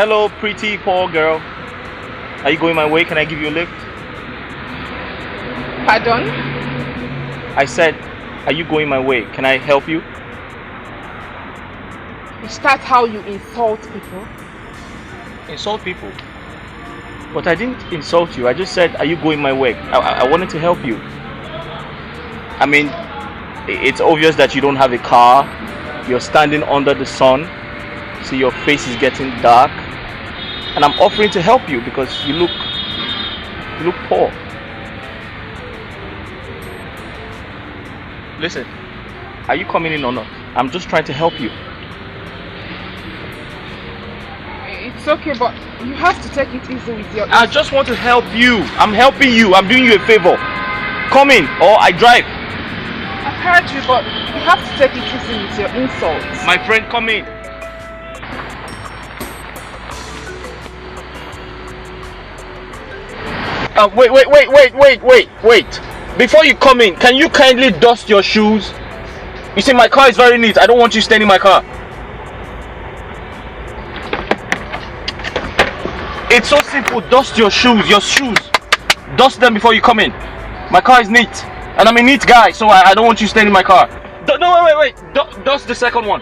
Hello, pretty poor girl. Are you going my way? Can I give you a lift? Pardon? I said, are you going my way? Can I help you? Is that how you insult people? Insult people? But I didn't insult you. I just said, are you going my way? I wanted to help you. I mean, it's obvious that you don't have a car. You're standing under the sun. So your face is getting dark. And I'm offering to help you because you look poor. Listen, are you coming in or not? I'm just trying to help you. It's okay, but you have to take it easy with your... I just want to help you. I'm helping you. I'm doing you a favor. Come in or I drive. I've heard you, but you have to take it easy with your insults. My friend, come in. Wait. Before you come in, can you kindly dust your shoes? You see, my car is very neat. I don't want you staying in my car. It's so simple. Dust your shoes. Dust them before you come in. My car is neat. And I'm a neat guy, so I don't want you staying in my car. No, wait. Dust the second one.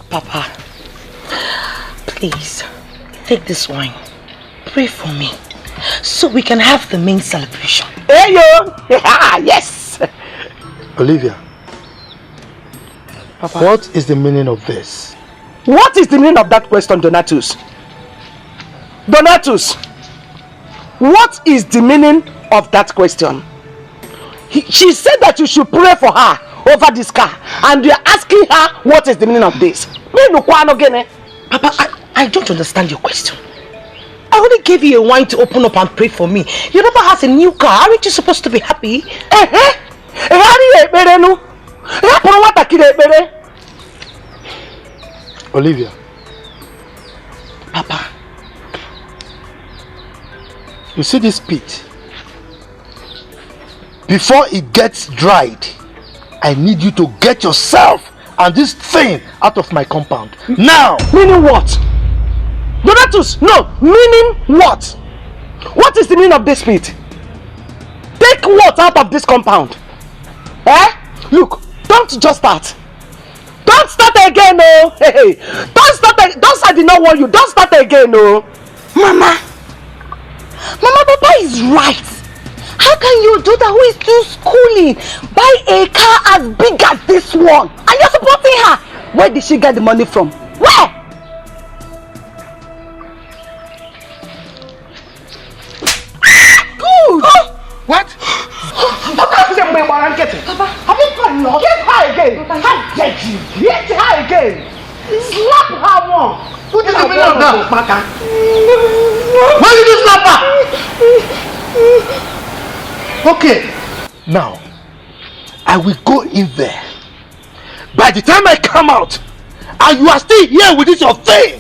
Papa, please, take this wine. Pray for me, so we can have the main celebration. Hey, yo! Yes! Olivia, Papa. What is the meaning of this? What is the meaning of that question, Donatus? Donatus, what is the meaning of that question? She said that you should pray for her over this car, and you are asking her what is the meaning of this. Papa, I don't understand your question. I only gave you a wine to open up and pray for me. Your daughter has a new car. Aren't you supposed to be happy? Olivia. Papa. You see this pit? Before it gets dried, I need you to get yourself and this thing out of my compound. Now! Meaning what? Donatus, no! Meaning what? What is the meaning of this pit? Take what out of this compound? Eh? Look, don't just start. Don't start again, no! Hey, don't start again. Don't say I did not warn you. Don't start again, no! Mama, Papa is right. How can your daughter who is still schooling buy a car as big as this one? And you're supporting her? Where did she get the money from? Where? Good! What? Papa, have you gone now? Hit her again! How dare you? Hit her again! Slap her more! What is the meaning of that? Why did you slap her? Okay. Now, I will go in there. By the time I come out, and you are still here with this your thing,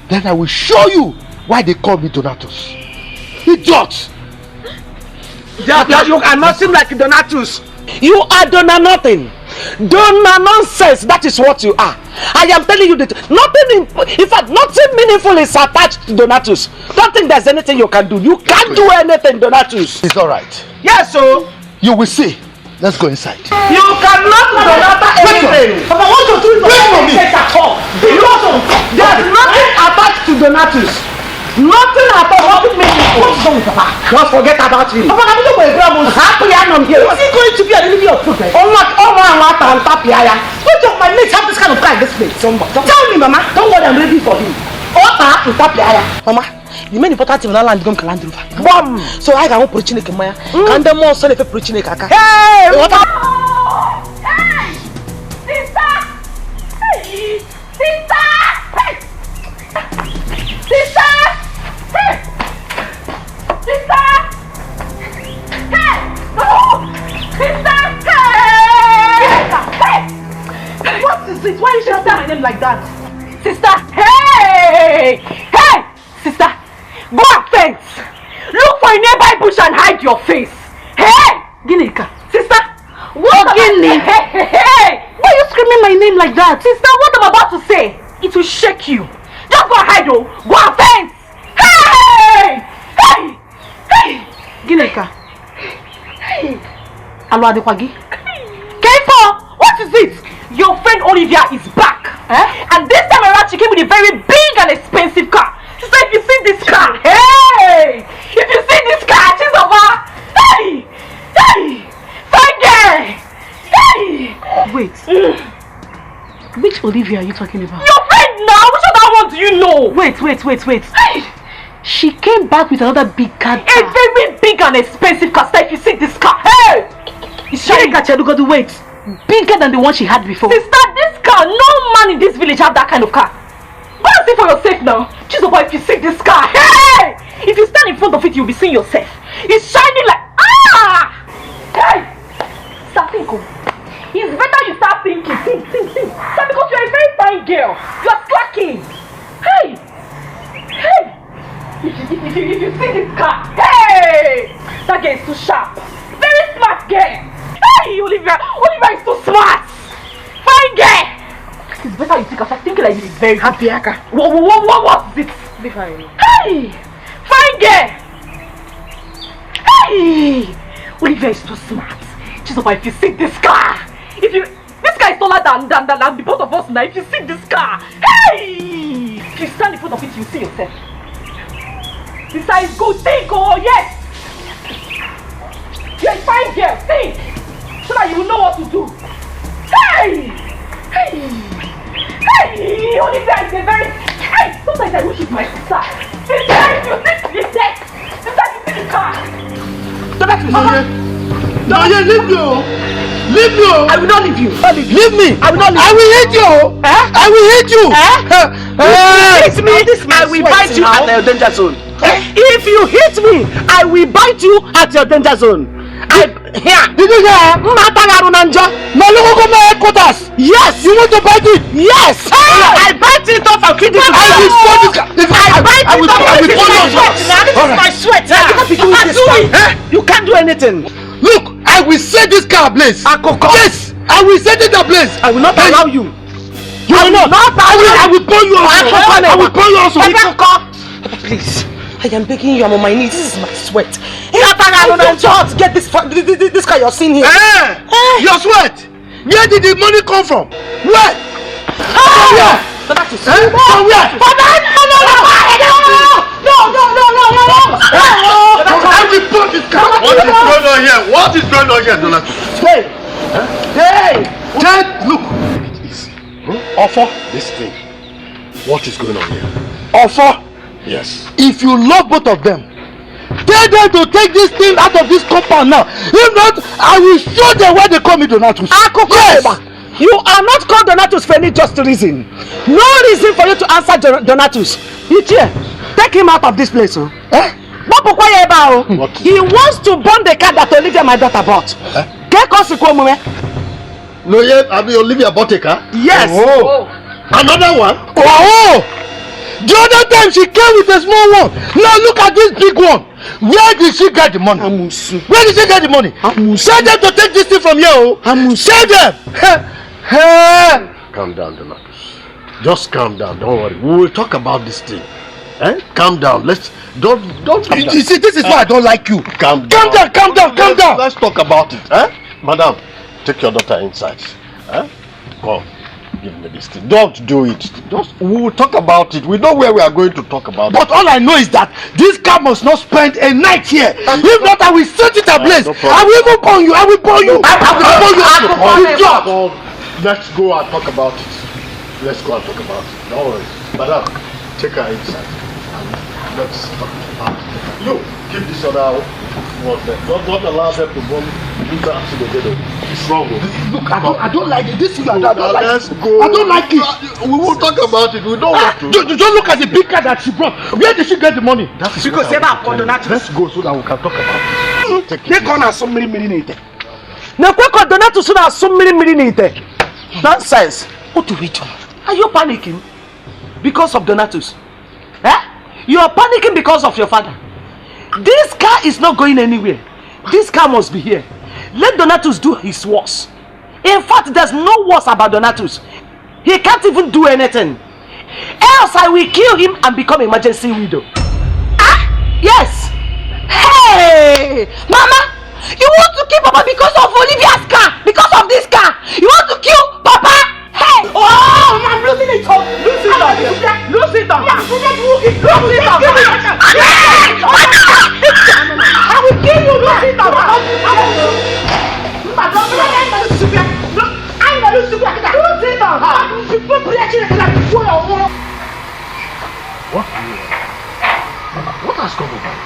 then I will show you why they call me Donatus. Idiot! You are nothing like Donatus. You are Dona nothing. Dona nonsense. That is what you are. I am telling you that nothing, in fact, nothing meaningful is attached to Donatus. Don't think there's anything you can do. You can't do anything, Donatus. It's alright. Yes, so You will see. Let's go inside. you cannot do anything. Papa, what you're doing is not at all. There's nothing attached to Donatus. Nothing at all. Nothing meaningful. What's wrong with Papa? Just forget about him. Papa, I'm not going to grab Happy I'm here. Is he going to be an enemy of progress? Which of my mates have this kind of guy in this place? Tell me, Mama. Don't worry, I'm ready for him. Mama, the main important thing in our land is going to Bam! So I can put Chineke Maya. Can the more son if a Chineke Aka? Hey! What? Hey! Sister! Hey! Sister! Hey! Sister! Hey! Sister! Hey! Oh! Sister! Hey! Hey! What is it? Why you shouting my name like that? Sister! Hey! Hey! Sister! Go and fence! Look for a nearby bush and hide your face! Hey! Ginika! Sister! What Gini? Hey! Why are you screaming my name like that? Sister, what I'm about to say, it will shake you. Just go and hide, oh! Go and fence! Hey! Hey! Hey! Ginika! Hey! Alo Adekwagi? K4! What is it? Your friend Olivia is back! And this time around she came with a very big and expensive car. She said, if you see this car, hey! If you see this car, she's over! Hey! Hey! Thank you! Hey! Wait. Which Olivia are you talking about? Your friend now! Which other one do you know? Wait. Hey! She came back with another big car. A very big and expensive car. Sister, if you see this car, hey! It's shining at Chedugodu. Wait. Bigger than the one she had before. Sister, this car, no man in this village have that kind of car. Go and see for yourself now. Jesus, boy, if you see this car, hey! If you stand in front of it, you'll be seeing yourself. It's shining like, hey! Start thinking. It's better you start thinking. Think. Start, because you're a very fine girl. You're slacking. Hey! If you see this car, hey! That girl is too sharp. Very smart girl. Hey, Olivia is too smart. Fine girl. It's better you think of thinking like this is very happy. What is it? Be fine. Hey, fine girl. Hey, Olivia is too smart. Jesus, if you see this car, this car is taller than the both of us now. If you see this car, hey, if you stand in front of it, you see yourself. This car is good. Think, oh yes. You're a fine girl. Think. So that you will know what to do. Hey! Olivia is a very... Hey! Sometimes I wish it's my sister. Sister, you see the car. No, leave me. Leave me. I will not leave you. Leave me. I will not leave you. I will hit you. I will hit you. Hit me, I will bite you at your danger zone. If you hit me, I will bite you at your danger zone. Here. Did you hear? Nollywood headquarters. Yes. You want to buy it? Yes. I bite it off and feed it to I will pour this car. I will pour this is my sweat. You can't do anything. Look, I will set this car ablaze. Yes, I will set it ablaze. I will not allow you. You will not. I will pour you also. I will pour you also. Please, I am begging you. I'm on my knees. This is my sweat. Get this car you're seeing here. Your sweat. Where did the money come from? Where? Where? From where? I will pour this car. What is going on here? What is going on here, Donatus? Hey! Look! Offer this thing. What is going on here? Offer? Yes. If you love both of them, tell them to take this thing out of this compound now. If not, I will show them why they call me Donatus. Yes. You are not called Donatus for any just reason. No reason for you to answer Donatus. Take him out of this place. He wants to burn the car that Olivia, my daughter, bought. No, yet have you Olivia bought a car? Yes. Oh. Another one? Oh. The other time she came with a small one. Now look at this big one. Where did she get the money? Where did she get the money? Tell them to take this thing from here. Tell them. Calm down, Donatus. Just calm down. Don't worry. We will talk about this thing. Calm down. Don't. You see, this is why I don't like you. Calm down. Calm down. Let's talk about it. Madam, take your daughter inside. Come. Give me this thing. Don't do it. We will talk about it. We know where we are going to talk about it. But all I know is that this car must not spend a night here. If not, I will set it ablaze. I will even burn you. I will burn you. Let's go and talk about it. Let's go and talk about it. Don't worry. Madam, take her inside. Let's talk about it. You keep this other one there. Don't allow them to burn this accident. It's wrong. Look, I don't like it. This is I don't like Let's it. go. I don't like it. We will talk about it. We don't want to. Just look at the big car that she brought. Where did she get the money? That is Because what I will tell you. Donatus. Let's go so that we can talk about it. Take it They can't have so many million. Donatus has so many nonsense. What do we do? Are you panicking because of Donatus? You are panicking because of your father. This car is not going anywhere. This car must be here. Let Donatus do his worst. In fact, there's no worse about Donatus. He can't even do anything. Else I will kill him and become emergency widow. Yes. Hey! Mama! You want to kill Papa because of Olivia's car? Because of this car? You want to kill Papa? Hey! Oh, I'm losing it. Lose it on. Lose it on. I will kill you. Lose it on. What has come about?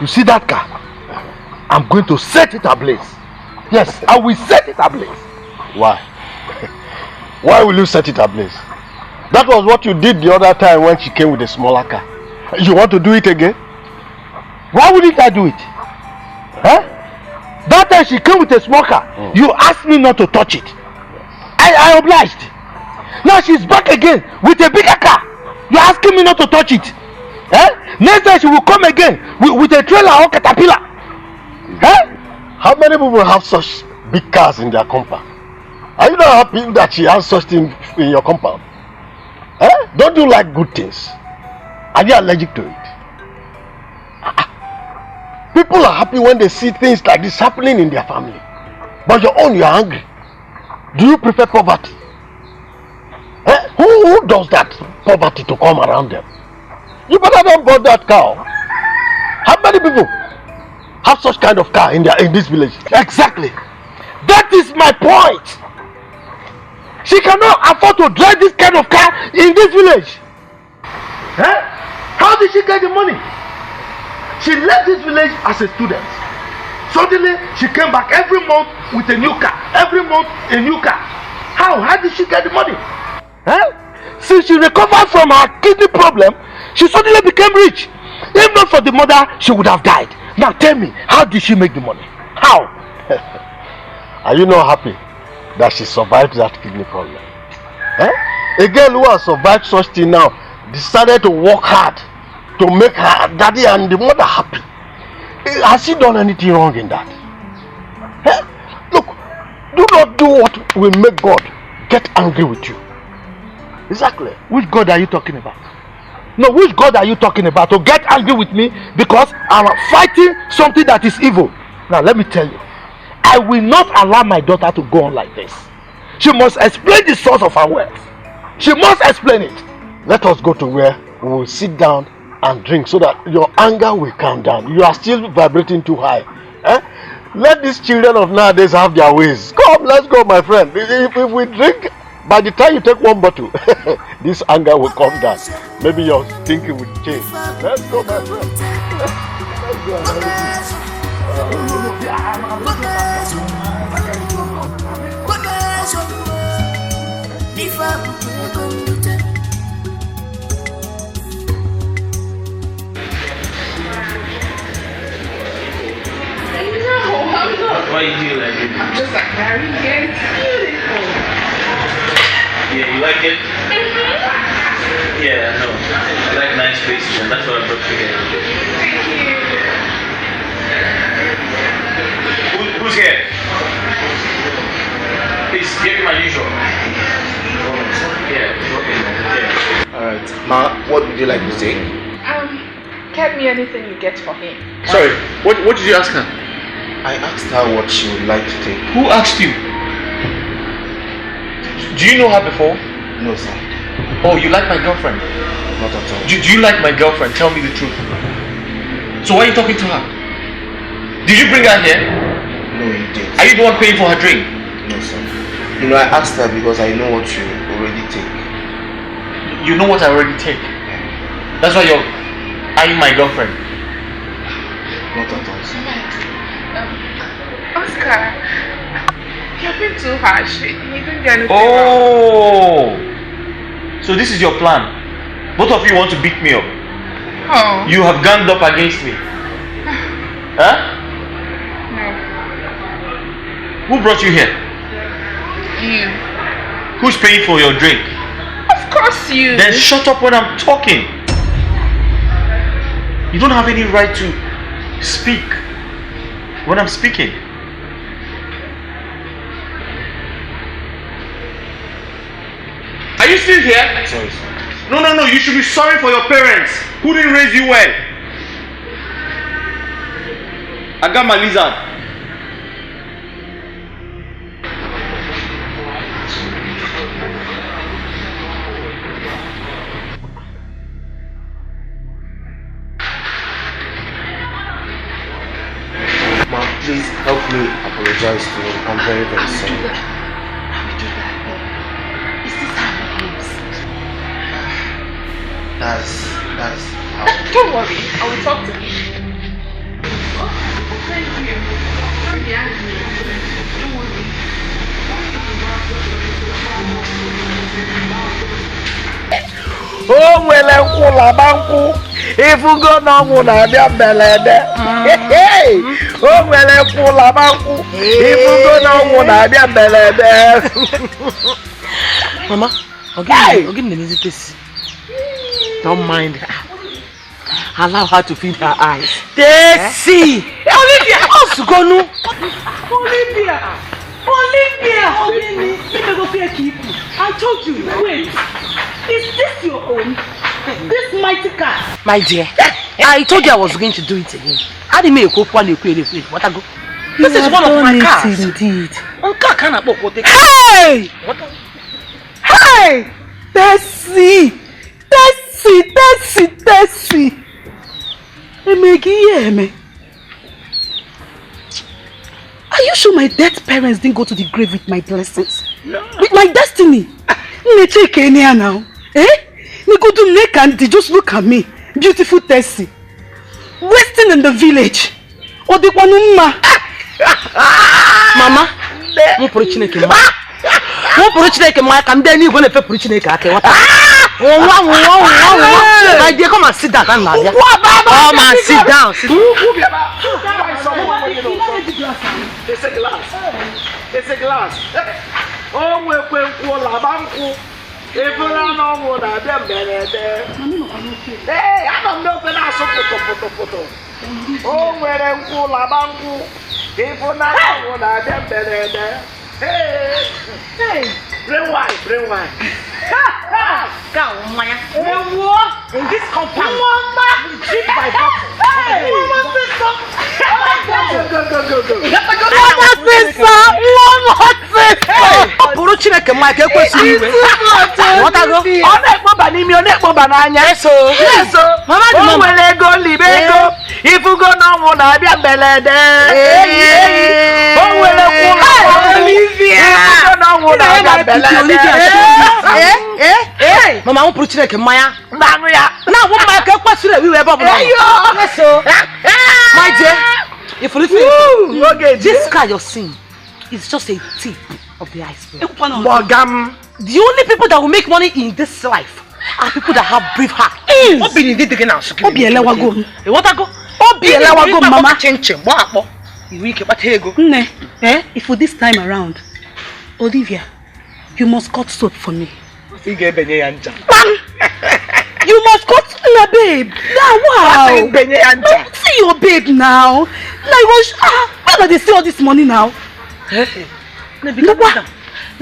You see that car? I'm going to set it ablaze. Yes, I will set it ablaze. Why? Why will you set it ablaze? That was what you did the other time when she came with a smaller car. You want to do it again? Why wouldn't I do it? That time she came with a small car. You asked me not to touch it. I obliged. Now she's back again with a bigger car. You're asking me not to touch it. Next time she will come again with a trailer or caterpillar. How many people have such big cars in their compound? Are you not happy that she has such things in your compound? Don't you like good things? Are you allergic to it? People are happy when they see things like this happening in their family. But your own, you are angry. Do you prefer poverty? Who does that? Poverty to come around them. You better not buy that car. How many people have such kind of car in this village? Exactly. That is my point. She cannot afford to drive this kind of car in this village. How did she get the money? She left this village as a student. Suddenly, she came back every month with a new car. Every month, a new car. How did she get the money? Since she recovered from her kidney problem, she suddenly became rich. If not for the mother, she would have died. Now tell me, how did she make the money? How? Are you not happy that she survived that kidney problem? A girl who has survived such thing now decided to work hard to make her daddy and the mother happy. Has she done anything wrong in that? Look, do not do what will make God get angry with you. Exactly. Which God are you talking about? No, which God are you talking about to get angry with me because I'm fighting something that is evil? Now let me tell you, I will not allow my daughter to go on like this. She must explain the source of her wealth. She must explain it. Let us go to where we will sit down and drink so that your anger will calm down. You are still vibrating too high. Let these children of nowadays have their ways. Come, let's go, my friend. If we drink, by the time you take one bottle, this anger will come down. Maybe your thinking will change. Let's go, my friend. Let's go. Why you do like it? I'm just like Harry again. It's beautiful. Yeah, you like it? Yeah, I know. I like nice places, and that's what I brought you here. Thank you. Who's here? Please give me my usual. Yeah. Alright, Ma, what would you like to say? Get me anything you get for him. Sorry, what did you ask her? I asked her what she would like to take. Who asked you? Do you know her before? No, sir. Oh, you like my girlfriend? Not at all. Do you like my girlfriend? Tell me the truth. So why are you talking to her? Did you bring her here? No, you did. Are you the one paying for her drink? No, sir. You know, I asked her because I know what you already take. You know what I already take? Yeah. That's why you're eyeing my girlfriend. Not at all, sir. Oscar, you've been too harsh. You didn't get anything wrong. So this is your plan. Both of you want to beat me up. Oh. You have ganged up against me. Huh? No. Who brought you here? You. Who's paying for your drink? Of course you. Then shut up when I'm talking. You don't have any right to speak when I'm speaking. Are you still here? Sorry, sir. No. You should be sorry for your parents who didn't raise you well. I got my lizard. Ma, please help me apologize to him. I'm very, very sorry. That's how. Don't worry, I will talk to him. Oh, thank you. Don't be angry. Don't worry. Oh, well, if you go now, na belede. Hey, oh, well, if you go now, na belede. Mama, I'll give me this. Don't mind her. Allow her to feed her eyes. See, Olivia, Olivia. I told you, wait. Is this your own? This mighty cat? My dear, I told you I was going to do it again. I didn't make a cook one. What I go? This is one of my cars. Indeed. Hey! Hey! Tessie! Are you sure my dead parents didn't go to the grave with my blessings? No. With my destiny? Now. Just look at me. Beautiful Tessie. Wasting in the village. Mama, I'm My dear, come and sit down. Come and sit down. It's a glass. It's a glass. Oh, we're going for La Banco. If you don't know what I am, hey, I don't know when I saw photo. Oh, we're going for La Banco. If you don't know what I am, hey, bring wine. In this compound, drink by bottle. Mama, I'm putting a Maya. Now, what my question we were about? My dear, if you listen, this guy you're seeing is just a tip of the iceberg. The only people that will make money in this life are people that have brave heart. What be the thing now? Obi elewa go. You want to go? Obi elewa go, Mama. You weak, but here go. If for this time around, Olivia, you must cut soap for me. You must cut your babe. Now, wow. See your babe now. Now you want where do they see all this money now? Now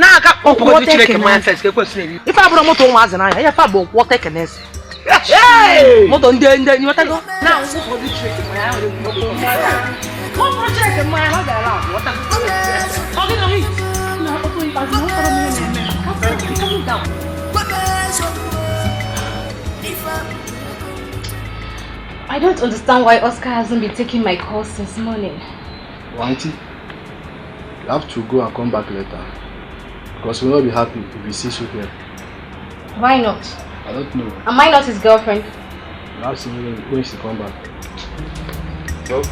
I got what take my first question. If I brought motor was I have about what take an S. Hey! What on then you want to go? Now for the trick my what project my around? What I don't understand why Oscar hasn't been taking my calls since morning. Auntie, you have to go and come back later. Because we'll not be happy if we see you here. Why not? I don't know. Am I not his girlfriend? I'll ask him when she come back. Go.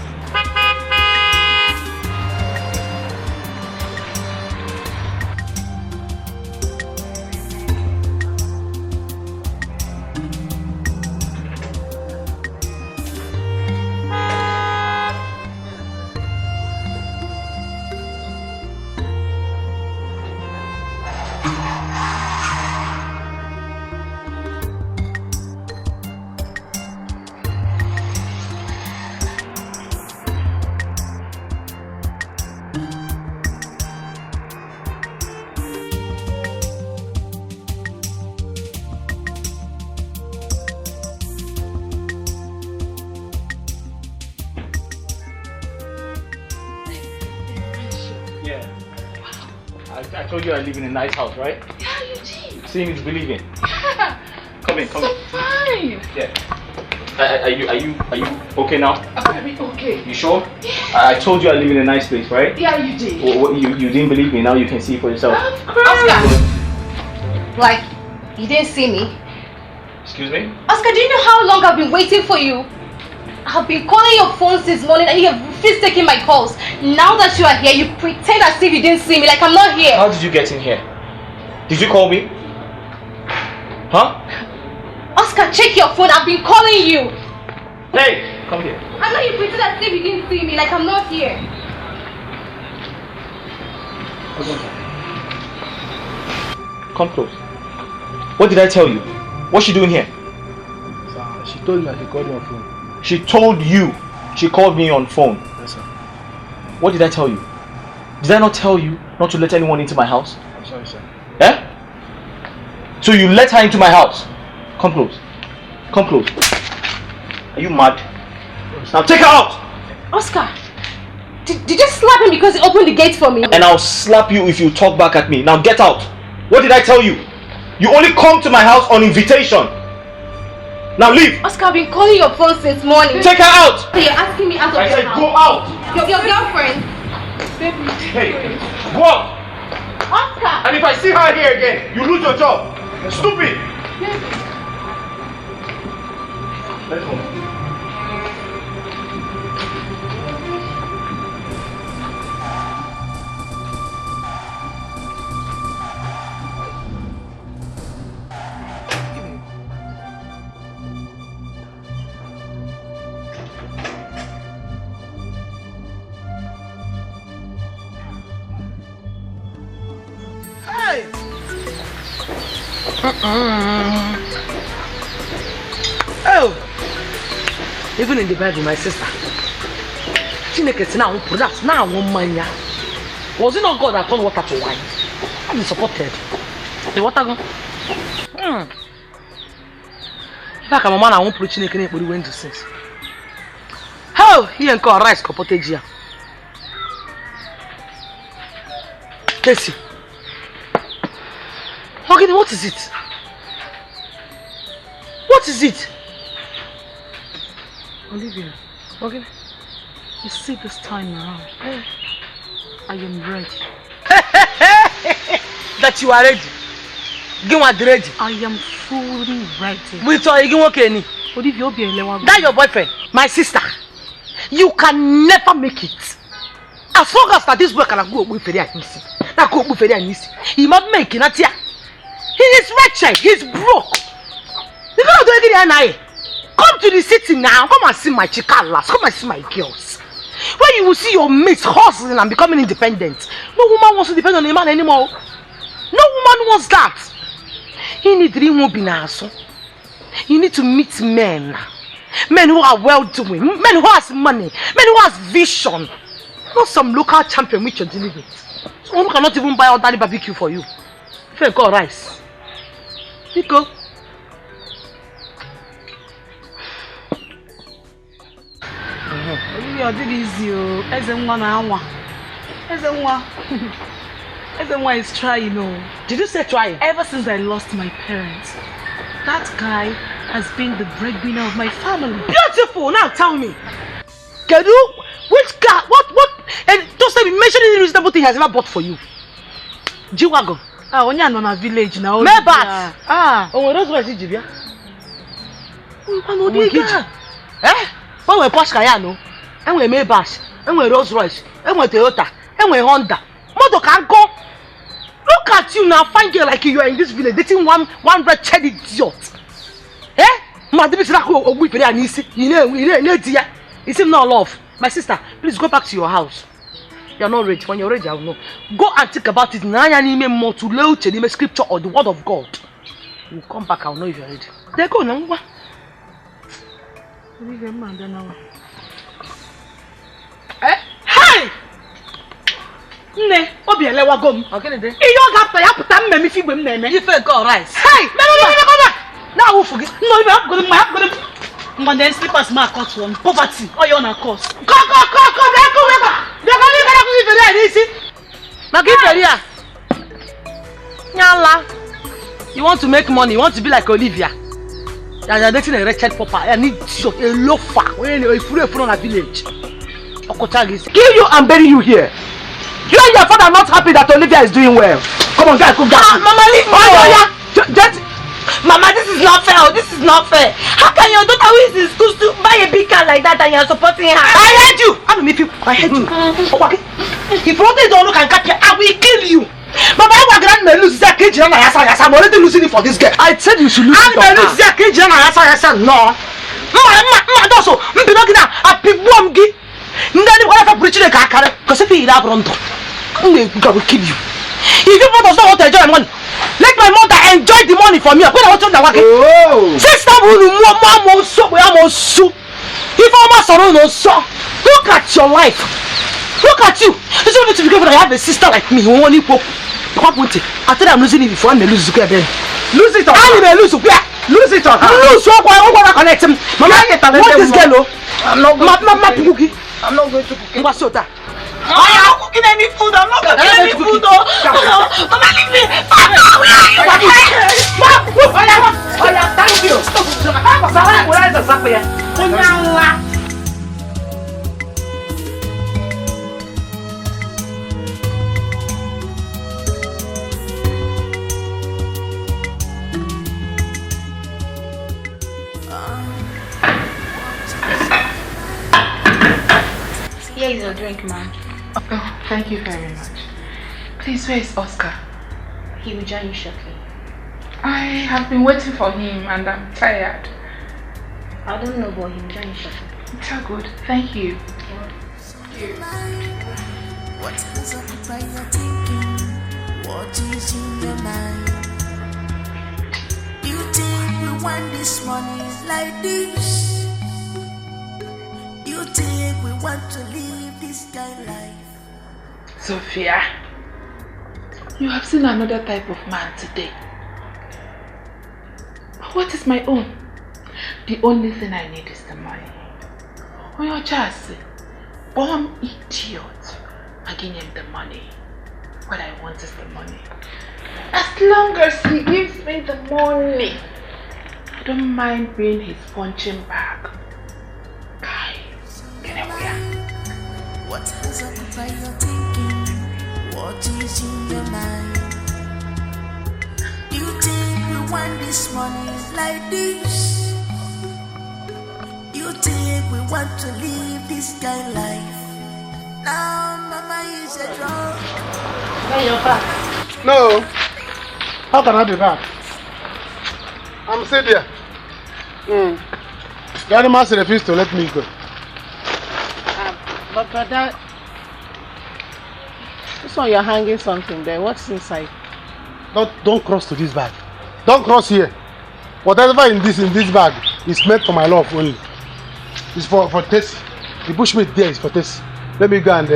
I told you I live in a nice house, right? Yeah, you did. Seeing is believing. Yeah. Come in. So fine. Yeah. Are you okay now? I'm okay. You sure? Yeah. I told you I live in a nice place, right? Yeah, you did. You didn't believe me. Now you can see for yourself. Of course. Oscar. Like, you didn't see me? Excuse me? Oscar, do you know how long I've been waiting for you? I've been calling your phone since morning and you have refused taking my calls. Now that you are here, you pretend as if you didn't see me, like I'm not here. How did you get in here? Did you call me? Huh? Oscar, check your phone. I've been calling you. Hey, come here. I know you pretend as if you didn't see me, like I'm not here. Come close. What did I tell you? What's she doing here? She told me that she called me on phone. She told you she called me on phone. Yes, sir. What did I tell you? Did I not tell you not to let anyone into my house? I'm sorry, sir. Eh? So you let her into my house? Come close. Come close. Are you mad? Now take her out! Oscar, did you slap him because he opened the gate for me? And I'll slap you if you talk back at me. Now get out. What did I tell you? You only come to my house on invitation. Now leave. Oscar, I've been calling your phone since morning. Take her out. So you're asking me out of I your said house. go out. Your girlfriend. Baby. Hey, go out. Oscar. And if I see her here again, you lose your job. Stupid. Baby. Let's go. Oh, even in the Bible, my sister, Chineke now products now one mania. Was it not God that turned water to wine? And he supported the water go. Back a man, I won't put Chineke in the window since. How he and call rice capotage here. Let's see. Okay, what is it? What is it? Olivia, Okay. you see this time around, I am ready. That you are ready. Give me ready. I am fully ready. With all you okay ni? Olivia, be a That your boyfriend, my sister. You can never make it. As long as that this boy can go with Feria and see. That go with Feria and see. He might make it. He is wretched. He's broke. You cannot do anything. Come to the city now. Come and see my chikalas. Come and see my girls. Where you will see your mates hustling and becoming independent. No woman wants to depend on a man anymore. No woman wants that. You need to meet men. Men who are well-doing. Men who has money. Men who has vision. Not some local champion which you're dealing with. Someone who cannot even buy all daddy barbecue for you. If you call rice. Nico. Olivia, did easy. Ezenwa is trying, Did you say trying? Ever since I lost my parents, that guy has been the breadwinner of my family. Beautiful. Now tell me. Can you? Which car? What? And just let me mention any reasonable thing he has ever bought for you. G-Wagon. Only on a village now. Maybach. On Rose Royce Jibia. When we Porsche Cayenne, and we Maybach, and we Rolls Royce, and we Toyota, and we Honda. Motor can go. Look at you now, fine girl like you are in this village dating one wretched idiot. Madam is not going to be an easy. You know, dear. It's him not love. My sister, please go back to your house. You are not ready. When you're ready, I will know. Go and think about it. Now you need more to learn the scripture or the word of God. You come back, I will know if you're ready. There go now. Hey! Ne, obi elewa gom. Okay, there. You got to put them me fi gbem neme. You feel go rice. Hey, no, come back. Now who forget? No, you have got my And then slippers ma cut one. Poverty. All you on a course. Go. They're going to be very easy. Now give Feria. Nyala. You want to make money? You want to be like Olivia? You're dating a wretched papa. I need a loafer. When you're from a village. Kill you and bury you here. You and your father are not happy that Olivia is doing well. Come on, guys, go down. Mama, leave me. Mama, this is not fair. This is not fair. How can your daughter who is in school to buy a big car like that and you're supporting her? I heard you. I don't know if you. I heard you. If you don't look and catch you, I will kill you. Mama, I want to lose that cage. I'm already losing it for this girl. I said you should lose it. I'm lose that cage. No. Mama, also, I'm not gonna. I pick one gig. Ndani whatever preaching the car, because if he have run, God will kill you. If you does not want to enjoy money, let my mother enjoy the money for me. I'm going to work. Sister, mama, so we are so. If I'm a sorrow, no so. Look at your life. Look at you. It's only to be given. I have a sister like me who only poke. What would it? I tell you, I'm losing it before I lose it. Lose it. I will lose it. Lose it. Lose. So I want to connect him. Mama, what is girl? I'm not going. I'm not going to cook. What's your that? I'm not cooking any food. I'm not cooking any food. Mama, leave me. Thank you. Here is your drink, ma'am. Oh, thank you very much. Please, where is Oscar? He will join you shortly. I have been waiting for him and I'm tired. I don't know, but he will join you shortly. It's all good. Thank you. What is occupied your thinking? What is in your mind? want this money like this? You think we want to live this kind of life? Sophia, you have seen another type of man today. What is my own? The only thing I need is the money. Oh, you're just born idiot. I give him the money. What I want is the money. As long as he gives me the money, I don't mind being his punching bag. Guys, get away. What has occupied your thinking? What is in your mind? You think we want this money like this? You think we want to live this kind of life? Now mama is a drunk. Now you're back. No. How can I be back? I'm still there. The animals refuse to let me go. But brother, this one you're hanging something there. What's inside? Don't cross to this bag. Don't cross here. Whatever in this bag is meant for my love only. It's for Tessie. The bushmeat there is for Tessie. Let me go and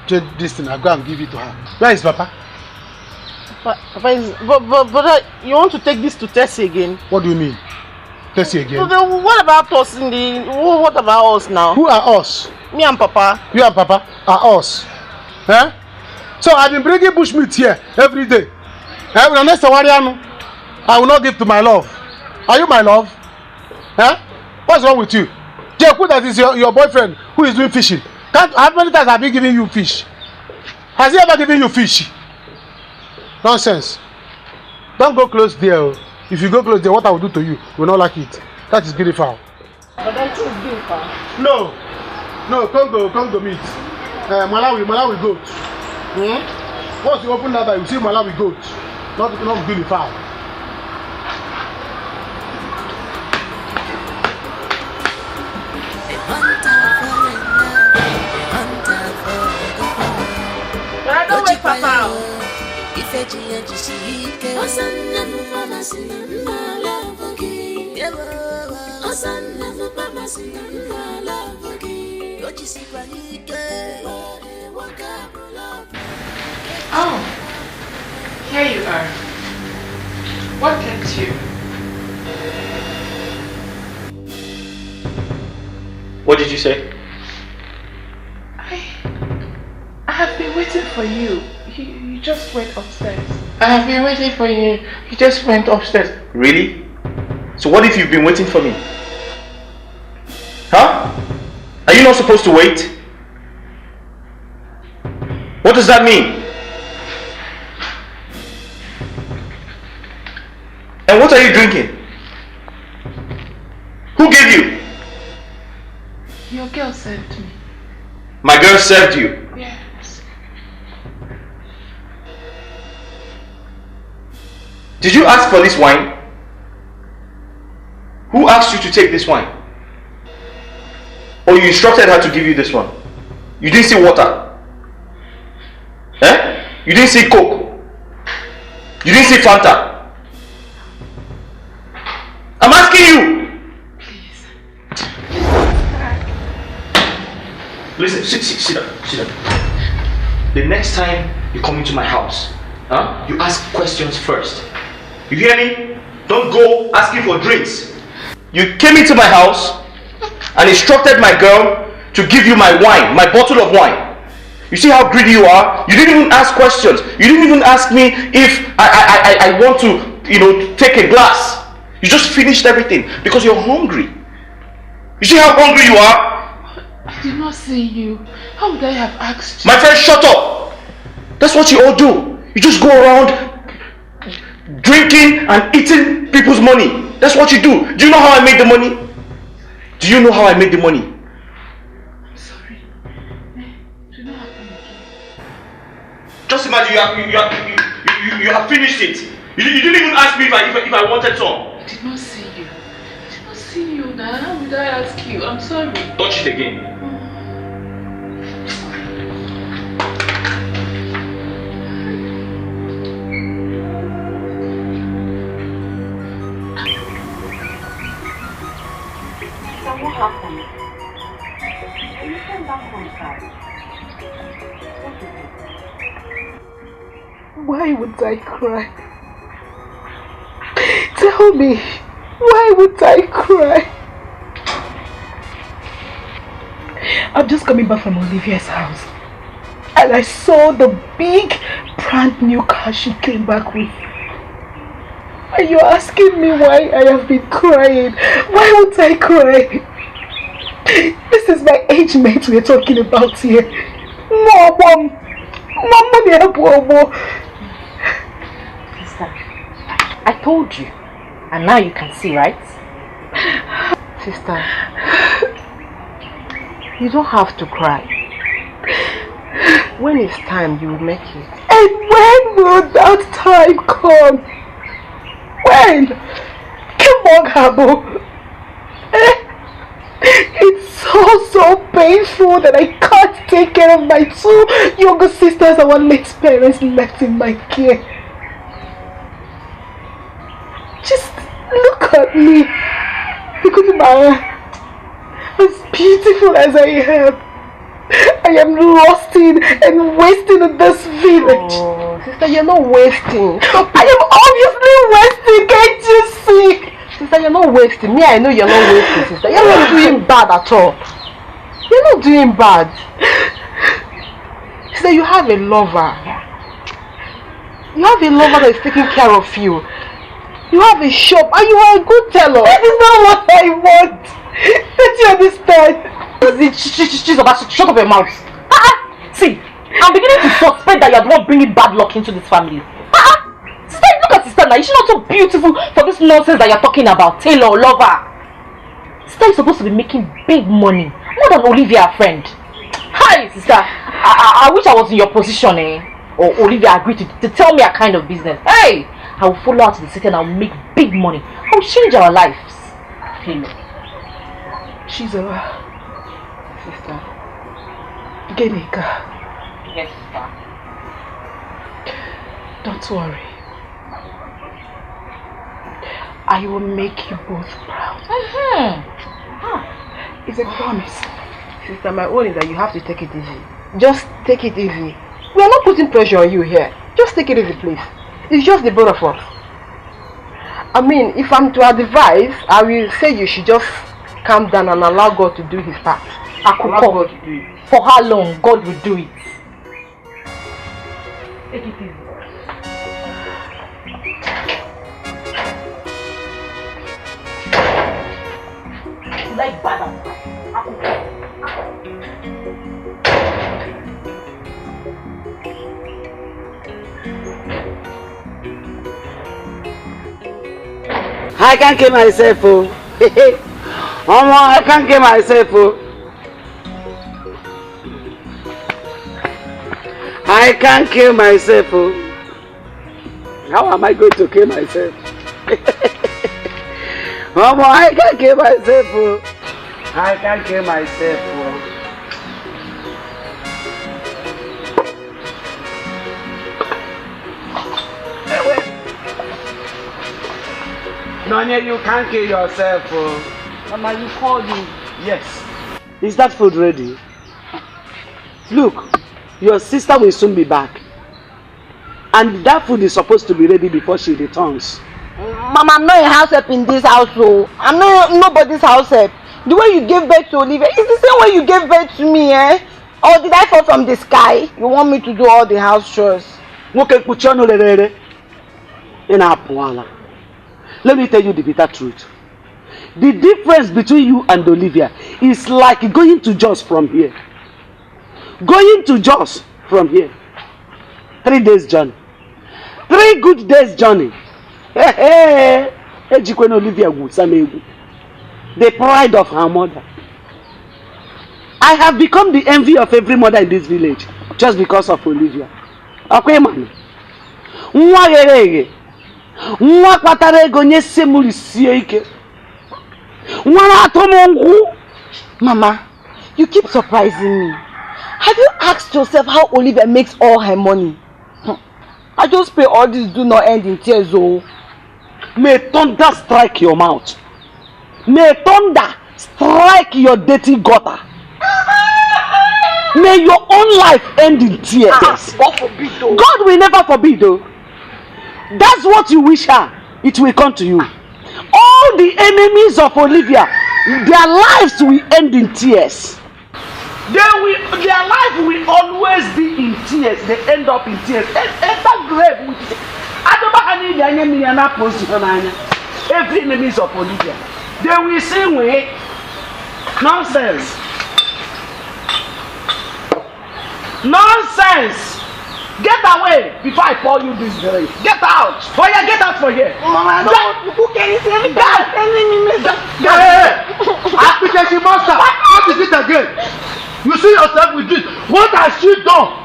change this thing. I'll go and give it to her. Where is Papa? Papa is, but you want to take this to Tessie again? What do you mean? Tessie again? So what about us in the? What about us now? Who are us? Me and Papa. You and Papa are us. Eh? So I've been bringing bushmeat here every day. I will not give to my love. Are you my love? Eh? What's wrong with you? Jeku, that is your boyfriend who is doing fishing. How many times have he given you fish? Has he ever given you fish? Nonsense. Don't go close there. If you go close there, what I will do to you will not like it. That is very foul. But that is very foul. No, come to meet. Malawi goat. Once you open that bag, you see Malawi goat. Not really foul. Don't wait, Papa. Oh, here you are. What kept you? What did you say? I have been waiting for you. You just went upstairs. I have been waiting for you. You just went upstairs. Really? So what if you've been waiting for me? Huh? Are you not supposed to wait? What does that mean? And what are you drinking? Who gave you? Your girl sent me. My girl served you? Yes. Did you ask for this wine? Who asked you to take this wine? Or you instructed her to give you this one? You didn't see water? Eh? You didn't see Coke? You didn't see Fanta? I'm asking you! Listen, sit down. The next time you come into my house, you ask questions first. You hear me? Don't go asking for drinks. You came into my house and instructed my girl to give you my wine, my bottle of wine. You see how greedy you are? You didn't even ask questions. You didn't even ask me if I want to, take a glass. You just finished everything because you're hungry. You see how hungry you are? I did not see you. How would I have asked you? My friend, shut up! That's what you all do. You just go around drinking and eating people's money. That's what you do. Do you know how I made the money? Do you know how I made the money? I'm sorry. Do not happen again. Just imagine you have finished it. You didn't even ask me if I wanted some. I did not see you. I did not see you now. How would I ask you? I'm sorry. Touch it again. What happened? You came back home, sir. Why would I cry? Tell me, why would I cry? I'm just coming back from Olivia's house and I saw the big brand new car she came back with. And you're asking me why I have been crying. Why would I cry? This is my age mate we're talking about here. Mom. Sister, I told you. And now you can see, right? Sister, you don't have to cry. When it's time, you will make it. And when will that time come? When? Come on, Habo. It's so painful that I can't take care of my two younger sisters our late parents left in my care. Just look at me. Look at my, as beautiful as I am. I am lost in and wasting in this village. Oh, sister, you're not wasting. I am obviously wasting, can't you see? Sister, you're not wasting. Me, I know you're not wasting, sister. You're not doing bad at all. You're not doing bad. Sister, you have a lover. You have a lover that is taking care of you. You have a shop and you are a good teller. That is not what I want. Don't you understand? Shut up your mouth. See, I'm beginning to suspect that you're the one bringing bad luck into this family. Sister, look at sister now. Is she not so beautiful for this nonsense that you're talking about? Taylor, lover. Sister is supposed to be making big money. More than Olivia, friend. Hi, sister. I wish I was in your position, or Olivia agreed to tell me a kind of business. Hey, I will follow her to the city and I'll make big money. I will change our lives. Taylor. She's a sister. Give me a car. Yes, sister. Don't worry. I will make you both proud. It's a promise. Sister, my own is that you have to take it easy. Just take it easy. We are not putting pressure on you here. Just take it easy, please. It's just the both of us. I mean, if I'm to advise, I will say you should just calm down and allow God to do his part. God to do it. For how long? God will do it. Take it easy. Like bad. I can't kill myself, oh. I can't kill myself, oh. I can't kill myself, oh. How am I going to kill myself? I can't kill myself, oh. I can't kill myself, oh. Nonya, you can't kill yourself, oh. Mama, you called me. Yes. Is that food ready? Look, your sister will soon be back. And that food is supposed to be ready before she returns. Mama, I'm not a house help in this house, so I'm not nobody's house help. The way you gave birth to Olivia is the same way you gave birth to me, eh? Or did I fall from the sky? You want me to do all the house chores? Let me tell you the bitter truth. The difference between you and Olivia is like going to Jos from here. Going to Jos from here. 3 days journey. 3 good days journey. Olivia, the pride of her mother. I have become the envy of every mother in this village just because of Olivia. Okay, man. Nwa kpatara ego nye semuri sie ike. Nwa atomongu. Mama, you keep surprising me. Have you asked yourself how Olivia makes all her money? I just pray all this do not end in tears, oh. May thunder strike your mouth. May thunder strike your dirty gutter. May your own life end in tears. God forbid, though. God will never forbid, though. That's what you wish her. It will come to you. All the enemies of Olivia, their lives will end in tears. Their life will always be in tears. They end up in tears. Enter grave with it. Every enemies of Olivia, they will say, "Wait, nonsense, nonsense! Get away before I pour you this drink. Get out! Oh yeah, get out for here." Mama, who can you say me? Application master, what is it again? You see yourself with this. What has she done?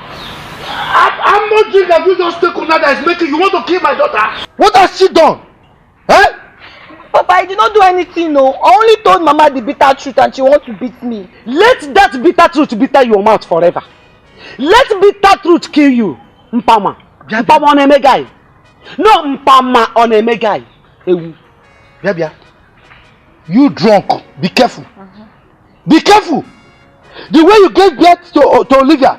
I'm not drink that you just take on that is making you want to kill my daughter. What has she done? Eh? Papa, I did not do anything, no. I only told Mama the bitter truth and she wants to beat me. Let that bitter truth bitter your mouth forever. Let bitter truth kill you. Mpama. Mpama on a guy. No, Mpama on a guy. Bia. You drunk. Be careful. Be careful. The way you gave birth to Olivia,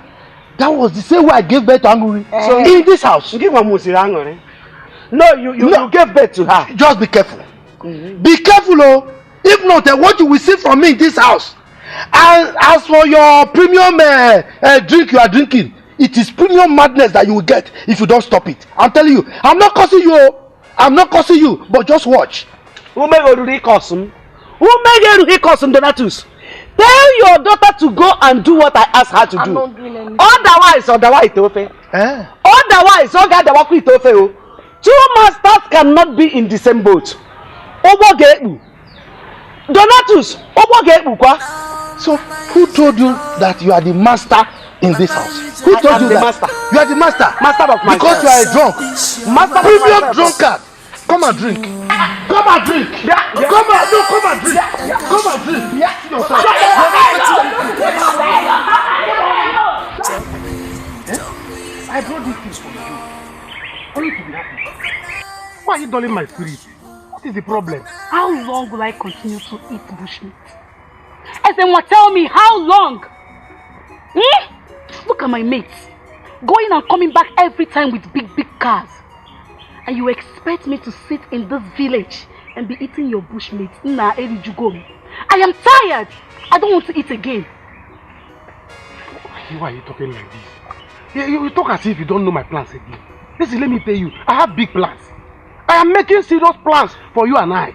that was the same way I gave birth to Anguri. So in this house. You give her Anguri. No, you gave birth to her. Just be careful. Be careful, oh. If not, then what you will see from me in this house. And as for your premium drink you are drinking, it is premium madness that you will get if you don't stop it. I'm telling you, I'm not cursing you. I'm not cursing you, but just watch. Who made you custom? Who made you custom, Donatus? Tell your daughter to go and do what I asked her to do. I'm not doing anything. Otherwise, Itofe. Otherwise, Itofe. Two masters cannot be in the same boat. Donatus, so who told you that you are the master in this house? Who told you that? Master. You are the master. Master of my because you are a drunk. Master premium drunkard. Come and drink. Come and drink. Come and drink. Come and drink. I brought these things for you. Only to be happy. Why are you dulling my spirit? What is the problem? How long will I continue to eat bushmeat? Ezenwa, tell me, how long? Look at my mates. Going and coming back every time with big cars. And you expect me to sit in this village and be eating your bushmeat? Nah, Erijugomi. I am tired. I don't want to eat again. Why are you talking like this? You talk as if you don't know my plans again. Listen, let me tell you, I have big plans. I am making serious plans for you and I.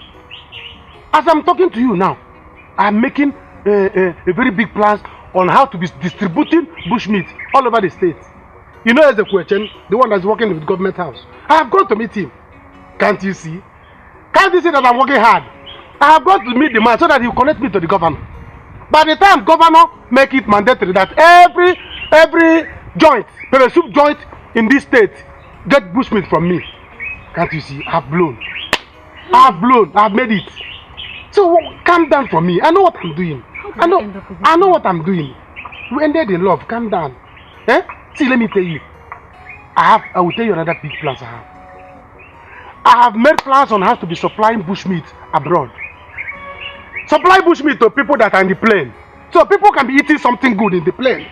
As I'm talking to you now, I am making a very big plans on how to be distributing bushmeat all over the state. You know, as a question, the one that's working with the government house. I have gone to meet him. Can't you see? Can't you see that I'm working hard? I have gone to meet the man so that he will connect me to the governor. By the time governor make it mandatory that every joint, pepper soup joint in this state get bushmeat from me. Can't you see? I've blown. I've made it. So calm down for me. I know what I'm doing. I know what I'm doing. We ended in love. Calm down. See, let me tell you. I will tell you another big plans I have. I have made plans on how to be supplying bushmeat abroad. Supply bushmeat to people that are in the plane. So people can be eating something good in the plane.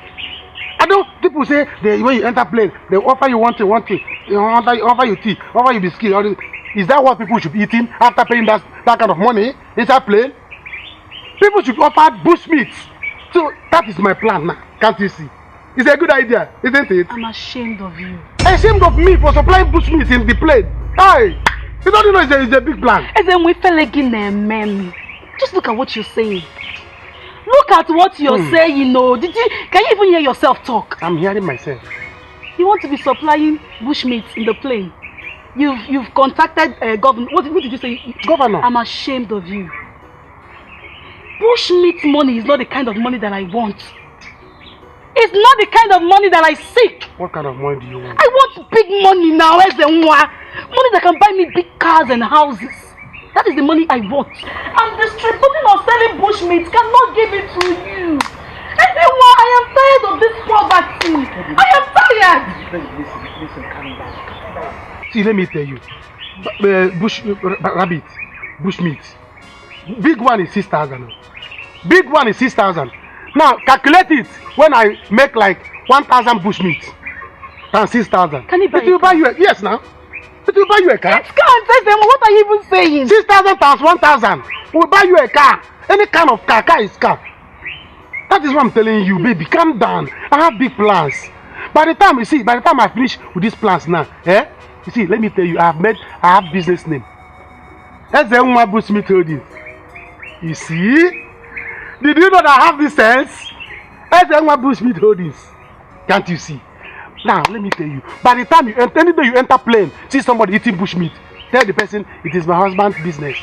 I know people say when you enter plane, they offer you one thing, offer you tea, offer you biscuit. Is that what people should be eating after paying that kind of money inside plane? People should offer bushmeat. So that is my plan now. Can't you see? It's a good idea, isn't it? I'm ashamed of you. Ashamed of me for supplying bushmeat in the plane. Hey, you don't know it's a big plan. And then we fell again, man. Just look at what you're saying. Look at what you're saying, no. Can you even hear yourself talk? I'm hearing myself. You want to be supplying bushmeat in the plane. You've contacted governor. What did you say? Governor. I'm ashamed of you. Bushmeat money is not the kind of money that I want. It's not the kind of money that I seek. What kind of money do you want? I want big money now. Money that can buy me big cars and houses. That is the money I want. And distributing or selling bushmeat cannot give it to you. Everyone, I am tired of this poverty. I am tired. Listen, calm down. See, let me tell you. Bushmeat. Big one is 6,000. Big one is 6,000. Now calculate it when I make like 1,000 bushmeat and 6,000. Can it will buy you a, yes now. It will buy you a car. It's car. What are you even saying? 6,000 times 1,000 will buy you a car. Any kind of car. Car is car. That is what I'm telling you, baby. Calm down. I have big plans. By the time I finish with these plans now, you see, let me tell you, I have business name. That's the one Bruce Smith Holdings. You see? Did you know that I have this sense? That's the one Bruce Smith Holdings. Can't you see? Now, let me tell you, by the time you enter plane, see somebody eating bushmeat, tell the person it is my husband's business.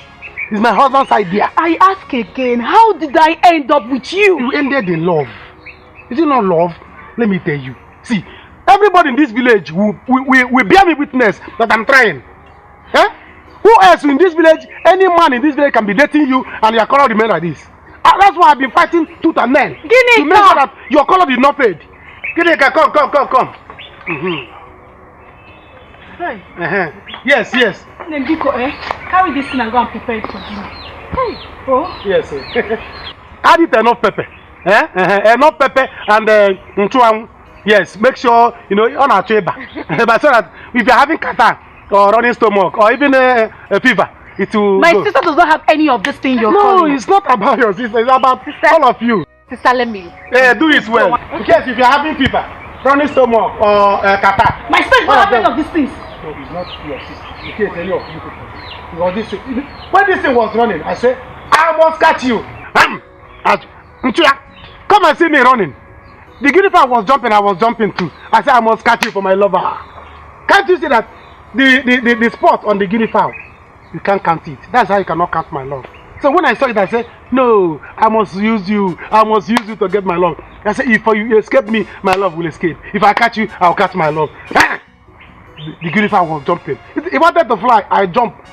It's my husband's idea. I ask again, how did I end up with you? You ended in love. Is it not love? Let me tell you. See, everybody in this village will bear me witness that I'm trying. Who else in this village, any man in this village can be dating you and your color remain like this? That's why I've been fighting tooth and nail. To make sure that your color is not paid. Ginika, come. Hey. Yes. Nembiko, carry this thing and go and prepare it for dinner. Hey, oh. Yes, add it enough pepper. Enough pepper and yes, make sure on our chamber. But so that if you're having catarrh or running stomach or even a fever, it will. My sister does not have any of this thing you're No, calling. it's not about your sister. It's about all of you. Sister, let me. Do it well. In case if you're having fever, running stomach or catarrh. My sister does not have any of these things. No, it's not your sister. In case any of you people. Because when this thing was running, I said, I must catch you. Come and see me running. The guinea fowl was jumping, I was jumping too. I said, I must catch you for my lover. Can't you see that the spot on the guinea fowl? You can't count it. That's how you cannot count my love. So when I saw it, I said, no, I must use you. I must use you to get my love. I said, if you escape me, my love will escape. If I catch you, I'll catch my love. The guinea fowl was jumping. It wanted to fly. I jumped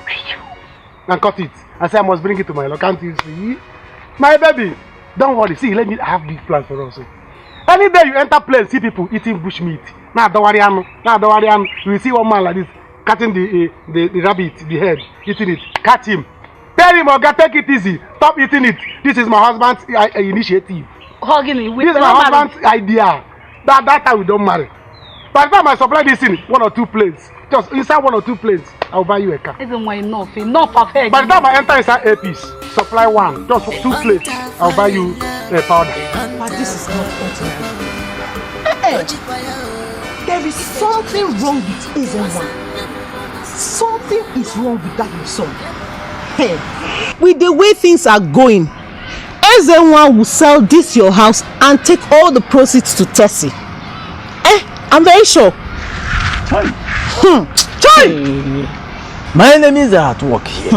and caught it. I said, I must bring it to my love. Can't you see? My baby, don't worry. See, let me have big plans for us. Any day you enter plane, see people eating bush meat. Now, don't worry, you will see one man like this, cutting the rabbit, the head, eating it. Catch him. Tell him, Oga, take it easy. Stop eating it. This is my husband's initiative. Hugging This is my husband's idea. That time we don't marry. By the time I supply this in 1 or 2 planes, just inside 1 or 2 planes, I'll buy you a car. Enough perfect. By the time I enter inside a piece, supply 1, just 2 plates, I'll buy you a powder. But this is not ordinary. There is something wrong with Ezenwa. Something is wrong with that son. Hey, with the way things are going, Ezenwa will sell this your house and take all the proceeds to Tessie. I'm very sure. My enemies are at work here.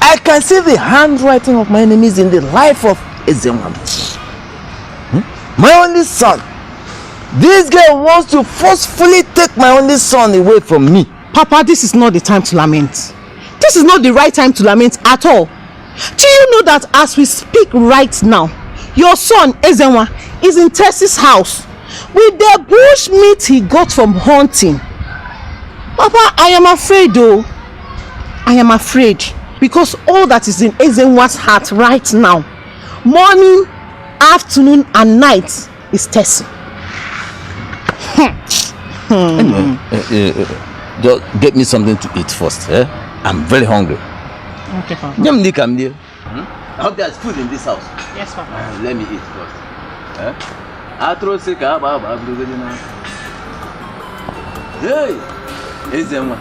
I can see the handwriting of my enemies in the life of Ezenwa. My only son. This girl wants to forcefully take my only son away from me. Papa, this is not the time to lament. This is not the right time to lament at all. Do you know that as we speak right now, your son Ezenwa is in Tessie's house with the bush meat he got from hunting? Papa, I am afraid though. I am afraid because all that is in Ezenwa's heart right now, morning, afternoon and night, is Tessie. Just get me something to eat first. I'm very hungry. Okay, Papa. I hope there's food in this house. Yes, Papa. Let me eat first. Hey, Ezenwa.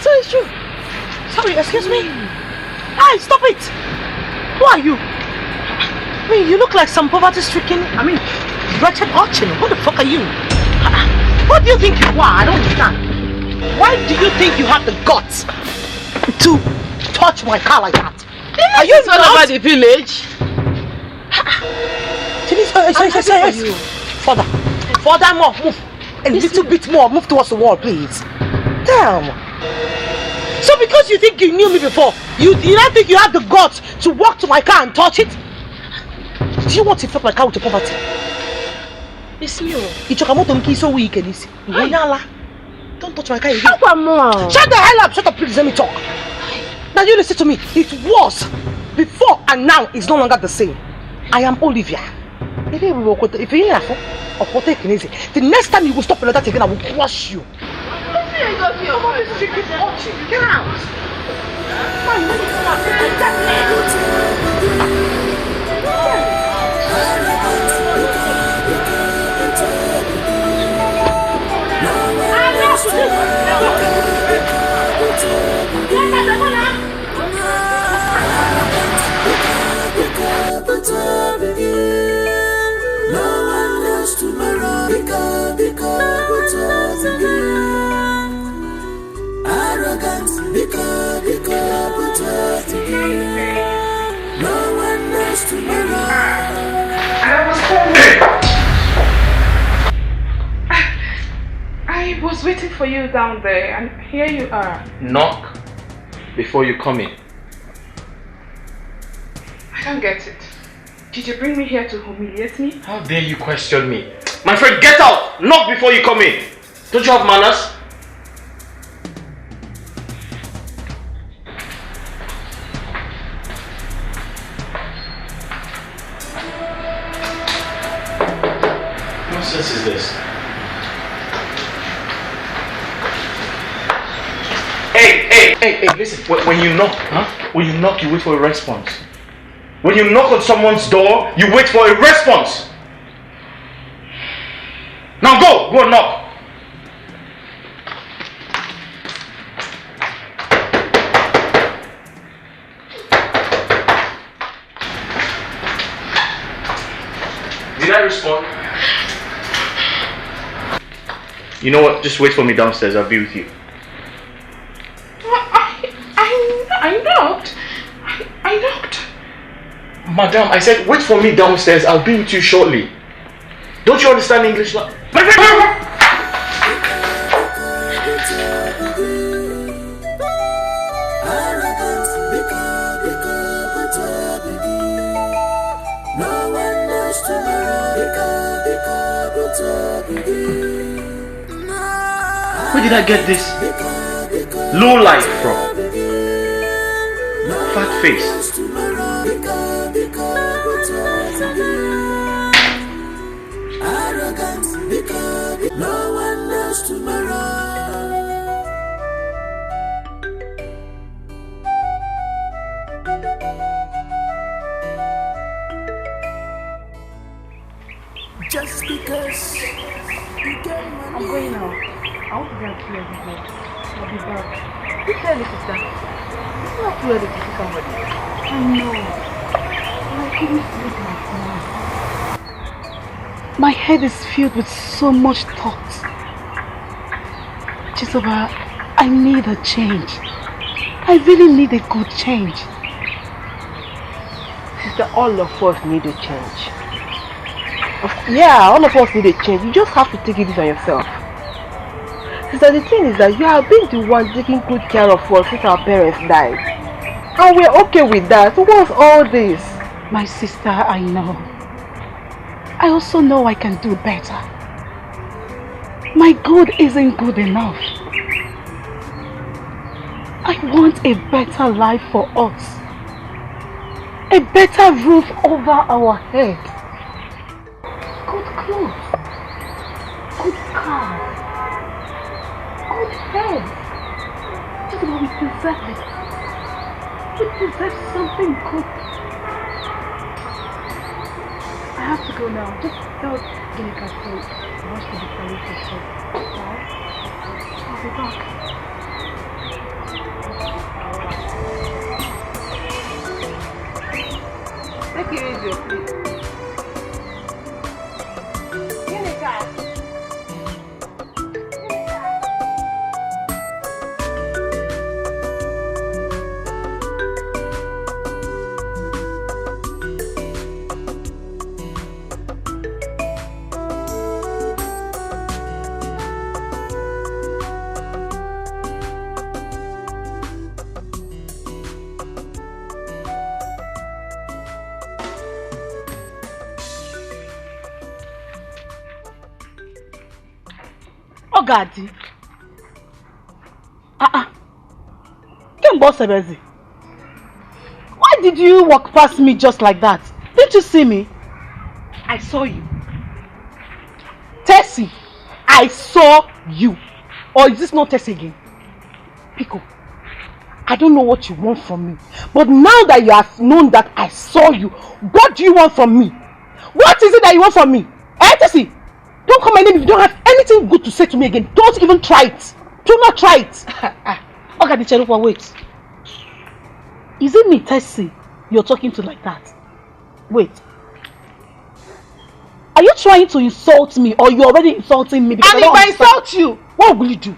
So it's true. Sorry, excuse me. Hi, stop it. Who are you? I mean, you look like some poverty-stricken, wretched urchin. What the fuck are you? What do you think you are? I don't understand. Why do you think you have the guts to touch my car like that? Are you all over the village? Further more, move. A little bit more, move towards the wall, please. Damn. So because you think you knew me before, you don't think you have the guts to walk to my car and touch it? Do you want to fuck my car with your poverty? It's me. It's so weak and easy. Don't touch my car again. Shut Shut the hell up! Shut up, please. Let me talk. Now you listen to me. It was before and now is no longer the same. I am Olivia. If you ain't the next time you will stop like that again, I will crush you. Get out! I was waiting for you down there, and here you are. Knock before you come in. I don't get it. Did you bring me here to humiliate me? How dare you question me? My friend, get out! Knock before you come in. Don't you have manners? What nonsense is this? Hey, listen, when you knock, when you knock, you wait for a response. When you knock on someone's door, you wait for a response. Now go and knock. Did I respond? You know what? Just wait for me downstairs. I'll be with you. I knocked. Madam, I said wait for me downstairs. I'll be with you shortly. Don't you understand English? Where did I get this low life from? Fat face. No one knows tomorrow. Just because you get money. I'm going now. I want to go and see everything. I'll be back. You tell me, sister. It's not too early to see somebody. I know. I couldn't sleep last night. My head is filled with so much thoughts. Chisoba, I need a change. I really need a good change. Sister, all of us need a change. Yeah, all of us need a change. You just have to take it easy on yourself. Sister, the thing is that you have been the one taking good care of us since our parents died. And we're okay with that. What's all this? My sister, I know. I also know I can do better. My good isn't good enough. I want a better life for us. A better roof over our head. Good clothes. Good cars. Good head. Just what we deserve it. We deserve something good. I have to go now. Just tell Ginika to wash the disability to shop. Alright? I'll be back. Here is your plate. Ogadi. Why did you walk past me just like that? Didn't you see me? I saw you. Tessie, I saw you. Or is this not Tessie again? Pico, I don't know what you want from me. But now that you have known that I saw you, what do you want from me? What is it that you want from me? Tessie, don't call my name if you don't have anything good to say to me again. Don't even try it. Do not try it. Okay, Cherupa, wait. Is it me, Tessie, you're talking to like that? Wait. Are you trying to insult me or you're already insulting me? Because and if I insult you, what will you do?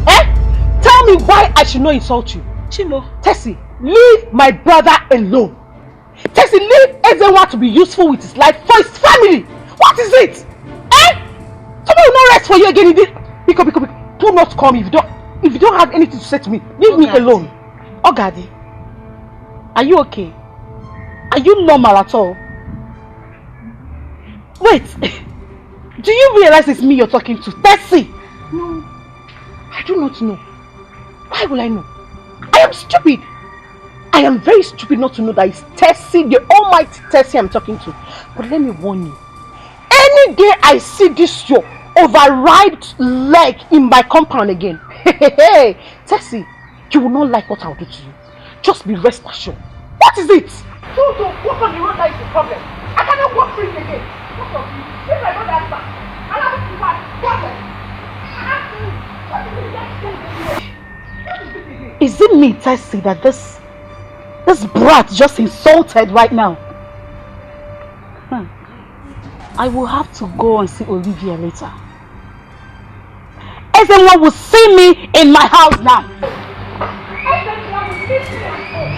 Tell me why I should not insult you. Chimo. Tessie, leave my brother alone. Tessie, leave everyone to be useful with his life for his family. What is it? Somebody will not rest for you again. Pico, do not call me if you don't have anything to say to me. Leave me alone. Ogadi, are you okay? Are you normal at all? Wait, do you realize it's me you're talking to? Tessie! No, I do not know. Why will I know? I am stupid. I am very stupid not to know that it's Tessie, the almighty Tessie I'm talking to. But let me warn you. Any day I see this your override leg in my compound again, Tessie, you will not like what I'll do to you. Just be rest assured. What is it? Don't walk on the road, that is the problem. I cannot walk free again. What of you? Leave my brother back. I have to what? Is it me, Tessie, that this brat just insulted right now? I will have to go and see Olivia later. Everyone will see me in my house now. Everyone will see me at home.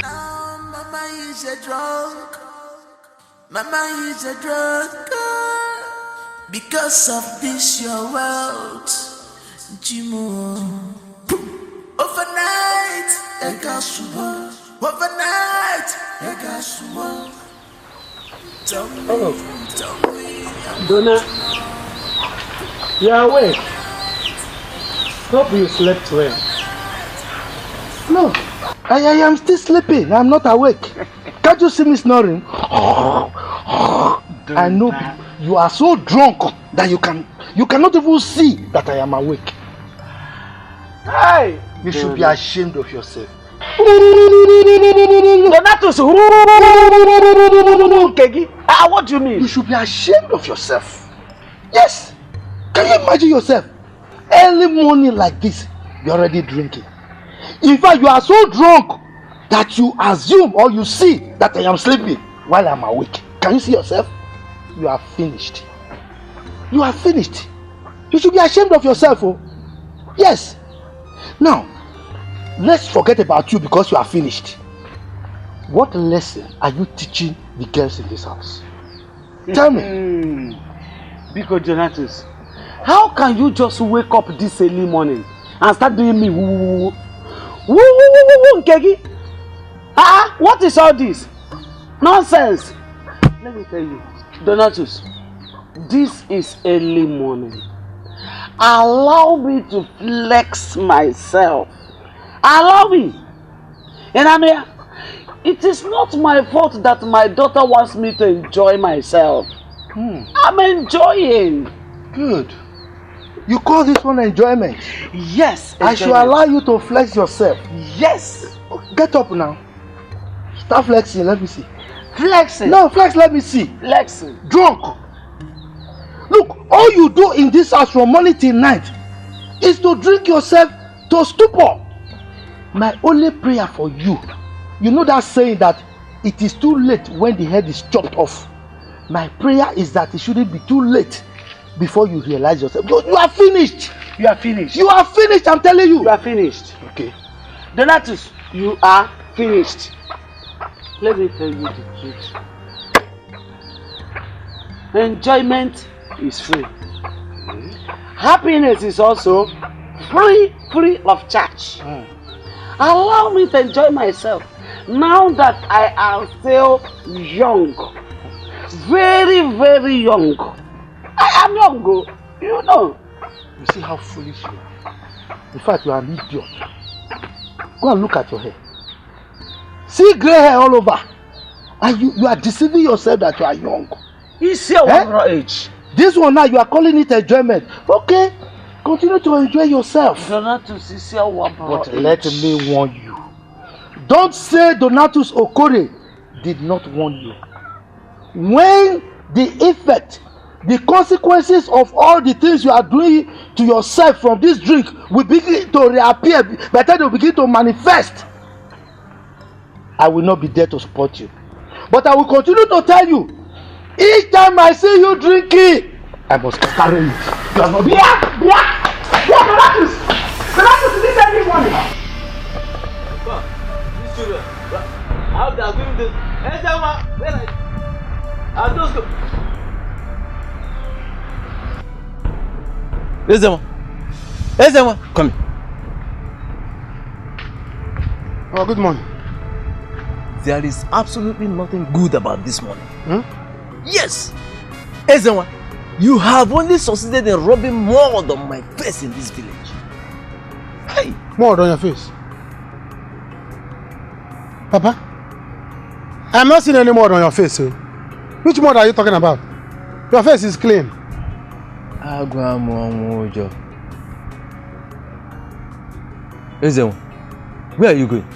Now, Mama is a drunk. Mama is a drunk. Because of this, your wealth, Jimo. Overnight, a gas overnight, a gas Tell me. Donna, you are awake. Hope you slept well. No, I am still sleeping. I'm not awake. Can't you see me snoring? I know you are so drunk that you cannot even see that I am awake. Hey! You should be ashamed of yourself. What do you mean? You should be ashamed of yourself. Yes. Can you imagine yourself? Early morning like this, you're already drinking. In fact, you are so drunk that you assume or you see that I am sleeping while I'm awake. Can you see yourself? You are finished. You are finished. You should be ashamed of yourself. Oh. Yes. Now, let's forget about you because you are finished. What lesson are you teaching the girls in this house? Tell me. Because Donatus, how can you just wake up this early morning and start doing me woo Nkegi? What is all this? Nonsense. Let me tell you, Donatus, this is early morning. Allow me to flex myself. Allow me. And I mean, it is not my fault that my daughter wants me to enjoy myself. I'm enjoying. Good. You call this one enjoyment? Yes. I should allow you to flex yourself. Yes. Get up now. Start flexing. Let me see. Flexing? No, flex. Let me see. Flexing. Drunk. Look, all you do in this house from morning till night is to drink yourself to stupor. My only prayer for you, you know that saying that it is too late when the head is chopped off. My prayer is that it shouldn't be too late before you realize yourself. You are finished. You are finished. You are finished, I'm telling you. You are finished. Okay. Donatus, you are finished. Let me tell you the truth. Enjoyment is free. Happiness is also free of charge. Allow me to enjoy myself now that I am still young. Very young. I am young, you know. You see how foolish you are. In fact, you are an idiot. Go and look at your hair. See grey hair all over. And you are deceiving yourself that you are young. It's your age. This one now, you are calling it enjoyment. Okay, continue to enjoy yourself. Donatus is your But let me warn you. Don't say Donatus Okore did not warn you. When the effect, the consequences of all the things you are doing to yourself from this drink will begin to reappear, by the time they will begin to manifest, I will not be there to support you. But I will continue to tell you, each time I see you drinking, I must carry you. You are not Donatus, is this every morning? These children, how they are doing this? I'll just go. Ezema, come here. Oh, good morning. There is absolutely nothing good about this morning. Yes! Ezema, you have only succeeded in rubbing mud on my face in this village. Hey! Mud on your face? Papa? I'm not seeing any mud on your face, sir. Which mud are you talking about? Your face is clean. Ezema, where are you going?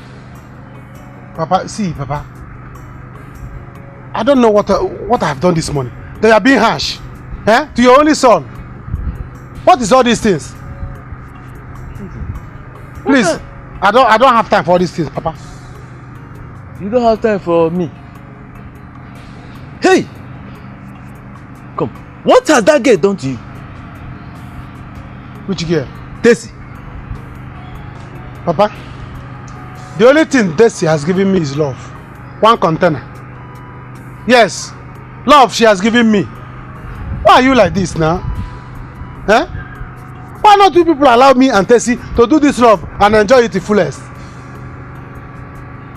Papa, see, Papa. I don't know what I have done this morning. They are being harsh. To your only son. What is all these things? Please, I don't have time for all these things, Papa. You don't have time for me. Hey! Come. What has that girl done to you? Which girl? Desi. Papa, the only thing Desi has given me is love. One container. Yes, love she has given me. Why are you like this now? Why not you people allow me and Desi to do this love and enjoy it to fullest?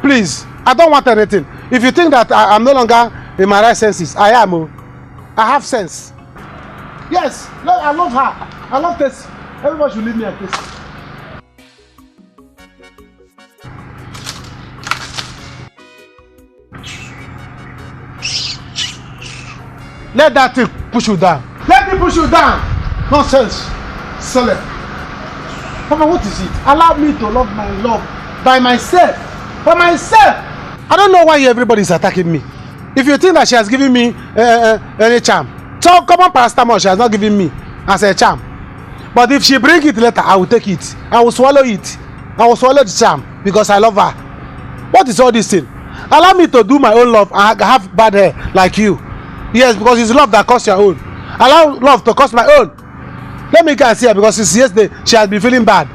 Please, I don't want anything. If you think that I'm no longer in my right senses, I am. I have sense. Yes, I love her. I love Desi. Everybody should leave me at Desi. Let that thing push you down. Let me push you down. Nonsense. Silly. Papa, what is it? Allow me to love my love by myself. For myself. I don't know why everybody is attacking me. If you think that she has given me any charm, so common paracetamol she has not given me as a charm. But if she bring it later, I will take it. I will swallow it. I will swallow the charm because I love her. What is all this thing? Allow me to do my own love and have bad hair like you. Yes, because it's love that costs your own. Allow love to cost my own. Let me go and see her because since yesterday she has been feeling bad.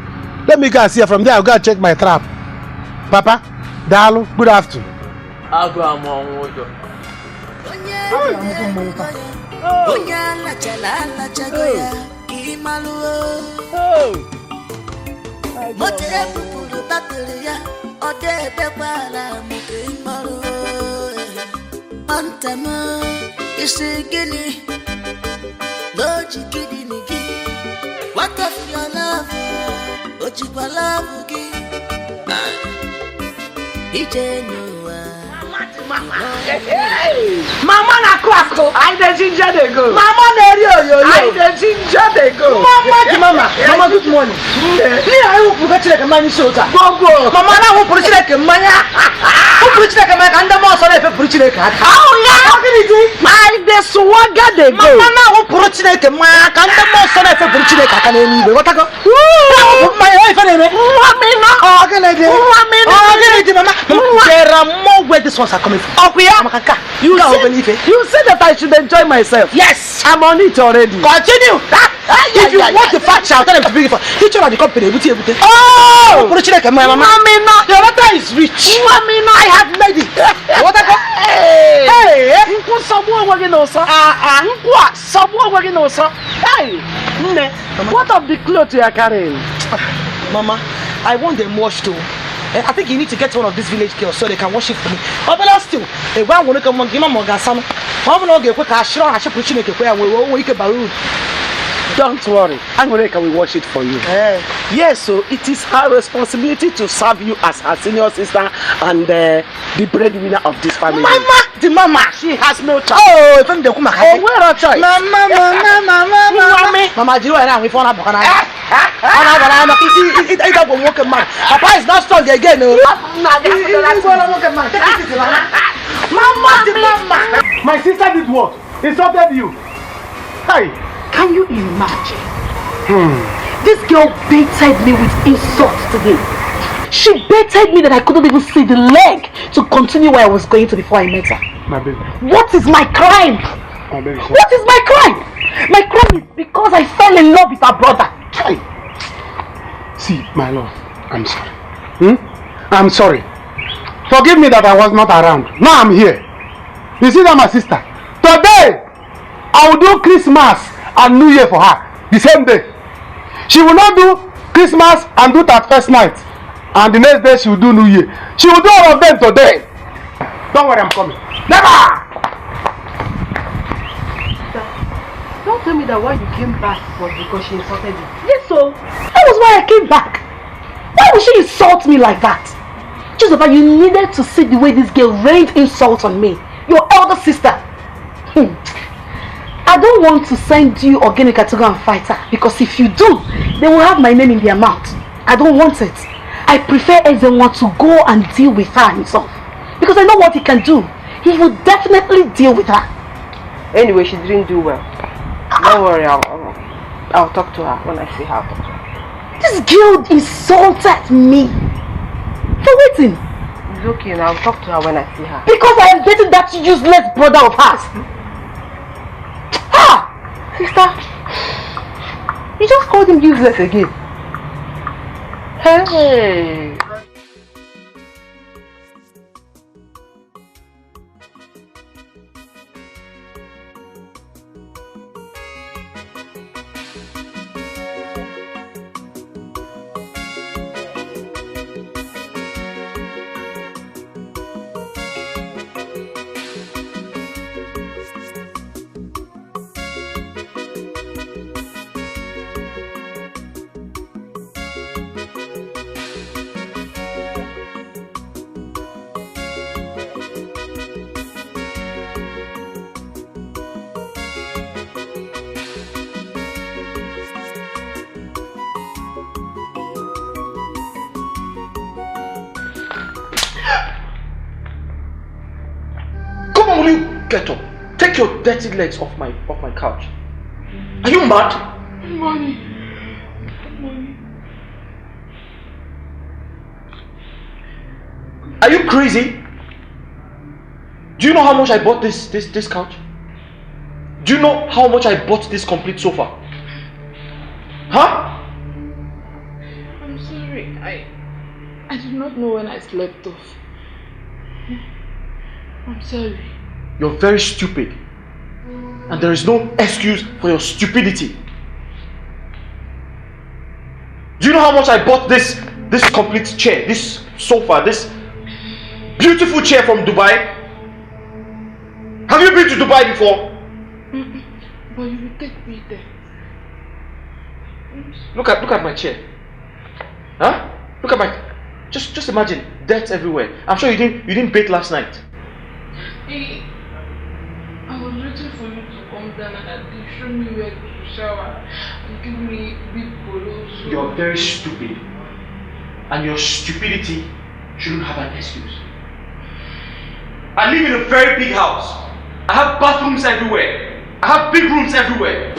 Let me go and see her. From there I'll go and check my trap. Papa, Dalu, good afternoon. I'll go and Antama isigini loji kidinigi. What of your love? Ojikwa love gi. Ije noa. Mama na kwako. I dey ginger dey go. Mama na yo. I dey ginger dey go. Mama good morning. Ni ayi wo puka chile ke mani shota. Gogo. Mama na wo puka chile ke manya. Wo the swagger they go. Mama, who Puruchineke, my Kandamo son of a Puruchineka can anyway. What I go? My wife and there are more where these ones are coming from. You said that I should enjoy myself. Yes, I'm on it already. Continue. If you want the facts, I'll tell them to bring it for each of the company. Oh, Puruchineke, my mama. Your mother is rich. I have made it. What I go? Hey, someone working also. Someone working also. Hey, what of the clothes you are carrying? Mama, I want them washed too. I think you need to get one of these village girls so they can wash it for me. But still, a one will come on, give them some. Don't worry, Angoreka will wash it for you. Yes, so it is her responsibility to serve you as her senior sister and the breadwinner of this family. Mama, she has no choice. Oh, if I'm the woman, where are choice? Mama, do you know if one of Papa is not strong again. Mama, my sister did what? Insulted you. Hey. Can you imagine? This girl baited me with insults today. She baited me that I couldn't even see the leg to continue where I was going to before I met her. My baby. What is my crime? My baby. What is my crime? My crime is because I fell in love with her brother. Hey. See, my love, I'm sorry. I'm sorry. Forgive me that I was not around. Now I'm here. You see that, my sister? Today, I will do Christmas and New Year for her the same day. She will not do Christmas and do that first night, and the next day she will do New Year. She will do all of them today. Don't worry, I'm coming. Never. Don't tell me that why you came back was because she insulted you. Yes, so that was why I came back. Why would she insult me like that? Just about you needed to see the way this girl rained insults on me, your elder sister. I don't want to send you or Genika to go and fight her, because if you do, they will have my name in their mouth. I don't want it. I prefer Ezenwa to go and deal with her himself, because I know what he can do. He will definitely deal with her. Anyway, she didn't do well. Don't worry, I'll talk to her when I see her. This girl insulted me. For waiting. It's okay, and I'll talk to her when I see her. Because I am dating that useless brother of hers. Sister, you just called him useless again. Hey. Get up. Take your dirty legs off my couch. Are you mad? Money. Are you crazy? Do you know how much I bought this couch? Do you know how much I bought this complete sofa? Huh? I'm sorry. I did not know when I slept off. I'm sorry. You're very stupid, and there is no excuse for your stupidity. Do you know how much I bought this complete chair, this sofa, this beautiful chair from Dubai? Have you been to Dubai before? But you will take me there. Look at my chair. Huh? Look at my. Just imagine dirt everywhere. I'm sure you didn't bathe last night. Hey. I was waiting for you to come down and you show me where to shower and give me big bolos. You're very stupid. And your stupidity shouldn't have an excuse. I live in a very big house. I have bathrooms everywhere. I have big rooms everywhere.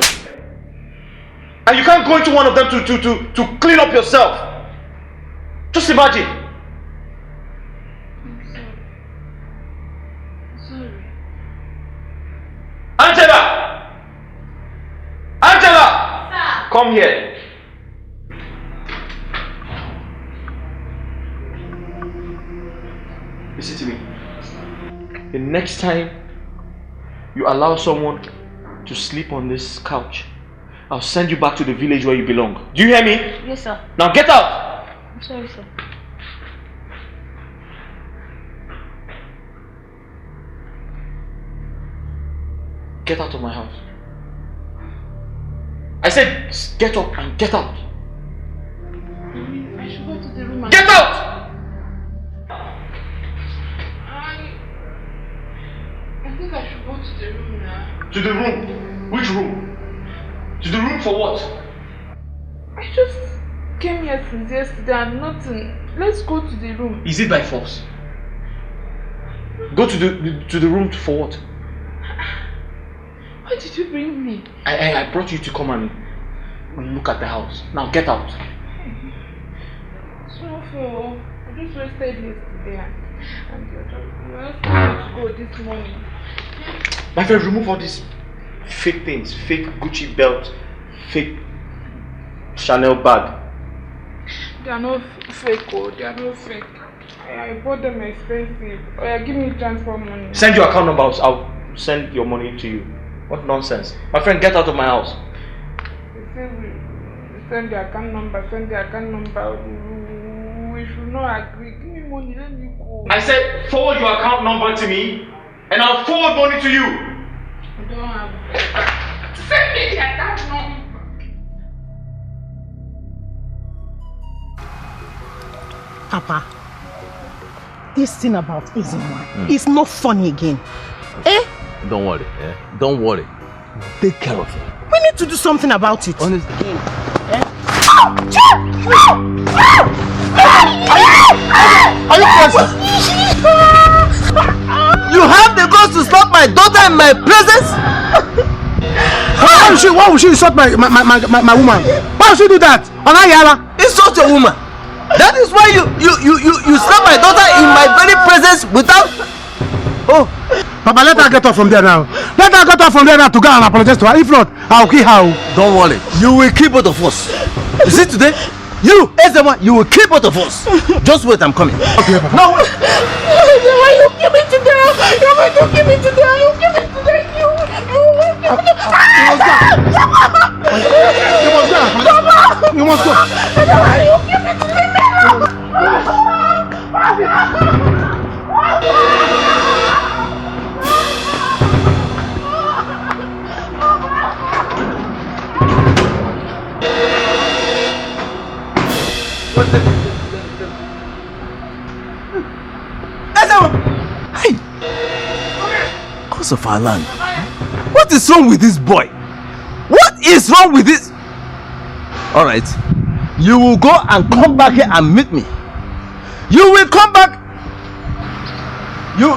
And you can't go into one of them to clean up yourself. Just imagine. I'm sorry. Angela! Angela! Sir. Come here. Listen to me. The next time you allow someone to sleep on this couch, I'll send you back to the village where you belong. Do you hear me? Yes, sir. Now get out! I'm sorry, sir. Get out of my house. I said get up and get out. I should go to the room and... Get out! I think I should go to the room now. To the room? Which room? To the room for what? I just came here since yesterday and nothing. Let's go to the room. Is it by force? Go to the room for what? Why did you bring me? I brought you to come and look at the house. Now get out. It's not fair. I just wasted yesterday and you're asking me to go this morning. My friend, remove all these fake things. Fake Gucci belt. Fake Chanel bag. They are not fake, oh. They are not fake. I bought them expensive. Oh yeah, give me transport money. Send your account number. I'll send your money to you. What nonsense. My friend, get out of my house. They say we send the account number, We should not agree. Give me money, let me go. I said forward your account number to me and I'll forward money to you. I don't have it. Send me the account number. Papa, this thing about Izinwa is not funny again. Eh? Don't worry, eh? Don't worry. Take care of it. We need to do something about it. Honestly. Are you crazy? You have the guts to stop my daughter in my presence? Why would she insult my woman? Why would she do that? Onayala? Insult your woman. That is why you slap my daughter in my very presence without... Oh. Papa, let her get off from there now. Let her get off from there now to go and apologize to her. If not, I'll kill her. Don't worry. You will kill both of us. You see today? You, Ezema, you will kill both of us. Just wait, I'm coming. Okay, Papa. No, wait. Why you give me to them? You want to give me to them? You give me to them. You must go. You must go. You give me to them. Hey! Cause of our land. What is wrong with this boy? What is wrong with this? Alright. You will go and come back here and meet me. You will come back. You...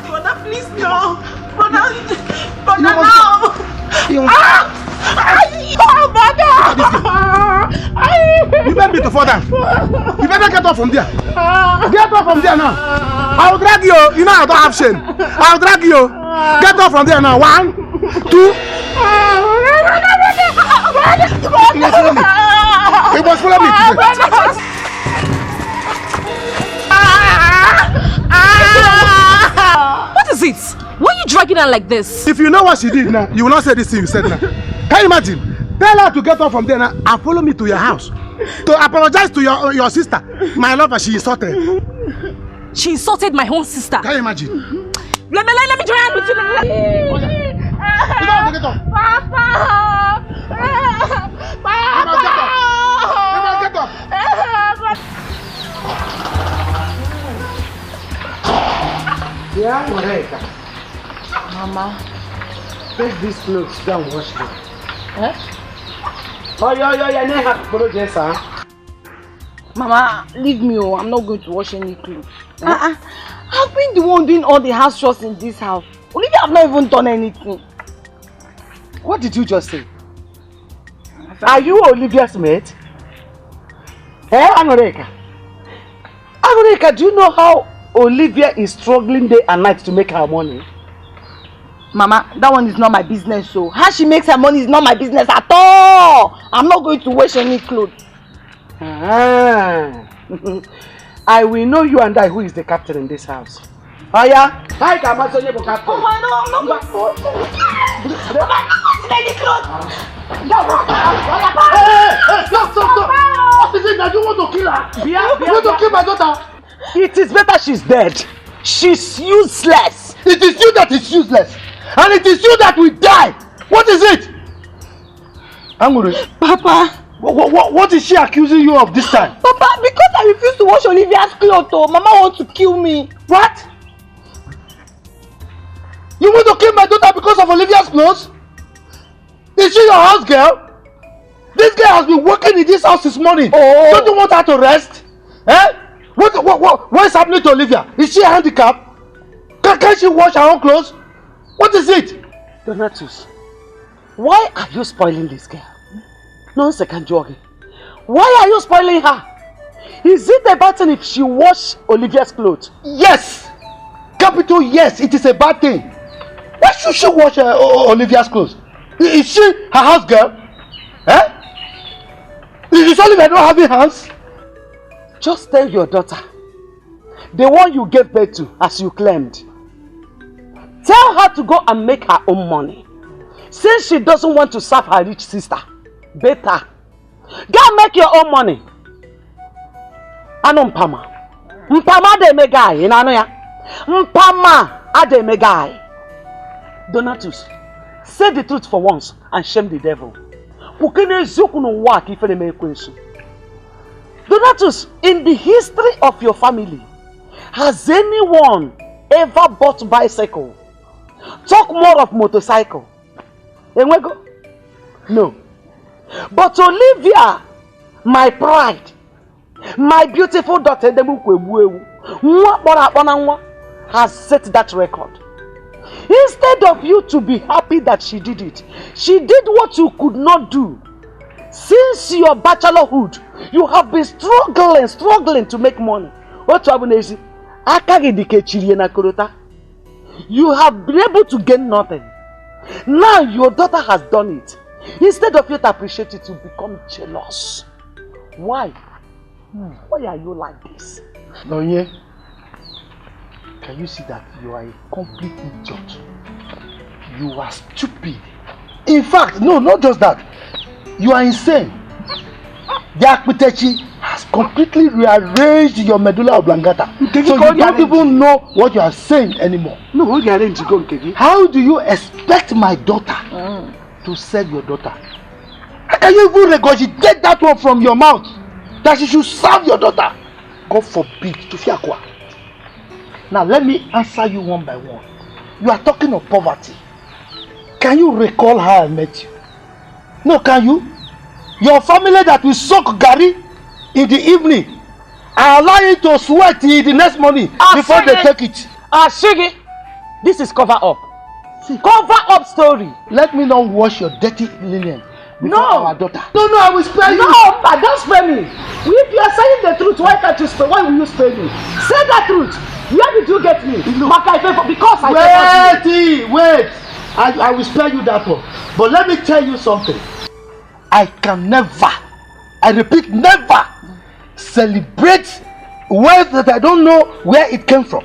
Brother, please no. Brother, no. You better be to fall down. You better get off from there. Get off from there now. I'll drag you. You know I don't have shame. I'll drag you. Get off from there now. 1, 2. You must follow me. You must follow me. What is it? Why are you dragging her like this? If you know what she did now, you will not say this thing you said now. Can you imagine? Tell her to get off from there now and follow me to your house. To apologize to your sister. My lover, she insulted. She insulted my own sister. Can you imagine? Let me join hand with you. You don't have to get off. Papa! You must get off. Mama, take these clothes, go and wash them. Eh? Oh, yeah, Mama, leave me. Oh, I'm not going to wash any clothes. I've been the one doing all the house chores in this house. Olivia, I've not even done anything. What did you just say? Are you Olivia's mate? Eh, Anoreka? Anoreka, do you know how Olivia is struggling day and night to make her money? Mama, that one is not my business, so how she makes her money is not my business at all. I'm not going to wash any clothes. I will know you and I who is the captain in this house. Oh yeah? Hi, captain. Oh, I know, I'm not going to wash any clothes. Hey, stop. What is it that you want to kill her? You want to kill my daughter? It is better she's dead. She's useless. It is you that is useless. And it is you that will die. What is it? Angry. Papa. What is she accusing you of this time? Papa, because I refuse to wash Olivia's clothes, Mama wants to kill me. What? You want to kill my daughter because of Olivia's clothes? Is she your house girl? This girl has been working in this house this morning. Oh. Don't you want her to rest? Eh? What is happening to Olivia? Is she handicapped? Can't she wash her own clothes? What is it? Donatus, why are you spoiling this girl? No second jogging. Why are you spoiling her? Is it a bad thing if she wash Olivia's clothes? Yes! Capital yes, it is a bad thing. Why should she wash Olivia's clothes? Is she her house girl? Eh? Is Olivia not having hands? Just tell your daughter, the one you gave birth to as you claimed. Tell her to go and make her own money. Since she doesn't want to serve her rich sister, better. Go and make your own money. Ano mpama. Mpama de me guy, you know ya? Mpama ade me guy. Donatus, say the truth for once and shame the devil. Donatus, in the history of your family, has anyone ever bought bicycle? Talk more of motorcycle. No. But Olivia, my pride, my beautiful daughter, has set that record. Instead of you to be happy that she did it, she did what you could not do. Since your bachelorhood, you have been struggling to make money. You have been able to gain nothing. Now your daughter has done it. Instead of you to appreciate it, you become jealous. Why? Why are you like this? Nonye, can you see that you are a complete idiot? You are stupid. In fact, no, not just that. You are insane. The Akpitechi has completely rearranged your medulla oblongata. So you don't even know what you are saying anymore. No, how do you expect my daughter to serve your daughter? How can you even regurgitate that one from your mouth? That she should serve your daughter? God forbid, to fiakwa. Now let me answer you one by one. You are talking of poverty. Can you recall how I met you? No, can you? Your family that will soak gari in the evening and allow it to sweat in the next morning before they take it. Shigi, this is cover up. See, cover up story. Let me not wash your dirty linen before our daughter. No, I will spare you. No, don't spare me. If you are saying the truth, why can't you spare? Why will you spare me? Say that truth. Where did you get me? Because wait. I will spare you that one. But let me tell you something. I can never, I repeat, never celebrate wealth that I don't know where it came from.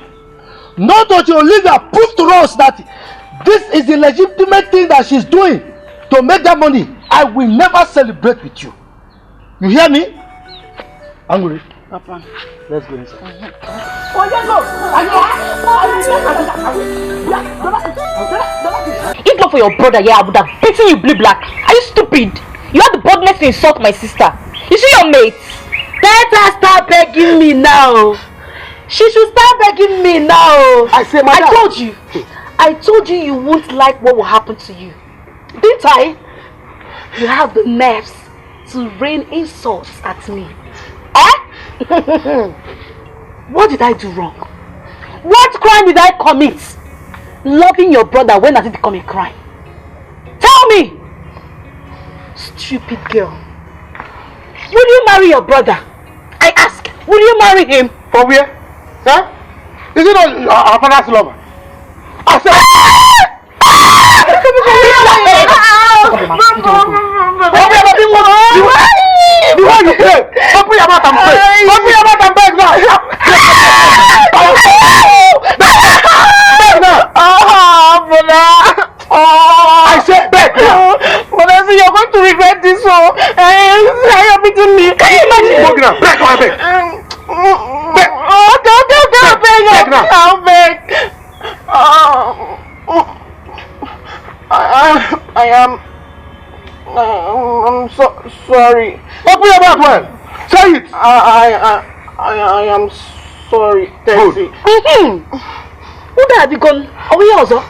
Not that Olivia proved to us that this is the legitimate thing that she's doing to make that money. I will never celebrate with you. You hear me? Angry? Papa, let's go inside. If not for your brother, I would have beaten you blue black. Are you stupid? You have the boldness to insult my sister. You see your mates? Let her start begging me now. She should start begging me now. I say, madam. I told you you won't like what will happen to you. Didn't I? You have the nerves to rain insults at me. Eh? What did I do wrong? What crime did I commit? Loving your brother, when has it become a crime? Tell me! Stupid girl. Will you marry your brother? I ask, will you marry him? For where? Huh? Is it not our father's lover? I said... The one you play! Open your mouth and beg! Open your mouth and beg now! Beg now! I said beg now! But I see you're going to regret this one. You're beating me. Can you imagine? Beg now! Beg or beg! Beg! Okay, beg now! I'll beg. I'm sorry. Open your mouth well! Say it! I am sorry, Tessie. Who have you gone? Are we also?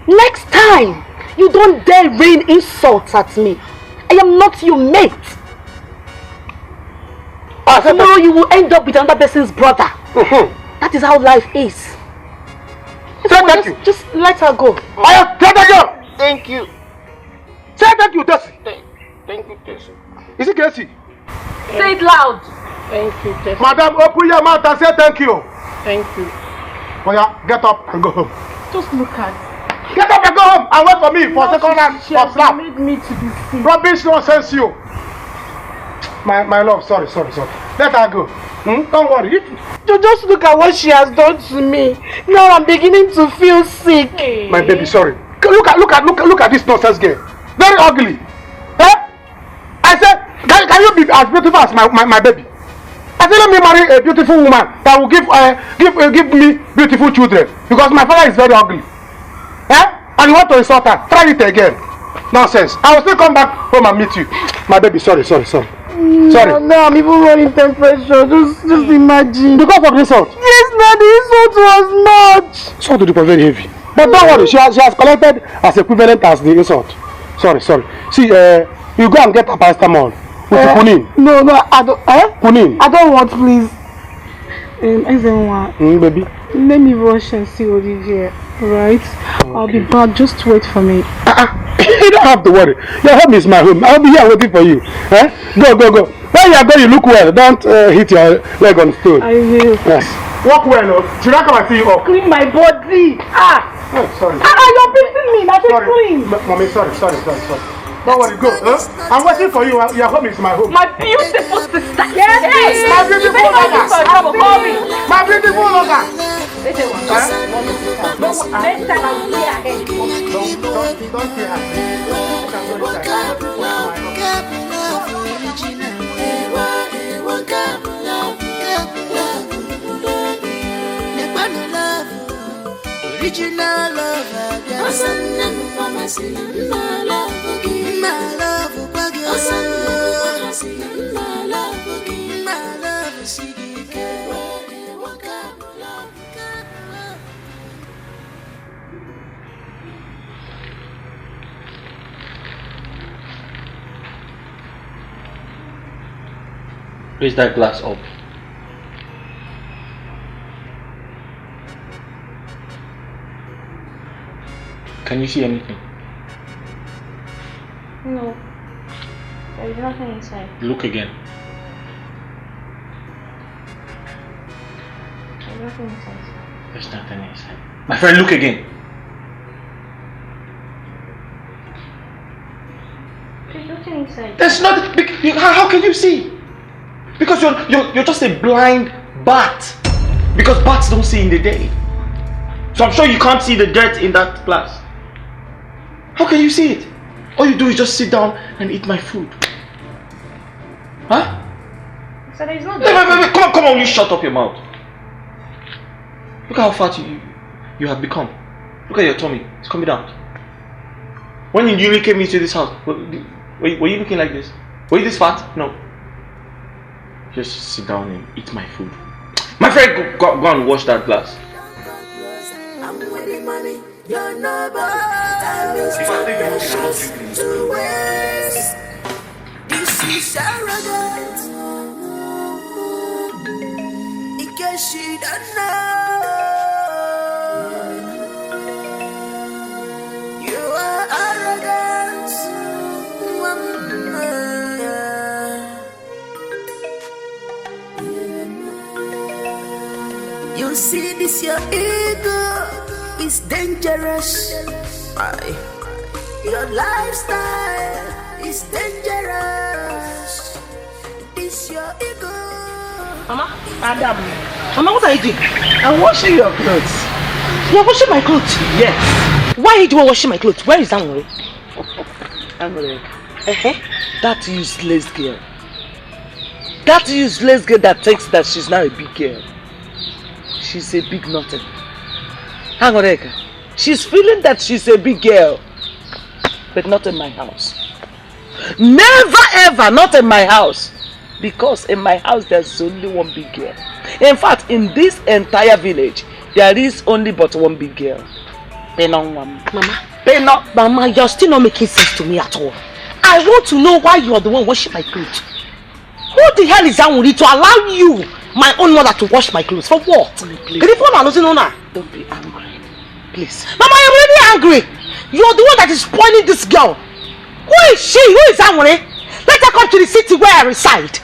Next time, you don't dare rain insults at me. I am not your mate. Tomorrow you will end up with another person's brother. That is how life is. Say thank you. Just let her go. Say thank you. Thank you. Say thank you, Tessie. Thank you, Tessie. Is it Casey? Say it loud. Thank you, Tessie. Madam, open your mouth and say thank you. Thank you. Oh yeah, get up and go home. Just look at. Get up and go home and wait for me for second round She of slap. made me to be sick. Rubbish nonsense you. My love, sorry. Let her go. Don't worry. You just look at what she has done to me. Now I'm beginning to feel sick. My baby, sorry. Look at this nonsense girl. Very ugly. Eh? I said, can you be as beautiful as my baby? I said, let me marry a beautiful woman that will give me beautiful children. Because my father is very ugly. Eh? And you want to insult her? Try it again. Nonsense. I will still come back home and meet you. My baby, sorry. Sorry. No, I'm even running temperature. Just imagine. Because of the insult? Yes, no, the insult was much. Insult was very heavy. But don't worry, she has collected as equivalent as the insult. Sorry. See, you go and get a paracetamol with quinine. No, I don't. Quinine. I don't want, please. Baby. Let me rush and see Olivia, right? Okay. I'll be back. Just wait for me. You don't have to worry. Your home is my home. I'll be here waiting for you. Go. When you are going, you look well. Don't hit your leg on stone. I will. Yes. Walk well. Should I come and see you up? Clean my body. Oh, sorry. You're beating me. That's clean. Mommy, sorry. Don't worry, go. I'm waiting for you. Your home is my home. My beautiful sister. Yes. My beautiful lover. My beautiful lover. Next time I will be ahead. Don't say Original love, Raise that glass up. Can you see anything? No. There is nothing inside. Look again. There's nothing inside. There's nothing inside. My friend, look again. There's nothing inside. There's nothing. How can you see? Because you're just a blind bat. Because bats don't see in the day. So I'm sure you can't see the dirt in that glass. How can you see it? All you do is just sit down and eat my food. Huh? So there's no Wait, come on, you shut up your mouth. Look how fat you have become. Look at your tummy, it's coming down. When you newly came into this house, were you looking like this? Were you this fat? No. Just sit down and eat my food. My My friend, go and wash that glass. I'm with the money, you're nobody. Time is precious to waste. This is arrogance. In case she don't know, you are arrogant. You see this, your ego is dangerous. Your lifestyle is dangerous. This your ego. Mama, Adam. Mama, what are you doing? I'm washing your clothes. You're washing my clothes? Yes. Why are you doing washing my clothes? Where is Anwore? Anwore. That useless girl. That useless girl that thinks that she's now a big girl. She's a big nothing. Anwore. She's feeling that she's a big girl. But not in my house. Never ever, not in my house. Because in my house there's only one big girl. In fact, in this entire village, there is only but one big girl. Mama, you're still not making sense to me at all. I want to know why you are the one washing my clothes. Who the hell is Anwore to allow you, my own mother, to wash my clothes? For what? Please. Don't be angry. Please. Mama, I'm really angry. You're the one that is spoiling this girl. Who is she? Who is Anwore? Let her come to the city where I reside.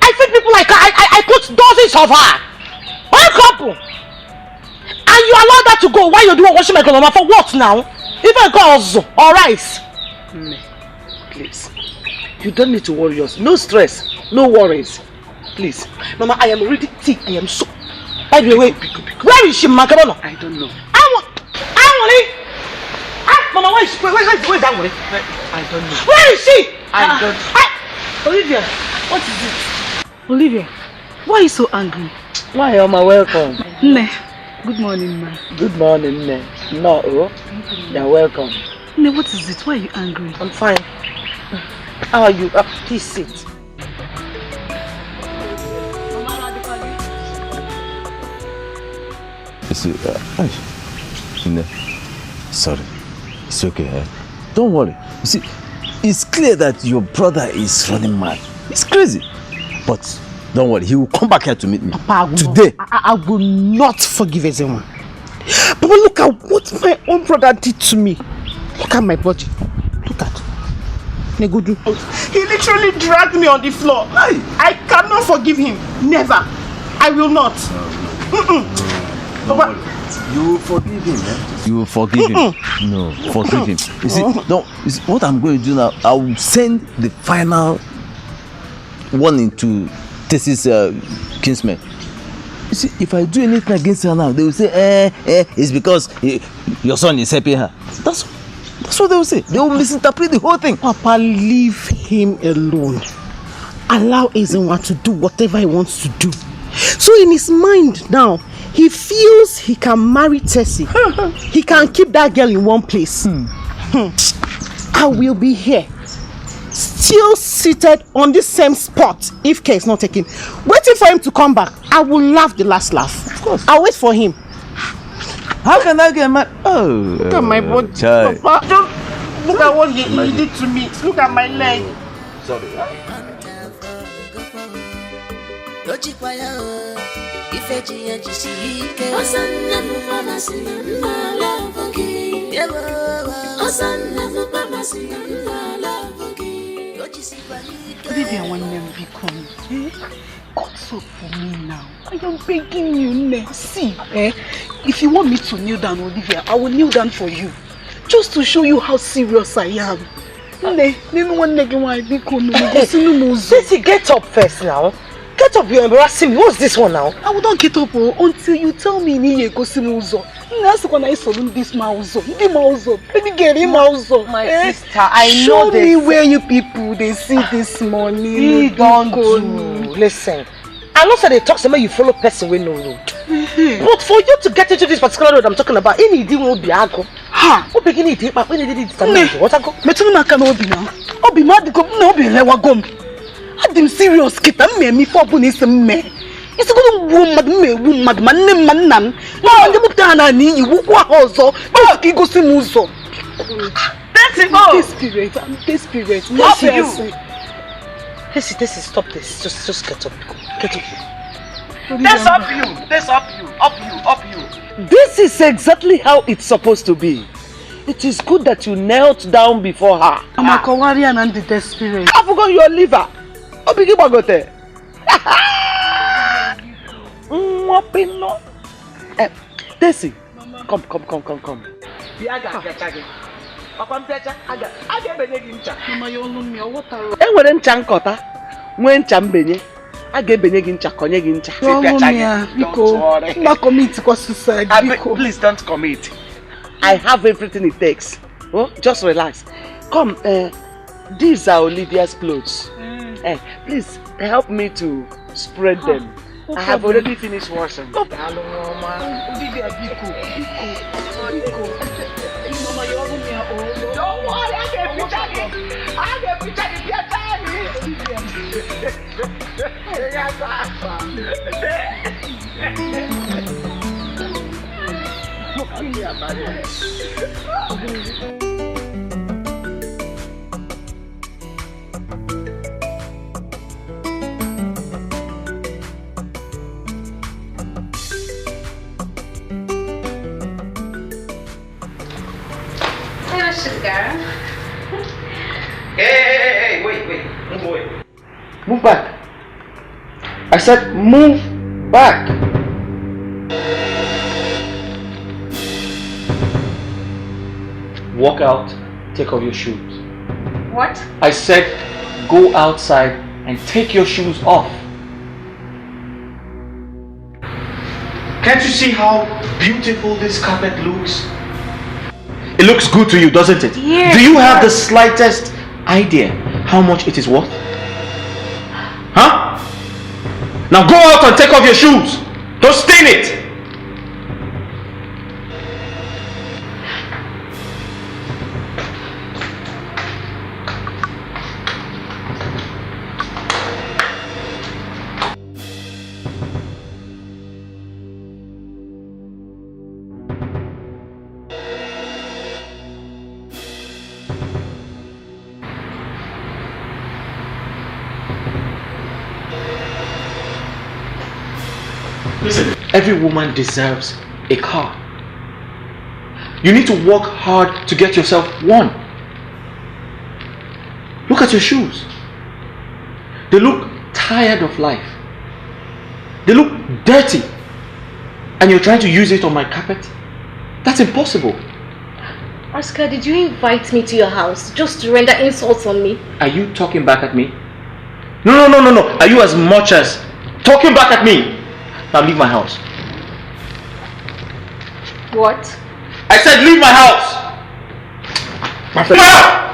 I feed people like her. I put dozens of her. One couple. And you allow that to go while you're doing washing my clothes, Mama. For what now? Even girls or rice. Please. You don't need to worry yourself. No stress. No worries. Please. Mama, I am already thick. I am so... By the way, where is she, Makabono? I don't know. Anwore! Mama, where is Anwore? I don't know. Where is she? I don't... Olivia, what is it? Olivia, why are you so angry? Why, Oma, welcome. Ne, good morning, ma. Good morning, Ne. No, you're welcome. Ne, what is it? Why are you angry? I'm fine. How are you? Please sit. You see, Ne, sorry. It's okay. Don't worry. You see, it's clear that your brother is running mad. It's crazy. But don't worry, he will come back here to meet me. Papa, today. I will not forgive Ezenwa. Papa, look at what my own brother did to me. Look at my body. Look at Negudu. He literally dragged me on the floor. I cannot forgive him. Never. I will not. Papa, you will forgive him, eh? You will forgive him. No, forgive him. You see, no, what I'm going to do now, I will send the final warning to Tessie's kinsmen. You see, if I do anything against her now, they will say, it's because your son is helping her. That's what they will say. They will misinterpret the whole thing. Papa, leave him alone. Allow Ezenwa to do whatever he wants to do. So in his mind now, he feels he can marry Tessie. He can keep that girl in one place. I will be here, still seated on the same spot if care is not taken, waiting for him to come back. I will laugh the last laugh. Of course. I'll wait for him. How can I get mad? Oh, look at my body. Papa, don't look at what he did to me. Look at my leg. Sorry. Olivia, one name become. What's up for me now? I am begging you, Ne. See, if you want me to kneel down, Olivia, I will kneel down for you. Just to show you how serious I am. Sissy, get up first now. Get up, you're embarrassing me. What's this one now? I will not get up until you tell me go see Muzo. That's when I saw this Mauzo. My sister, I know this. Show me where you people they see this money. Don't do. Listen, I know they talk somewhere you follow person with no road. But for you to get into this particular road I'm talking about, any deal will be ago. Ha! What beginning it? But when did it start? What I go? Metumi makano obi now. Obi mad go no obi lewa gom. I'm serious, kid. I'm me for bunis me. It's going woman, man. No, I'm going to you walk also. Go see Muso. Desperate, I'm desperate. Up you. This is stop this. Just get up. Get up. That's up you. This is exactly how it's supposed to be. It is good that you knelt down before her. I'm a Kawarian and the desperate. I forgot your liver. Obigi bagote. Desi, come. Mama, you're on me. What are you? Enwere ncha nkọta, nwee ncha mbenye. A ga-ebenye gị ncha, konye gị ncha. Please don't commit. I have everything it takes. Oh, just relax. Come, these are Olivia's clothes. Please help me to spread them. I have already finished washing. Mama, you're on me. Don't worry, I get Hello, sugar. Hey, wait. Move away. Move back. I said move back. Walk out, take off your shoes. What? I said go outside and take your shoes off. Can't you see how beautiful this carpet looks? It looks good to you, doesn't it? Yes. Do you have the slightest idea how much it is worth? Huh? Now go out and take off your shoes. Don't stain it. Listen, every woman deserves a car. You need to work hard to get yourself one. Look at your shoes. They look tired of life. They look dirty. And you're trying to use it on my carpet? That's impossible. Oscar, did you invite me to your house just to render insults on me? Are you talking back at me? No. Are you as much as talking back at me? Now leave my house. What? I said leave my house! Come out!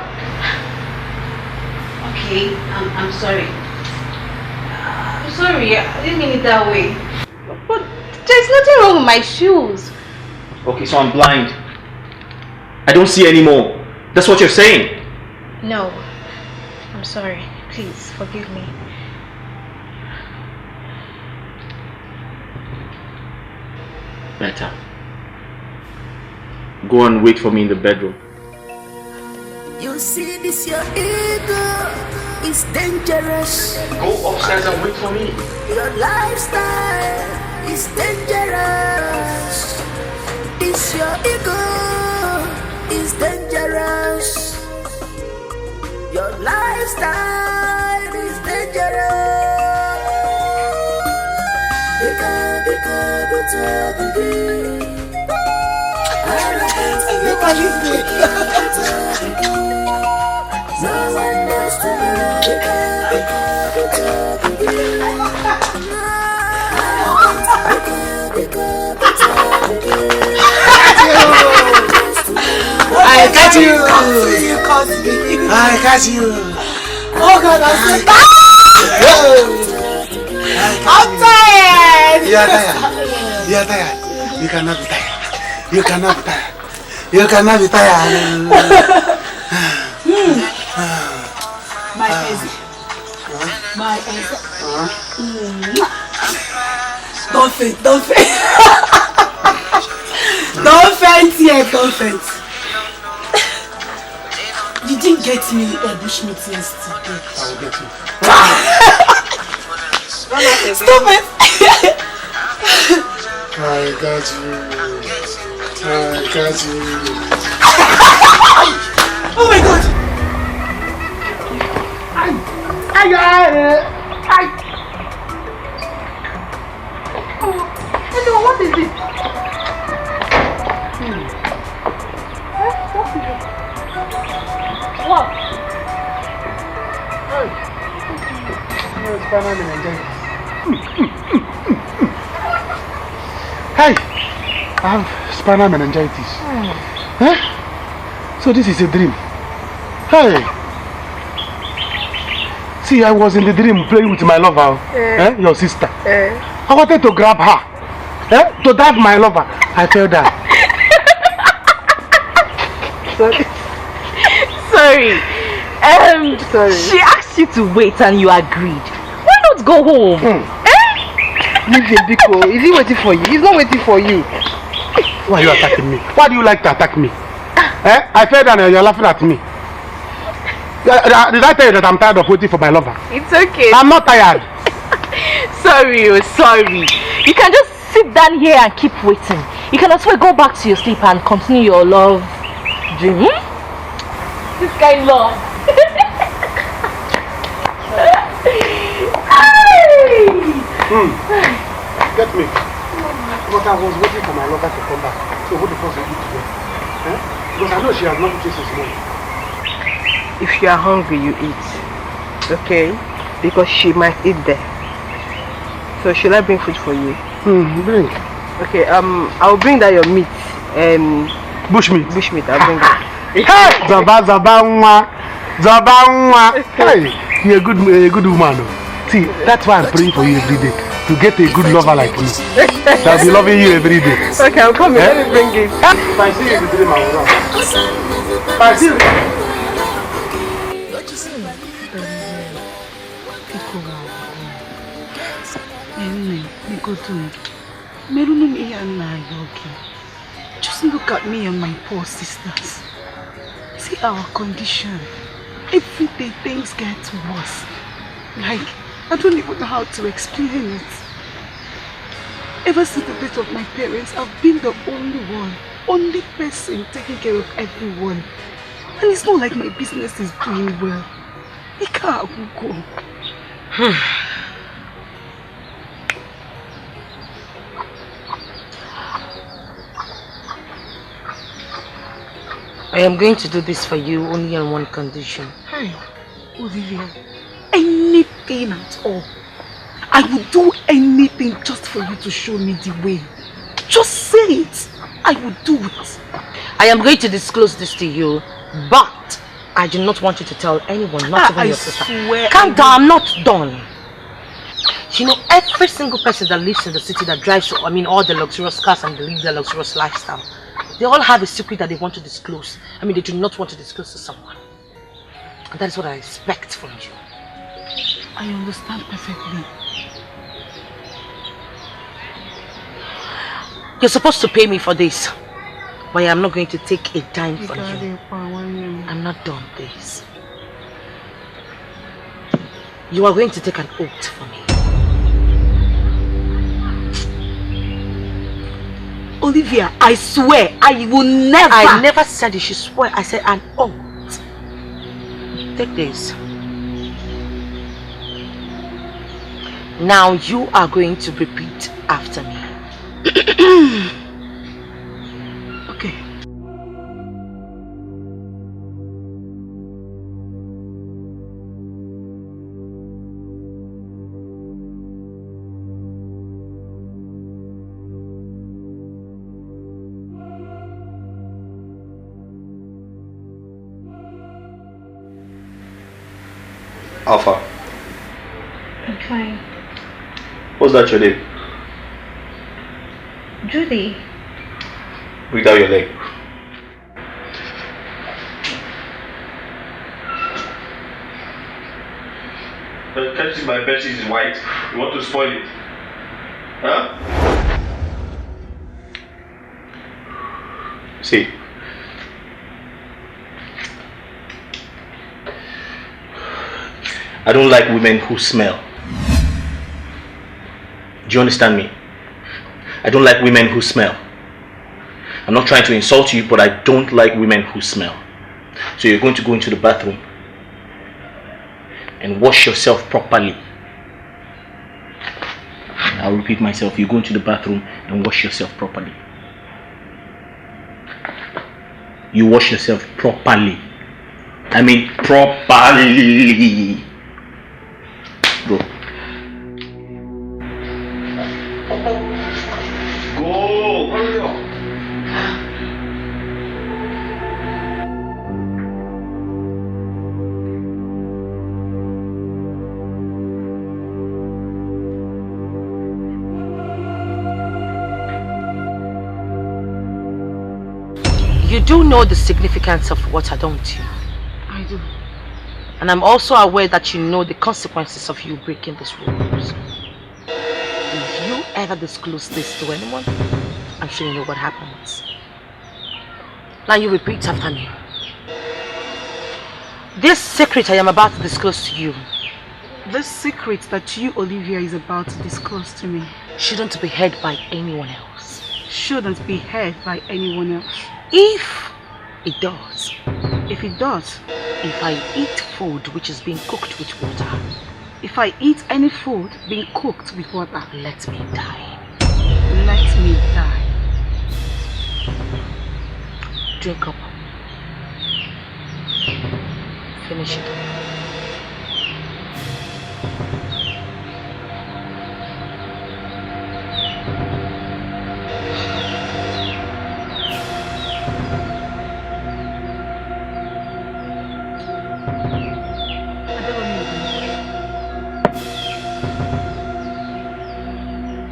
Okay, I'm sorry. I'm sorry, I didn't mean it that way. But there's nothing wrong with my shoes. Okay, so I'm blind. I don't see anymore. That's what you're saying? No. I'm sorry. Please, forgive me. Better. Go and wait for me in the bedroom. You see this your ego is dangerous. Go upstairs and wait for me. Your lifestyle is dangerous. This your ego is dangerous. Your lifestyle is dangerous. I got you. I got you. Oh God, I'm tired. You are tired. You are tired. You cannot be tired. You cannot be tired. You cannot be tired. My easy. My easy. Don't faint, don't faint. Don't faint yet, don't faint. You didn't get me bushmeat yesterday. I will get you. Stop it! I got you. I got you. Oh my God! Hello, what is it? What? Hey, I have spinal meningitis. Huh? So this is a dream. Hey. See, I was in the dream playing with my lover, your sister. I wanted to grab her, to dab my lover. I fell down. Sorry. Sorry. She asked you to wait and you agreed. Why not go home? Is he waiting for you? He's not waiting for you. Why are you attacking me? Why do you like to attack me? I fell down and you're laughing at me. Did I tell you that I'm tired of waiting for my lover? It's okay. I'm not tired. Sorry. You can just sit down here and keep waiting. You can also go back to your sleep and continue your love dream. This guy love. Get me. But I was waiting for my lover to come back. So what the fuck will you do today? Because I know she has not eaten since morning. If you are hungry, you eat. Okay? Because she might eat there. So should I bring food for you? Bring. Okay, I'll bring that your meat. Bushmeat. Bushmeat, I'll bring that. Hey! Zaba. Hey! You're a good woman. See, that's why I'm praying for you every day. To get a good lover like me. I'll be loving you every day. Okay, I'll come in. Let me bring it. If I see you in the dream, I will run. If I see you. Just look at me and my poor sisters. See our condition. Every day things get worse. Like, I don't even know how to explain it. Ever since the death of my parents, I've been the only person taking care of everyone. And it's not like my business is doing well. It can't go. I am going to do this for you only on one condition. Hey, Olivia, anything at all. I would do anything just for you to show me the way. Just say it. I would do it. I am going to disclose this to you, but I do not want you to tell anyone, not even your sister. Calm down, I'm not done. You know, every single person that lives in the city that drives, all the luxurious cars and live their luxurious lifestyle, they all have a secret that they want to disclose. They do not want to disclose to someone. And that is what I expect from you. I understand perfectly. You're supposed to pay me for this, but I'm not going to take a dime from you. I'm not done this. You are going to take an oath for me. Olivia, I swear, I will never. I never said you should swear. I said an oath. Take this. Now you are going to repeat after me. Okay. Alpha. I'm fine. What's that your name? Judy. Breathe down your leg. Can't you see my bedsheet is white? You want to spoil it? Huh? See, I don't like women who smell. Do you understand me? I don't like women who smell. I'm not trying to insult you, but I don't like women who smell. So you're going to go into the bathroom and wash yourself properly. I'll repeat myself. You go into the bathroom and wash yourself properly. You wash yourself properly. I mean properly. Go. Go. Hurry up. You do know the significance of what I done to you. I do. And I'm also aware that you know the consequences of you breaking these rules. If you ever disclose this to anyone, I'm sure you know what happens. Now you repeat after me. This secret I am about to disclose to you. This secret that you, Olivia, is about to disclose to me shouldn't be heard by anyone else. Shouldn't be heard by anyone else. If it does. If it does. If I eat food which is being cooked with water. If I eat any food being cooked with water. Let me die. Let me die. Drink up. Finish it.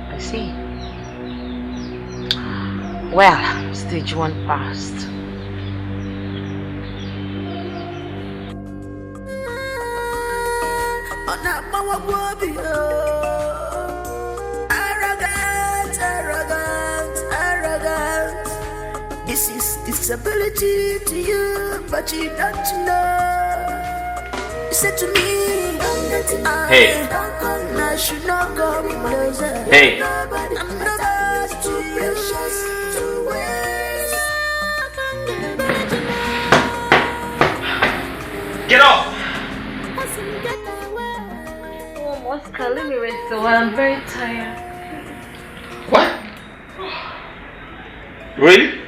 I see. Well, stage 1 passed. Arrogant. This is disability to you, but you don't know. You said to me, hey, I should not come closer. Hey, I'm not to you, to waste. Get off! Oh, Oscar, let me rest a while. I'm very tired. What? Really?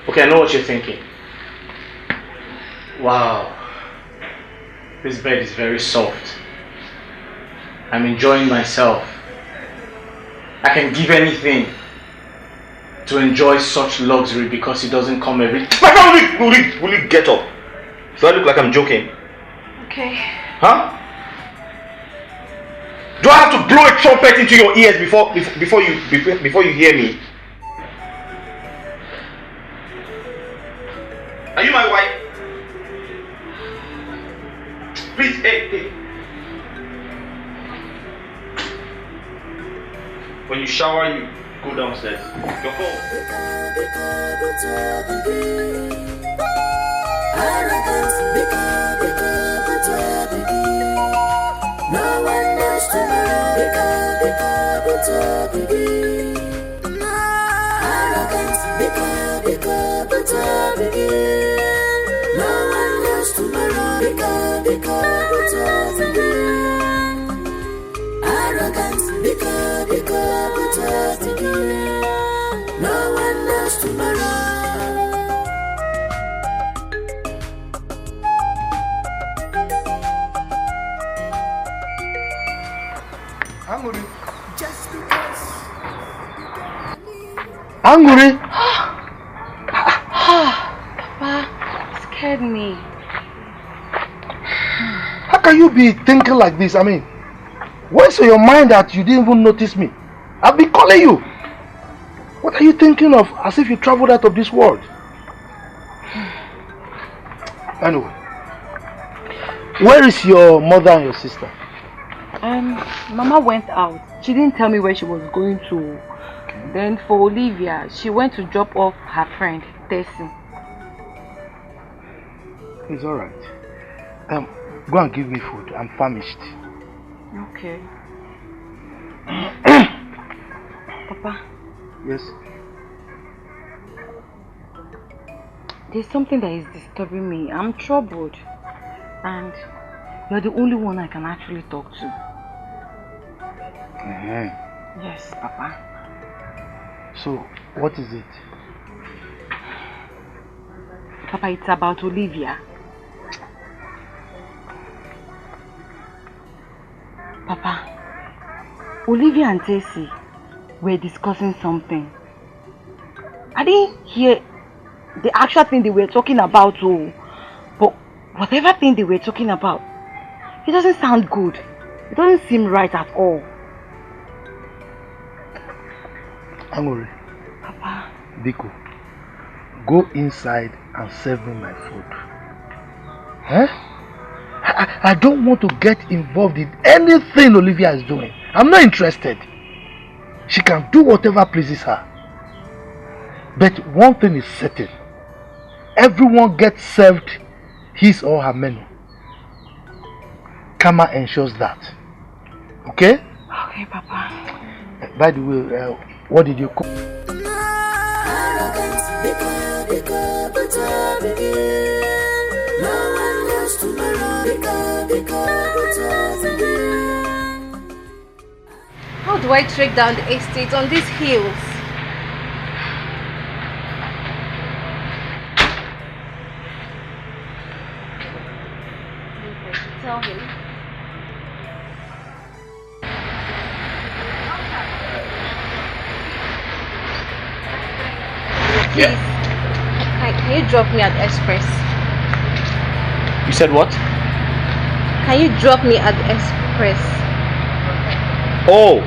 Okay, I know what you're thinking. Wow. This bed is very soft. I'm enjoying myself. I can give anything to enjoy such luxury because it doesn't come every... Will you get up? Do I look like I'm joking? Okay. Huh? Do I have to blow a trumpet into your ears before you hear me? Are you my wife? Please, hey. When you shower, you go downstairs. Your phone. No one knows tomorrow. No one knows tomorrow. Arrogance, no one knows tomorrow. Angry. Just because. Angry. Papa, scared me. How can you be thinking like this? I mean, what's in your mind that you didn't even notice me? I've been calling you. What are you thinking of as if you traveled out of this world? Anyway, where is your mother and your sister? Mama went out. She didn't tell me where she was going to. Then for Olivia, she went to drop off her friend, Tessie. It's alright. Go and give me food. I'm famished. Okay. Papa. Yes? There's something that is disturbing me. I'm troubled. And you're the only one I can actually talk to. Yes, Papa. So, what is it? Papa, it's about Olivia. Papa, Olivia and Tessie were discussing something. I didn't hear the actual thing they were talking about, but whatever thing they were talking about, it doesn't sound good. It doesn't seem right at all. Angori. Papa. Biko, go inside and serve me my food. Huh? I don't want to get involved in anything Olivia is doing. I'm not interested. She can do whatever pleases her. But one thing is certain. Everyone gets served his or her menu. Karma ensures that. Okay? Okay, Papa. By the way, what did you cook? How do I trek down the estate on these hills? Tell him. Please, can you drop me at Express? You said what? Can you drop me at the Express? Oh,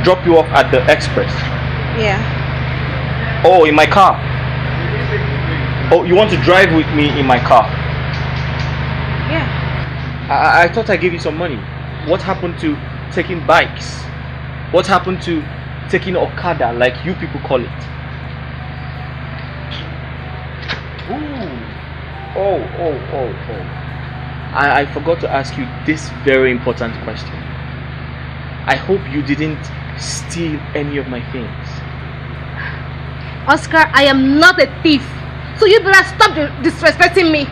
drop you off at the Express. Yeah. Oh, in my car. Oh, you want to drive with me in my car? Yeah. I thought I gave you some money. What happened to taking bikes? What happened to taking Okada, like you people call it? Oh. I forgot to ask you this very important question. I hope you didn't steal any of my things. Oscar, I am not a thief. So you better stop disrespecting me.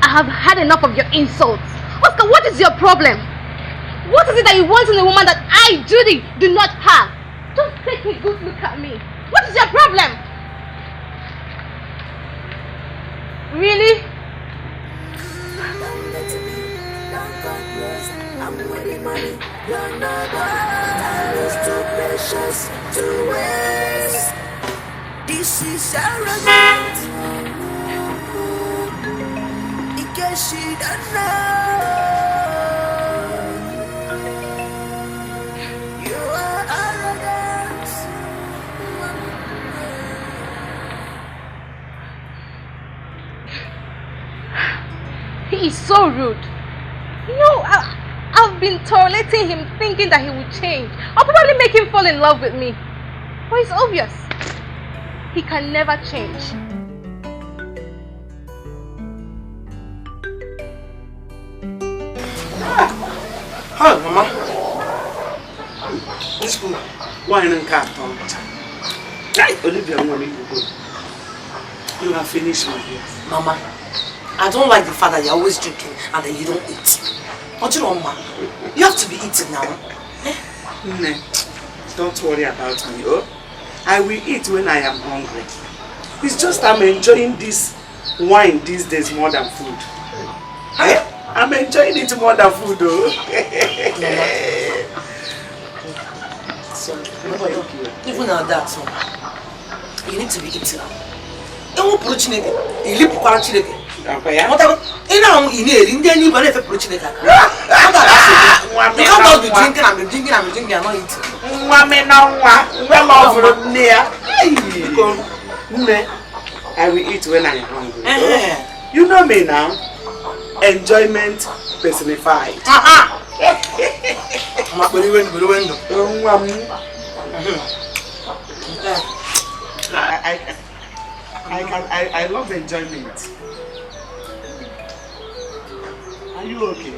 I have had enough of your insults. Oscar, what is your problem? What is it that you want in a woman that I, Judy, do not have? Just take a good look at me. What is your problem? Really? I'm winning money, you're not I was too precious to waste. This is arrogant. In case she don't know, you are arrogant. He is so rude. You know, I've been tolerating him thinking that he would change. I'll probably make him fall in love with me. But it's obvious. He can never change. Hi, Mama. This food, wine and cat. Olivia, you have finished, my dear. Mama, I don't like the fact that you're always drinking and then you don't eat. But you know, man, you have to be eating now. Don't worry about me, oh. I will eat when I am hungry. It's just I'm enjoying this wine these days more than food. I'm enjoying it more than food, oh. So, even at that, so, you need to be eating. You won't put you live for you. You know, you need you can't just be drinking and be drinking and not eating. I will eat when I am hungry. You know me now. enjoyment personified. I love enjoyment. Are you okay?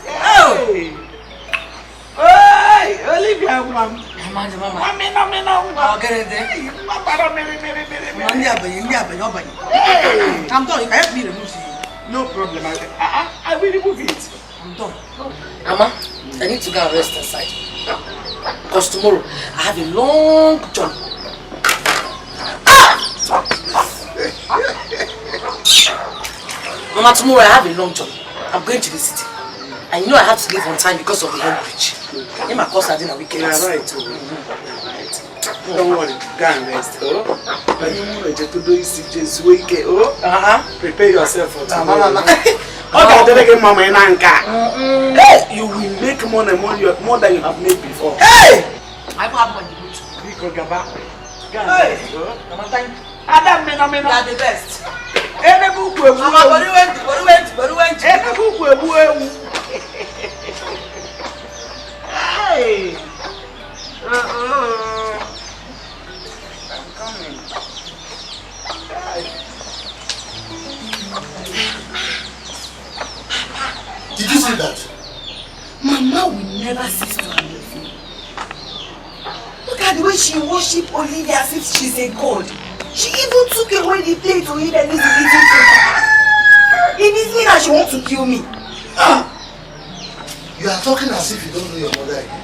Hey! Hey! Olivia, mama. I'm done. You can help me remove it. No problem. I will remove it. I'm done. Mama, I need to go and rest inside. Because tomorrow I have a long journey. Mama, tomorrow I have a long journey. I'm going to the city. And you know I have to leave on time because of the hand bridge. In my course, I did a weekend. Yeah, right. Don't worry, go and rest. Oh, prepare yourself for tomorrow. You will make money more than you have made before. Hey! I have money. Hey! Mama, thank you. Adam, you are the best. Mama, but you went. Hey! I'm coming. Did you see that? Mama will never cease to amaze me. Look at the way she worships Olivia as if she's a god. She even took away the plate to eat and eat it is me that she wants to kill me. You are talking as if you don't know your mother again.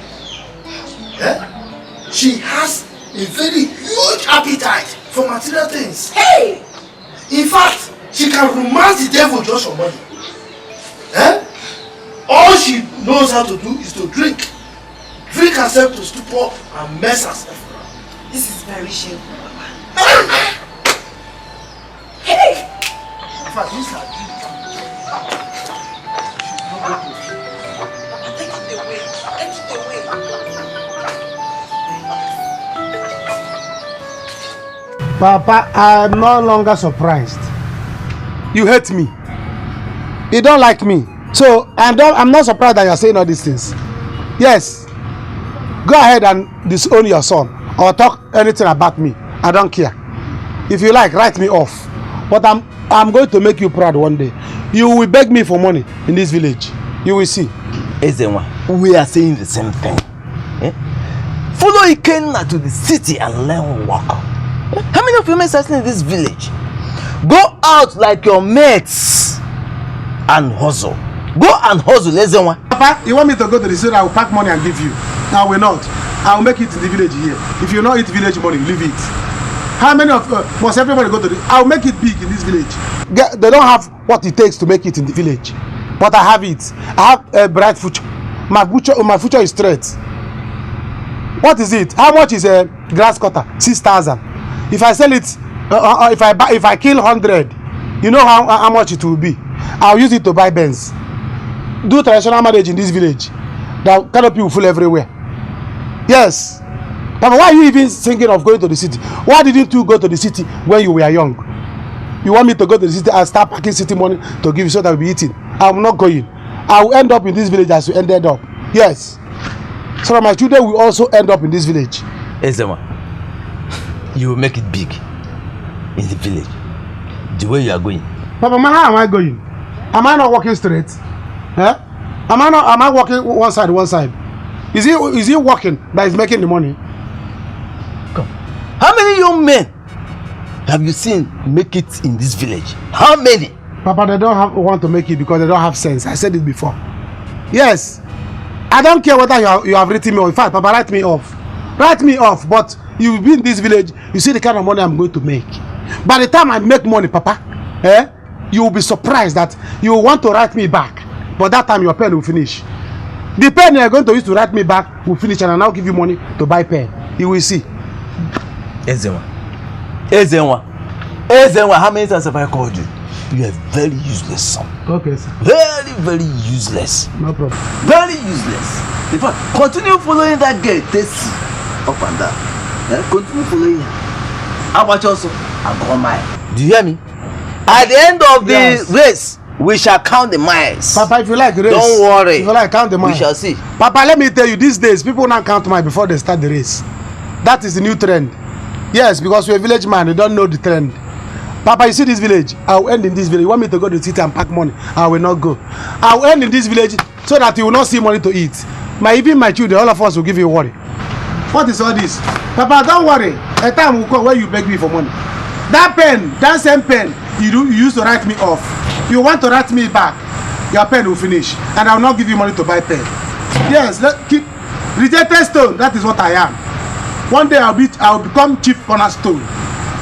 Eh? She has a very huge appetite for material things. Hey! In fact, she can romance the devil just for money. Eh? All she knows how to do is to drink. Drink herself to stupor and mess herself. This is very shameful, Papa. Hey! In fact, this is her drink. Take it away. Papa, I am no longer surprised. You hate me. You don't like me. So I'm not surprised that you are saying all these things. Yes. Go ahead and disown your son or talk anything about me. I don't care. If you like, write me off. But I'm going to make you proud one day. You will beg me for money in this village. You will see. Ezenwa, we are saying the same thing. Eh? Follow Ikenna to the city and learn work. Eh? How many of you men are in this village? Go out like your mates and hustle. Go and hustle, Ezenwa. Papa, you want me to go to the city? I will pack money and give you. I will not. I will make it in the village here. If you not eat village money, leave it. How many of must everybody go to the? I will make it big in this village. They don't have what it takes to make it in the village, but I have it. I have a bright future. My future is straight. What is it? How much is a grass cutter? 6,000. If I sell it, if I kill 100, you know how much it will be. I'll use it to buy Benz. Do traditional marriage in this village. The canopy will full everywhere. Yes. Papa, why are you even thinking of going to the city? Why didn't you go to the city when you were young? You want me to go to the city and start packing city money to give you so that we'll be eating? I'm not going. I will end up in this village as you ended up. Yes. So that my children will also end up in this village. Ezema, you will make it big in the village. The way you are going. Papa, how am I going? Am I not walking straight? Huh? Am I walking one side? Is he walking that is making the money? Come. How many young men have you seen make it in this village? How many? Papa, they don't want to make it because they don't have sense. I said it before. Yes. I don't care whether you have written me off. In fact, Papa, write me off. Write me off. But you will be in this village. You see the kind of money I'm going to make. By the time I make money, Papa, you will be surprised that you will want to write me back. But that time your pen will finish. The pen you are going to use to write me back will finish, and I'll now give you money to buy pen. You will see. Ezenwa, how many times have I called you? You are very useless, son. Okay, sir. Very, very useless. No problem. Very useless. In fact, continue following that girl, Tessie, up and down. Continue following him. How much also? I'll go mile. Do you hear me? At the end of the race, we shall count the miles. Papa, if you like race, don't worry. If you like count the miles, we shall see. Papa, let me tell you, these days people now count miles before they start the race. That is the new trend. Yes, because you're a village man, you don't know the trend. Papa, you see this village? I'll end in this village. You want me to go to the city and pack money? I will not go. I'll end in this village so that you will not see money to eat. Even my children, all of us will give you worry. What is all this? Papa, don't worry. A time will come where you beg me for money. That pen, that same pen you used to write me off. You want to write me back, your pen will finish. And I will not give you money to buy pen. Yes, keep rejected stone. That is what I am. One day I'll become chief cornerstone.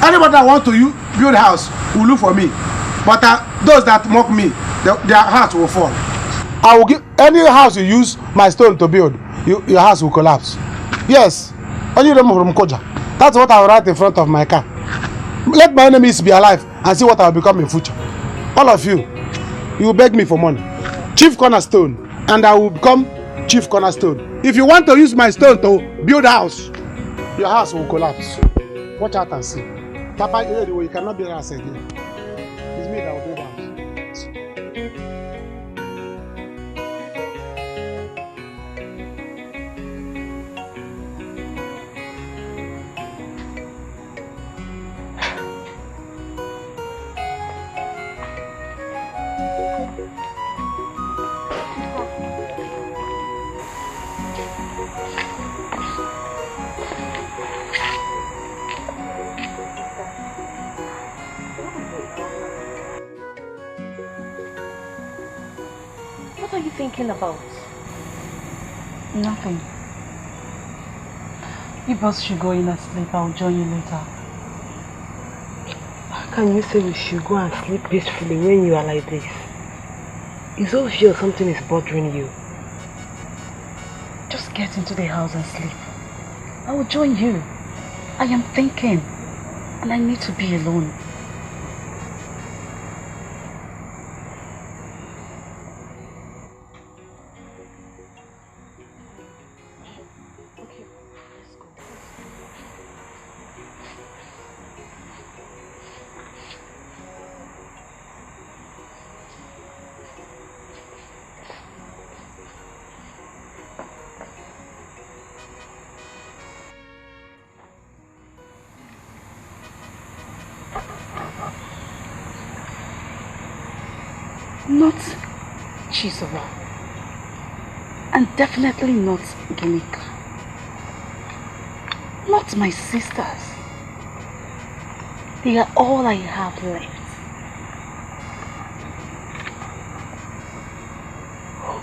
Anybody that want to build a house will look for me. But those that mock me, their house will fall. I will give any house you use my stone to build, your house will collapse. Yes, only them from Koja. That's what I will write in front of my car. Let my enemies be alive and see what I will become in future. All of you, you will beg me for money. Chief cornerstone, and I will become chief cornerstone. If you want to use my stone to build a house, your house will collapse. Watch out and see. Papa, you cannot build a house again. It's me that will build a house. What are you thinking about? Nothing. You both should go in and sleep. I'll join you later. How can you say we should go and sleep peacefully when you are like this? It's obvious something is bothering you. Just get into the house and sleep. I will join you. I am thinking, and I need to be alone. Not Chisora, and definitely not Ginika. Not my sisters. They are all I have left.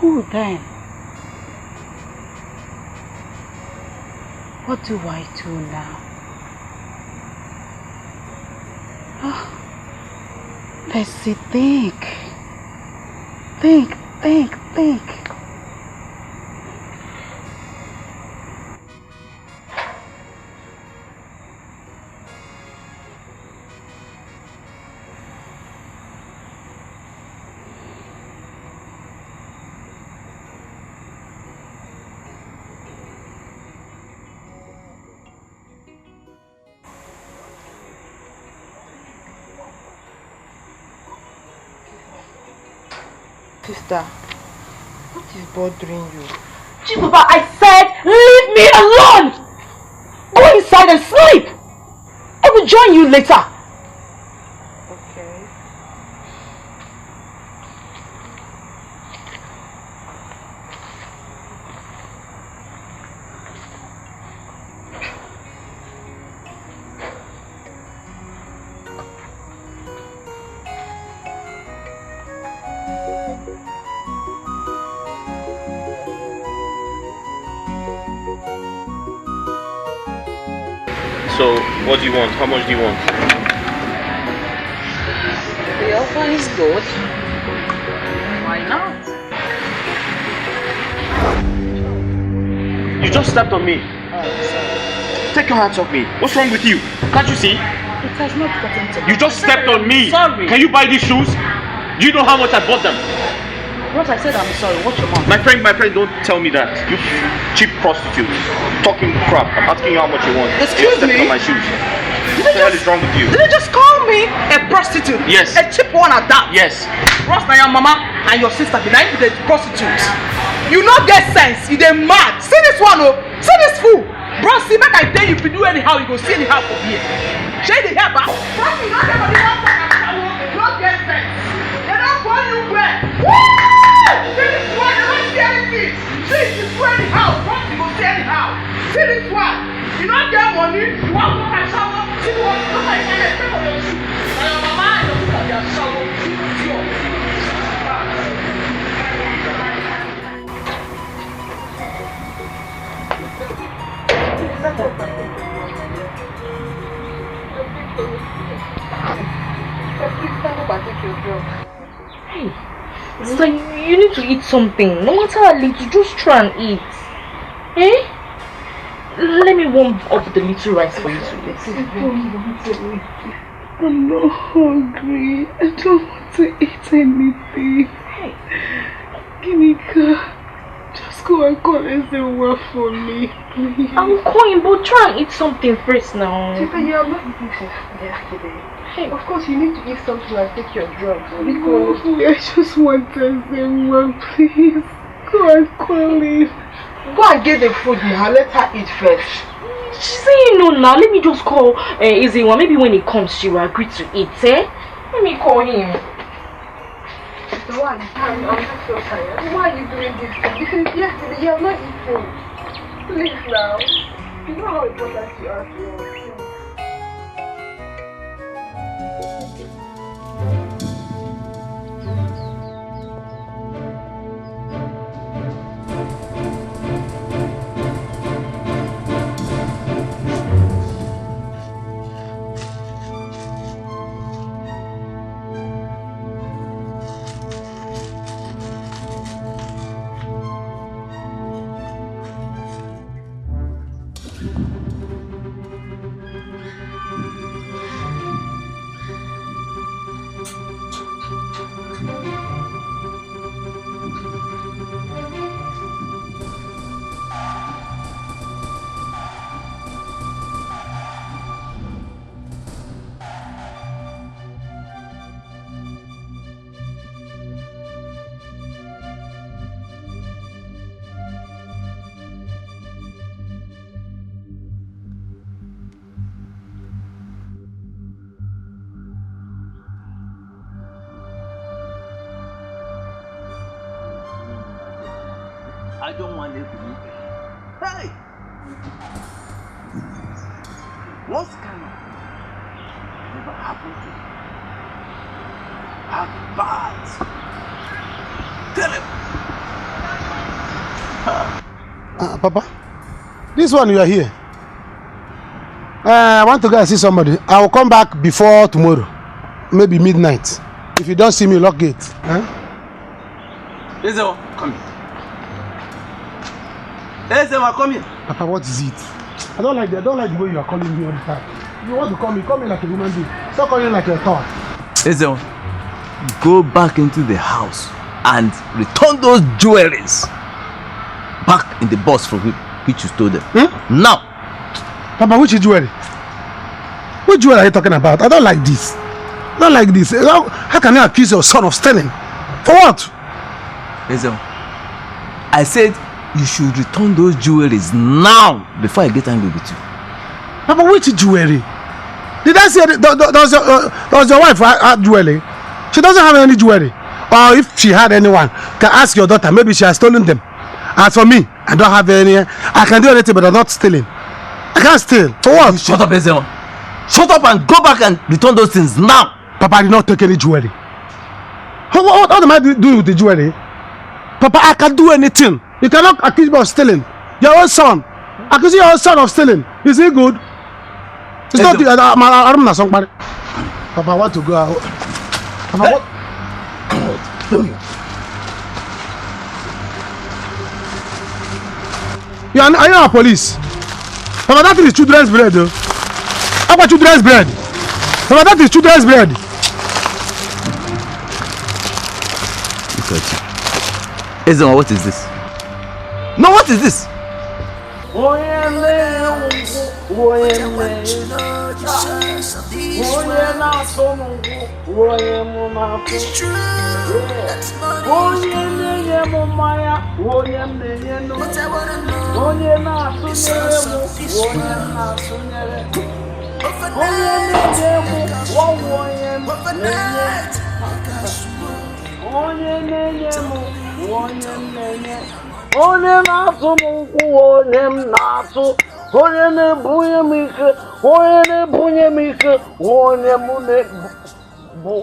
Who then? What do I do now? Oh, Bessie, think. Think. Sister, what is bothering you? Chibuba, I said leave me alone! Go inside and sleep! I will join you later. Okay. So, what do you want? How much do you want? The offer is good. Why not? You just stepped on me. Take your hands off me. What's wrong with you? Can't you see? It has not gotten to me. You just stepped on me. Sorry. Can you buy these shoes? Do you know how much I bought them? Ross, I said I'm sorry. Watch your mouth. My friend, don't tell me that. You cheap prostitute. Talking crap. I'm asking you how much you want. Excuse me? On my shoes. What the hell is wrong with you? Did they just call me a prostitute? Yes. A cheap one at that? Yes. Ross, now your mama and your sister be like the prostitutes. You not get sense. You they mad. See this one, oh. See this fool. Bro, see, make I tell you, if you do anyhow, you go see anyhow from here. Shade the hair back. Ross, you not get money. You not get sense. They don't call you where. Woo! See this one, you don't see anything. See, you swear anyhow. Ross, you go see anyhow. See this one. You don't get money. You want to go and shower. See the one, you don't like it. Pay for your shoe. Now your mama and your sister, they are shower. See what's yours. Hey, it's like you need to eat something. No matter how little, just try and eat. Eh? Let me warm up the little rice for you to eat. I'm not hungry. I don't want to eat anything. Hey. Ginika, just go and call everyone for me, please. I'm calling, but try and eat something first now. Sister, you are not eating since yesterday. Hey, of course you need to eat something and take your drugs. No, I just want everyone, please. Go and call him. Go and get the food now. Let her eat first. She's saying no now. Let me just call Ezewa. Maybe when he comes, she will agree to eat. Eh? Let me call him. So why? I'm just so tired. Why are you doing this? Because yesterday you have not eaten. Please now. You know how important you are to us. I don't want it to be. Hey! What's kind of never happened to you? How bad? Tell him! Papa, this one you are here. I want to go and see somebody. I will come back before tomorrow, maybe midnight. If you don't see me, lock gate. Ezewa, come here. Ezewa, come here. Papa, what is it? I don't like the way you are calling me all the time. You want to call me like a human being. Stop calling like a toy. Ezewa, go back into the house and return those jewelries back in the box from which you stole them. Now. Papa, which jewelry? Which jewelry are you talking about? I don't like this. I don't like this. How can you accuse your son of stealing? For what? Ezewa, I said you should return those jewelries now before I get angry with you. Papa, which jewelry? Did I say does your wife have jewelry? She doesn't have any jewelry. Or if she had anyone, can ask your daughter. Maybe she has stolen them. As for me, I don't have any. I can do anything, but I'm not stealing. I can't steal. For what? Shut up, Ezewa. Shut up and go back and return those things now. Papa, I did not take any jewelry. What am I doing with the jewelry? Papa, I can do anything. You cannot accuse me of stealing. Your own son. Accusing your own son of stealing. Is he good? It's not the I'm not somebody. Papa, I want to go out. Papa, what? Are you a police? Papa, that is children's bread. How about children's bread? Papa, that is children's bread. Look at you. Ezenwa, what is this? No, what is this? It's true, that's money. But I wanna know the source of this love. Overnight, onye na-atụ m nkwụ onye m na-atụ onye na-ebunye m ike onye na-ebunye m ike onye m na-ebu.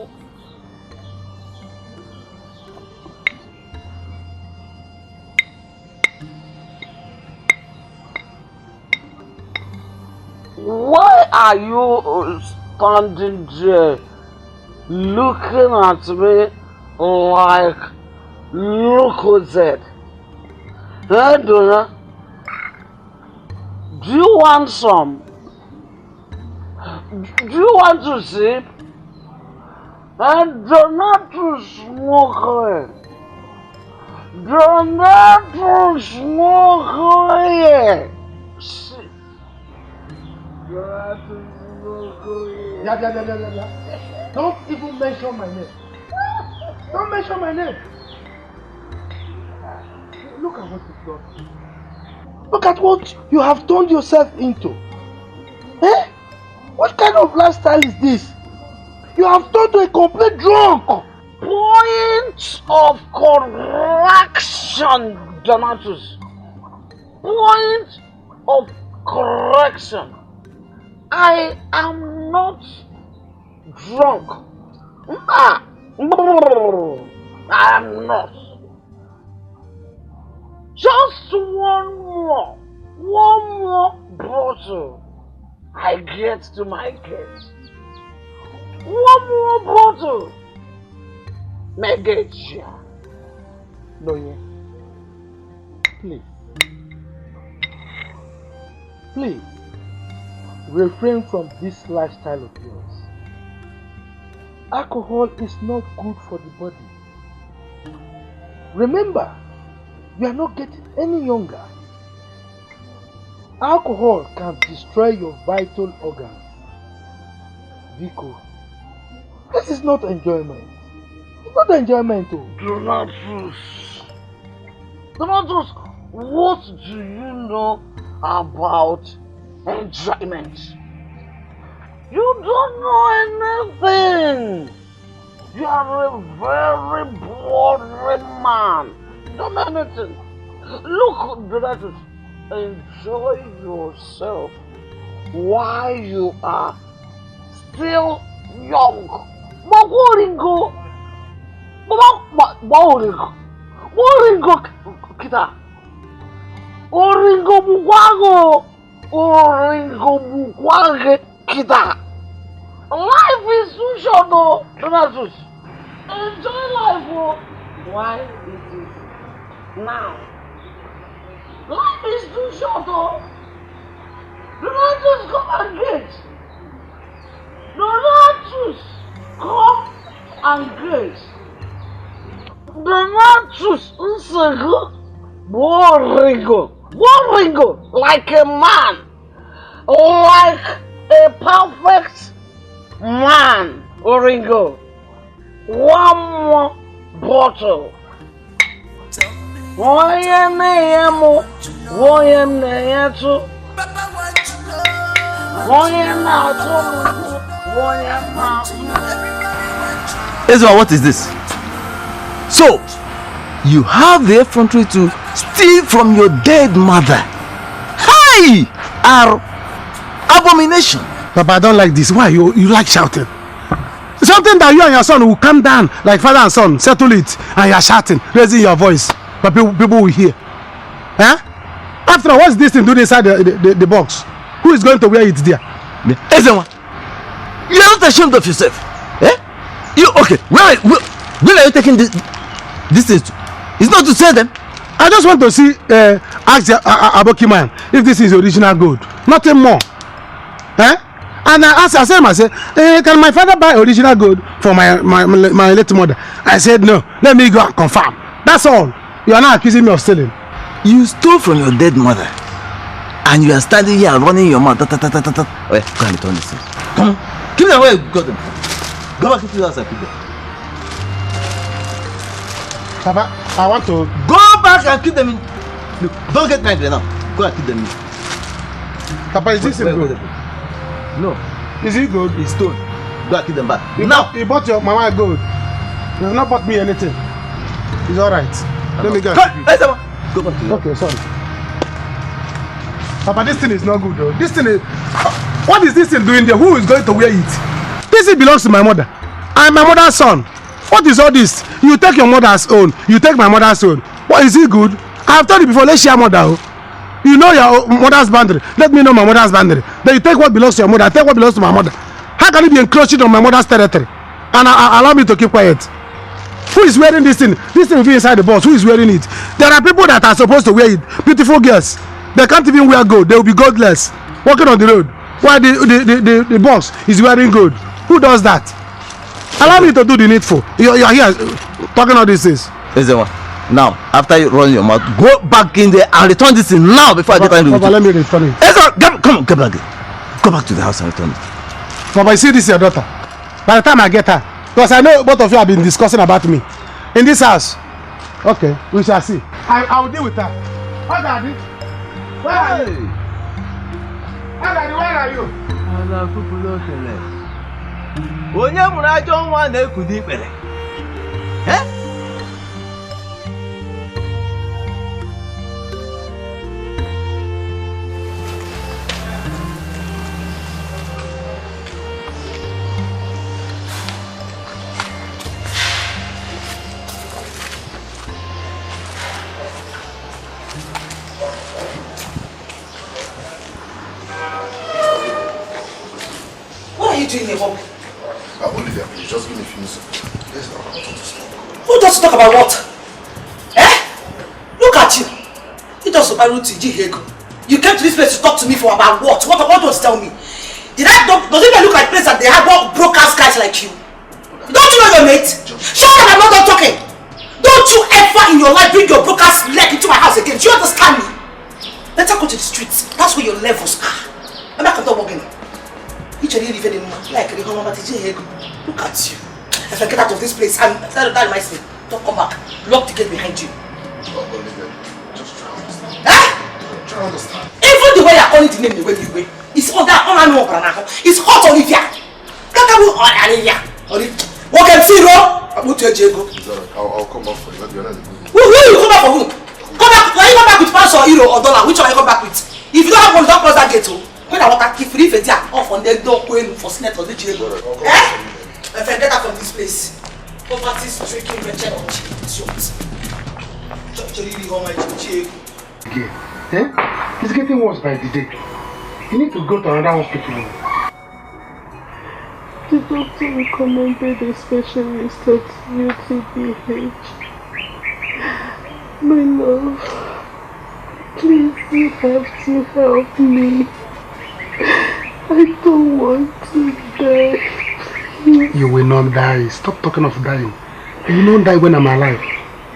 Why are you standing there looking at me like Lucozade? Hey, Donna, do you want some? Do you want to sip? And do not to smoke it. Do not to smoke it. Don't even mention my name. Don't mention my name. Look at what you've done. Look at what you have turned yourself into. Eh? What kind of lifestyle is this? You have turned to a complete drunk. Point of correction, Donatus. Point of correction. I am not drunk. I am not. Just one more bottle. I get to my gate. One more bottle. Megaja. Doye, please. Please. Refrain from this lifestyle of yours. Alcohol is not good for the body. Remember, you are not getting any younger. Alcohol can destroy your vital organs. Vico, this is not enjoyment. It's not enjoyment. Donatus, what do you know about enjoyment? You don't know anything. You are a very boring man. You don't know anything. Look, Donatus, enjoy yourself while you are still young. Boringo kita. Oringo bukwange kita. Life is too short, though, Donatus. Enjoy life, oh. Why it is now? Life is too short, though. Donatus, come and get. Donatus, come and get. Donatus, boringo, like a man, like a perfect man, Oringo. One more bottle. Ezra, what is this? So, you have the effrontery to steal from your dead mother. Hi! Our abomination. Papa, I don't like this. Why? You like shouting? Something that you and your son will calm down like father and son, settle it, and you're shouting, raising your voice, but people will hear. Huh? After all, what's this thing doing inside the box? Who is going to wear it there? Ezra, you are not ashamed of yourself. Eh? You okay? Where are you taking this thing to? It's not to sell them. I just want to see ask the Aboki man if this is original gold. Nothing more. Eh? And I asked myself, can my father buy original gold for my late mother? I said no. Let me go and confirm. That's all. You are not accusing me of stealing. You stole from your dead mother. And you are standing here running your mouth. Wait, go and return this thing. Come on. Keep them where you got them. Go back into the house and keep them. Papa, I want to... Go back and keep them in. Look, don't get angry now. Go and keep them in. Papa, is this good? No. Is it good? It's stone. Go and keep them back. You bought your mama gold. You have not bought me anything. It's alright. Let me go. Go back to you. Okay, sorry. Papa, this thing is not good though. This thing is... What is this thing doing there? Who is going to wear it? This thing belongs to my mother. I'm my mother's son. What is all this? You take your mother's own. You take my mother's own. What, is it good? I have told you before, let's share mother. You know your mother's boundary. Let me know my mother's boundary. Then you take what belongs to your mother. I take what belongs to my mother. How can you be encroaching on my mother's territory? And allow me to keep quiet? Who is wearing this thing? This thing will be inside the box. Who is wearing it? There are people that are supposed to wear it. Beautiful girls. They can't even wear gold. They will be godless. Walking on the road. Why the boss is wearing gold? Who does that? Allow me to do the needful. You are here talking all these things. Now, after you run your mouth, go back in there and return this thing now before I get angry with you. Let me return it. Come on, get back there. Go back to the house and return it. Papa, you see this is your daughter. By the time I get her, because I know both of you have been discussing about me in this house. Okay, we shall see. I will deal with her. What Daddy? Where are you? Daddy, where are you? Onye mụrụ ajọ nwa na-ekudo ikpere. What are you doing here, Bob? Olivia, please, just give me a few seconds. Let's talk about what. Who does talk about what? Eh? Look at you. You just about to Hego. You came to this place to talk to me for about what? What does tell me? Does it look like place that they have broke-ass guys like you? Don't you know your mate? Shut up, I'm not done talking. Don't you ever in your life bring your broke-ass leg into my house again. Do you understand me? Better go to the streets. That's where your levels are. I'm not going to walk in. Look at you. If I get out of this place, and that reminds me, don't come back. Lock the gate behind you. Just try to understand. Eh? Try to understand. Even the way you're calling the name the way you way, it's on that on it's hot Olivia. Walk and see, I'll come back for you. Who you come back for who? Come back. Are you come back with pounds or euro or dollar? Which one you come back with? If you don't have one, don't close that gate. When I want to keep free off on the door going for snake or the jail. Eh? If I get out from this place, poverty stricken wretched or idiots. It's getting worse by the day. You need to go to another hospital. The doctor recommended a specialist at UTBH. My love, please, you have to help me. I don't want to die. Please. You will not die. Stop talking of dying. You will not die when I'm alive.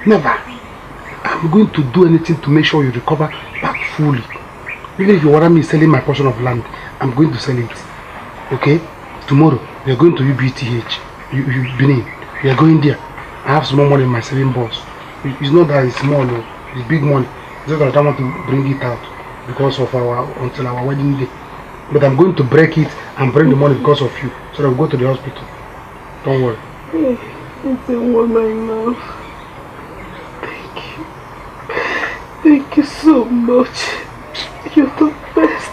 Never. I'm going to do anything to make sure you recover back fully. Even if you want me selling my portion of land, I'm going to sell it. Okay? Tomorrow, we are going to UBTH. You've been in. We are going there. I have small money in my saving box. It's not that it's small, no. It's big money. It's just that I don't want to bring it out because of until our wedding day. But I'm going to break it and bring the money because of you. So that we go to the hospital. Don't worry. It's a woman, love. Thank you. Thank you so much. You're the best.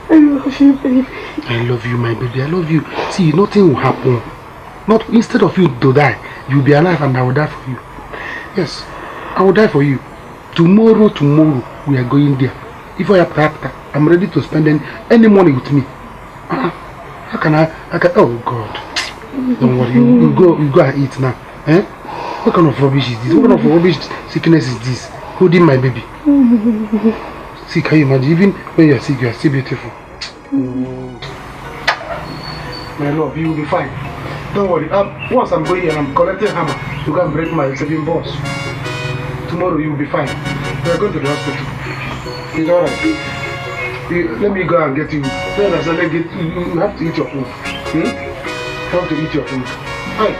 I love you, baby. I love you, my baby. I love you. See, nothing will happen. Not instead of you to die, you'll be alive and I will die for you. Yes, I will die for you. Tomorrow, we are going there. If I have I'm ready to spend any money with me. How can I oh God. Don't worry, you go and eat now. Eh? What kind of rubbish is this? What kind of rubbish sickness is this? Holding my baby. See, can you imagine? Even when you are sick, you are still beautiful. My love, you will be fine. Don't worry. Once I'm going and I'm collecting hammer, you can break my saving boss. tomorrow you'll be fine. We're going to the hospital. It's alright. Let me go and get you. You have to eat your food. You have to eat your food. Hi.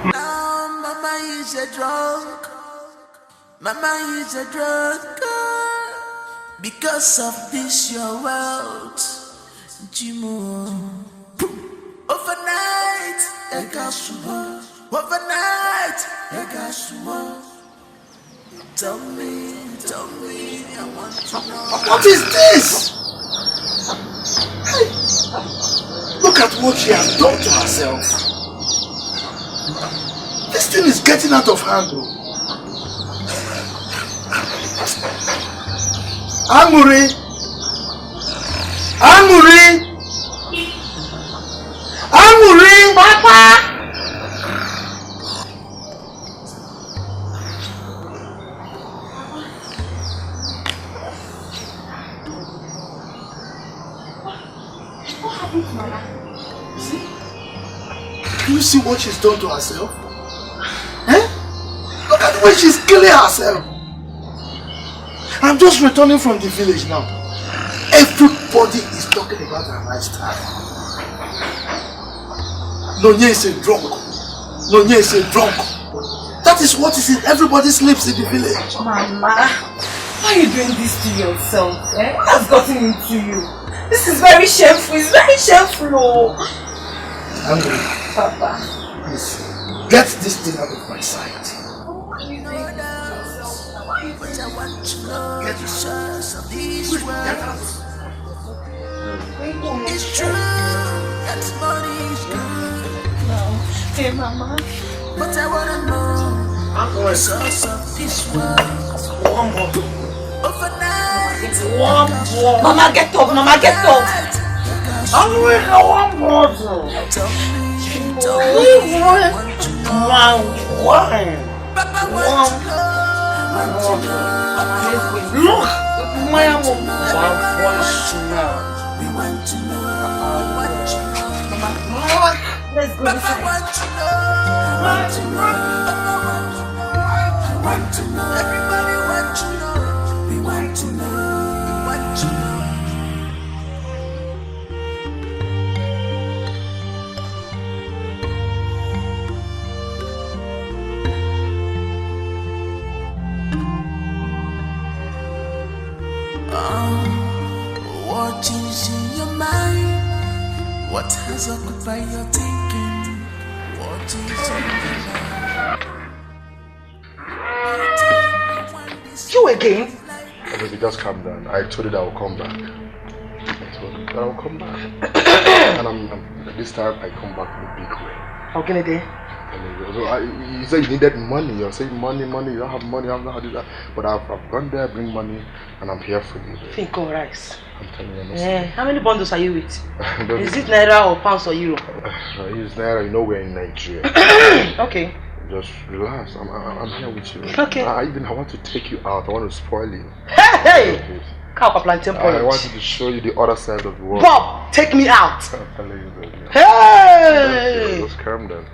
Now mama is a drunk. Mama is a drunk. Because of this your wealth. Jimo. Overnight, overnight, tell me, I want to know. What is this? Look at what she has done to herself. This thing is getting out of hand, bro. Anne-Marie! Papa! What happened to Mama? See? Do you see what she's done to herself? Eh? Look at the way she's killing herself. I'm just returning from the village now. Everybody is talking about her lifestyle. Nonye is a drunk. That is what is in everybody's lips in the village. Mama, why are you doing this to yourself? Eh? What has gotten into you? This is very shameful. It's very shameful. Papa, please get this thing out of my sight. Get out. It's true that money is good. Hey, Mama. But I wanna know the source of this world. Overnight. Mama, get up. Mama, get up. Tell me, Look, my voice now. We want to know. Let's go inside. Everybody want to know. We want to know. What is in your mind? What has occupied your thinking? What is in your mind? You again? Baby, just calm down. I told you that I will come back. And this time I come back in a big way. How can I do? So you said you needed money. You're saying money. You don't have money. I don't know how to do that. But I've gone there, bring money, and I'm here for you. Baby. Think of rice. I'm telling you. How many bundles are you with? Is it Naira or pounds or euro? It's Naira. You know we're in Nigeria. Okay. Just relax. I'm here with you. Okay. I want to take you out. I want to spoil you. Hey! I wanted to show you the other side of the world. Bob, take me out. I'm telling you, baby. Hey! Just calm down.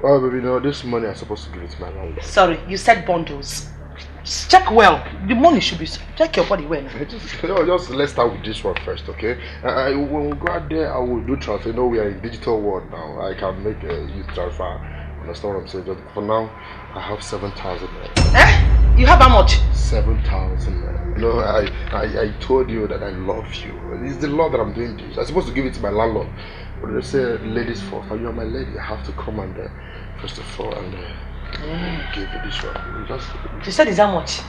Well, baby, this money I'm supposed to give it to my landlord. Sorry, you said bundles. Just check well. The money should be. Check your body well. Just let's start with this one first, okay? When we go out there, I will do transfer. You know, we are in digital world now. I can make a youth transfer. Understand what I'm saying? Just for now, I have 7,000. You have how much? 7,000. You know, I told you that I love you. It's the law that I'm doing this. I'm supposed to give it to my landlord. But they say ladies first. And you are my lady. I have to come and first of all and give you this one. You said it's how much?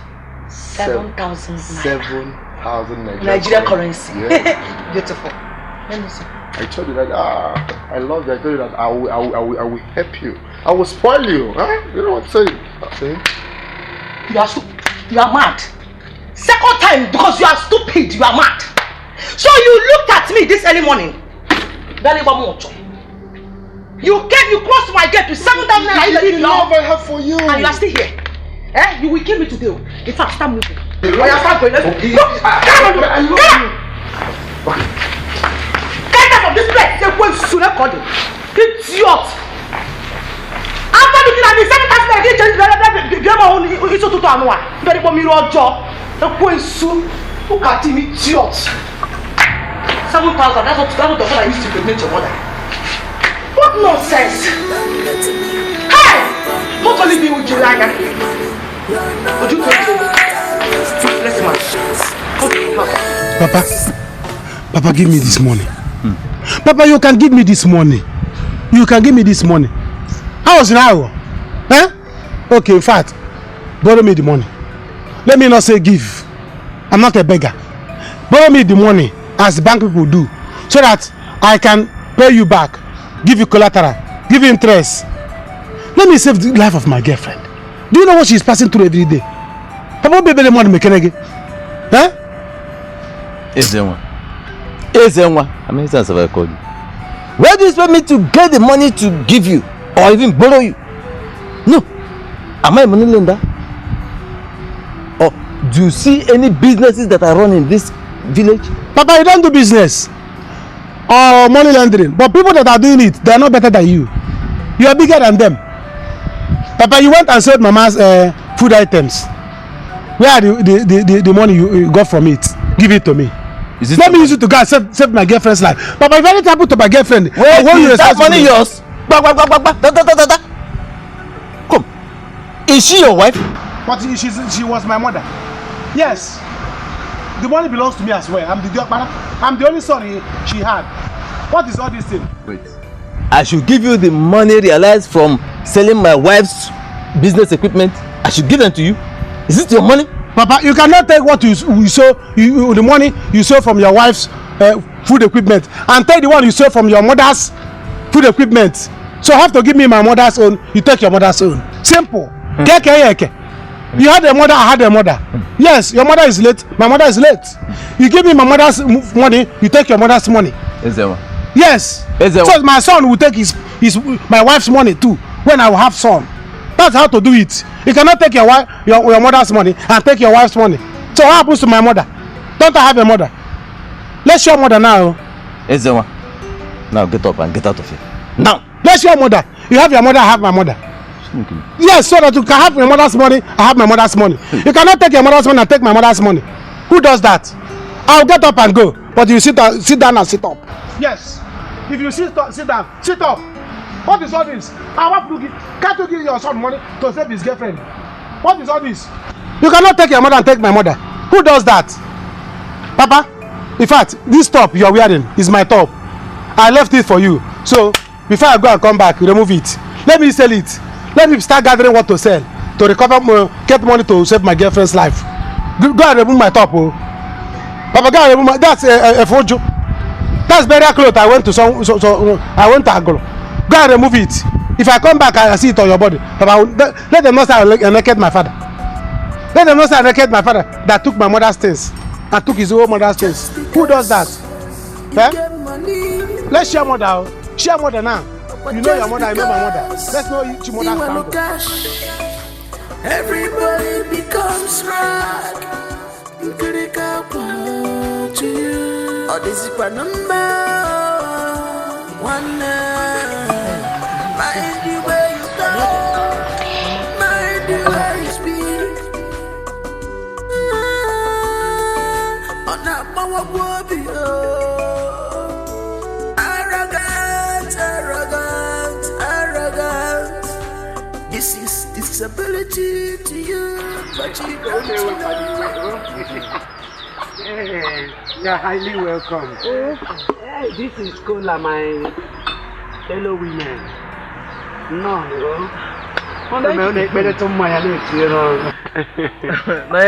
7,000. 7,000 Nigerian currency. Yeah. Beautiful. Let me see. I told you that I love you. I told you that I will help you. I will spoil you. Huh? You know what I'm saying? You are mad. Second time because you are stupid. You are mad. So you looked at me this early morning. You crossed my gate with 7,000 naira. The love I have for you. And you are still here. You will kill me today. In fact, start moving. Get out of this place. Idiot. After looking at to anwa. Ndori po mi rojo. Ekwensu. Look at him, idiot. 7,000. That's what the one I used to impregnate your mother. What nonsense! Hey! Not only be with Juliana. Would you take it? Papa, give me this money. Papa, you can give me this money. You can give me this money. How was now? Eh? Okay, in fact, borrow me the money. Let me not say give. I'm not a beggar. Borrow me the money as the bank people do, so that I can pay you back, give you collateral, give you interest. Let me save the life of my girlfriend. Do you know what she's passing through every day? Papa, baby, the money make again. Huh? Ezenwa. How many times have I called you? Where do you expect me to get the money to give you or even borrow you? No. Am I a money lender? Or do you see any businesses that are run in this village? Papa, you don't do business or money laundering, but people that are doing it, they are not better than you. You are bigger than them. Papa, you went and sold Mama's food items. Where are the money you got from it? Give it to me. Let me use it to go and save my girlfriend's life. Papa, if anything happened to my girlfriend, wait, is that money yours? Come. Is she your wife? But she was my mother. Yes. The money belongs to me as well. I'm the only son she had. What is all this thing? Wait. I should give you the money realized from selling my wife's business equipment. I should give them to you. Is it your money? Papa, you cannot take what you sold, the money you sold from your wife's food equipment, and take the one you sold from your mother's food equipment. So you have to give me my mother's own. You take your mother's own. Simple. You had a mother, I had a mother. Yes, your mother is late. My mother is late. You give me my mother's money. You take your mother's money. Yes. So my son will take my wife's money too when I will have son. That's how to do it. You cannot take your mother's money and take your wife's money. So what happens to my mother? Don't I have a mother? Let's show mother now. Ezewa, now get up and get out of here. Now. Let's show mother. You have your mother, I have my mother. Yes, so that you can have your mother's money, I have my mother's money. You cannot take your mother's money and take my mother's money. Who does that? I'll get up and go. But you sit down and sit up. Yes. If you sit down, sit up. What is all this? Can't you give your son money to save his girlfriend? What is all this? You cannot take your mother and take my mother. Who does that? Papa, in fact, this top you are wearing is my top. I left it for you. So, before I go and come back, remove it. Let me sell it. Let me start gathering what to sell to recover get money to save my girlfriend's life. Go and remove my top, oh. Papa, go and remove my. That's a fojo. That's burial clothes. I went to I went to Agro. Go and remove it. If I come back, I see it on your body. Papa, let them not say I naked my father. Let them not say I naked my father that took my mother's things and took his own mother's things. Who does that? Eh? Let's share mother. Share mother now. You know your mother, I know my mother. Let's know each mother's family. Everybody becomes rock. You could to you. Oh, this is my number one. Mind the way you go. Mind the way you speak. On that mama will be arrogant. This is disability to you, but you don't know. You're highly welcome. Hey, this is Kola, my fellow women. No.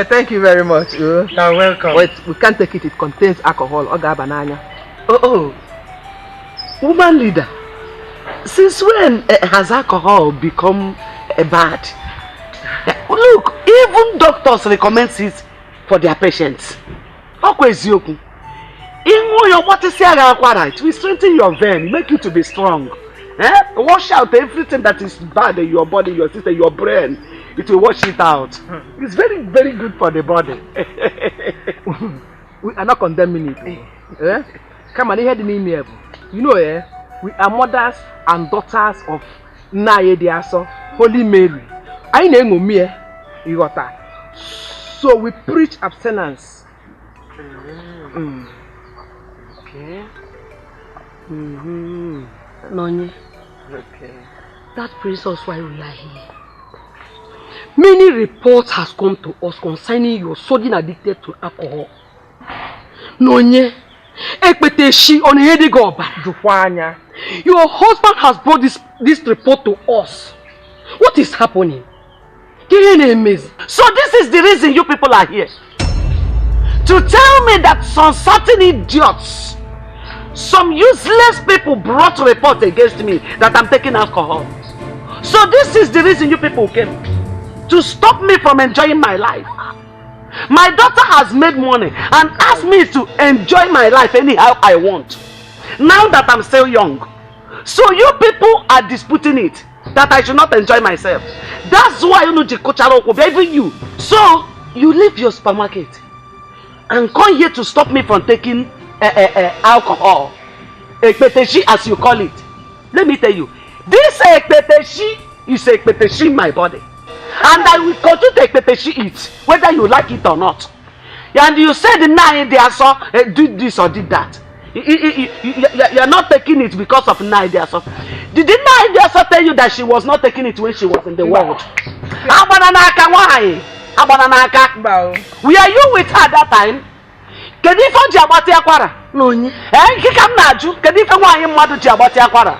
Thank you very much. You're welcome. Wait, we can't take it. It contains alcohol. Banana. Oh. Woman leader. Since when has alcohol become bad? Look, even doctors recommend it for their patients. It will strengthen your vein, make you to be strong. Wash out everything that is bad in your body, your system, your brain. It will wash it out. It's very, very good for the body. We are not condemning it. Come on, hear the name here. You know, we are mothers and daughters of Nayediaso, Holy Mary. I know me, you got that. So we preach abstinence. Okay. Nonye. Okay. That brings us why we are here. Many reports has come to us concerning your sudden addicted to alcohol. Nonye, ekpeteshi on Hedigoba. Your husband has brought this report to us. What is happening? So this is the reason you people are here. To tell me that some certain idiots, some useless people brought a report against me that I'm taking alcohol. So this is the reason you people came. To stop me from enjoying my life. My daughter has made money and asked me to enjoy my life anyhow I want. Now that I'm still young. So you people are disputing it. That I should not enjoy myself. That's why you know even you. So you leave your supermarket and come here to stop me from taking alcohol. Ekpeteshi as you call it. Let me tell you, this ekpeteshi is ekpeteshi in my body. And I will continue to ekpeteshi it, whether you like it or not. And you said now so do this or did that. You're not taking it because of Nadia. So did Nadia so tell you that she was not taking it when she was in the world? Why? Were you with her that time? Can you find your body aquara? No, can you find why mother to your body aquara?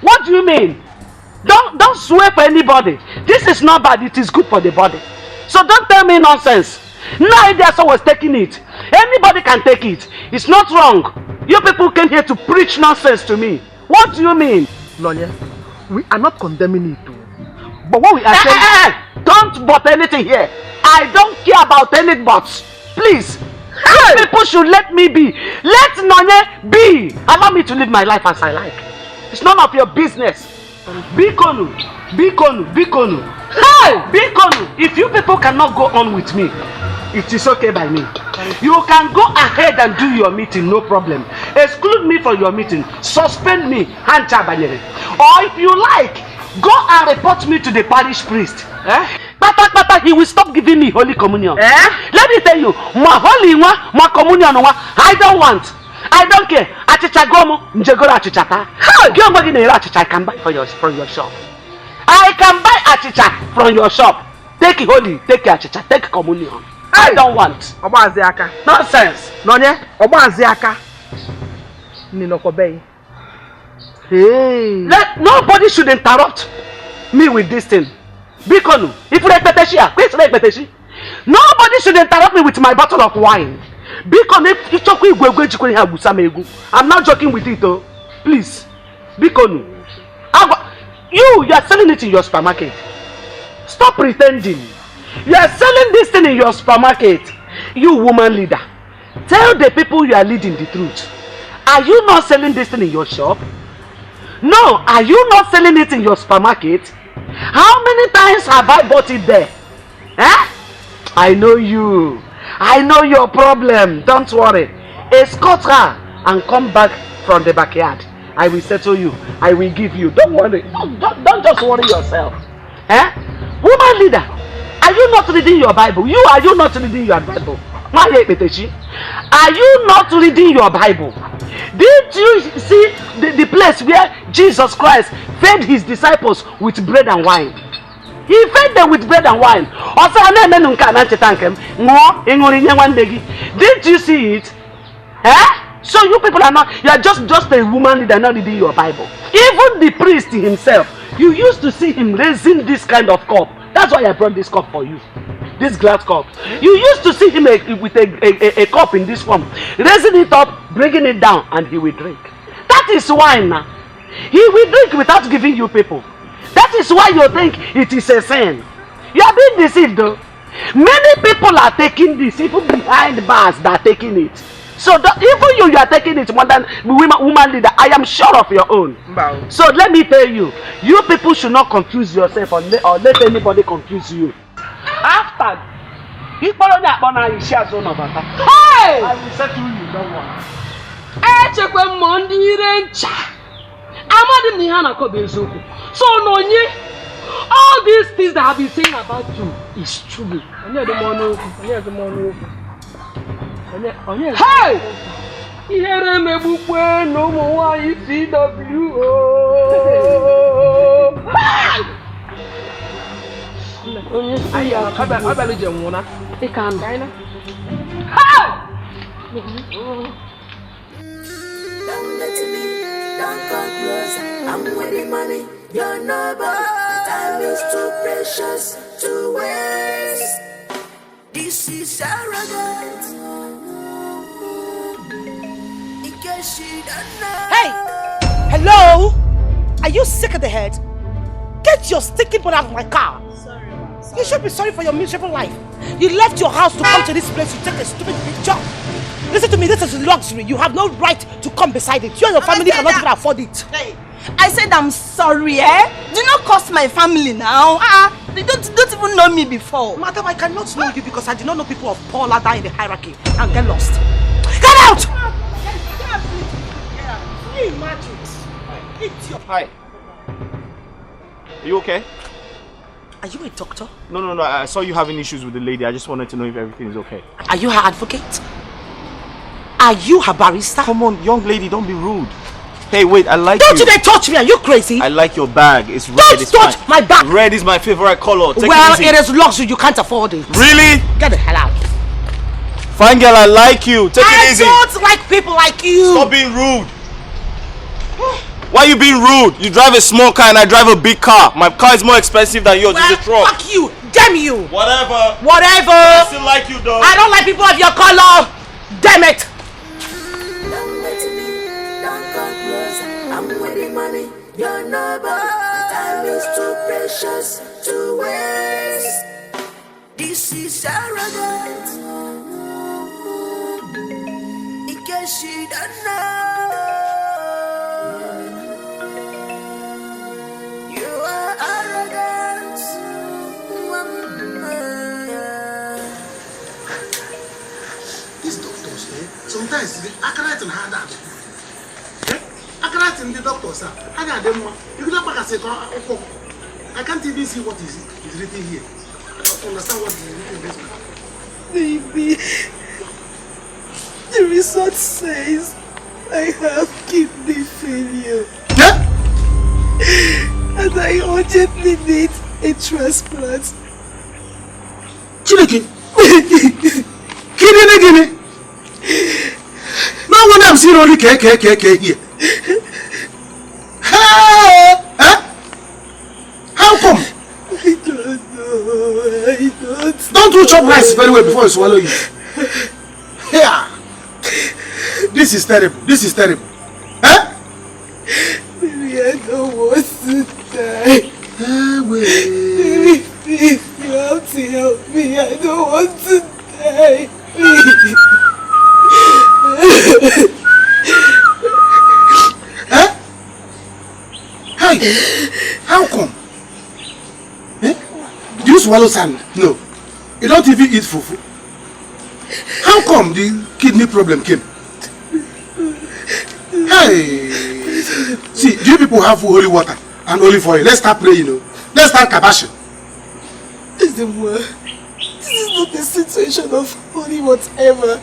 What do you mean? Don't swear for anybody. This is not bad, it is good for the body. So don't tell me nonsense. Nadia so was taking it. Anybody can take it. It's not wrong. You people came here to preach nonsense to me. What do you mean? Lonya, we are not condemning it. But what we are saying... Don't but anything here. I don't care about any buts. Please. You people should let me be. Let Nonye be. Allow me to live my life as I like. It's none of your business. Bikonu. Hey! Bikonu. If you people cannot go on with me, it is okay by me. You can go ahead and do your meeting, no problem. Exclude me from your meeting. Suspend me. Or if you like, go and report me to the parish priest. He will stop giving me Holy Communion. Let me tell you, my holy one, my communion one, I don't want. I don't care. I can buy from your shop. I can buy achicha from your shop. Take it holy, take achicha, take communion. I don't want. Nonsense. Hey. Nobody should interrupt me with this thing. Bikonu, nobody should interrupt me with my bottle of wine. Bikonu, I'm not joking with it though. Please. Bikonu. You are selling it in your supermarket. Stop pretending. You are selling this thing in your supermarket. You woman leader. Tell the people you are leading the truth. Are you not selling this thing in your shop? No, are you not selling it in your supermarket? How many times have I bought it there? I know you. I know your problem. Don't worry. Escort her and come back from the backyard. I will settle you. I will give you. Don't worry. Don't just worry yourself. Woman leader, are you not reading your Bible? Are you not reading your Bible? Are you not reading your Bible? Did you see the place where Jesus Christ fed his disciples with bread and wine? He fed them with bread and wine. Did you see it? So you people are not, you are just a woman leader not reading your Bible. Even the priest himself, you used to see him raising this kind of cup. That's why I brought this cup for you. This glass cup. You used to see him with a cup in this form, raising it up, bringing it down, and he will drink. That is wine now. He will drink without giving you people. That is why you think it is a sin. You are being deceived though. Many people are taking this, even behind bars that are taking it. So even you are taking it more than woman leader. I am sure of your own. Wow. So let me tell you, you people should not confuse yourself or let anybody confuse you. After he follow that one, I share zone of attack. Hey! I will settle you, don't worry. So Nonye, all these things that I've been saying about you is true. Hey! Here me bukwe no mo wa CW. Abali je wona. E kan dai na. Hey! Don't let me, don't come close. I'm with the money, you're nobody. Time is too precious to waste. This is arrogant. In case you don't know. Hey! Hello? Are you sick of the head? Get your stinking butt out of my car. Sorry. You should be sorry for your miserable life. You left your house to come to this place to take a stupid picture. Listen to me, this is luxury. You have no right to come beside it. You and your family cannot even afford it. Hey, I said I'm sorry, eh? Do not cost my family now. They don't even know me before. Madam, I cannot know you because I do not know people of poor ladder in the hierarchy and get lost. Get out! Hi. Are you okay? Are you a doctor? No. I saw you having issues with the lady. I just wanted to know if everything is okay. Are you her advocate? Are you her barrister? Come on, young lady, don't be rude. Hey, wait, I like Don't you dare touch me, are you crazy? I like your bag. It's red. Don't it's touch fine. my bag! Red is my favorite color. Take Well, it is luxury, you can't afford it. Really? Get the hell out. Fine girl, I like you. Take it easy. I don't like people like you. Stop being rude. Why are you being rude? You drive a small car and I drive a big car. My car is more expensive than yours. Well, it's a truck. Fuck you. Damn you. Whatever. I still like you though. I don't like people of your color. Damn it. Don't let me, don't come close. I'm with the money, you're nobody. Time is too precious to waste. This is arrogant. In case you don't know, you are arrogant. These doctors, sometimes I can't hand out. I can't the doctors, I can't even see what is written here. I don't understand what is written this one. Baby, the result says I have kidney failure. And I urgently need a transplant. Chineke, Kidney. No one I'm seeing only K here. How come? I don't know. Don't you chop rice very well before you swallow it. Yeah. This is terrible. Baby, I don't want to die. Baby, please, you have to help me. I don't want to die. Please. Hey, how come? Do you swallow sand? No. You don't even eat fufu. How come the kidney problem came? Hey, see, do you people have holy water and olive oil? Let's start praying, Let's start kabashing. This is not a situation of holy whatever.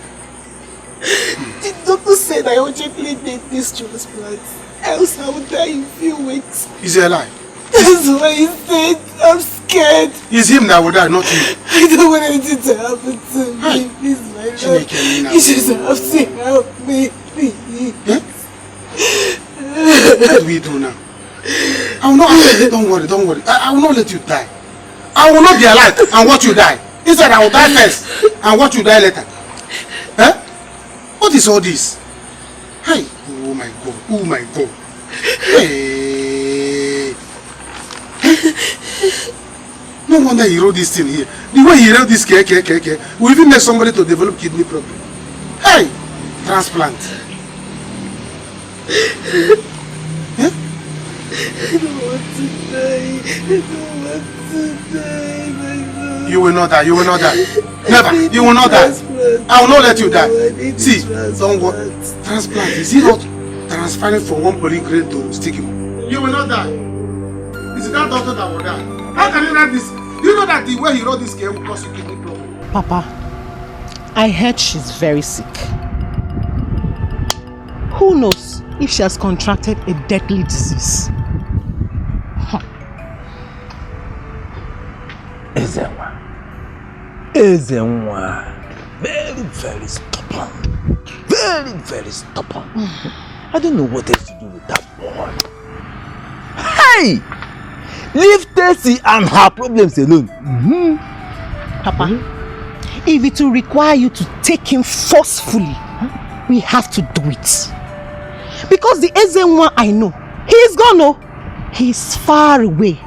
The doctor said I urgently need this transplant. Else I will die in a few weeks. Is he alive? That's why he said I'm scared. It's him that will die, not you. I don't want anything to happen to me. Please, my love. You just have to help me. Please. What do we do now? I will not. Don't worry. I will not let you die. I will not be alive and watch you die. Instead, I will die first and watch you die later. What is all this? Hey, oh my God. Hey. No wonder he wrote this thing here. The way he wrote this K will even make somebody to develop kidney problem. Hey, transplant. I don't want to die. My God. You will not die. Never. You will not die. I will not let you die. See, don't worry. Transplant. Is he not transferring from one polygrain to sticky? You will not die. It's that doctor that will die. How can you write this? You know that the way he wrote this game will cause you kidney problem. Papa, I heard she's very sick. Who knows if she has contracted a deadly disease? Ezenwa. Very, very stubborn. Very, very stubborn. I don't know what else to do with that boy. Hey! Leave Tessie and her problems alone. Papa, if it will require you to take him forcefully, we have to do it. Because the Ezenwa I know, he is gone, no. He is far away.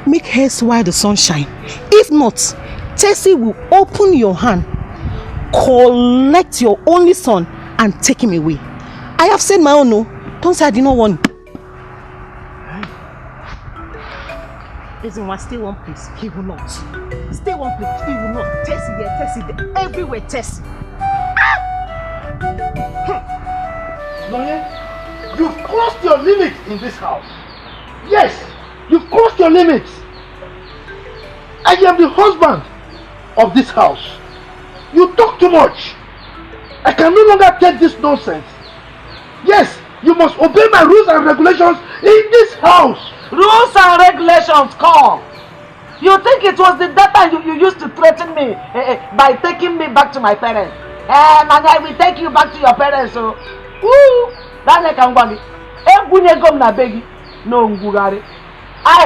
Make haste while the sun shines. If not, Tessie will open your hand, collect your only son, and take him away. I have said my own, no. Don't say I did not want. Ezenwa, stay one place. He will not. Stay one place. He will not. Tessie here, Tessie there. Everywhere, Tessie. Lawyer, you've crossed your limit in this house. Yes, you've crossed your limits. I am the husband of this house. You talk too much. I can no longer take this nonsense. Yes, you must obey my rules and regulations in this house. Rules and regulations come. You think it was the data you used to threaten me by taking me back to my parents? And I will take you back to your parents. So, I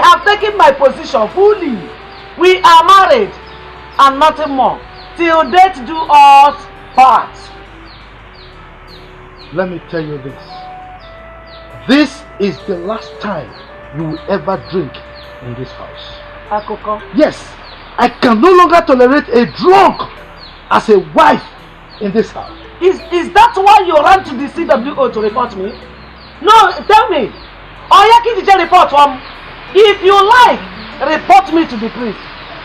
have taken my position fully. We are married and nothing more. Till death do us part. Let me tell you this. This is the last time you will ever drink in this house. Akoko. Yes, I can no longer tolerate a drunk as a wife in this house. Is that why you ran to the CWO to report me? No, tell me. Oyaki did you report from? If you like, report me to the priest.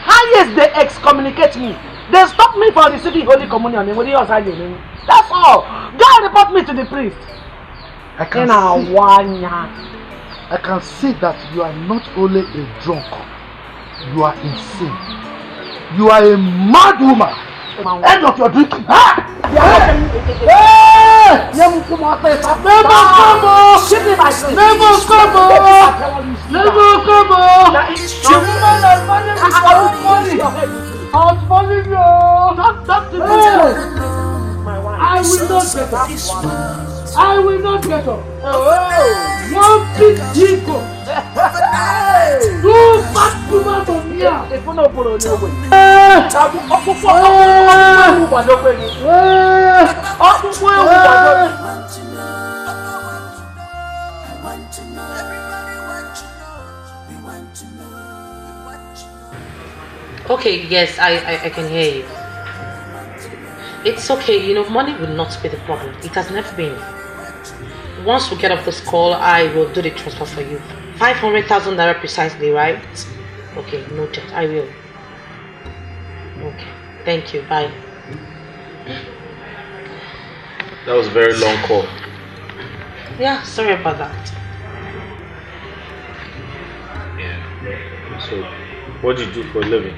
Highest they excommunicate me. They stop me from receiving Holy Communion. That's all. Go and report me to the priest. I can see that you are not only a drunk, you are insane. You are a mad woman. End of your drinking. I will not get up. One big ego. Two fat women on here. Okay, yes, I can hear you. It's okay, you know, money will not be the problem. It has never been. Once we get off this call, I will do the transfer for you. 500,000 naira precisely, right? Okay, noted. I will. Okay, thank you. Bye. That was a very long call. Yeah, sorry about that. Yeah. So, what do you do for a living?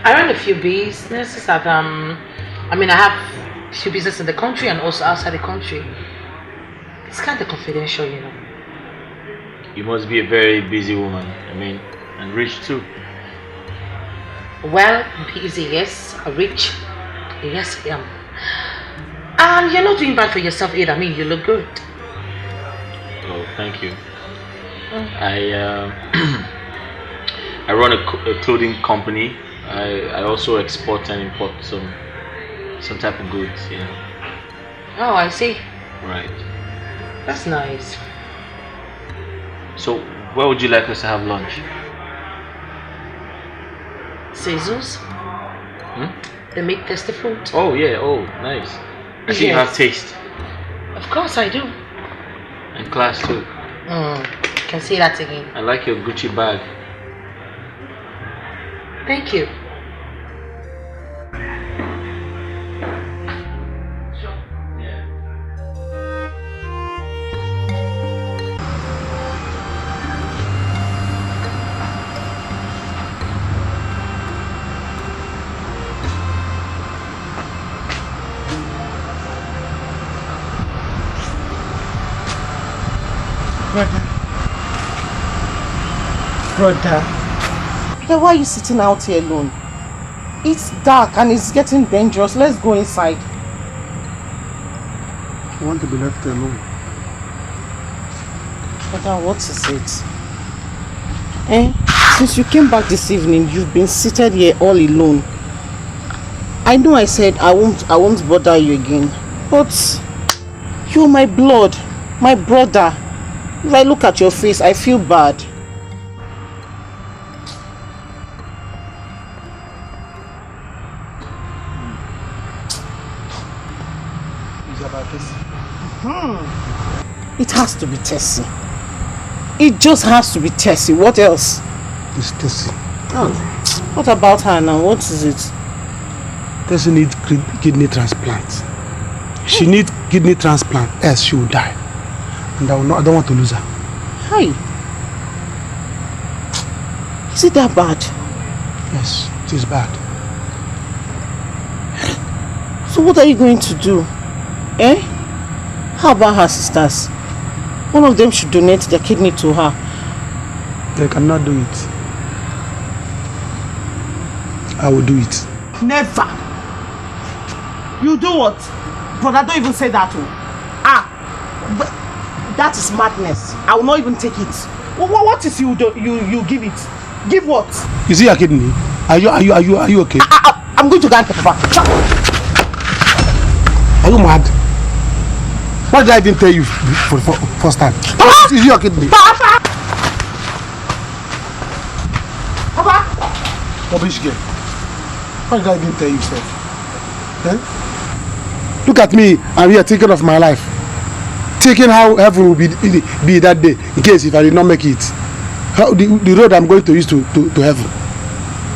I run a few businesses. I have a few businesses in the country and also outside the country. It's kind of confidential, you know. You must be a very busy woman. And rich too. Well, busy, yes. Rich, yes, I am. And you're not doing bad for yourself either. You look good. Oh, thank you. I run a clothing company. I also export and import some type of goods, you know. Oh, I see. Right. That's nice. So, where would you like us to have lunch? Caesar's. They make tasty food. Oh yeah. Oh, nice. I see you have taste. Of course I do. And class too. Can see that again. I like your Gucci bag. Thank you. Brother, why are you sitting out here alone? It's dark and it's getting dangerous. Let's go inside. I want to be left alone. Brother, what is it? Since you came back this evening, you've been seated here all alone. I know I said I won't bother you again, but you're my blood, my brother. If I look at your face, I feel bad. It's about this. It has to be Tessie. It just has to be Tessie. What else? It's Tessie. Oh, what about her now? What is it? Tessie needs kidney transplant. She needs kidney transplant, else she will die. And I don't want to lose her. Hi. Is it that bad? Yes, it is bad. So what are you going to do? How about her sisters? One of them should donate their kidney to her. They cannot do it. I will do it. Never. You do what? Brother, don't even say that. But that is madness. I will not even take it. What is you give it? Give what? Is it your kidney? Are you okay? I'm going to go and get Papa. Are you mad? Why did I even tell you for the first time? Papa! Is it your kidney? Papa! Papa! Rubbish girl. Why did I even tell you, sir? Look at me, I'm here thinking of my life. Thinking how heaven will be that day, in case if I did not make it. How the road I'm going to use to heaven.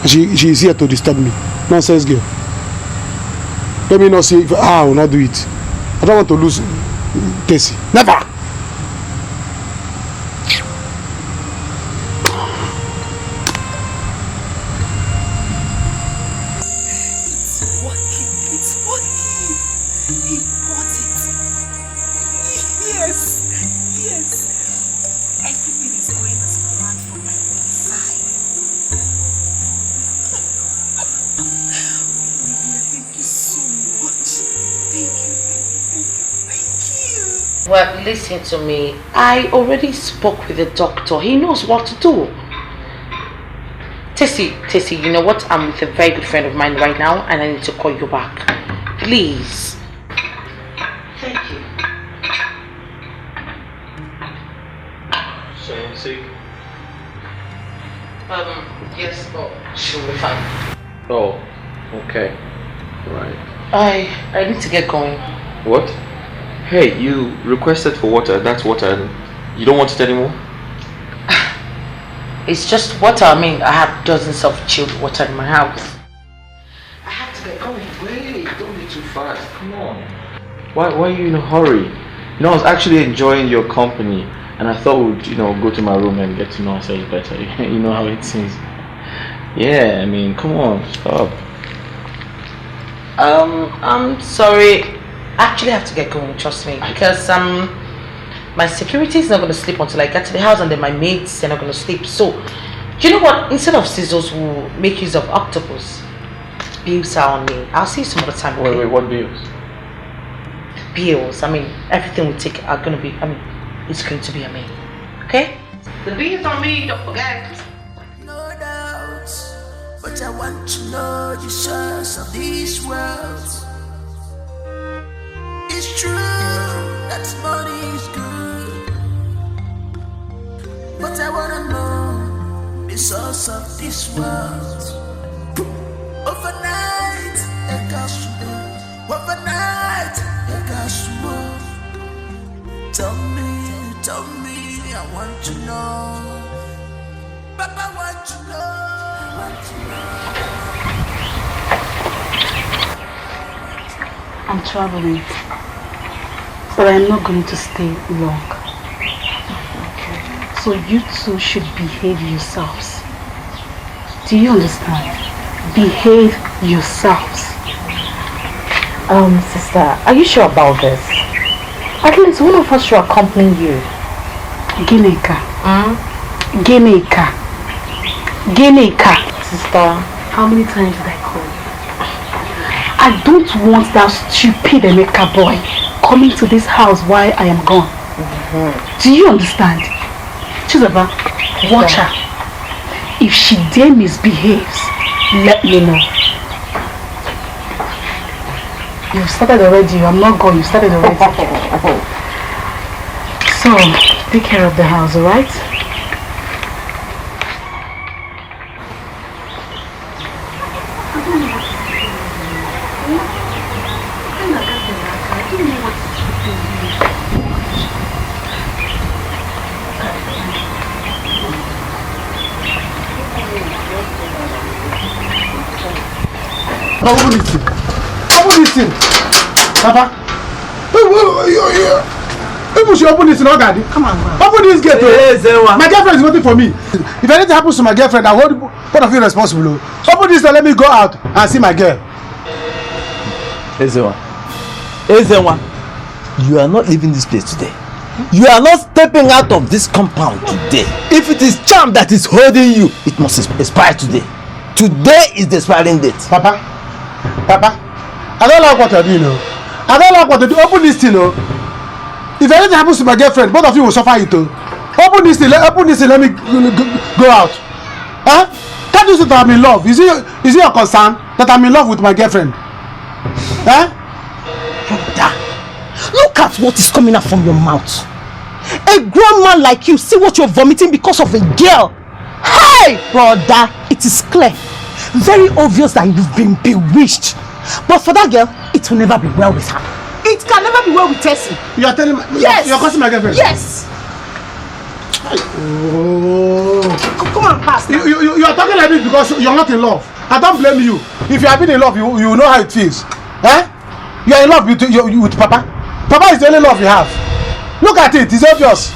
She is here to disturb me. Nonsense girl. Let me not say if I will not do it. I don't want to lose Tessie. Never! Well, listen to me. I already spoke with the doctor. He knows what to do. Tessie, you know what? I'm with a very good friend of mine right now and I need to call you back. Please. Thank you. Someone sick? Yes, but she'll be fine. Oh, okay. Right. I need to get going. What? Hey, you requested for water. That's water. You don't want it anymore? It's just water. I mean, I have dozens of chilled water in my house. I have to get going. Wait, don't be too fast. Come on. Why are you in a hurry? You know, I was actually enjoying your company, and I thought we'd, go to my room and get to know ourselves better. You know how it seems. Yeah, I mean, come on, stop. I'm sorry. I actually have to get going, trust me, because my security is not going to sleep until I get to the house, and then my mates are not going to sleep. So, do you know what? Instead of scissors, we'll make use of octopus. Bills are on me. I'll see you some other time. Okay? Wait, what bills? Bills. I mean, everything we take are going to be. I mean, it's going to be on me. Okay? The bills on me. Don't forget. No doubt, but I want to know the source of these worlds. It's true that money is good, but I wanna know the source of this world. Overnight, a gas to do. Overnight, a gas to move. Tell me, I want to know. Papa, I want to know. I'm traveling, but I'm not going to stay long. So you two should behave yourselves. Do you understand? Behave yourselves. Sister, are you sure about this? At least one of us should accompany you. Ginika. Ginika. Ginika. Sister, how many times did I call you? I don't want that stupid Emeka boy coming to this house while I am gone. Do you understand? Chizaba, watch her. If she dare misbehaves, let me know. You've started already. I'm not going. You started already. So, take care of the house, alright? Open this thing. Open this thing. Papa. People should open this thing, Daddy. Come on, man. Open this gate. My girlfriend is waiting for me. If anything happens to my girlfriend, I'll hold both of you responsible. Open this door, let me go out and see my girl. Ezenwa, you are not leaving this place today. You are not stepping out of this compound today. If it is charm that is holding you, it must expire today. Today is the expiring date. Papa, I don't like what you're doing. I don't like what you're doing. Open this thing. If anything happens to my girlfriend, both of you will suffer it. Open this thing, let me go out. Huh? Can't you say that I'm in love? Is it your concern that I'm in love with my girlfriend? Huh? Brother, look at what is coming out from your mouth. A grown man like you, see what you're vomiting because of a girl. Hey, brother, it is clear, very obvious that you've been bewitched. But for that girl, it will never be well with her. It can never be well with Tessie. You are telling me? Yes. You're cursing my girlfriend? Yes. Oh. Come on, pass. You are talking like this because you're not in love. I don't blame you. If you have been in love, you know how it feels. Eh? You are in love with Papa. Papa is the only love you have. Look at it. It's obvious.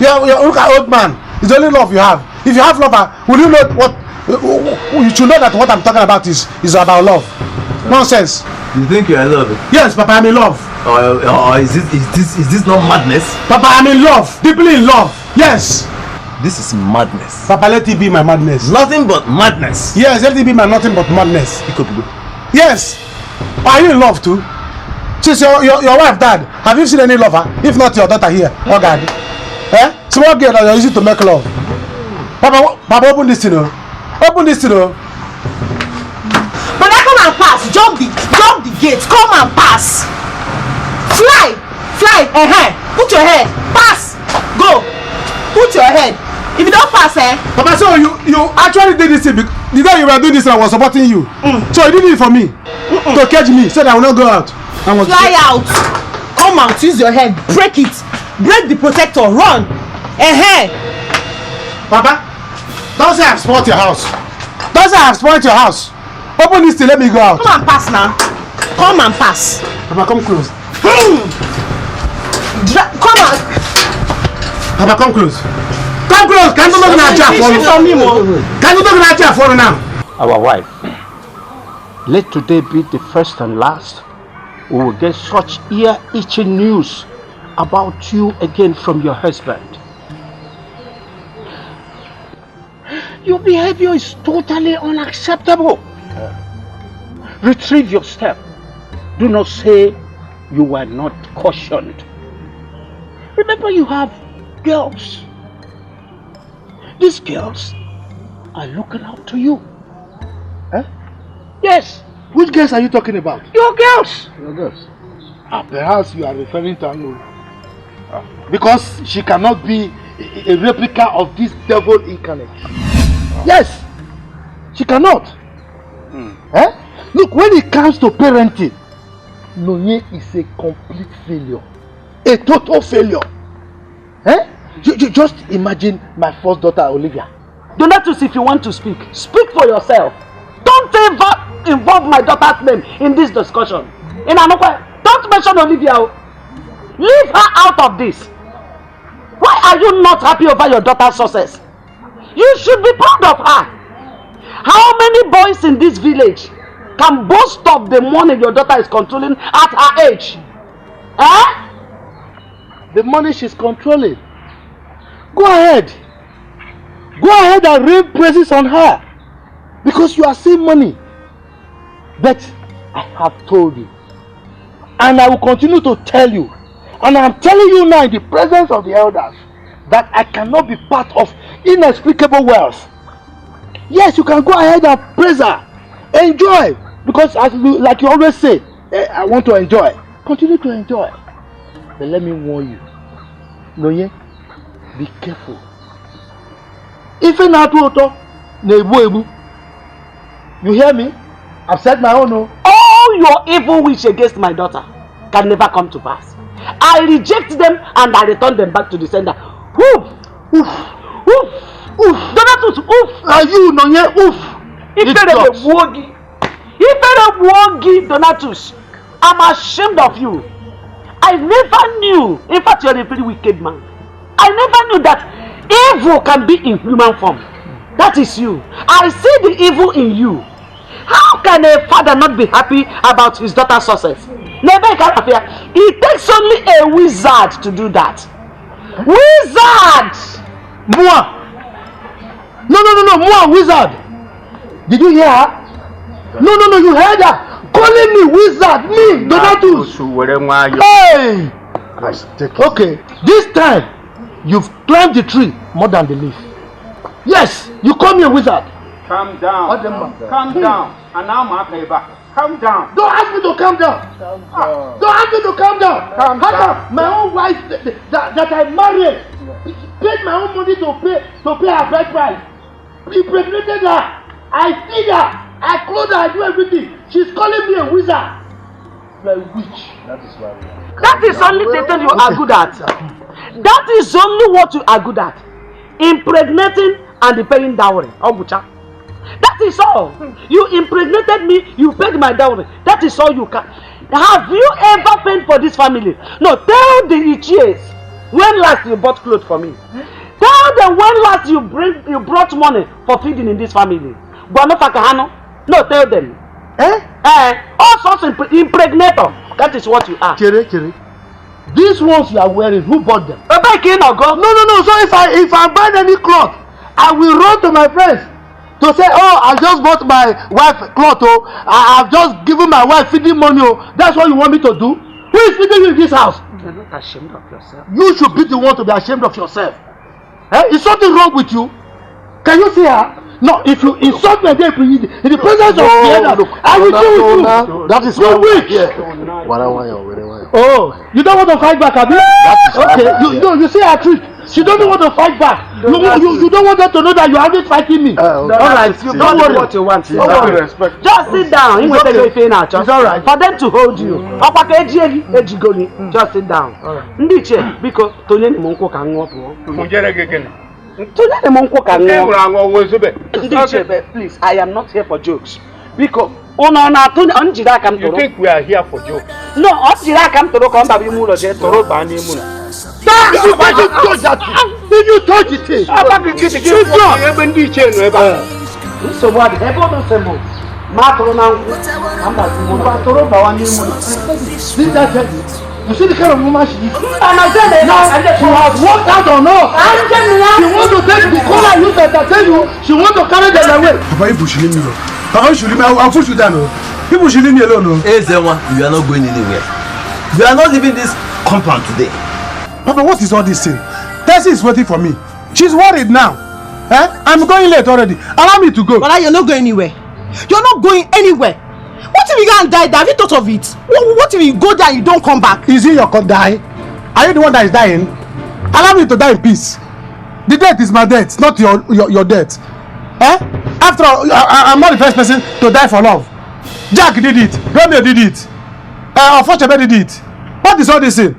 Look at old man. It's the only love you have. If you have love, will you know what? You should know that what I'm talking about is about love. Nonsense. You think you're in love? Yes, Papa, I'm in love. Or is this not madness? Papa, I'm in love. Deeply in love. Yes. This is madness. Papa, let it be my madness. Nothing but madness. Yes, let it be my nothing but madness. Yes. Are you in love too? Since your wife died, have you seen any lover? If not your daughter here, oh God. Eh? Small girl that you're using to make love. Papa, open this thing. Open this thing. Brother, come and pass. Jump the gate. Come and pass. Fly. Put your head. Pass. Go. Put your head. If you don't pass, Papa, so you actually did this thing. The day you were doing this, I was supporting you. So you did it for me. To catch me, so that I will not go out. Fly out. Come out. Use your head. Break it. Break the protector. Run. Papa, don't say I've spoiled your house. Don't say I've spoiled your house. Open this thing, let me go out. Come and pass now. Come and pass. Papa, come close. Come on. Papa, come close. Come close. Can you not for me now? Our wife, let today be the first and last. We will get such ear-itching news about you again from your husband. Your behavior is totally unacceptable. Retrieve your step. Do not say you were not cautioned. Remember, you have girls. These girls are looking out to you. Yes. Which girls are you talking about? Your girls. Your girls. Perhaps you are referring to Anu. Because she cannot be a replica of this devil incarnate. Yes, she cannot. Look, when it comes to parenting, Nonye is a complete failure. A total failure. Just imagine my first daughter, Olivia. Donatus, if you want to speak, speak for yourself. Don't ever involve my daughter's name in this discussion. Don't mention Olivia. Leave her out of this. Why are you not happy over your daughter's success? You should be proud of her. How many boys in this village can boast of the money your daughter is controlling at her age? The money she's controlling Go ahead. Go ahead and rain praises on her. Because you are seeing money. But I have told you. And I will continue to tell you. And I am telling you now in the presence of the elders that I cannot be part of inexplicable wealth. Yes, you can go ahead and praise her. Enjoy. Because like you always say, I want to enjoy. Continue to enjoy. But let me warn you. Noye, be careful. If you not you hear me? I've said my own. No. All your evil wish against my daughter can never come to pass. I reject them and I return them back to the sender. Oof! Oof! Oof! Oof! Donatus! Oof! Are you Noye? Oof! Ifere Donatus! I'm ashamed of you. I never knew. In fact, you're a very wicked man. I never knew that evil can be in human form. That is you. I see the evil in you. How can a father not be happy about his daughter's success? Never can appear. It takes only a wizard to do that. Wizard! Moi! No, moi, wizard! Did you hear her? No, you heard her! Calling me wizard! Me, Donatus! Hey! Okay, this time you've climbed the tree more than the leaf. Yes, you call me a wizard. Calm down. Calm down. And now my paper. Calm down. Don't ask me to calm down. Don't ask me to calm down. Calm down. My own wife that I married paid my own money to pay her bride price. Impregnated her. I feed her. I clothe her. I do everything. She's calling me a wizard. You're a witch. That is why we are. That is only the thing you are good at. That is only what you are good at. Impregnating and paying dowry. Obucha. That is all. You impregnated me, you paid my dowry. That is all you can. Have you ever paid for this family? No, tell the Ichies when last you bought clothes for me. Tell them when last you brought money for feeding in this family. No, tell them. All sorts of impregnator. That is what you are. Chere. These ones you are wearing, who bought them? No. So if I buy any cloth, I will run to my friends to say, oh, I just bought my wife cloth. Oh, I've just given my wife feeding money. Oh, that's what you want me to do? Who is feeding you in this house? You're not ashamed of yourself. You should be the one to be ashamed of yourself. Is something wrong with you? Can you see her? No, if you insult me again in the presence of the others, I will deal with you. That is your witch. Oh, you don't want to fight back, Abi? Okay, you see her trick. She doesn't want to fight back. You don't want them to know that you haven't fighting me. Alright, don't worry what you want. Just sit down. It's alright. For them to hold you. Just sit down. Ndiche, because Tony Monko can walk. Please, I am not here for jokes. Because you think we are here for jokes? No, Did you touch it? You see the kind of woman she is. Now she has walked out or no. She wants to take the color you to entertain you. She wants to carry them away. Papa, if you should leave me alone. Papa, you should leave me. I'll push you down. People should leave me alone. Hey, Zewa, you are not going anywhere. You are not leaving this compound today. Papa, what is all this thing? Tessie is waiting for me. She's worried now. I'm going late already. Allow me to go. But you're not going anywhere. You're not going anywhere. What if you go and die? Have you thought of it? What if you go there and you don't come back? Is it your die? Are you the one that is dying? Allow me to die in peace. The death is my death, not your death. After all, I'm not the first person to die for love. Jack did it. Romeo did it. Unfortunately did it. What is all this thing?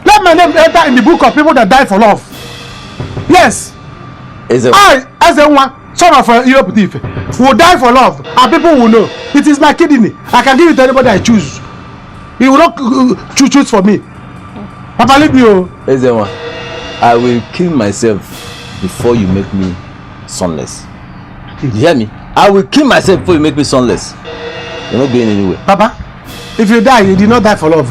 Let my name enter in the book of people that die for love. Yes. I, as a one, son of a Europe thief, will die for love, and people will know. It is my kidney. I can give it to anybody I choose. He will not choose for me. Papa, leave me. Ezewa, I will kill myself before you make me sonless. You hear me? I will kill myself before you make me sonless. You're not going anywhere. Papa, if you die, you did not die for love.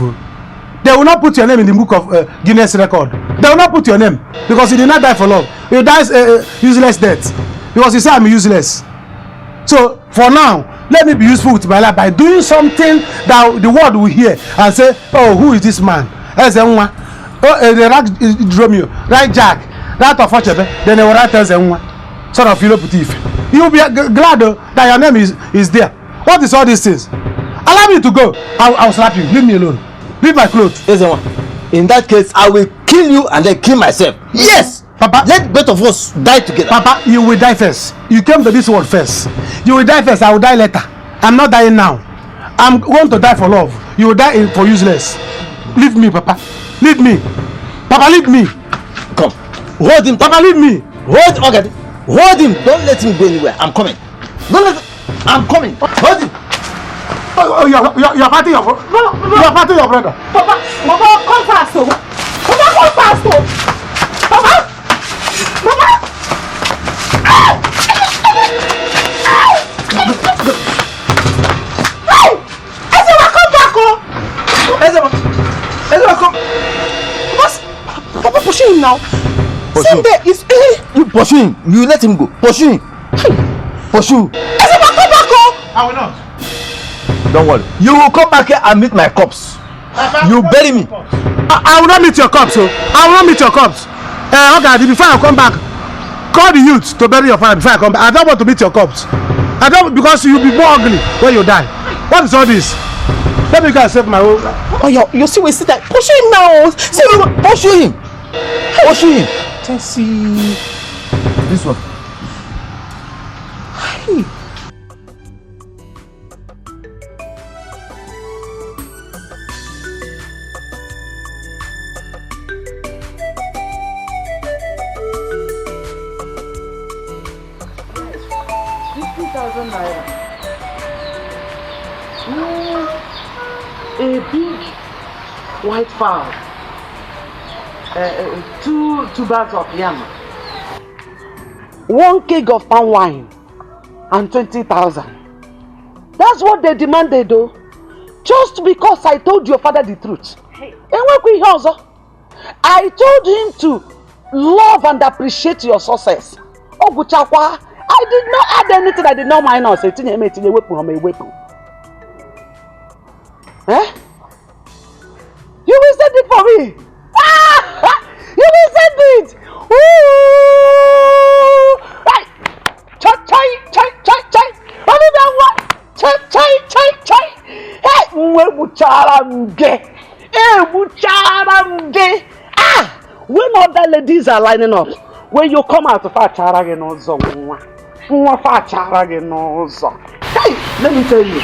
they will not put your name in the book of Guinness record. They will not put your name because you did not die for love. You died useless death because you say I'm useless. So for now, let me be useful with my life by doing something that the world will hear and say, oh, who is this man? Ezenwa. Oh, the right Romeo, right Jack, right of Ochebe, then they will write Ezenwa. Son of Philip Thief. You'll be glad that your name is there. What is all these things? Allow me to go. I'll slap you. Leave me alone. Leave my clothes. Ezenwa, in that case, I will kill you and then kill myself. Yes! Papa, let both of us die together. Papa, you will die first. You came to this world first. You will die first. I will die later. I'm not dying now. I'm going to die for love. You will die for useless. Leave me, Papa. Leave me. Papa, leave me. Come. Hold him. Papa, leave me. Hold. Okay. Hold him. Don't let him go anywhere. I'm coming. Don't let him. I'm coming. Hold him. Oh, you're fighting your brother. You're fighting your brother. Papa, come fast. Papa, come fast. Papa. Mama! Hey! Ezewa, come back, Ezewa, come. Papa, push him now. Pursue. You pursue him. You let him go. Pursue him. Pursue. Ezewa, come back, I will not. Don't worry. You will come back here and meet my corpse. You bury me. I will not meet your corpse, so I will not meet your corpse. Okay, before I come back, call the youth to bury your father before I come back. I don't want to meet your corpse. I don't, because you'll be more ugly when you die. What is all this? Let me go and save my own. Oh, you see, we see that. Push him now. Pursue him. Pursue him. Let's see. This one. Hey. A big white fowl, two bags of yam, 1 keg of palm wine, and 20,000. That's what they demanded, though. Just because I told your father the truth. I told him to love and appreciate your success. Oh, Buchakwa, I did not add anything I did not minus. Eh? You will send it for me. You will send it. Ooh! Right. Chai. Olivia, what? Chai. Hey, bucharamge. When other ladies are lining up, when you come out of our charagenozo, hey, let me tell you.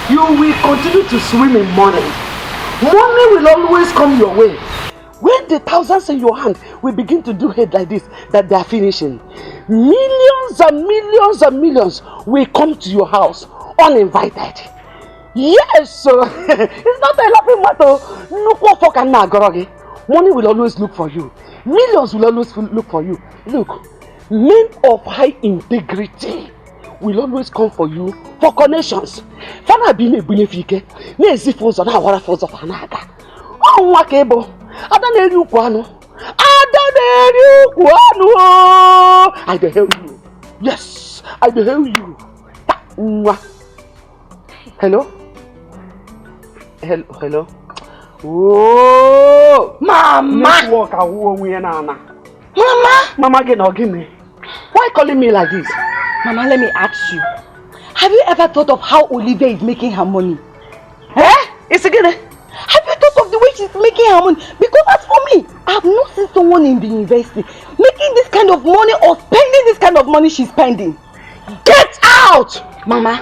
You will continue to swim in money. Money will always come your way. When the thousands in your hand will begin to do head like this, that they are finishing, millions and millions and millions will come to your house uninvited. Yes, so it's not a laughing matter. Money will always look for you. Millions will always look for you. Look, men of high integrity will always come for you for connections. Fana bi na ebunefike na ezifu ụzọ na awara ụzọ fa na-aga. Ọ nwa ka ebo. Ada na eri ukwu anụ. I dey help you. Yes, I dey help you. Nwa. Hello? Hello? Oh, Mama! Network awu onwe na ana. Mama get ogini. Why calling me like this? Mama, let me ask you. Have you ever thought of how Olivia is making her money? It's again. Have you thought of the way she's making her money? Because as for me, I have not seen someone in the university making this kind of money or spending this kind of money she's spending. Get out! Mama,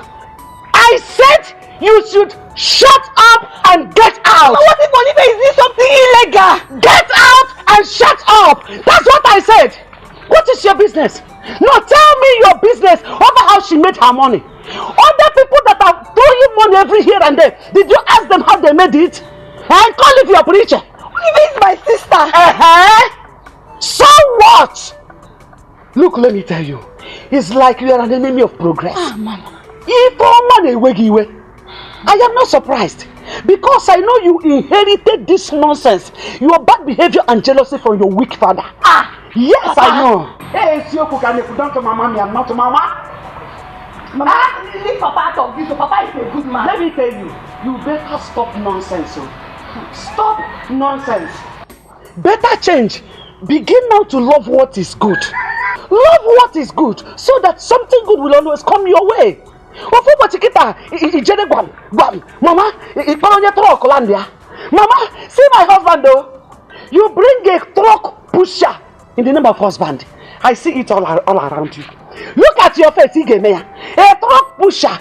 I said you should shut up and get out! Mama, what if Olivia is doing something illegal? Get out and shut up! That's what I said! What is your business? No, tell me your business over how she made her money. Other people that are throwing money every here and there, did you ask them how they made it? And call it your preacher. Olivia is my sister. So what? Look, let me tell you. It's like you are an enemy of progress. Mama. I am not surprised. Because I know you inherited this nonsense, your bad behavior and jealousy from your weak father. Yes, I know. Hey, Sioku, can you put down to Mama? Me, I'm not Mama. Leave Papa out of this. So Papa is a good man. Let me tell you, you better stop nonsense. Stop nonsense. Better change. Begin now to love what is good. Love what is good, so that something good will always come your way. Mama, see my husband though. You bring a truck pusher in the name of husband. I see it all around you. Look at your face, a truck pusher.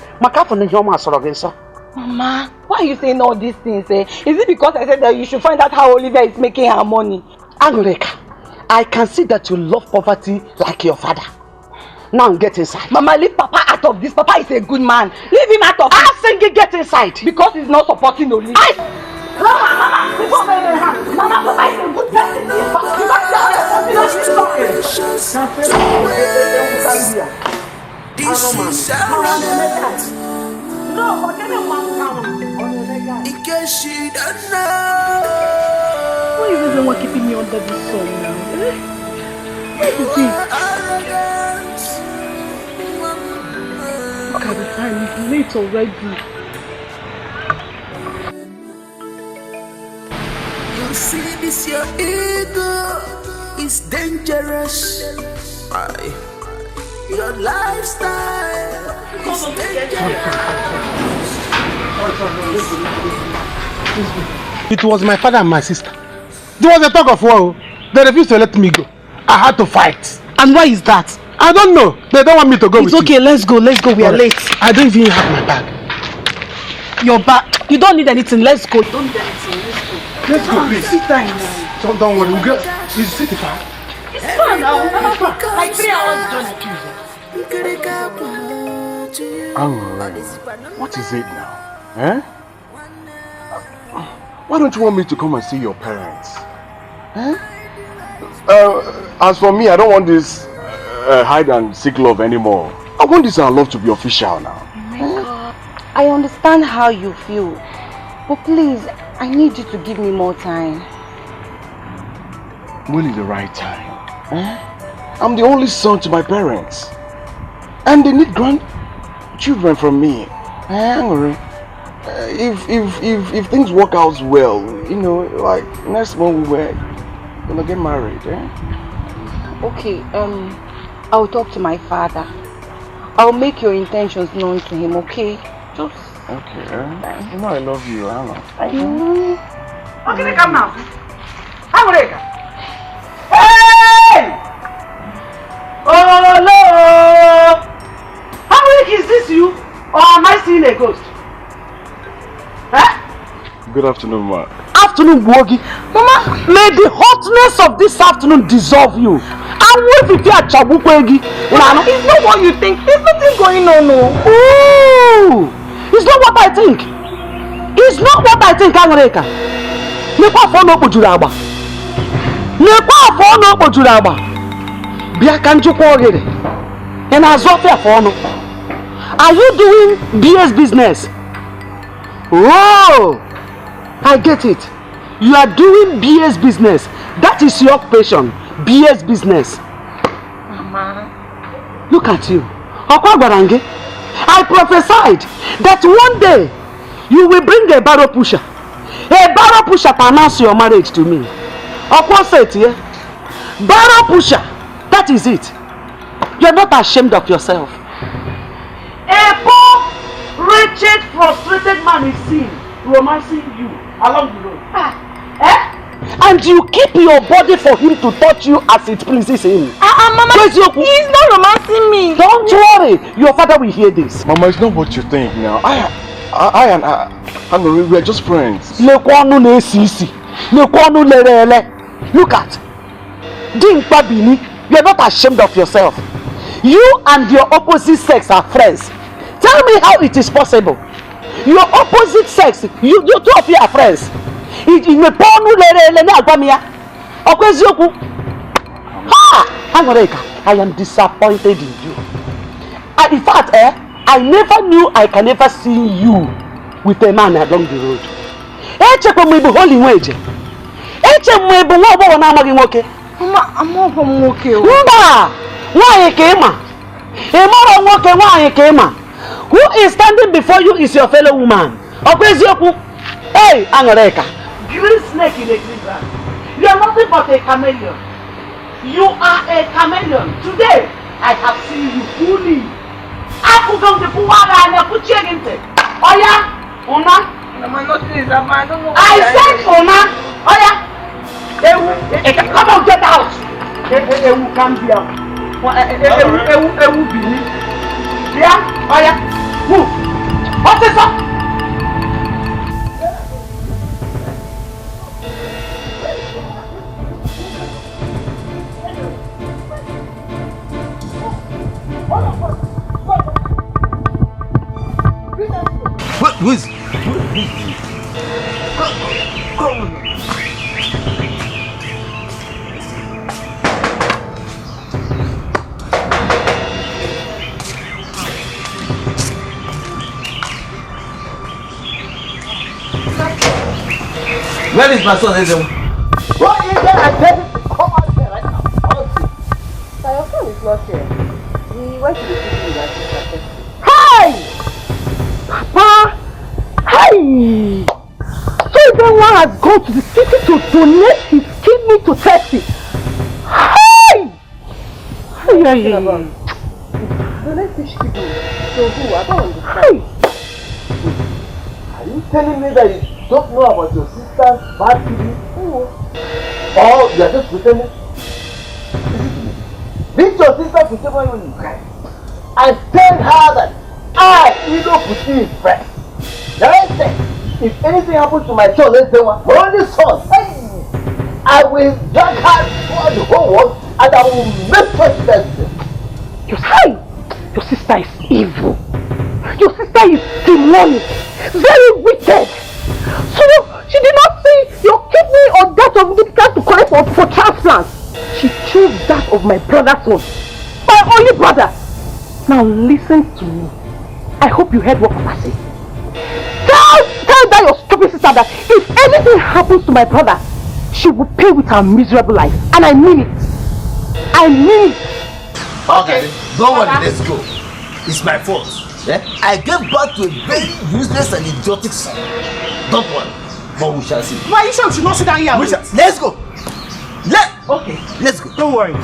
Mama, why are you saying all these things? Is it because I said that you should find out how Olivia is making her money? Angelica, I can see that you love poverty like your father. Now get inside. Mama, leave Papa out of this. Papa is a good man. Leave him out of this. I think get inside. Because he's not supporting Olivia. Mama, Papa is a good person. This is our no, forget about in case she don't know. Why is everyone keeping me under this sun now? Where is it? Look at the time, it's late already. You see this, your ego is dangerous. Your lifestyle is dangerous. It was my father and my sister. There was a tug of war. They refused to let me go. I had to fight. And why is that? I don't know. They don't want me to go with you. It's okay, let's go. We are late. I don't even have my bag. Your bag? You don't need anything. Let's go. Don't need anything. Let's go, please. Sit down now. So don't worry. We'll get... Is it far? It's fun now. Like 3 hours journey. What is it now? Eh? Why don't you want me to come and see your parents? Eh? As for me, I don't want this hide and seek love anymore. I want this our love to be official now. I understand how you feel, but please, I need you to give me more time. When is the right time? Eh? I'm the only son to my parents, and they need grandchildren from me. If things work out well, you know, like next month we're gonna get married. Okay, I'll talk to my father. I'll make your intentions known to him, okay? Just... Okay, you know I love you, Anna. Okay, come now. Hey! Oh no! How weak is this you? Or am I seeing a ghost? Huh? Good afternoon, Ma. Afternoon, Bogi. Mama, may the hotness of this afternoon dissolve you. And what if you are Chabukwegi? It's not what you think. There's nothing going on. No. Ooh! It's not what I think. It's not what I think, Angreka. Nekwa fono kujuraba. Nekwa fono kujuraba. Bia kanju kwogere. And azofia fono. Are you doing BS business? Oh! I get it. You are doing BS business. That is your occupation. BS business. Mama. Look at you. I prophesied that one day you will bring a barrow pusher. A barrow pusher to announce your marriage to me. Barrow pusher. That is it. You are not ashamed of yourself. A poor, wretched, frustrated man is seen romancing you along the road. And you keep your body for him to touch you as it pleases him. Mama, he's not romancing me. Don't worry, your father will hear this. Mama, it's not what you think now. I and we are just friends. Look at Dinkpabini, you are not ashamed of yourself. You and your opposite sex are friends. Tell me how it is possible. Your opposite sex, you two of you are friends. I am disappointed in you. In fact, I never knew I can ever see you with a man along the road. Echekwa m ibu holy nweje. Eche m ibu nwa ọgbọghọ na-amaghị nwoke. Mama, I'm okay. Mba! Nwaanyị ka ịma. Ịmara nwoke nwaanyị ka ịma. Who is standing before you is your fellow woman. Ọ bụ eziokwu? Hey, Aṅụrịka. Green snake in a green grass. You are nothing but a chameleon. You are a chameleon. Today, I have seen you fully. I'm going to put water and I put you in there. Oh yeah? Una? Mama, not this. Mama, I don't know. I said Una. Oh yeah? Come on, get out. Ewu come here. Ewu bini. Yeah? Oh yeah? Move. What is up? Who is? Where is my son, Ezem? What is there? I said, come out here right now. Sir, your son is not here. He went to the kitchen with our sister. Hey! Papa! Hey! So then one has gone to the city to donate his kidney to Tessie. Hey! Hey! Donate fish kidney. So who? I don't understand. Hey! Are you telling me that you don't know about your sister's bad kidney? Or you are just pretending? Beat your sister to tell her when you cry. And tell her that I, Ido, put you in first. The right thing, if anything happens to my son, let's say my only son, hey, I will drag her through the whole world and I will make sure she does it. Your sister is evil. Your sister is demonic. Very wicked. So she did not see your kidney or that of Nidika to collect for transplant. She chose that of my brother's son. My only brother. Now listen to me. I hope you heard what Papa said. Tell that your stupid sister that if anything happens to my brother, she will pay with her miserable life. And I mean it. I mean it. Okay, don't worry, let's go. It's my fault. Yeah? I gave birth to a very useless and idiotic son. Don't worry, but we shall see. Why you should not sit down here? Let's go. Okay, let's go. Don't worry.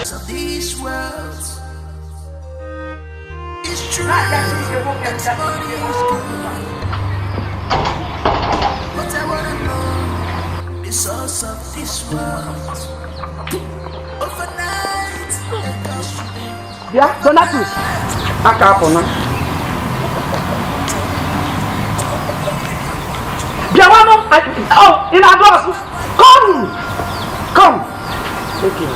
Of these worlds, it's true that money is good, but I wanna know the source of this world. Overnight, Yeah, Donatus. Aka hapo na. Biawano, in advance. Come. Okay.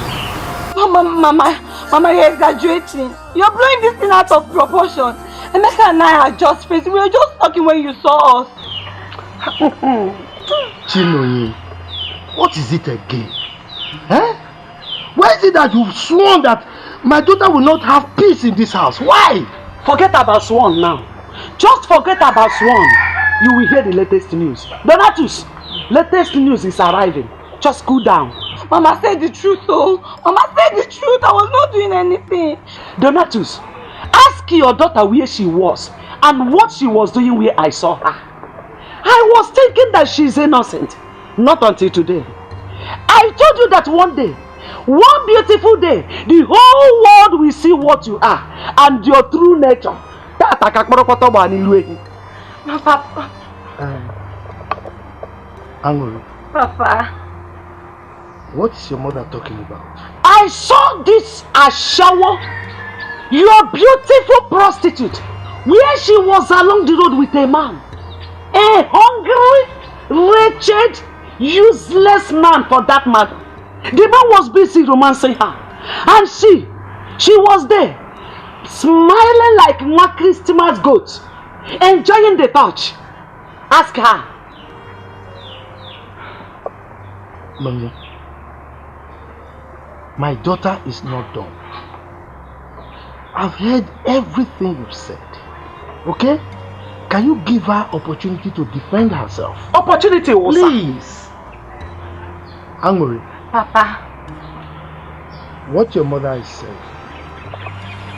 Mama, you're exaggerating. You're blowing this thing out of proportion. Emeka and I are just friends. We were just talking when you saw us. Chinoye, what is it again? Eh? Why is it that you've sworn that my daughter will not have peace in this house? Why? Forget about Swan now. Just forget about Swan. You will hear the latest news. Donatus, latest news is arriving. Just cool down. Mama said the truth, oh. Mama said the truth. I was not doing anything. Donatus, ask your daughter where she was and what she was doing where I saw her. I was thinking that she's innocent. Not until today. I told you that one day, one beautiful day, the whole world will see what you are and your true nature. Papa. Angolo. Papa. What is your mother talking about? I saw this Ashawo, your beautiful prostitute, where she was along the road with a man. A hungry, wretched, useless man for that matter. The man was busy romancing her. And she was there, smiling like one Christmas goat, enjoying the touch. Ask her. Mommy, my daughter is not done. I've heard everything you've said. Okay? Can you give her opportunity to defend herself? Opportunity, Osa. Please. Angry. Papa. What your mother is saying,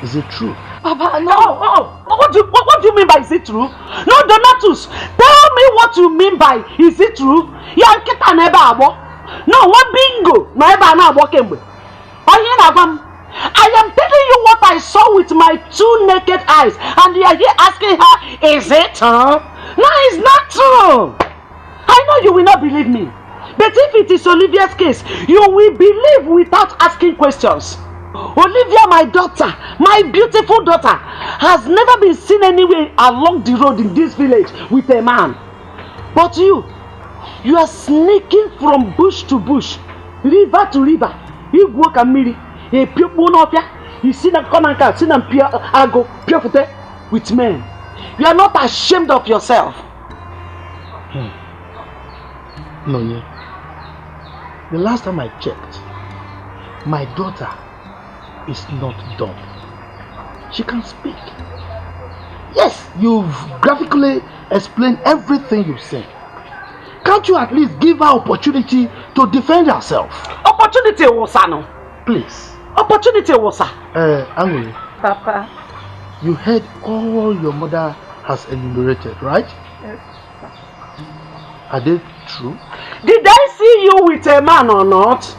is it true? Papa, no. What do you mean by is it true? No, Donatus, tell me what you mean by is it true? No, what bingo? I am telling you what I saw with my 2 naked eyes, and you are here asking her, is it true? No, it's not true. I know you will not believe me. But if it is Olivia's case, you will believe without asking questions. Olivia, my daughter, my beautiful daughter, has never been seen anywhere along the road in this village with a man. But you are sneaking from bush to bush, river to river. You walk a miri, you see them come and see them go with men. You are not ashamed of yourself. No. The last time I checked, my daughter is not dumb. She can speak. Yes, you've graphically explained everything you've said. Can't you at least give her opportunity to defend herself? Opportunity, Osano. Please. Opportunity, Osa. Angry. Papa. You heard all your mother has enumerated, right? Yes. Are they true? Did I see you with a man or not?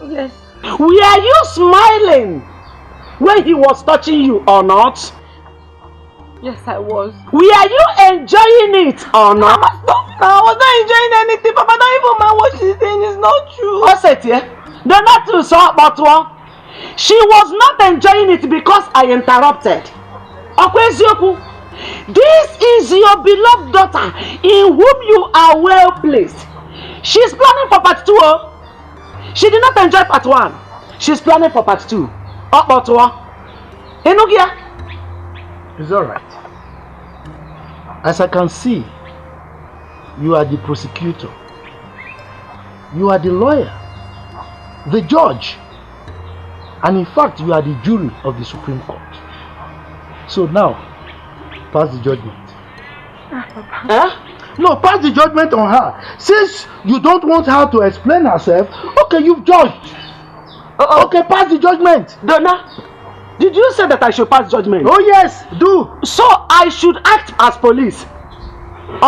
Yes. Were you smiling when he was touching you or not? Yes, I was. Were you enjoying it or not? Mama, stop now. I was not enjoying anything. Papa, don't even mind what she's saying. It's not true. What's it here? They're not too short, but one. She was not enjoying it because I interrupted. This is your beloved daughter in whom you are well placed. She's planning for part 2. She did not enjoy part 1. She's planning for part 2. Part 1. It's alright. As I can see, you are the prosecutor. You are the lawyer, the judge, and in fact, you are the jury of the Supreme Court. So now, pass the judgment. No, pass the judgment on her. Since you don't want her to explain herself, okay, you've judged. Okay, pass the judgment. Donna, did you say that I should pass judgment? Oh yes, do. So I should act as police. If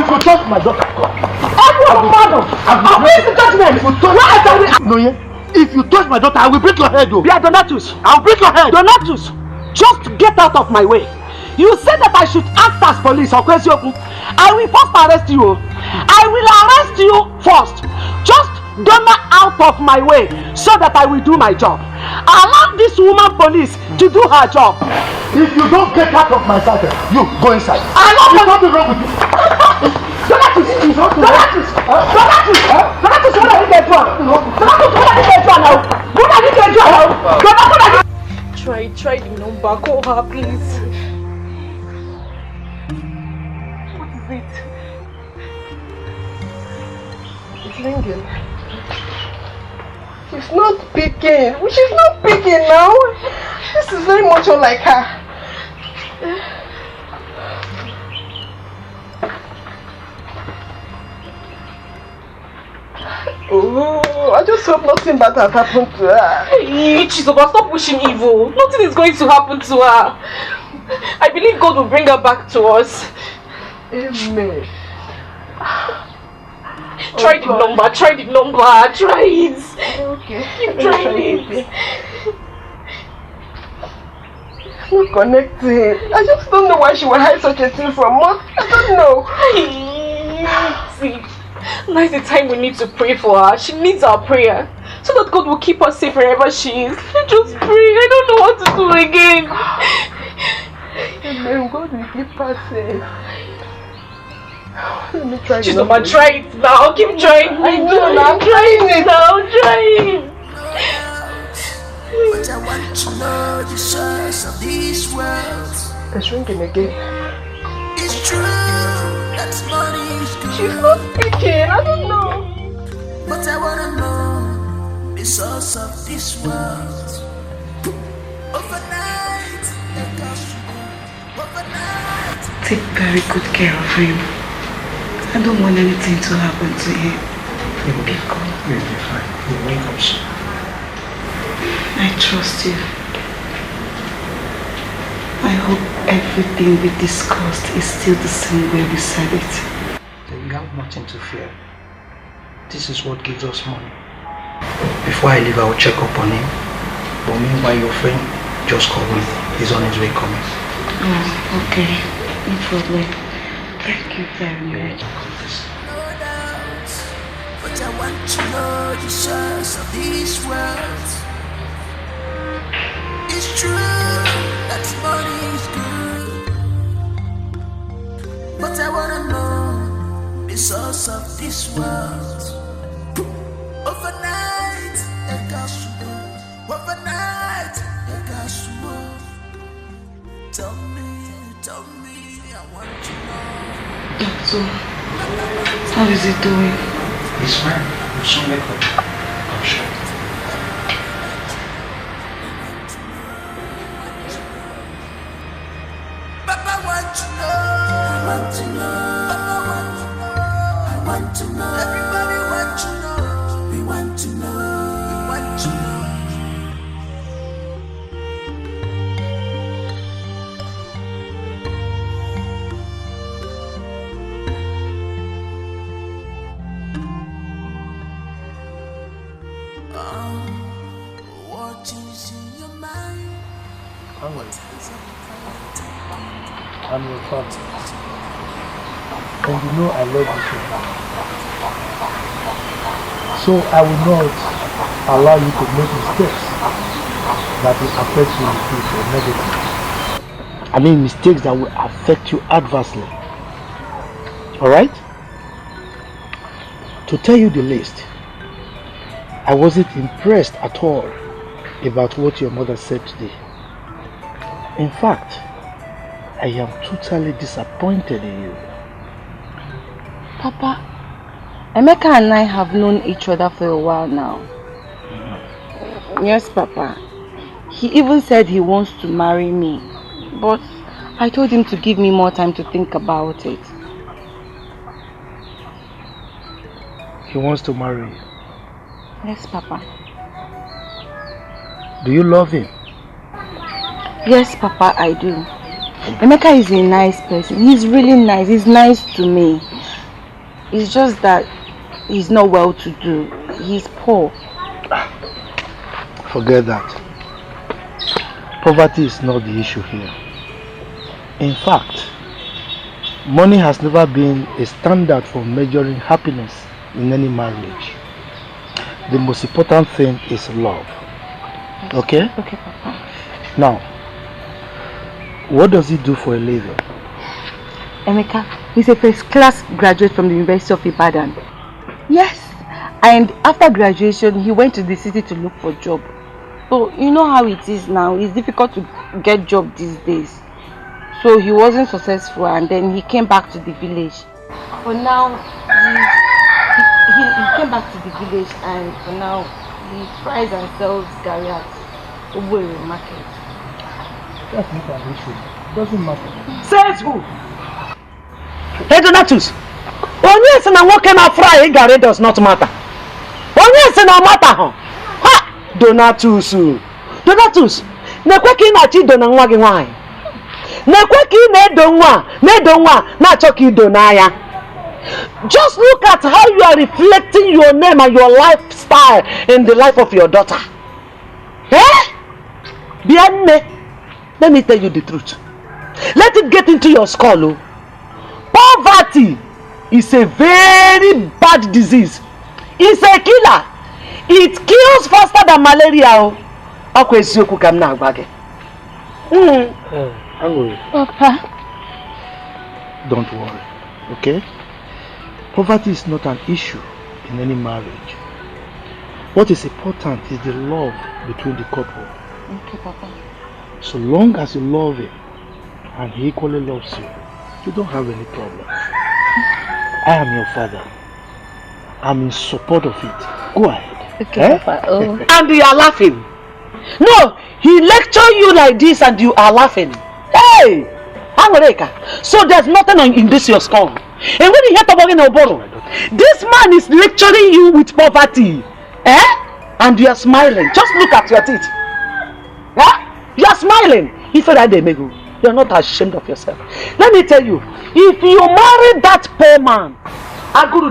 you touch my daughter, if you touch my daughter, I will break your head. Yeah, Donatus, I'll break your head. Donatus, just get out of my way. You said that I should act as police. I will first arrest you. I will arrest you first. Just Donna out of my way so that I will do my job. Allow this woman police to do her job. If you don't get out of my sight, you go inside. There's nothing wrong with you. Donatus, what are you going to do? Try the number. Call her, please. What is it? It's ringing. She's not picking. She's not picking now. This is very much unlike her. Oh, I just hope nothing bad has happened to her. Hey, Chizoba, stop wishing evil. Nothing is going to happen to her. I believe God will bring her back to us. Amen. Try the number, try it. Okay. Keep trying it. It's not connecting. I just don't know why she would hide such a thing from us. I don't know. See, now is the time we need to pray for her. She needs our prayer so that God will keep her safe wherever she is. Just pray. I don't know what to do again. Amen. God will keep us safe. Let me try it. Mama, try it now. Keep trying. I know, I'm trying it now. Trying. But I want to know the source of these worlds. It's shrinking again. It's true that money is good. She's not speaking. I don't know. But I wanna know the source of this world. Overnight, overnight. Take very good care of him. I don't want anything to happen to him. You'll be fine. You'll wake up soon. I trust you. I hope everything we discussed is still the same way we said it. You have nothing to fear. This is what gives us money. Before I leave, I will check up on him. But meanwhile, your friend just called me. He's on his way coming. Oh, okay. No problem. Thank you very much. But I want to know the source of these worlds. It's true that money is good. But I wanna know the source of this world. Overnight, overnight, tell me, I want to know. Doctor, how is he doing? He's fine. He'll soon wake up. I'm sure. Papa want to know. I want to know. I want to know. Everybody want to know. We want to know. We want to know. What is in your mind? I'm your father. And you know I love you so much. So I will not allow you to make mistakes that will affect you in the future negatively. I mean mistakes that will affect you adversely. Alright? To tell you the least, I wasn't impressed at all about what your mother said today. In fact, I am totally disappointed in you. Papa, Emeka and I have known each other for a while now. Yes, Papa. He even said he wants to marry me. But I told him to give me more time to think about it. He wants to marry you. Yes, Papa. Do you love him? Yes, Papa, I do. Emeka is a nice person. He's really nice. He's nice to me. It's just that he's not well to do. He's poor. Forget that. Poverty is not the issue here. In fact, money has never been a standard for measuring happiness in any marriage. The most important thing is love. Okay? Okay, Papa. Now, what does he do for a living? Emeka, he's a first-class graduate from the University of Ibadan. Yes, and after graduation, he went to the city to look for a job. So, you know how it is now. It's difficult to get job these days. So, he wasn't successful and then he came back to the village. For now, he came back to the village and for now, he fries and sells garri at Owerri market. That's not an issue. Doesn't matter. Says who? Hey Donatus, onye si na nwoke na fry garri does not matter. Onye si na matter huh? Ha! Donatus, nekwe ka ị na-achọ ido na nwa gị nwaanyị. Nekwe ka ị na-edo nwa na-achọ ka ido n'anya. Just look at how you are reflecting your name and your lifestyle in the life of your daughter. Eh? Bianne, let me tell you the truth. Let it get into your skull. Oh. Poverty is a very bad disease. It's a killer. It kills faster than malaria. I will. Papa. Don't worry, okay? Poverty is not an issue in any marriage. What is important is the love between the couple. Okay, Papa. So long as you love him and he equally loves you, you don't have any problem. I am your father. I'm in support of it. Go ahead. Okay, Papa. Oh. And you are laughing. No, he lectured you like this and you are laughing. Hey! Angoreka. So there's nothing in this your skull. And when you hear about Oboro, this man is lecturing you with poverty. And you are smiling. Just look at your teeth. You are smiling. If you're not ashamed of yourself. Let me tell you, if you marry that poor man, don't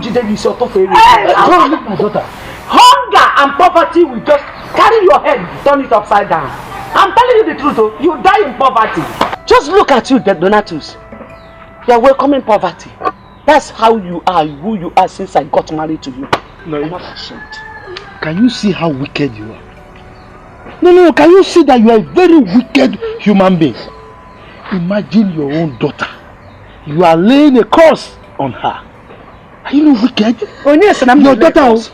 look my daughter. Hunger and poverty will just carry your head, turn it upside down. I'm telling you the truth, oh, you die in poverty. Just look at you, Donatus. You are welcoming poverty. That's how you are, who you are since I got married to you. No, you're not ashamed. Can you see how wicked you are? No, can you see that you are a very wicked human being? Imagine your own daughter. You are laying a curse on her. Are you not wicked? Oh, yes, and I'm your daughter.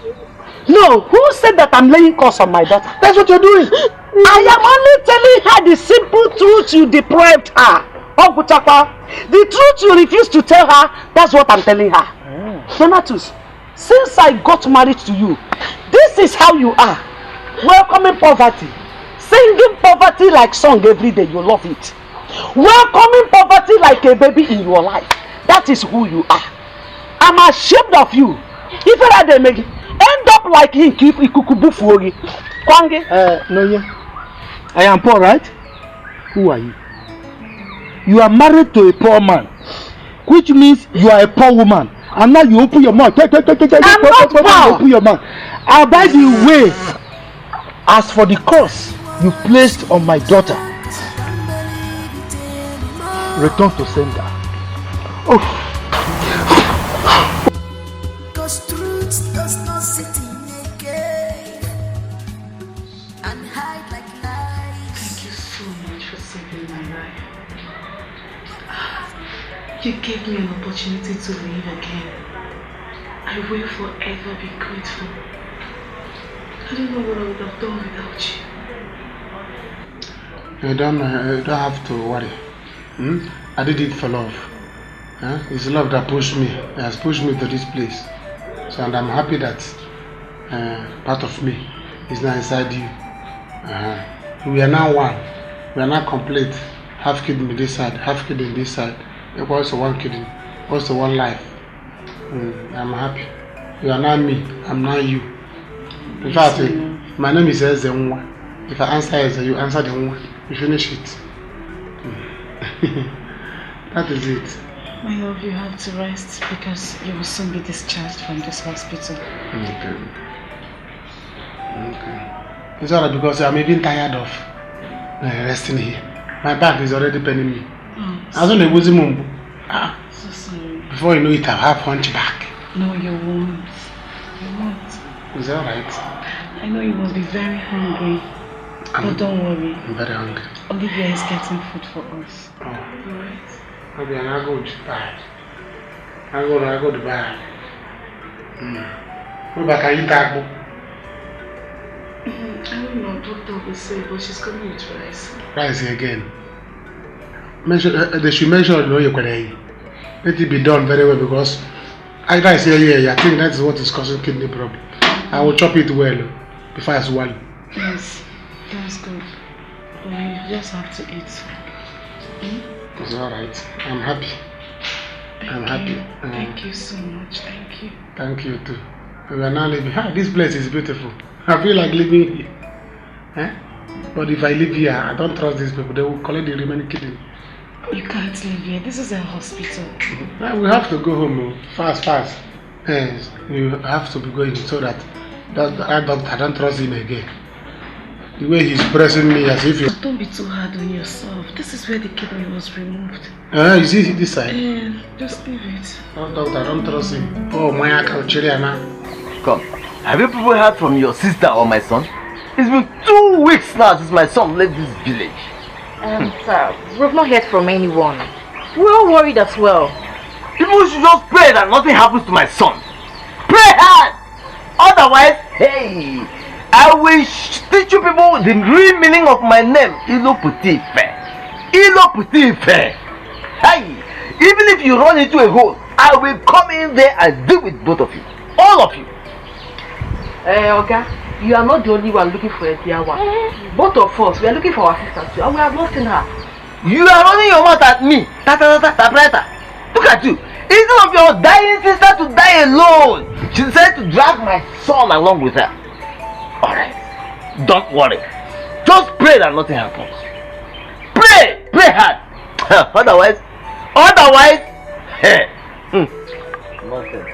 No, who said that I'm laying curse on my daughter? That's what you're doing. I am only telling her the simple truth you deprived her. The truth you refuse to tell her, that's what I'm telling her. Donatus, since I got married to you, this is how you are. Welcoming poverty. Singing poverty like song every day, you love it. Welcoming poverty like a baby in your life. That is who you are. I'm ashamed of you. If I end up like him, no, yeah. I am poor, right? Who are you? You are married to a poor man, which means you are a poor woman. And now you open your mouth. I'm not poor. Open your mouth. And by the way, as for the curse you placed on my daughter, return to sender. Oh. Cause truth does not sit in a cave and hide like lies. Thank you so much for saving my life. You gave me an opportunity to live again. I will forever be grateful. I don't know what I would have done without you. You don't have to worry. I did it for love. It's love that pushed me. It has pushed me to this place. So, and I'm happy that part of me is now inside you. We are now one. We are now complete. Half kid in this side, half kid in this side. Equals to one kid, equals to one life. I'm happy. You are now me. I'm now you. In fact, my name is Ezenwa. If I answer Eze, you answer the one. You finish it. That is it. My love, you have to rest because you will soon be discharged from this hospital. Okay. It's alright because I'm even tired of resting here. My back is already paining me. I was on a woozy mumbo. So sorry. Before you know it, I'll have hunchback. No, you won't. You won't. It's alright. I know you must be very hungry. But don't worry. I'm very hungry. Olivia is getting food for us. Oh. Alright. Okay, and I'll go to bed. I'll go to bed. What about can you tackle? I don't know, doctor will say, but she's coming with rice. Rice again. They should make sure you know you're going. Let it be done very well because I say, I think that is what is causing kidney problem. I will chop it well before I swallow. Yes, that's good. But you just have to eat. It's alright. I'm happy. I'm happy. Thank you so much. Thank you. Thank you too. We are now living. This place is beautiful. I feel like living here. But if I live here, I don't trust these people. They will collect the remaining kidney. You can't live here. This is a hospital. We have to go home fast. Yes, you have to be going so that I don't trust him again. The way he's pressing me as if you. Don't be too hard on yourself. This is where the kidney was removed. You see this side? Just leave it. No, doctor, I don't trust him. Oh, my account, Come, have you people heard from your sister or my son? It's been 2 weeks now since my son left this village. Sir, we've not heard from anyone. We're all worried as well. People should just pray that nothing happens to my son. Pray hard! Otherwise, hey, I will teach you people the real meaning of my name. Ilo Putife. Ilo Putife. Hey, even if you run into a hole, I will come in there and deal with both of you. All of you. Oga, you are not the only one looking for a dear one. Both of us, we are looking for our sister too, and we have not seen her. You are running your mouth at me. Look at you. Instead of your dying sister to die alone, she decided to drag my son along with her. Alright, don't worry. Just pray that nothing happens. Pray! Pray hard. Otherwise, hey. Nonsense.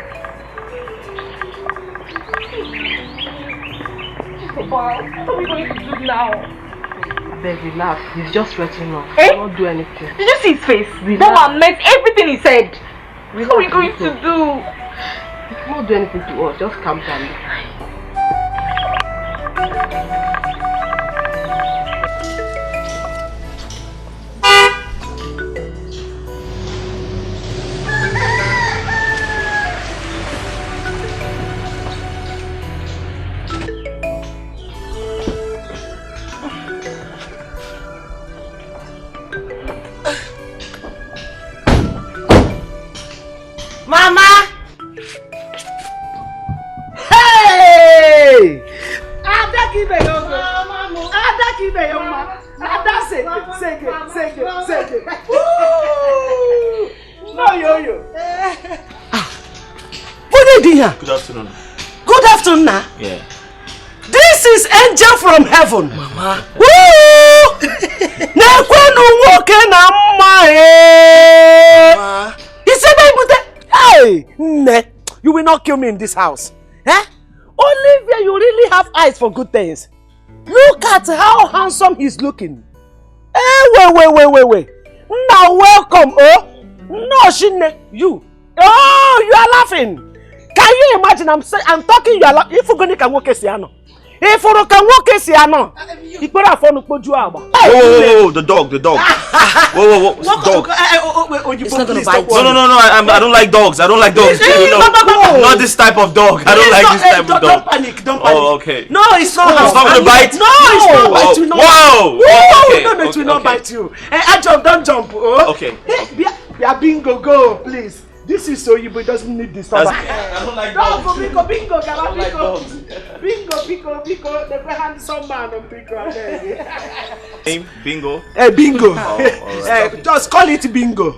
What are we going to do now? Beg, relax. He's just threatening us. He won't do anything. Did you see his face? That one meant everything he said. What are we going to do? He won't do anything to us. Just calm down. Mama! Hey! No, yo-yo. Good afternoon. Good afternoon, now. Yeah. This is angel from heaven. Mama. Woo! He said, hey, you will not kill me in this house. Eh? Olivia, you really have eyes for good things. Look at how handsome he's looking. Wait. Now welcome, oh. No, you. Oh, you are laughing. Can you imagine? I'm talking, you are laughing. If you're going to walk Siano. If you can walk Siano. You put a phone to you. Whoa, the dog. Whoa, dog. It's not gonna bite. No, I don't like dogs. Not this type of dog. I don't like this type of dog. Don't panic. Oh, okay. No, it's not. It's not gonna bite? No, it's not bite you. Whoa! No, it will not bite you. Don't jump. Oh. Okay. Bingo, go, please. This is so you, but doesn't need this. I don't like dogs. Bingo. Like dogs. Bingo. Never handsome man on Bingo. Name Bingo. Bingo. Right. Just call it Bingo.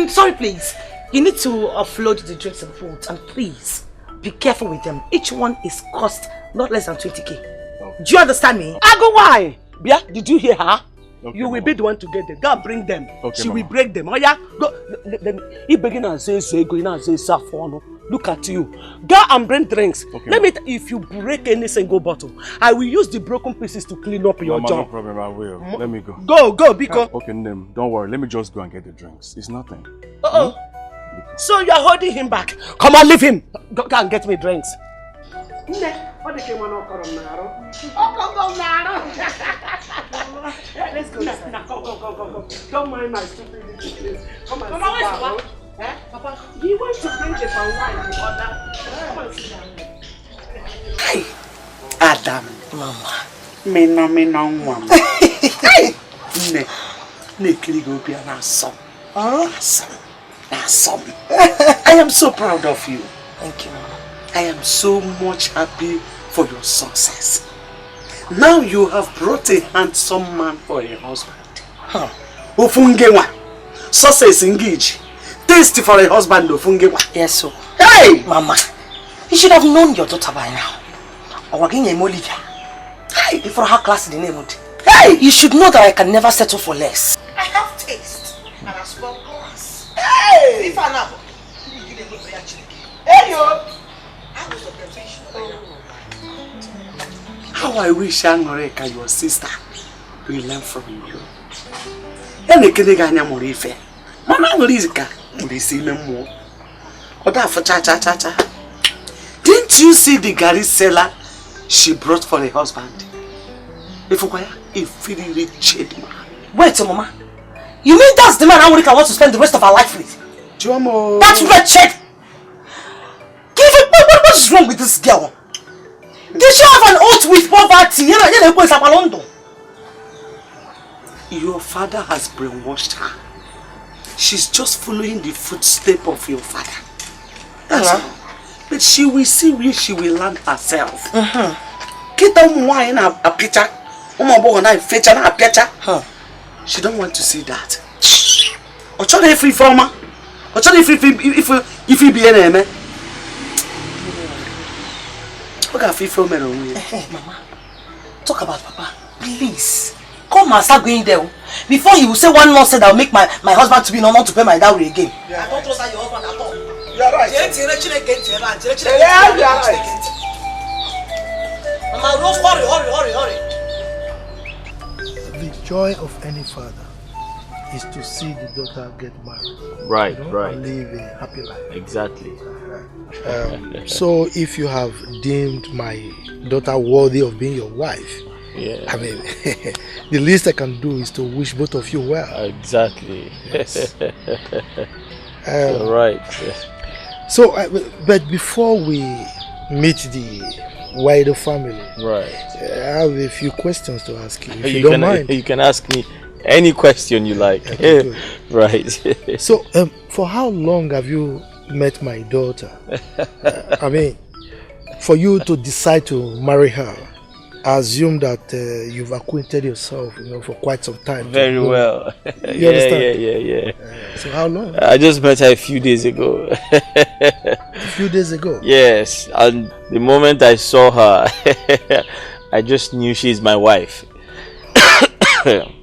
Sorry, please. You need to offload the drinks and food, and please be careful with them. Each one is cost not less than 20k. Do you understand me? I go why? Bia, did you hear her? Okay, you will be the one to get them. Go and bring them. Okay, she will break them. Oh yeah, go. Then he begin and say, going and say, Safono. Look at you. Go and bring drinks. Okay, let me. If you break any single bottle, I will use the broken pieces to clean up your job. No problem. I will. Let me go. Go, because. Okay, don't worry. Let me just go and get the drinks. It's nothing. So you are holding him back. Come on, leave him. Go and get me drinks. Let's go. Go. Don't mind my stupid little. Come and sit down. Papa, he wants to bring the wine to order. Come and sit down. Hey, Adam, Mama. Me no, mama. Ne kirigo be an awesome. Awesome. I am so proud of you. Thank you, Mama. I am so much happy for your success. Now you have brought a handsome man for a husband. Ofungewa. Success engage. Taste for a husband, Ofungewa. Yes, sir. Hey! Mama, you should have known your daughter by now. Olivia. Hey! Before her class in the neighborhood. Hey! You should know that I can never settle for less. I have taste and I smell glass. Hey! If I know. Hey, yo! How I wish Anoreka, your sister, will learn from you. Didn't you see the Gary seller she brought for a husband? a very wretched man. Wait, Mama. You mean that's the man Amonika wants to spend the rest of her life with? Jomo. That's wretched! What is wrong with this girl? Did she have an oath with poverty? Your father has brainwashed her. She's just following the footsteps of your father. That's all. But she will see where she will land herself. She don't want to see that. If you be an Hey, Mama, talk about Papa, please. Come and start going there. Before he will say one nonsense that will make my husband to be not to pay my dowry again. Yeah. I don't trust your husband at all. You are right. Yeah, you are right. Mama, Rose, hurry. The joy of any father is to see the daughter get married. Right, you know, right. And live a happy life. Exactly. So if you have deemed my daughter worthy of being your wife, yeah. I mean, the least I can do is to wish both of you well. Exactly. Yes. Right. So, but before we meet the wider family, right? I have a few questions to ask you. If you don't mind, you can ask me any question you like. Okay, right. So, for how long have you met my daughter? I mean, for you to decide to marry her, I assume that you've acquainted yourself, for quite some time. Very well. You understand? Yeah. So how long? I just met her a few days ago. A few days ago? Yes, and the moment I saw her, I just knew she's my wife.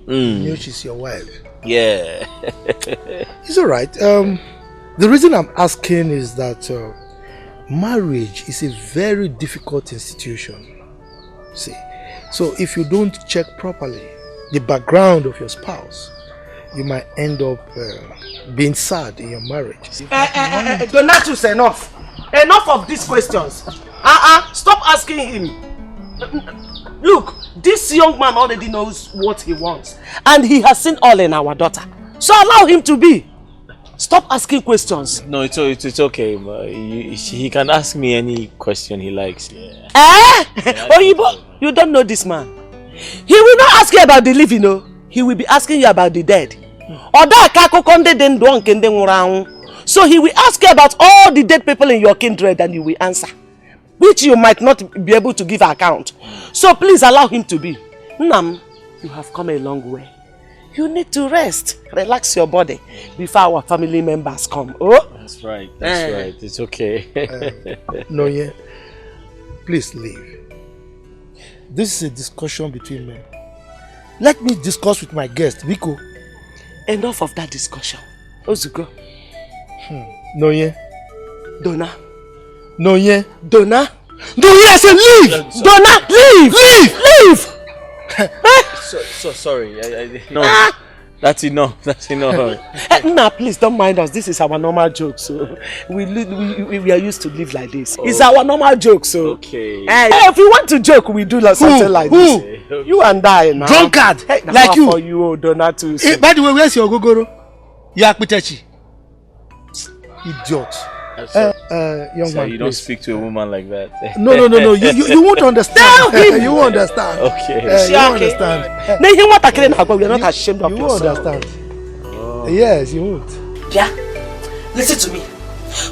Knew she's your wife? Yeah. It's all right. The reason I'm asking is that marriage is a very difficult institution. See, so if you don't check properly the background of your spouse, you might end up being sad in your marriage. Donatus, enough of these questions. Stop asking him. Look, this young man already knows what he wants, and he has seen all in our daughter, so allow him to be. Stop asking questions. No, it's okay. He can ask me any question he likes. Yeah. You don't know this man. He will not ask you about the living, no. He will be asking you about the dead. So he will ask you about all the dead people in your kindred, and you will answer, which you might not be able to give account. So please allow him to be. Nam, you have come a long way. You need to rest, relax your body before our family members come. Oh, that's right. That's right. It's okay. Noye, please leave. This is a discussion between men. Let me discuss with my guest, Biko. Enough of that discussion. Ozuko. Noye. Donna. Noye. Donna. Noye, I said leave! Donna, leave! Leave! So sorry. No, that's enough. That's enough. Nah, please don't mind us. This is our normal joke. So we are used to live like this. It's our normal joke. So okay. If we want to joke, we do something like this. You and I now. Drunkard, like you. For you, Donatus. By the way, where's your gogoro? Yakpitechi. Idiot. Young man, you don't speak to a woman like that. No. You won't understand. You won't understand. Okay. You won't understand. We are not ashamed of yourself. You won't understand. Yes, you won't. Yeah? Listen to me.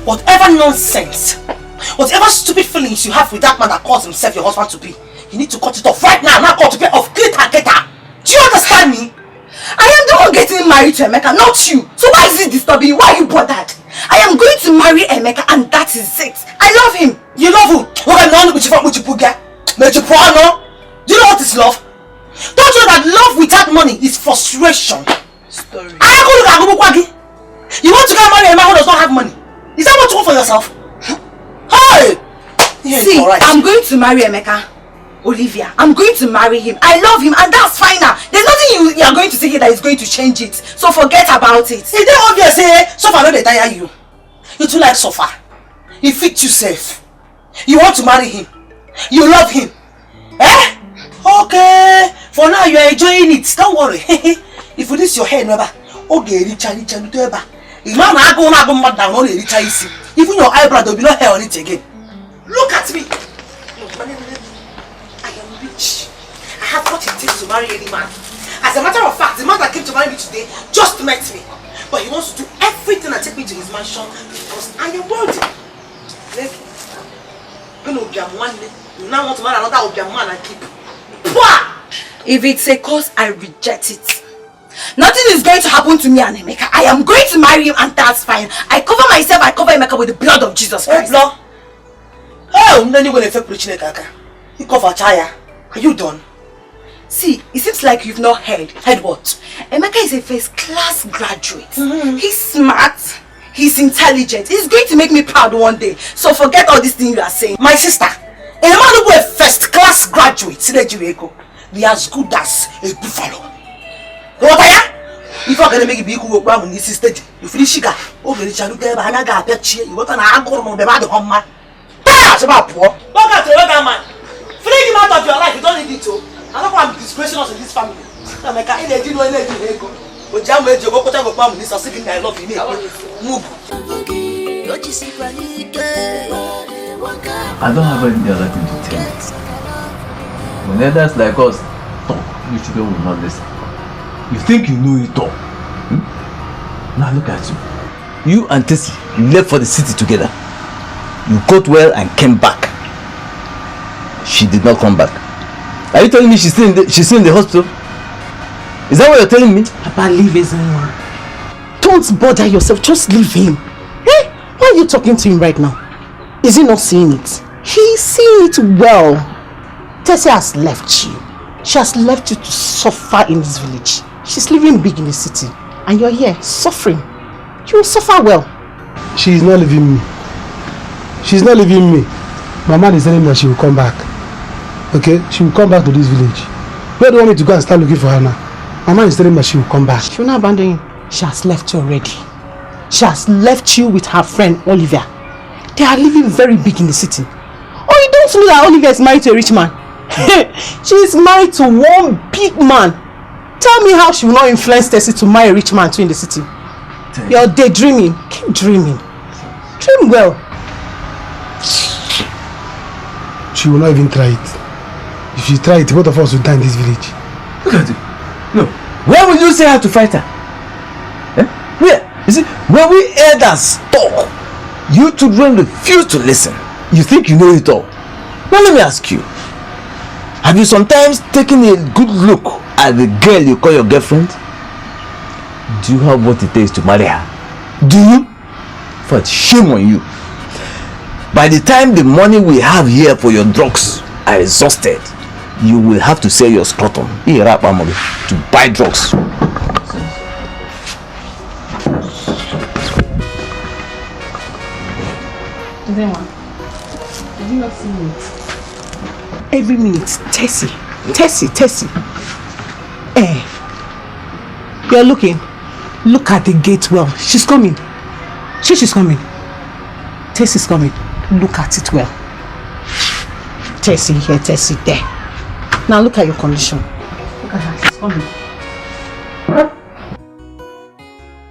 Whatever nonsense, whatever stupid feelings you have with that man that calls himself your husband to be, you need to cut it off right now. Not call to pay off. Get her. Do you understand me? I am the one getting married to Emeka, not you. So why is it disturbing you? Why are you bothered? I am going to marry Emeka, and that is it. I love him. You love who? Do you know what is love? Don't you know that love without money is frustration? Story. You want to get married Emeka who does not have money? Is that what you want for yourself? Hey! See, right. I'm going to marry Emeka. Olivia, I'm going to marry him. I love him, and that's fine now. There's nothing you are going to say here that is going to change it. So forget about it. Is that obvious? Sofa no dey tire you. You too like Sofa. He fits you safe. You want to marry him. You love him. Okay. For now, you are enjoying it. Don't worry. If you this your hair, never. Okay, Richard, do ever. Even your eyebrow, there will be no hair on it again. Look at me. Look, I am rich. I have what it takes to marry any man. As a matter of fact, the man that came to marry me today just met me. But he wants to do everything and take me to his mansion because I am wealthy. You now want to marry another Obiam man and keep. If it's a cause, I reject it. Nothing is going to happen to me and Emeka. I am going to marry him and that's fine. I cover myself, I cover Emeka with the blood of Jesus Christ. Oh, then you're going to fake preaching Kaka. You cover Chaya. Are you done? See, it seems like you've not heard. Heard what? Emeka is a first-class graduate. He's smart. He's intelligent. He's going to make me proud one day. So forget all these things you are saying. My sister, a man who is a first-class graduate, they are as good as a buffalo. What are you? If I'm going to make a big work on this stage, you finish sugar. Oh, you shall look at Hanaga, Petchi, you want an angle on the bad home man. That's about poor. Look at the other man. Fling him out of your life, you don't need it to. I don't want to disgrace us in this family. I'm like, I didn't know anything. But Jam will go to the family, so singing I love you. Move. I don't have any other thing to tell you. When others like us talk, you children will not listen. You think you know it all. Now look at you. You and Tessie left for the city together. You got well and came back. She did not come back. Are you telling me she's still in the hospital? Is that what you're telling me? Papa, leave Ezenwa. Don't bother yourself, just leave him. Hey, why are you talking to him right now? Is he not seeing it? He's seeing it well. Tessie has left you. She has left you to suffer in this village. She's living big in the city. And you're here, suffering. You will suffer well. She is not leaving me. She's not leaving me. My man is telling me that she will come back. Okay? She will come back to this village. Where do you want me to go and start looking for her now? My man is telling me that she will come back. She will not abandon you. She has left you already. She has left you with her friend Olivia. They are living very big in the city. Oh, you don't know that Olivia is married to a rich man? She is married to one big man. Tell me how she will not influence Tessie to marry a rich man too in the city. You're daydreaming. Keep dreaming. Dream well. She will not even try it. If she try it, both of us will die in this village. Look at it. No. Where will you say how to fight her? Eh? Where? You see, when we elders talk, you children refuse to listen. You think you know it all. Now let me ask you. Have you sometimes taken a good look at the girl you call your girlfriend? Do you have what it takes to marry her? Do you? For shame on you. By the time the money we have here for your drugs are exhausted, you will have to sell your scrotum to buy drugs. Did you not see me? Every minute, Tessie. You're looking. Look at the gate well. She's coming. She's coming. Tessie's coming. Look at it well. Tessie here, Tessie there. Now look at your condition. Look at her, she's coming.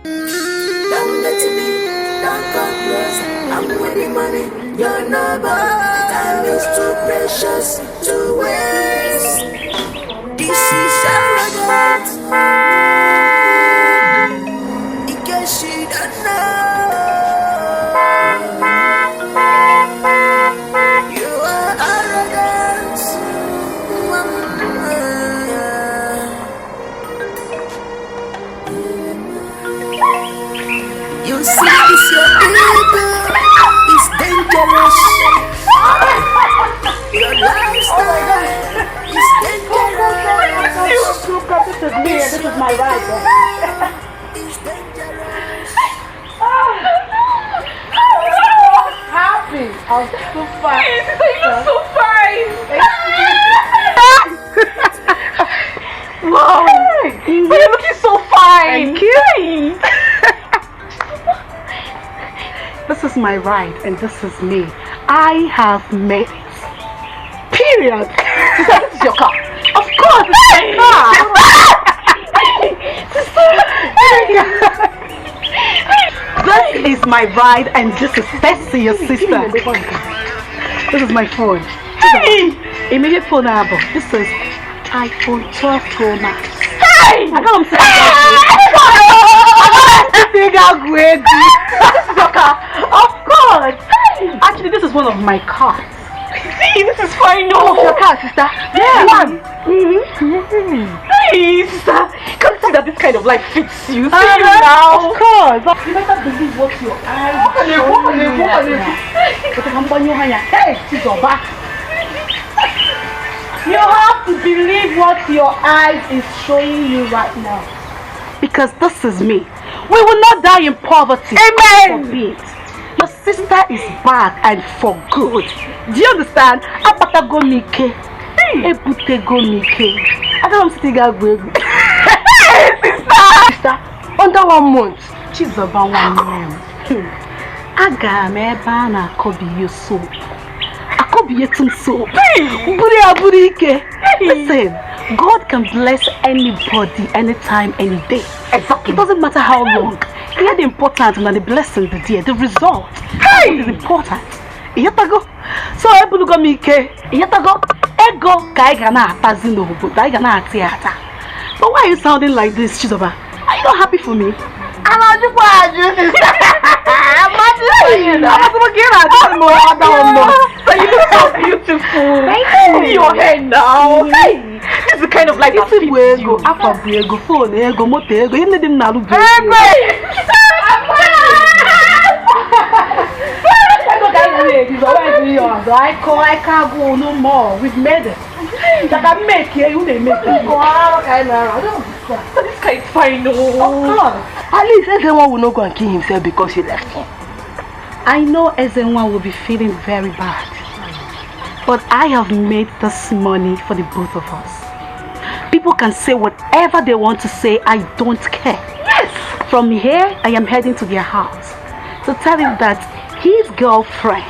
Don't let me, don't come close. I'm winning money, you're nobody. Time is too precious to waste. This is arrogant. In case you don't know. You see this your ego is dangerous. Your lifestyle is dangerous. This is me and this is my right. It's dangerous. Happy. I'm so fine. You look so fine. Wow. You're looking so fine. Thank you. This is my ride and this is me. I have made it. Period. This is your car. Of course, it's This is my bride and this is Tessie, your sister. This is my phone. Immediate phone album. This is iPhone 12 Pro Max. Hey! I got him Of course! Actually, this is one of my cars. See, this is fine. No, your car, sister. Yeah. One. Hey, sister. Can't see that this kind of life fits you. See you now. Of course. You better believe what your eyes Hey, she's your back. You have to believe what your eyes is showing you right now. Because this is me. We will not die in poverty. Amen. Your sister is back and for good. Do you understand? Apatago Mike. Ebutego Mike. I don't see sister, under 1 month, she's about 1 month. Aga me bana kobi you so. Akobi so. Listen, God can bless anybody, anytime, any day. Exactly. It doesn't matter how long. Here the important and the blessing, the result. Hey! Is important. So Ebulugo Mike, Ego Kaigana Tazino, Daigana Theater. But why are you sounding like this, Chizoba? Are you not happy for me? I'm not So you look so beautiful. See your hair now. Hey, this is the kind of life that fits you. After phone, ego, motor, ego, you need him now. I can't go no more. We've made it. That I make here, you may make it. So this guy is fine. No. Of course. At least everyone will not go and kill himself because he left him. I know everyone will be feeling very bad. But I have made this money for the both of us. People can say whatever they want to say. I don't care. Yes. From here, I am heading to their house to tell him that his girlfriend,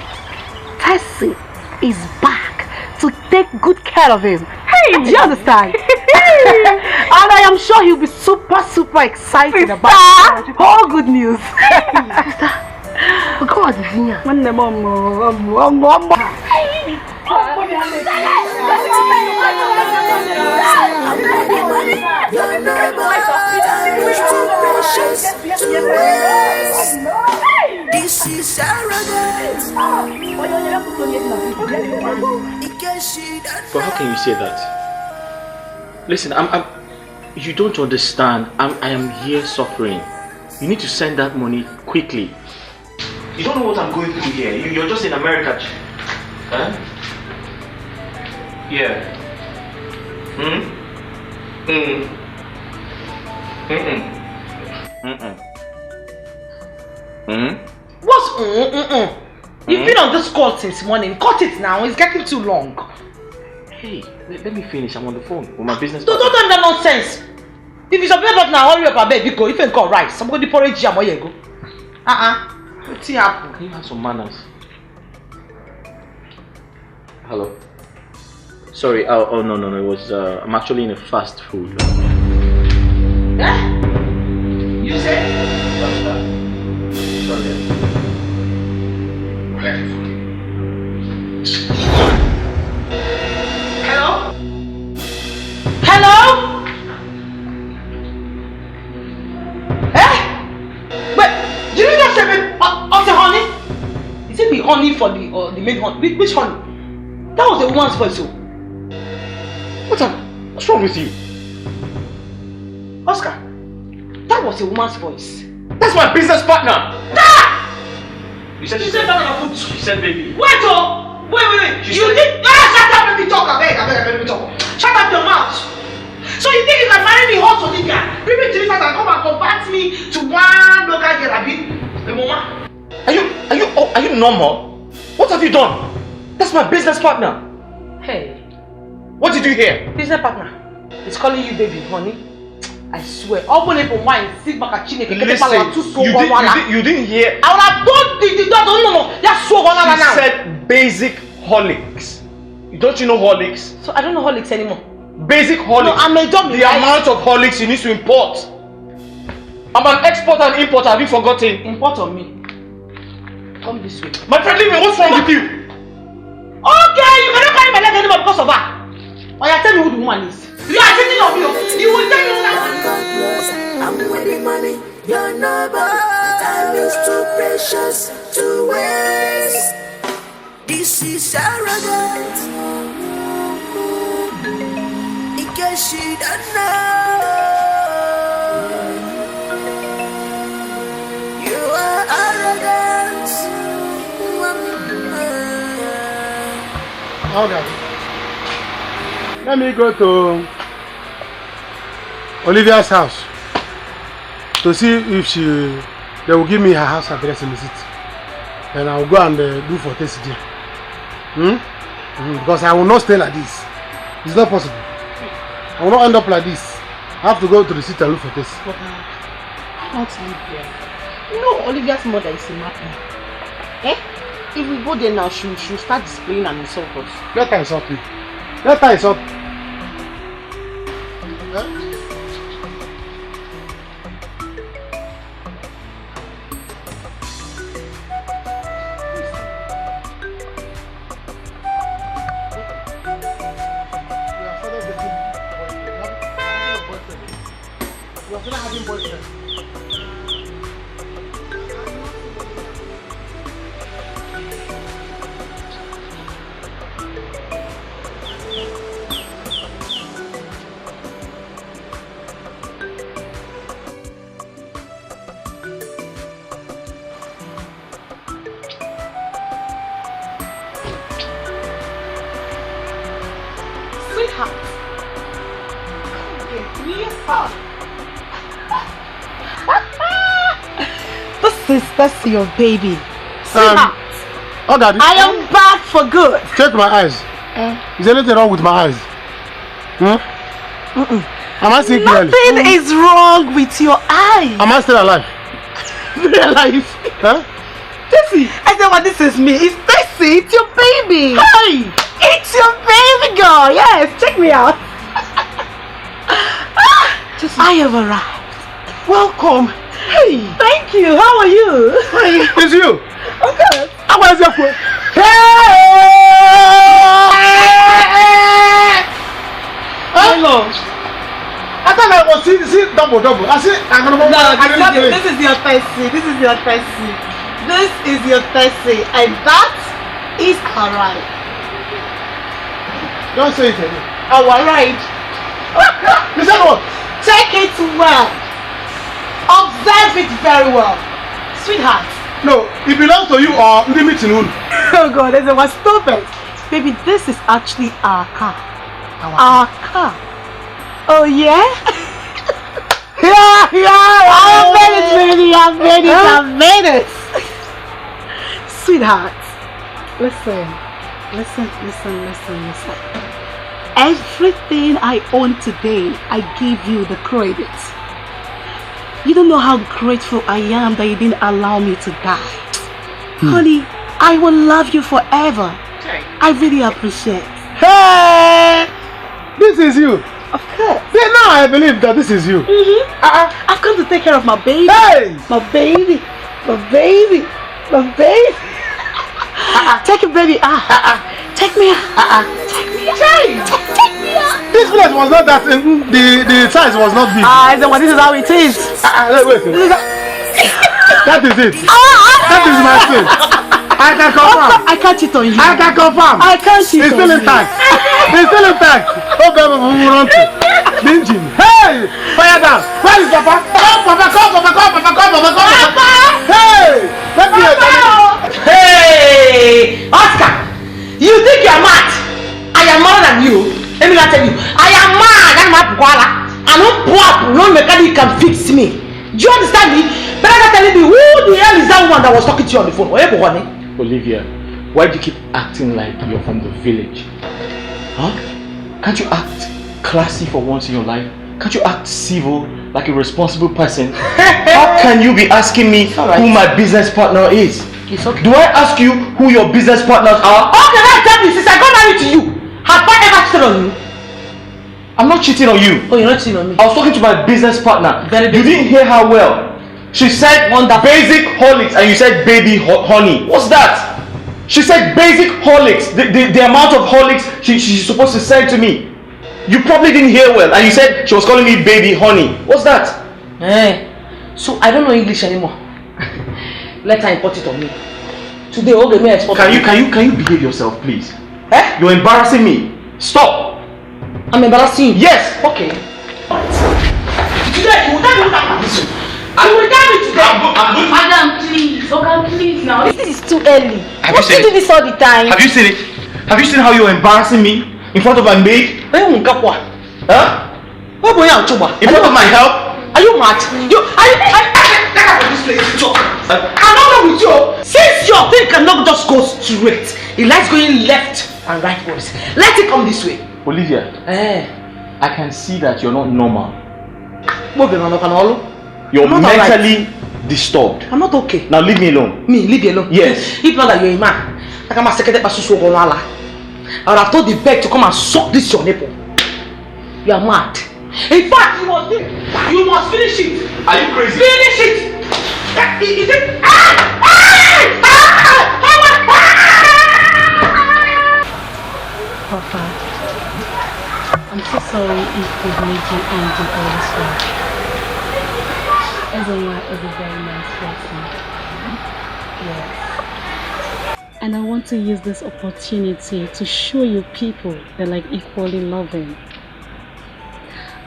Tessie, is back to take good care of him. Hey, do you understand? And I am sure he'll be super excited about it. All good news. God is here. This is arrogance. But how can you say that? Listen, you don't understand. I am here suffering. You need to send that money quickly. You don't know what I'm going through here. You're just in America. Huh? Yeah. What's You've been on this call since morning. Cut it now. It's getting too long. Hey, let me finish. I'm on the phone with my business. Don't that nonsense. If it's a bit now, hurry up, baby. Go. If you got rice, somebody porridge jam. Where you go? What's happening? Can you have some manners? Hello. Sorry. Oh no. It was. I'm actually in a fast food. Yeah? You say? Hello? Hello? Eh? Wait, did you just say of the honey? Is it the honey for the main honey? Which honey? That was the woman's voice. What's wrong with you? Oscar, that was a woman's voice. That's my business partner! Nah! You said that on foot. She said baby. Wait! You did. Shut up, let me talk. I beg, let me talk. Shut up your mouth. So you think you can marry me hot Olivia? Bring me to this house and come and convert me to one local girl, Abi? The mama? Are you normal? What have you done? That's my business partner. Hey. What did you hear? Business partner. It's calling you baby, honey. I swear. Open it for wine. Sit back at Chineke. Listen, you didn't hear. I would have told the no. Just so one now. She said basic holics. Don't you know holics? So I don't know holics anymore. Basic Horlicks. No, I'm a dummy. The amount of Horlicks you need to import. I'm an exporter and importer. Have you forgotten? Import on me. Come this way. My friend, leave me. What's wrong with you? Okay, you cannot carry my leg anymore because of her. Or you tell me who the woman is. You are sitting on me. You will tell me who that is. I'm winning money. You're nobody. Time is too precious to waste. This is arrogant. In case she don't know, you are arrogant. Okay. Let me go to Olivia's house to see if they will give me her house address in the city. Then I will go and do for test there. Because I will not stay like this. It's not possible. I will not end up like this. I have to go to the city and look for test. But I don't live here. You know Olivia's mother is a madman. Eh? If we go there now, she'll start displaying and insult us. Let her insult me. Let her insult me. That's your baby. Oh, Daddy. I am back for good. Check my eyes. Is anything wrong with my eyes? Am I seeing clearly? Nothing is wrong with your eyes. Am I still alive? Alive? Huh? Tessie. I said, well, this is me. It's Tessie. It's your baby. Hi. It's your baby girl. Yes. Check me out. I have arrived. Welcome. Hey. Thank you. How are you? Hi. It's you. Okay. How is your food? Hello. I thought I was seeing double. I see. I'm gonna this is your Tessie. This is your Tessie. This is your Tessie, and that is her ride. Don't say it again. Our ride. You said what? Take it well. Observe it very well. Sweetheart. No, it belongs to you or limiting you. Oh God, this was stupid. Baby, this is actually our car. Our car. Oh yeah? I made it, baby. I made it. Sweetheart, listen. Everything I own today, I give you the credit. You don't know how grateful I am that you didn't allow me to die. Honey, I will love you forever. I really appreciate it. Hey! This is you. Of course. See, now I believe that this is you. I've come to take care of my baby. Hey! My baby. Take it, baby. Take me out. Take me out. Take me out. This place was not that. The size was not big. This is how it is. Wait. That is it. That is my thing. I can confirm. I can't cheat on you. I can confirm. I can't cheat on you. It's still intact. It's still intact. Oh, baby, we run to the engine. Hey! Fire down. Where is Papa? Come, Papa. Hey! Let me hear. Hey! Oscar! You think you are mad? I am more than you. Let me not tell you. I am mad. I'm not Kuala. I don't poor. No mechanic can fix me. Do you understand me? But I'm not telling me who the hell is that one that was talking to you on the phone? Olivia, why do you keep acting like you're from the village? Huh? Can't you act classy for once in your life? Can't you act civil like a responsible person? How can you be asking me who my business partner is? It's okay. Do I ask you who your business partners are? How can I tell you since I got married to you? Have I ever cheated on you? I'm not cheating on you. Oh, you're not cheating on me? I was talking to my business partner. Very You didn't hear her well. She said basic Horlicks and you said baby honey. What's that? She said basic Horlicks. The amount of Horlicks she's supposed to send to me. You probably didn't hear well and you said she was calling me baby honey. What's that? So I don't know English anymore. Let her import it on me. Today, okay, me export. Can you behave yourself, please? You're embarrassing me. Stop. I'm embarrassing you? Yes. Okay. Today, you will tell me what happened this way. You will tell me today. Madam, please. Okay, please now. This is too early. Have you seen do this all the time? Have you seen it? Have you seen how you're embarrassing me in front of my maid? Huh? In front of my help? Are you mad? I'm not with you. Since your thing cannot just go straight, it likes going left and rightwards. Let it come this way. Olivia, I can see that you're not normal. You're mentally disturbed. I'm not okay. Now leave me alone. Me, leave you alone? Yes. If not that you're a man, I would have told the beg to come and suck this your nipple. You are mad. In fact, you must finish it. Are you crazy? Finish it. Is it? Papa, I'm so sorry if we've made you angry all this while. Ezra is a very nice person. Yes. And I want to use this opportunity to show you people that like equally love him.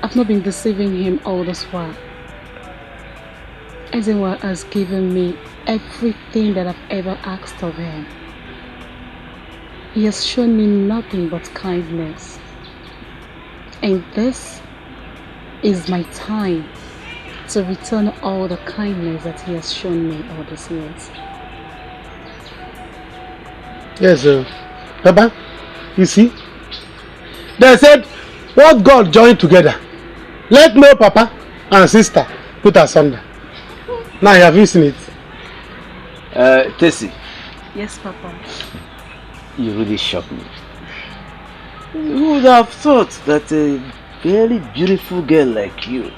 I've not been deceiving him all this while. Ezra has given me everything that I've ever asked of him. He has shown me nothing but kindness. And this is my time to return all the kindness that he has shown me all these years. Yes, Papa, you see, they said, what God joined together, let no Papa and sister put asunder. Now have you seen it? Tessie. Yes, Papa. You really shocked me. Who would have thought that a very beautiful girl like you would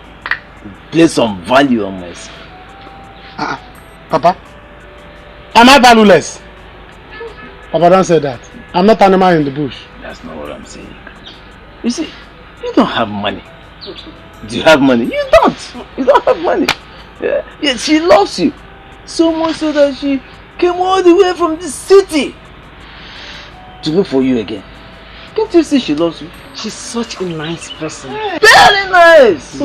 place some value on myself? Papa, am I valueless? Papa, don't say that. I'm not an animal in the bush. That's not what I'm saying. You see, you don't have money. Do you have money? You don't. You don't have money. Yeah, she loves you. So much so that she came all the way from the city to look for you again. Can't you see she loves you? She's such a nice person. Very nice!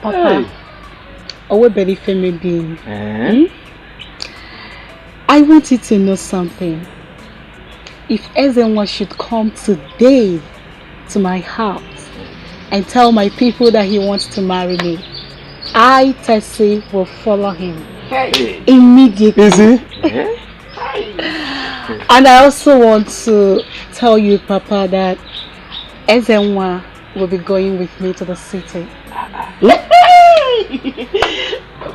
Papa, our very family being. I want you to know something. If anyone should come today to my house and tell my people that he wants to marry me, I, Tessie, will follow him immediately. Is he? And I also want to tell you, Papa, that Ezenwa will be going with me to the city.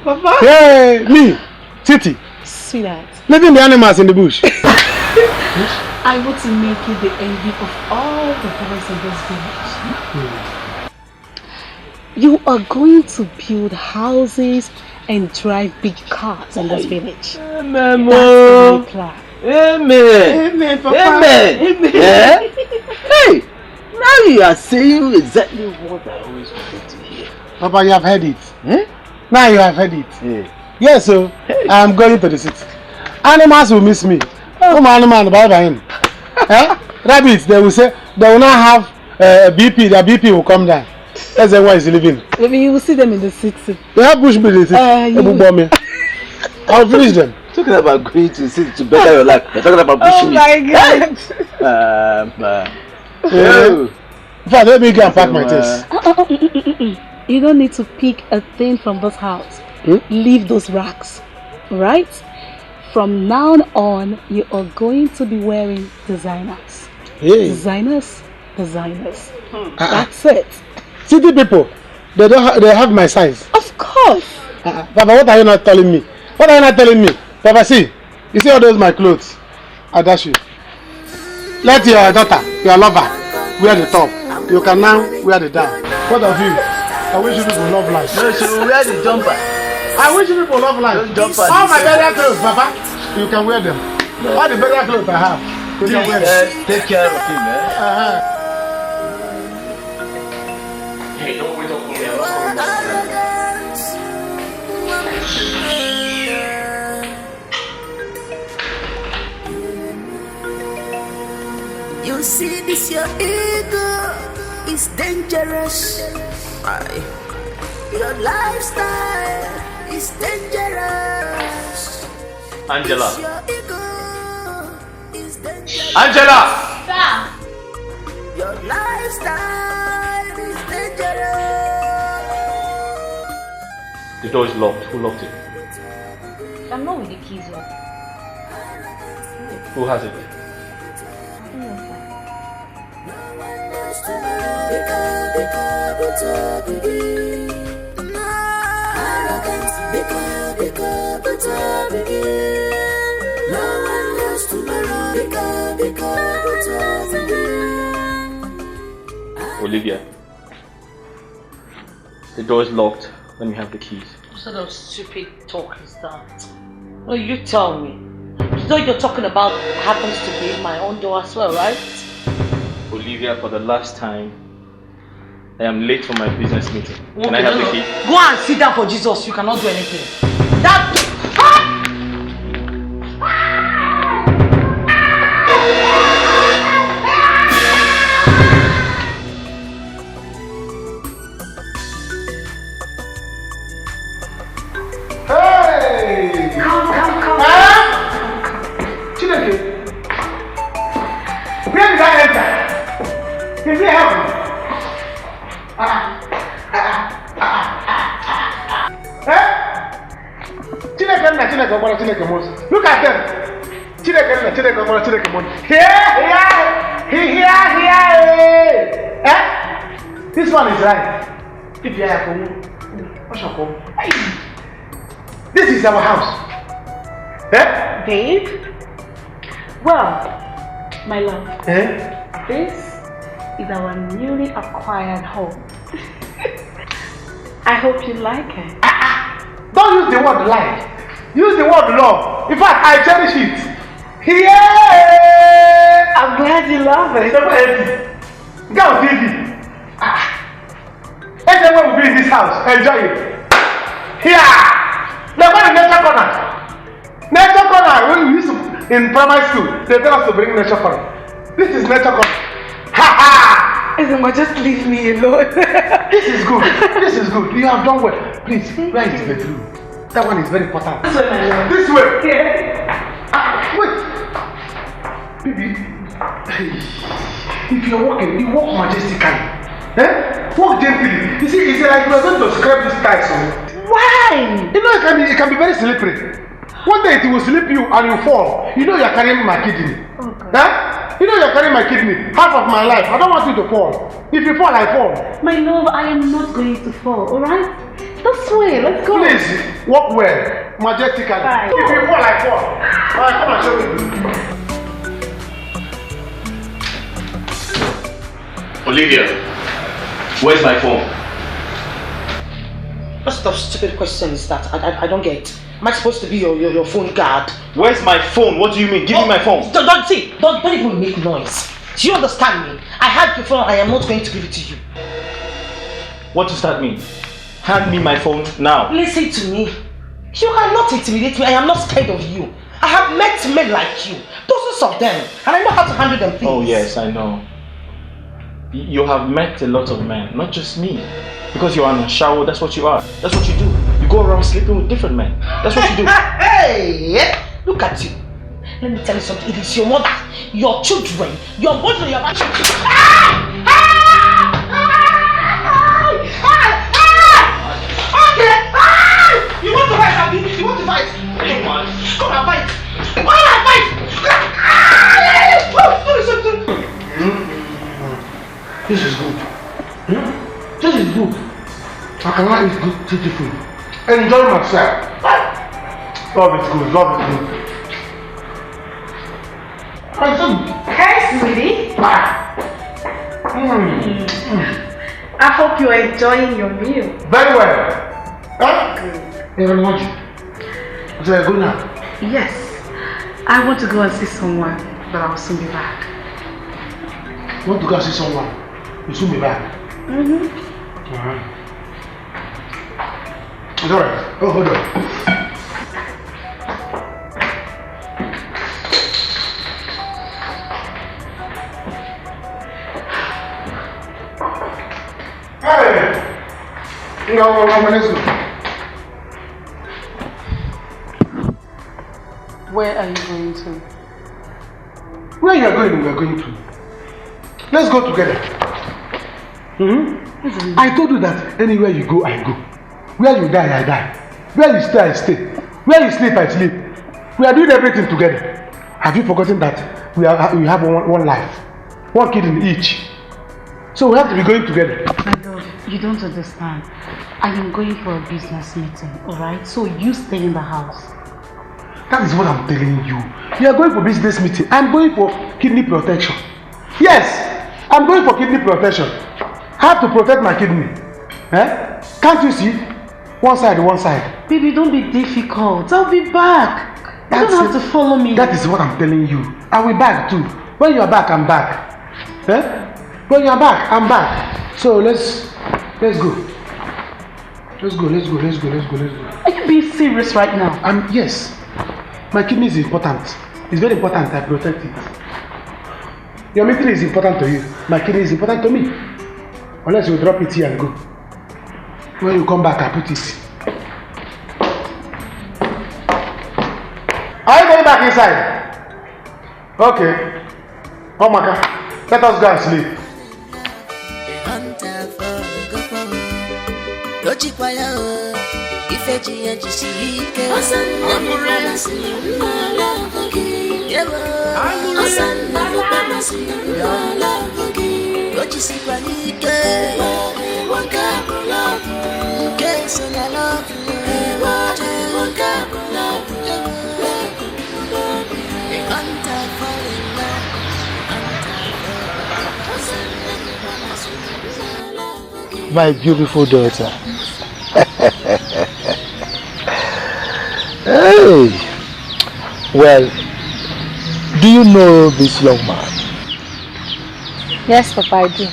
Papa? Hey, me, city. Sweetheart. Leaving the animals in the bush. I want to make you the envy of all the boys in this village. You are going to build houses and drive big cars in this village. Amen. That's the plan. Amen. Amen, Papa. Amen. Amen. Yeah? Hey, now you are saying exactly what I always wanted to hear. Papa, you have heard it. Now you have heard it. Yes, so I am going to the city. Animals will miss me. Oh, my animal, bye by him. Rabbits, they will say, they will not have BP, their BP will come down. That's why he's living. Maybe you will see them in the city. They have bush buildings. I'll finish them. Talking about going to the city to better your life. They're talking about bush meat. Oh my God. Let me go and pack my things. You don't need to pick a thing from this house. Leave those racks, right? From now on, you are going to be wearing designers. Designers. That's it. City people, they have my size. Of course. Papa, what are you not telling me? What are you not telling me? Papa, see, you see all those my clothes? I dash you. Let your daughter, your lover, wear the top. You can now wear the dye. Both of you, I wish you people love life. No, she will wear the jumper. I wish you people love life. All my burial clothes, Papa, you can wear them. All the burial clothes I have, you can wear them. Take care of him, eh? Hey, don't wait up for me. You see this, your ego is dangerous. Your lifestyle is dangerous. Angela. Your ego is dangerous. Angela! Stop. Your lifestyle is dangerous. The door is locked. Who locked it? I'm not with the keys. Who has it? Olivia, the door is locked when you have the keys. What sort of stupid talk is that? No, you tell me. You know you're talking about happens to be my own door as well, right? Olivia, for the last time, I am late for my business meeting. Can I have the key? Go and sit down for Jesus. You cannot do anything. That. Hey! Come. Chineke, where did I enter? Can you help me? Chineke Moses. Look at them. Chineke Moses. Here. This one is right. If you are home, this is our house. Babe? Well, my love, this is our newly acquired home. I hope you like it. Don't use the word like. Use the word love. In fact, I cherish it. Yeah! I'm glad you love it. Go, baby. Everyone will be in this house. Enjoy it. Here! They're going to nature corner. Nature corner. When we used to, in primary school, they tell us to bring nature corner. This is nature corner. Ha ha! Isn't just leave me alone. This is good. This is good. You have done well. Please, where is the bedroom? That one is very important. This way, my love. This way. Yeah. Wait. Baby. If you're walking, you walk majestically. Walk gently. You see, it's like we're going to scrape this tiles on it. Why? You know, it can be very slippery. One day it will slip you and you fall. You know you're carrying my kidney. You know you're carrying my kidney. Half of my life. I don't want you to fall. If you fall, I fall. My love, I am not going to fall, alright? This way, let's go. Please, walk well, majestically. Bye. If you fall, I fall. Alright, come and show me. Olivia, where's my phone? What sort of stupid question is that? I don't get. Am I supposed to be your phone guard? Where's my phone? What do you mean? Give me my phone. Don't even make noise. Do you understand me? I had your phone. I am not going to give it to you. What does that mean? Hand me my phone now. Listen to me. You cannot intimidate me. I am not scared of you. I have met men like you, dozens of them, and I know how to handle them, please. Oh yes, I know. You have met a lot of men, not just me. Because you are in a shower, that's what you are. That's what you do. You go around sleeping with different men. That's what you do. Hey! Look at you. Let me tell you something. It is your mother, your children, your mother, your children. Okay! You want to fight, Abby? You want to fight? Come on and fight. Come on and fight! This is good. This is good. Akala is good, beautiful. Enjoy myself. Love is good. Love is good. Hey, sweetie. I hope you're enjoying your meal. Very well. Huh? Even want you. So I go now? Yes. I want to go and see someone, but I'll soon be back. You want to go and see someone? You'll soon be back. Alright. It's alright. Oh, hold on. No, let's go. Where are you going to? Where you are going, we are going to. Let's go together. I told you that anywhere you go, I go. Where you die, I die. Where you stay, I stay. Where you sleep, I sleep. We are doing everything together. Have you forgotten that we have one life, one kid in each? So we have to be going together. My God, you don't understand. I am going for a business meeting, alright? So you stay in the house. That is what I'm telling you. You are going for business meeting. I'm going for kidney protection. Yes, I'm going for kidney protection. I have to protect my kidney. Can't you see? One side, one side. Baby, don't be difficult. I'll be back. You don't have to follow me. That is what I'm telling you. I will back too. When you are back, I'm back. When you are back, I'm back. So let's go. Let's go. Are you being serious right now? Yes. My kidney is important. It's very important. I protect it. Your military is important to you. My kidney is important to me. Unless you drop it here and go. When you come back, I put it. Are you going back inside? Okay. Oh my God. Let us go and sleep. My beautiful daughter. Hey. Well, do you know this young man? Yes, Papa, I do.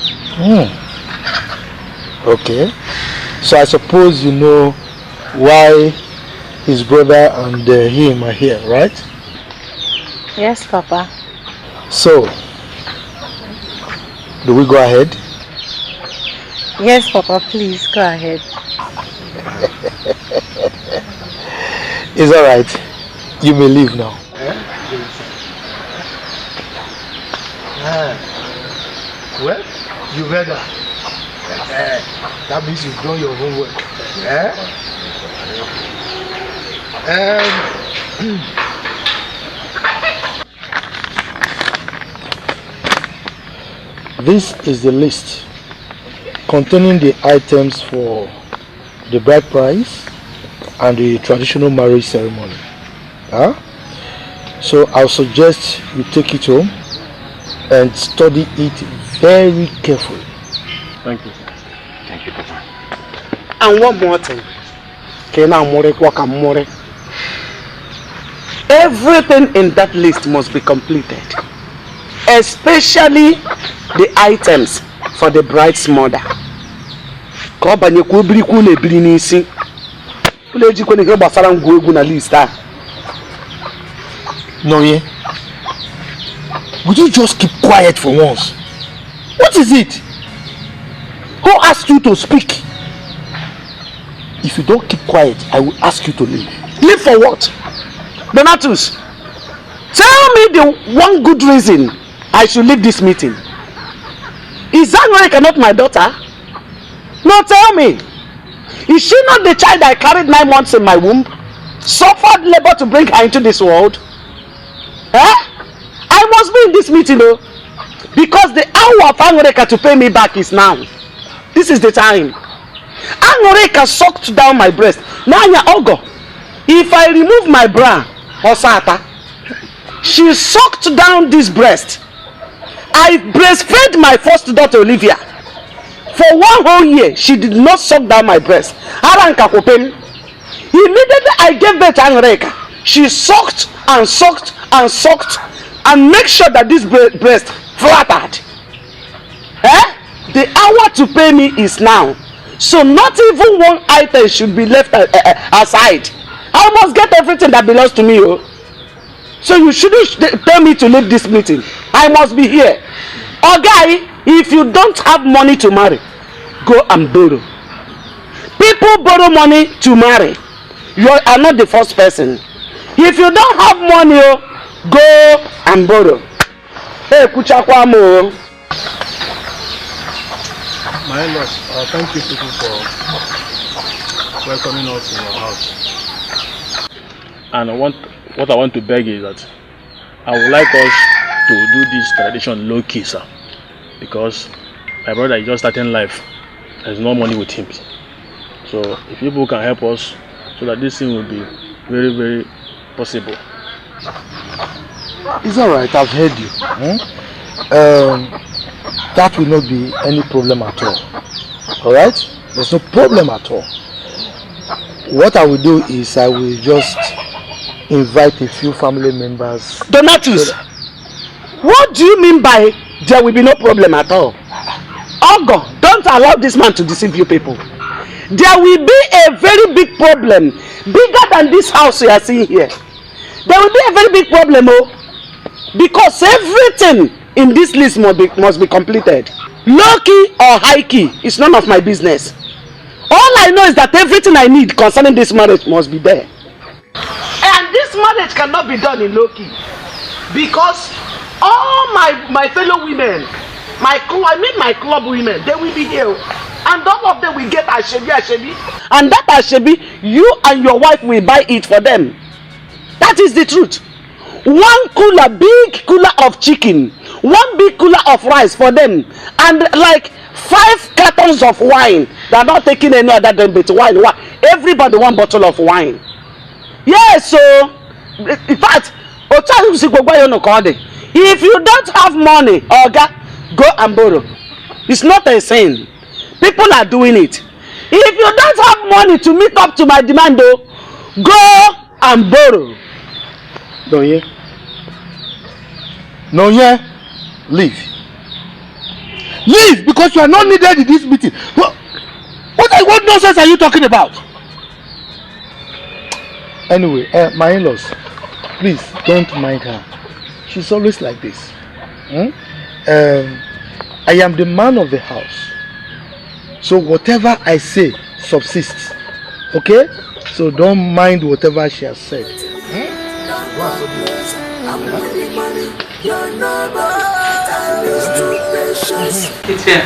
Okay. So I suppose you know why his brother and him are here, right? Yes, Papa. So, do we go ahead? Yes, Papa, please go ahead. It's alright. You may leave now. Well, you heard that. That means you've done your homework. This is the list containing the items for the bride price and the traditional marriage ceremony. So I'll suggest you take it home and study it very carefully. Thank you. Thank you, Papa. And one more thing. Everything in that list must be completed, especially the items for the bride's mother. No, yeah. Would you just keep quiet for once? What is it? Who asked you to speak? If you don't keep quiet, I will ask you to leave. Leave for what? Donatus, tell me the one good reason I should leave this meeting. Is Angelica not my daughter? No, tell me. Is she not the child I carried 9 months in my womb? Suffered labor to bring her into this world? I must be in this meeting though. Because the hour of Angelica to pay me back is now. This is the time. Angelica sucked down my breast. Nanya Ogo. If I remove my bra, Osata, she sucked down this breast. I breastfed my first daughter Olivia. For 1 whole year, she did not suck down my breast. Immediately I gave birth to Anreka. She sucked and sucked and sucked and make sure that this breast flattered. The hour to pay me is now. So not even one item should be left aside. I must get everything that belongs to me. Oh. So you shouldn't tell me to leave this meeting. I must be here. Okay, if you don't have money to marry, go and borrow. People borrow money to marry. You are not the first person. If you don't have money, go and borrow. Hey, Kuchakwamo. My in-laws, thank you people for welcoming us in your house. And what I want to beg is that I would like us to do this tradition low key, sir, because my brother is just starting life. There's no money with him. So if people can help us so that this thing will be very, very possible. It's alright, I've heard you. That will not be any problem at all. Alright? There's no problem at all. What I will do is I will just invite a few family members. Donatus, what do you mean by there will be no problem at all? Ogo, don't allow this man to deceive you people. There will be a very big problem, bigger than this house you are seeing here. There will be a very big problem, because everything in this list must be completed. Low key or high key is none of my business. All I know is that everything I need concerning this marriage must be there. And this marriage cannot be done in low key, because all my fellow women, my club women, they will be here, and all of them will get ashebi, and that ashebi, you and your wife will buy it for them. That is the truth. One cooler, big cooler of chicken, one big cooler of rice for them, and like 5 cartons of wine. They are not taking any other than but wine. Everybody 1 bottle of wine. Yes, so in fact, if you don't have money, go and borrow. It's not a sin. People are doing it. If you don't have money to meet up to my demand, go and borrow. Don't No, yeah. Leave. Leave, because you are not needed in this meeting. What nonsense are you talking about? Anyway, my in-laws, please don't mind her. She's always like this. I am the man of the house. So whatever I say subsists. Okay? So don't mind whatever she has said. It's here.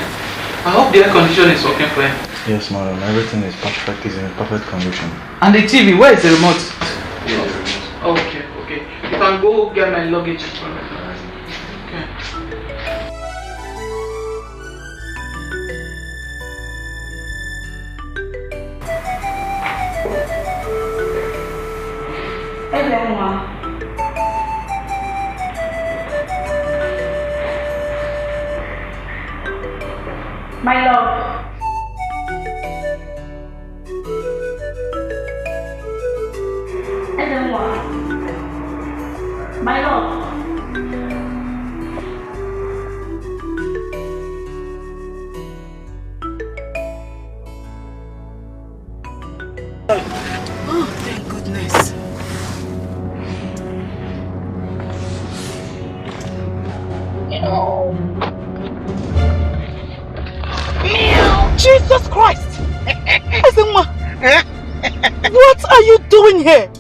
I hope the air conditioner is working fine. Yes, madam. Everything is perfect. It's in perfect condition. And the TV, where is the remote? Yeah, the remote. Okay. You can go get my luggage. Okay. Everyone. My love. Everyone. My love. Oh, thank goodness. Jesus Christ! What are you doing here?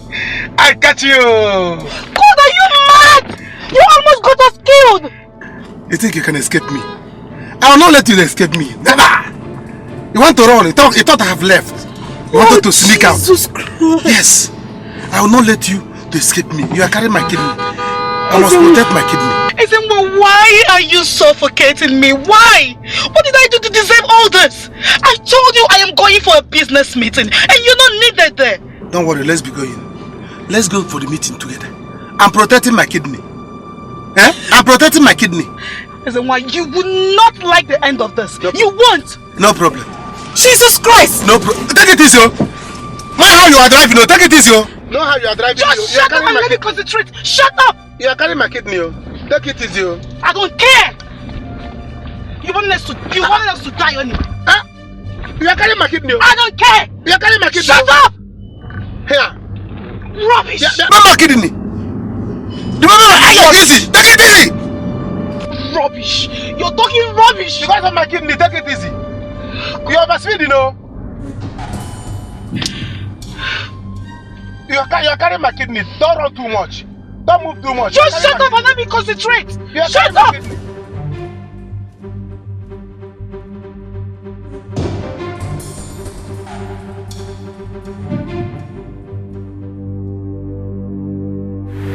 I got you! God, are you mad? You almost got us killed! You think you can escape me? I will not let you escape me. Never! You want to run? You thought I have left. You wanted to sneak out. Jesus Christ! Yes. I will not let you to escape me. You are carrying my kidney. I must protect my kidney. Ezenwa, why are you suffocating me? Why? What did I do to deserve all this? I told you I am going for a business meeting and you're not needed there. Don't worry, let's be going. Let's go for the meeting together. I'm protecting my kidney. I'm protecting my kidney. You will not like the end of this. You won't. No problem. Jesus Christ! No problem. Take it easy, yo. Know how you are driving, yo. Take it easy, yo. Know how you are driving, yo. Just shut up and let me concentrate. Shut up! You are carrying my kidney, yo. Take it easy, yo. I don't care. You want us to die on it? Huh? You are carrying my kidney, yo. I don't care. You are carrying my kidney. Shut up! Here. Rubbish. Not my kidney. Take it easy. Take it easy. Rubbish. You're talking rubbish. Because of my kidney, take it easy. You overspeed, you know. You are carrying my kidney. Don't run too much. Don't move too much. Just shut up and let me concentrate. Shut up.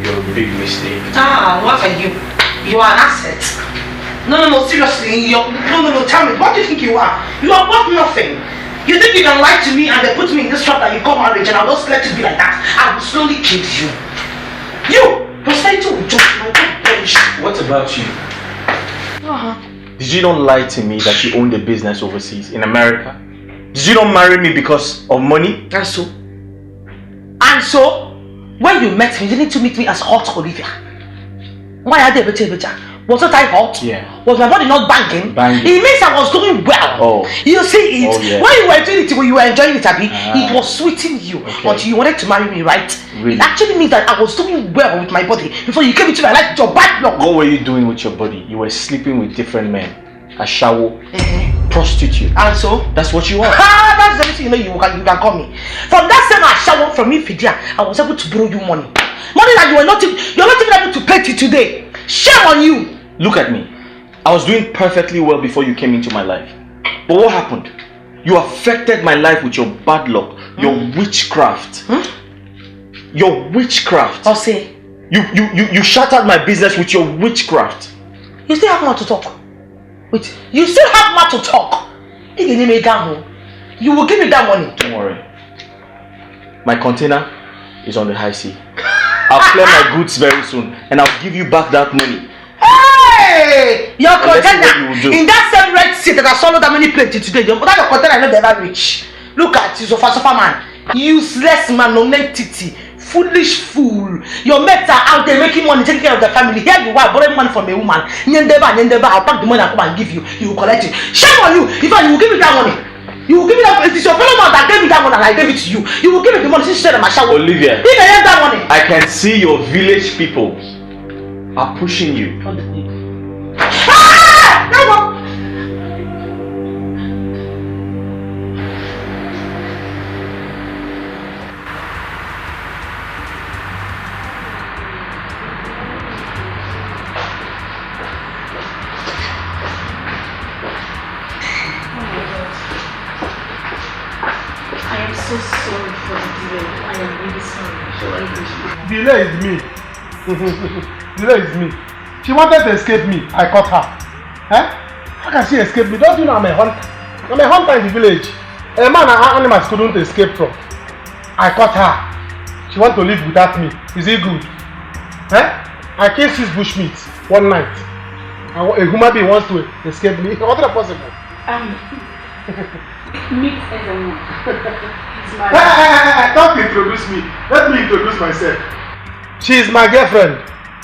You're a big mistake. What are you? You are an asset. No, seriously. No, tell me. What do you think you are? You are worth nothing. You think you can lie to me and they put me in this trap that you call marriage and I'll just let it be like that? I will slowly kill you. You're starting to joke. What about you? Did you not lie to me that you owned a business overseas in America? Did you not marry me because of money? And so? When you met me, you didn't meet me as hot Olivia. Why are they better? Wasn't I hot? Yeah. Was my body not banging? It means I was doing well. Oh. You see it? Yeah. When you were doing it, when you were enjoying it, Abby, it was sweeting you. Okay. Until you wanted to marry me, right? Really? It actually means that I was doing well with my body before you came into my life with your bad luck. What were you doing with your body? You were sleeping with different men. A shower, prostitute. And so? That's what you are. That's everything you can call me. From that same shower from me, Fidia, I was able to borrow you money. Money that you're not even able to pay till today. Shame on you. Look at me. I was doing perfectly well before you came into my life. But what happened? You affected my life with your bad luck, your witchcraft. Your witchcraft. I'll say. You shattered my business with your witchcraft. You still have more to talk. Wait, you still have more to talk. You will give me that money. Don't worry. My container is on the high sea. I'll clear my goods very soon and I'll give you back that money. Hey! Your container in that same red sea that I swallowed that many plates today. Your container I never reach. Look at you, sofa man. Useless man, non-entity. Foolish fool. Your mates are out there making money, taking care of the family. Here you are borrowing money from a woman. I'll pack the money and come and give you. You will collect it. Shame on you. In fact, you will give me that money. You will give me that. It is your fellow man that gave me that money and I gave it to you. You will give me the money since you said in my shower. Olivia, if I have that money, I can see your village people are pushing you. So sorry for the delay. I am really sorry. Delay is me. Delay is me. She wanted to escape me. I caught her. How can she escape me? Don't you know I'm a hunter? I'm a hunter in the village. A man and animals couldn't escape from. I caught her. She wants to live without me. Is it good? I killed 6 bushmeats one night. A human being wants to escape me. What is possible? Meet everyone. Don't introduce me. Let me introduce myself. She is my girlfriend.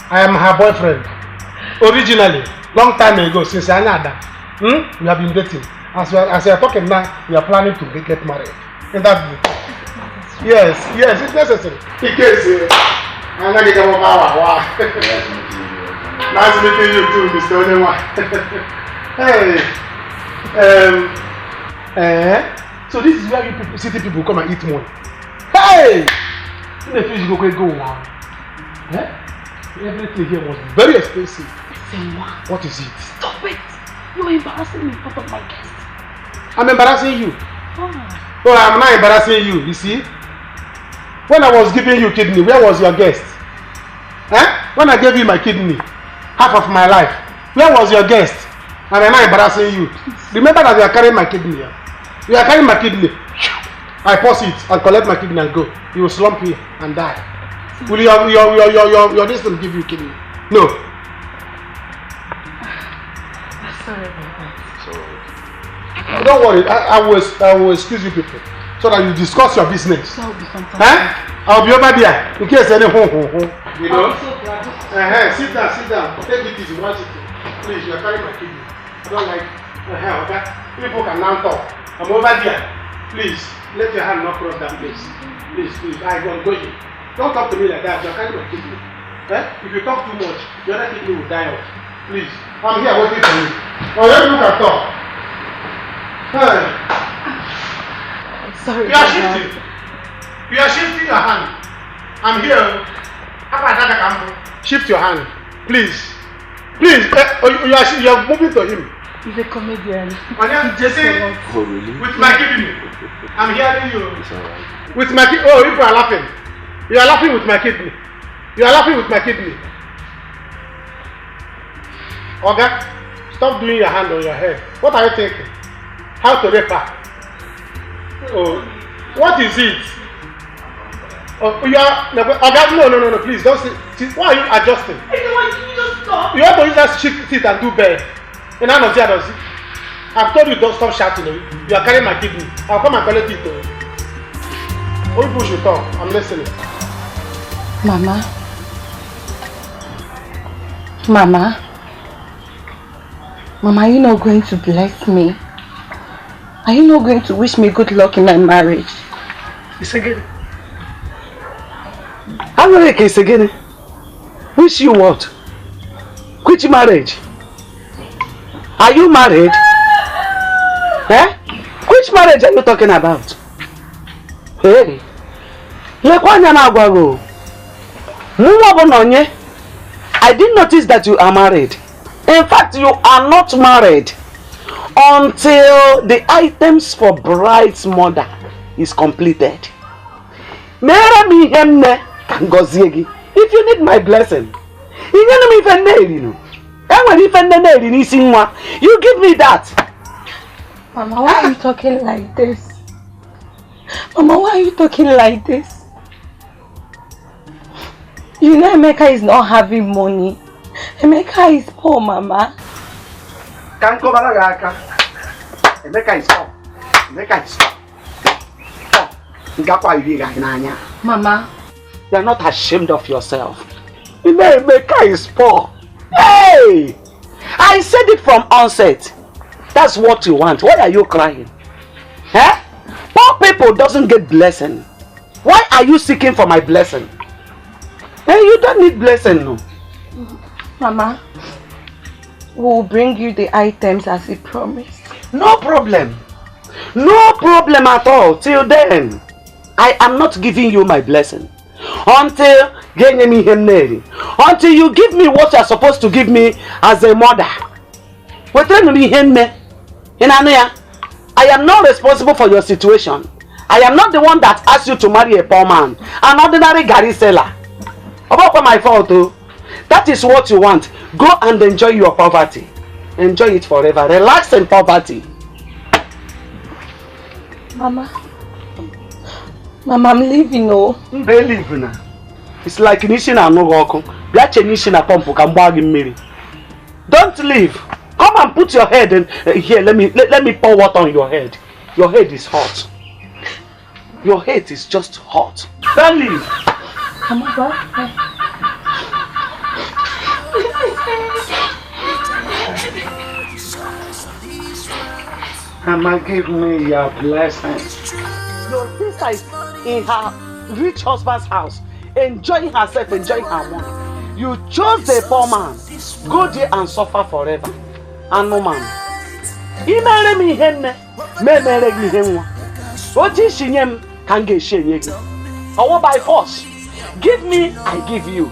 I am her boyfriend. Originally, long time ago, since Anada, we have been dating. As we are talking now, we are planning to get married. And that's it. Yes, it's necessary. In case I'm not getting wow. Nice meeting you too, Mr. Onewa. Hey. So this is where you people, city people come and eat money. Hey! In the fish go now. Everything here was very expensive. What is it? Stop it! You are embarrassing me in front of my guests. I'm embarrassing you. Oh, I'm not embarrassing you, you see? When I was giving you kidney, where was your guest? When I gave you my kidney, half of my life, where was your guest? And I'm not embarrassing you. Remember that you are carrying my kidney. You are carrying my kidney. I pause it and collect my kidney and go. You will slump here and die. Will your this will give you kidney? No. Sorry about that. Don't worry, I will excuse you people so that you discuss your business. That will be fantastic. I'll be over there in case any you know. I'm so glad. Sit down. Take it easy, one sitting. Please, you are carrying my kidney. Don't like okay? People can now talk. I'm over there. Please, let your hand not cross that place. Please, I'm going. Don't talk to me like that. You are carrying my kidney. If you talk too much, the other kidney will die off. Please, I'm here waiting for you. Now let me can talk. I'm sorry. You are shifting. You are shifting your hand. I'm here. Shift your hand, please. Please, you are moving to him. He's a comedian. Oh, really? With my kidney. I'm hearing you. It's alright. With my kidney. Oh, people are laughing. You are laughing with my kidney. You are laughing with my kidney. Oga, stop doing your hand on your head. What are you thinking? How to rape her? Oh, what is it? Oh, you are Oga, no, please don't see. Why are you adjusting? Why can you just stop? You have to use that chick teeth and do bed. And I know does it. I've told you don't stop shouting. You are carrying my kidney. I'll come and collect it. All people should talk. I'm listening. Mama, are you not going to bless me? Are you not going to wish me good luck in my marriage? It's again. How many is again? Wish you what? Which marriage? Are you married? Which marriage are you talking about? Hey, I didn't notice that you are married. In fact, you are not married until the items for bride's mother is completed. If you need my blessing, you give me that. Mama, why are you talking like this? Mama, why are you talking like this? You know Emeka is not having money. Emeka is poor, Mama. Emeka is poor. Emeka is poor. Mama, you are not ashamed of yourself. You know Emeka is poor. Hey! I said it from onset. That's what you want. Why are you crying? Poor people doesn't get blessing. Why are you seeking for my blessing? Hey, you don't need blessing, no. Mama, we'll bring you the items as he promised. No problem. No problem at all. Till then, I am not giving you my blessing. Until you give me what you are supposed to give me as a mother. I am not responsible for your situation. I am not the one that asked you to marry a poor man, an ordinary gari seller. About my fault too. That is what you want. Go and enjoy your poverty. Enjoy it forever. Relax in poverty. Mama, I'm leaving. Oh, leaving. It's like Nishina no Goku. Don't leave. Come and put your head in here. Let me pour water on your head. Your head is hot. Your head is just hot. Don't leave. Mama, give me your blessings. Your sister is in her rich husband's house, enjoying herself, enjoying her money. You chose the poor man. Go there and suffer forever. And no man. He married me henne. Me married me henne. What is she name? Can't get she yegi. Or by force. Give me, I give you.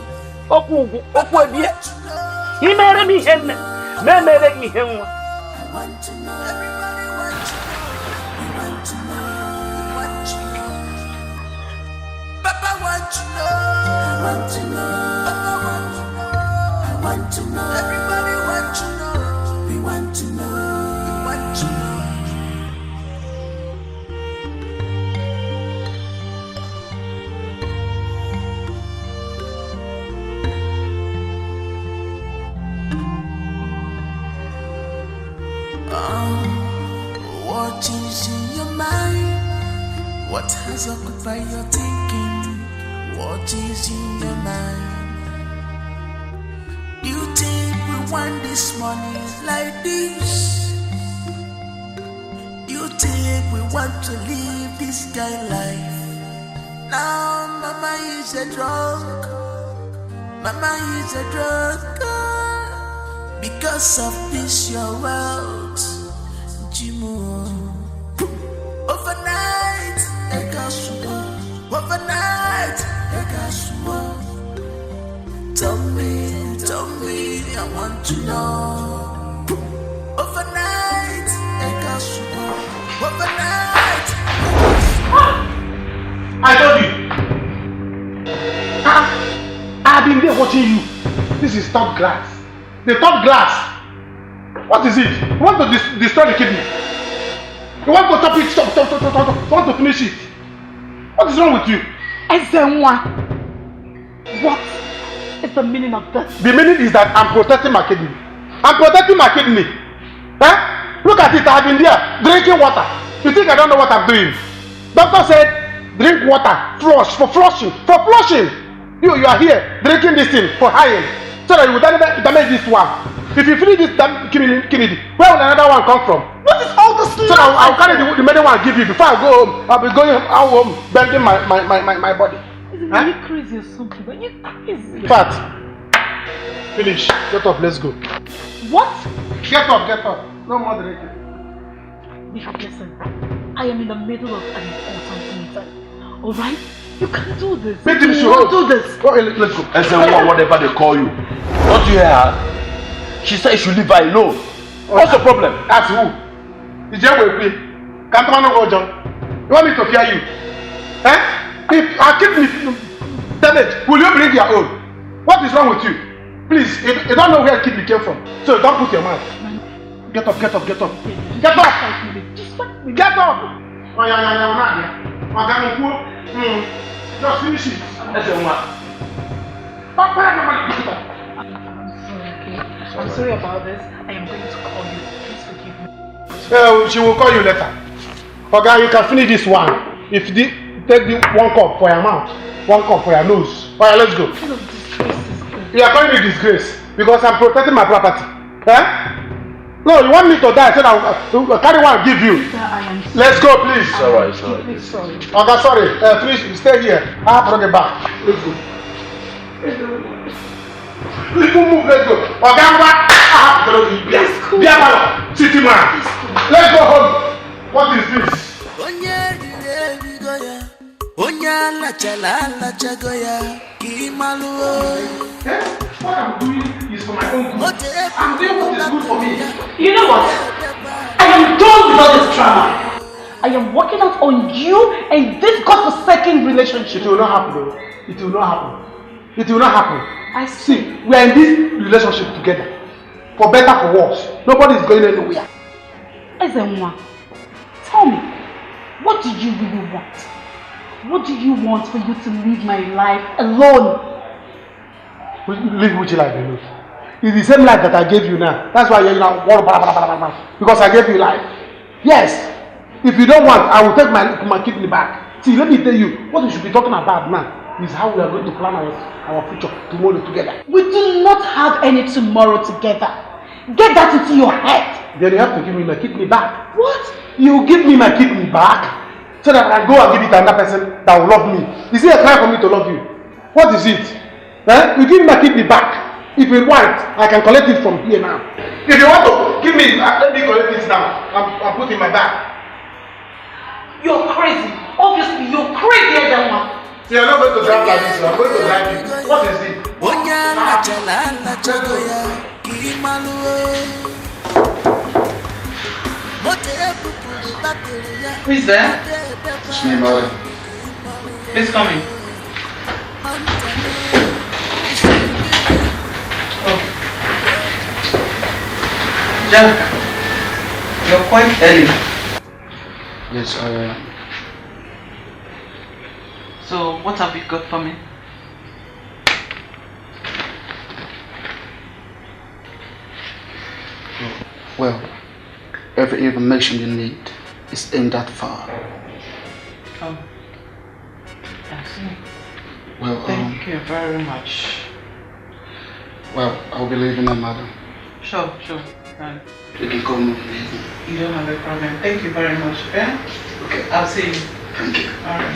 He married me henne. Me married me henne. Everybody want to know. We want to know. We want to know. What is in your mind? What has occupied your thinking? What is in your mind? Do you think we want this money like this? Do you think we want to live this kind of life? Now mama is a drunk. Mama is a drunk. Because of this your world, Jimu. Overnight, I got swore. Overnight, I got swore. Tell me, I want to know. Overnight, I got swore. Overnight, I told you. I've been there watching you. This is top glass. The top glass. What is it? You want to destroy the kidney? You want to top it? Stop. You want to finish it? What is wrong with you? Ezenwa, what is the meaning of this? The meaning is that I'm protecting my kidney. I'm protecting my kidney. Eh? Look at it. I've been there drinking water. You think I don't know what I'm doing? Doctor said drink water, flush, for flushing. For flushing. You are here drinking this thing for iron. So that you will damage this one. If you finish this kidney, where will another one come from? What is all this? So I'll carry the remaining one and give you. Before I go home, I'll be going home bending my body. Are you crazy or something? Are you crazy? Fat. Finish. Get up, let's go. What? Get up. No more drinking. Listen, I am in the middle of an important meeting. Alright? You can't do this. Make them You sure. won't do this. Let's go. SN1, whatever they call you. Don't you hear her? She said you should leave her alone. What's the problem? Ask who? The jail will pay. Can't man go John. You want me to fear you? Eh? If I keep me damaged, will you bring your own? What is wrong with you? Please, you don't know where kidney came from. So don't put your mouth. Get up. Get up. Get up. Oh yeah. Just finish it. I'm sorry about this. I am going to call you. Please forgive me. She will call you later. Okay, you can finish this one. If take the 1 cup for your mouth, 1 cup for your nose. Alright, let's go. You are calling me disgrace because I'm protecting my property. Eh? No, you want me to die so that I'll carry one and give you. Let's go, please. It's alright. Okay, sorry. Please stay here. I'll bring it back. Let's go. Let's move. Let's go. Okay, let's go. City man. Let's go home. What is this? What I'm doing is for my own good. I'm doing what is good for me. You know what? I am done with all this drama. I am working out on you and this godforsaken relationship. It will not happen, though. It will not happen. I see. We are in this relationship together. For better, for worse. Nobody is going anywhere. Ezenwa, tell me, what do you really want? What do you want for you to live my life alone? Live which life alone? It's the same life that I gave you now. That's why you're now. Because I gave you life. Yes. If you don't want, I will take my kidney back. See, let me tell you, what we should be talking about now is how we are going to plan our future tomorrow together. We do not have any tomorrow together. Get that into your head. Then you have to give me my kidney back. What? You give me my kidney back so that I can go and give it to another person that will love me. Is it a crime for me to love you? What is it? You give me my kidney back. If you want, I can collect it from here now. If you want to give me, let me collect this now. I'll put it in my bag. You're crazy. Obviously, you're crazy, everyone. You're not going to drive like this. I'm going to drive you. What is it? Who is there? It's me, brother. Please come in. Jack, you're quite early. Yes, I am. So, what have you got for me? Well, every information you need is aimed that far. Oh, I see. Well, Thank you very much. Well, I'll be leaving now, madam. Sure. Fine. You can call me. You don't have a problem. Thank you very much. Okay? Okay. I'll see you. Thank you. All right.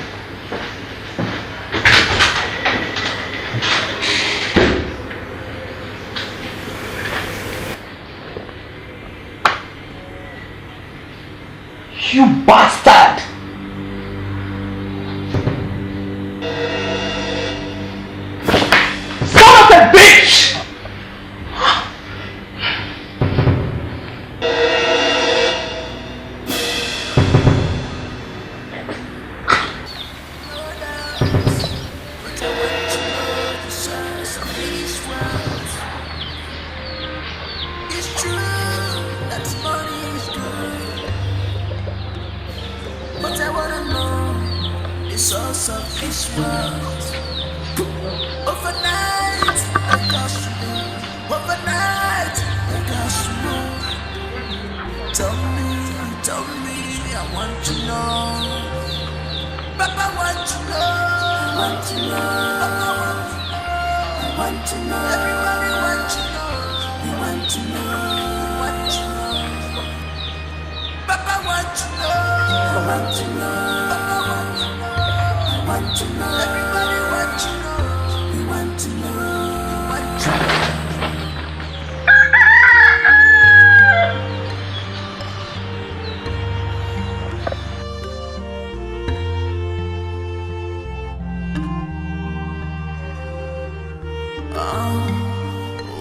You bastard! Son of a bitch!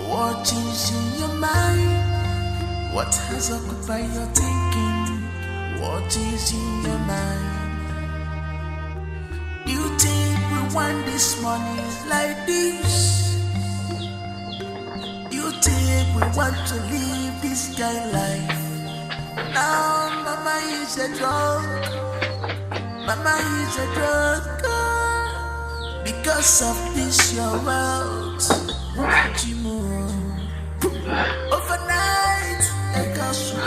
What is in your mind? What has occupied your thinking? What is in your mind? You think we want this money like this? You think we want to live this kind of life? Now mama is a drug. Mama is a drug. Because of this your wealth, you move. Overnight, they got you.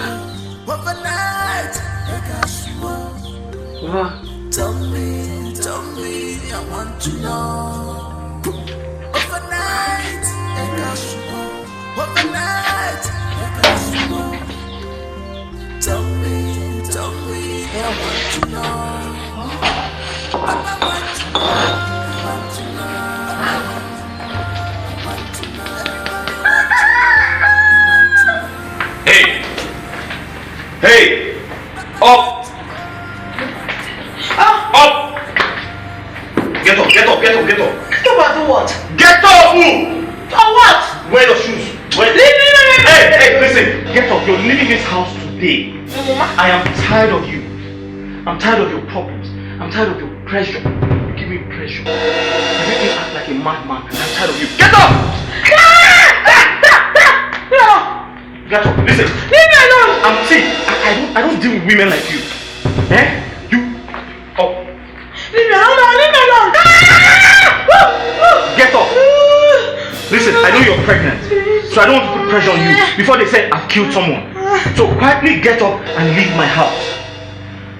Overnight, they got you. Tell me, I want to know. Overnight, they got you. Overnight, they got you. Tell me, I want to know. I want to know. Hey! Up! Up! Get up! Get up and do what? Get up! Move! For what? Wear your shoes. Hey, listen! Get up! You're leaving this house today. I am tired of you. I'm tired of your problems. I'm tired of your pressure. You give me pressure. You make me act like a madman. I'm tired of you. Get up! Get up! Listen! Leave me alone! I don't deal with women like you. Eh? You... Oh. Leave me alone! Get up! Listen, I know you're pregnant. So I don't want to put pressure on you before they say I've killed someone. So quietly get up and leave my house.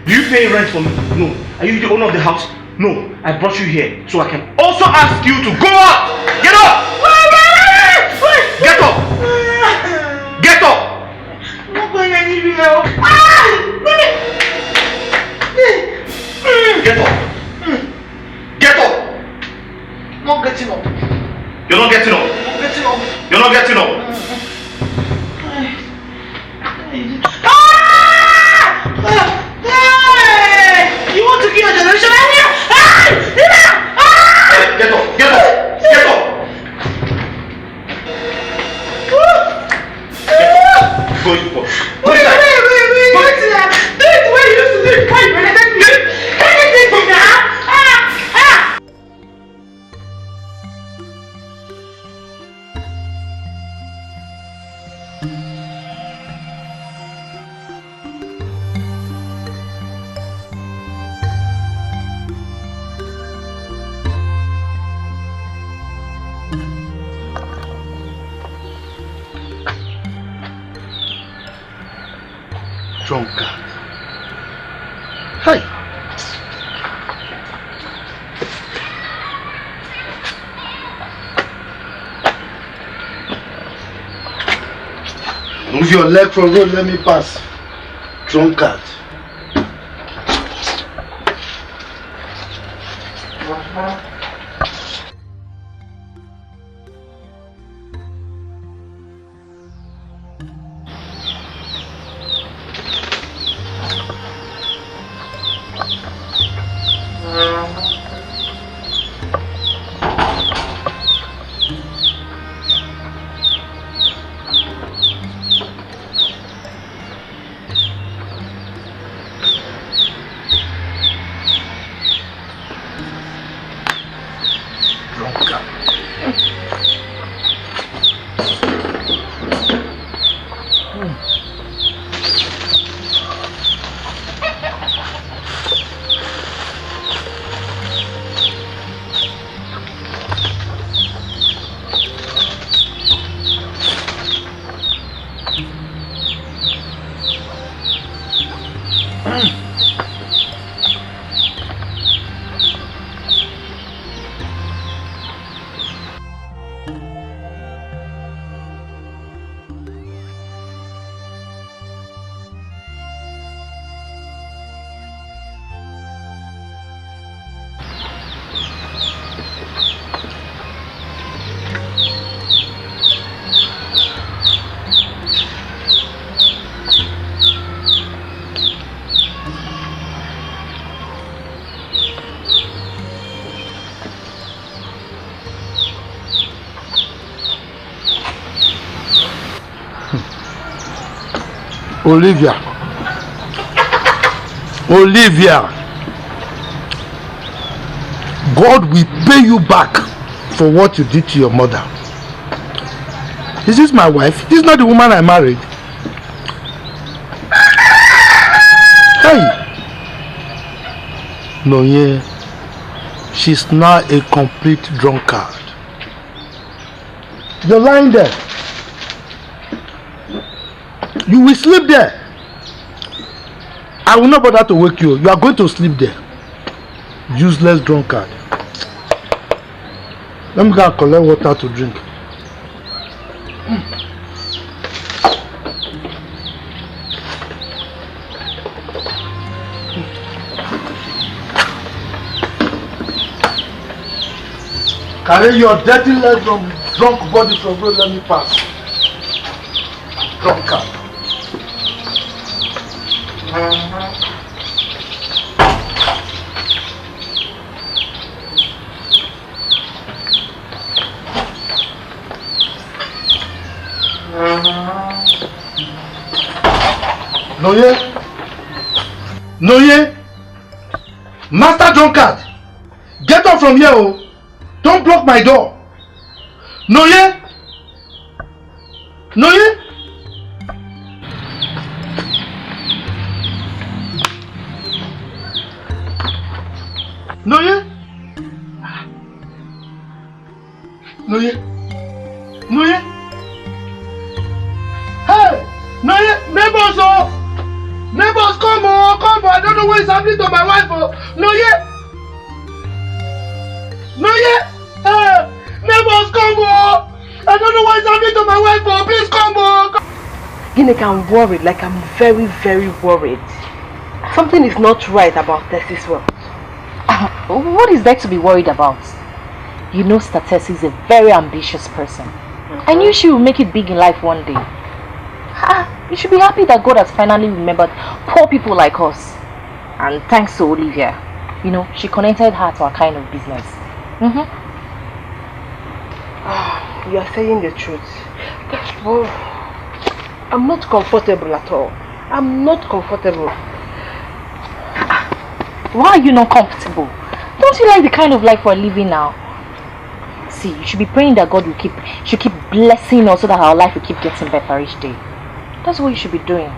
Do you pay rent for me? No. Are you the owner of the house? No. I brought you here so I can also ask you to go out! Get up! Get up! Get up! I'm not going anywhere. Get up! Get up! I'm not getting up. You're not getting up? I'm getting up. You're not getting up? You want to kill a generation? Get up! Get up! Get up! Go to work. Wait. Do it the way you used to do it. Why you better do it? Anything now? Drunkard. Hey. Move your leg from road, let me pass. Drunkard. Olivia. God will pay you back for what you did to your mother. Is this my wife? This is not the woman I married. Hey. No, yeah. She's now a complete drunkard. You're lying there. You will sleep there. I will not bother to wake you. You are going to sleep there. Useless drunkard. Let me go and collect water to drink. Carry your dirty leg from drunk body from road, let me pass. Drunkard. Noye, Master Drunkard, get up from here, oh. Don't block my door. Noye. Noye. Noye. Noye. Noye. Hey, Noye, neighbors, oh. Neighbors, come on, come on. I don't know what is happening to my wife, oh. Noye. Noye. Hey, neighbors, come on. I don't know what is happening to my wife, oh. Please come on. Ginek, I'm worried, like I'm very, very worried. Something is not right about Tessie's world. What is there to be worried about? You know Tessie is a very ambitious person. I knew she would make it big in life one day. You should be happy that God has finally remembered poor people like us. And thanks to Olivia, you know, she connected her to our kind of business. You are saying the truth. Oh, I'm not comfortable at all. I'm not comfortable. Why are you not comfortable? Don't you like the kind of life we're living now? See, you should be praying that God should keep blessing us so that our life will keep getting better each day. That's what you should be doing.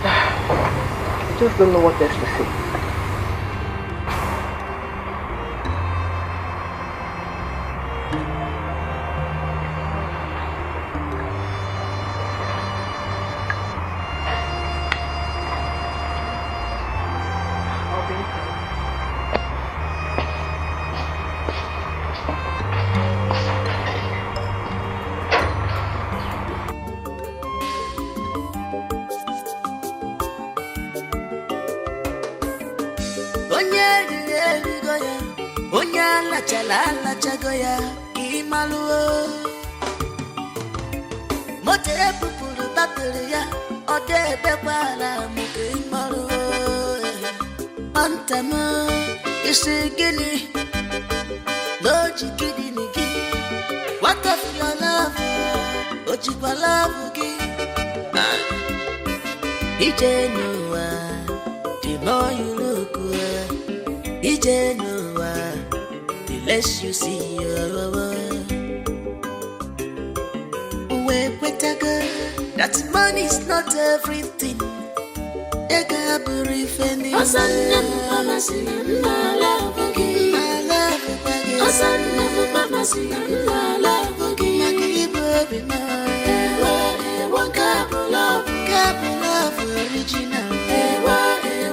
I just don't know what else to say. Onya la chala la chagoya imaluo. Mote pupulu bakuya ode bekwala muke imaluo. Antama isigini loji kidi nigi. What of your love? Ojiba love gi. Ije noa, the more you look, Ije noa, the less you see. That money is not everything. Ega burifeni. Osanna masi na love gi. Na love gi. Osanna masi na love gi. Magibo bima. One cup of love original.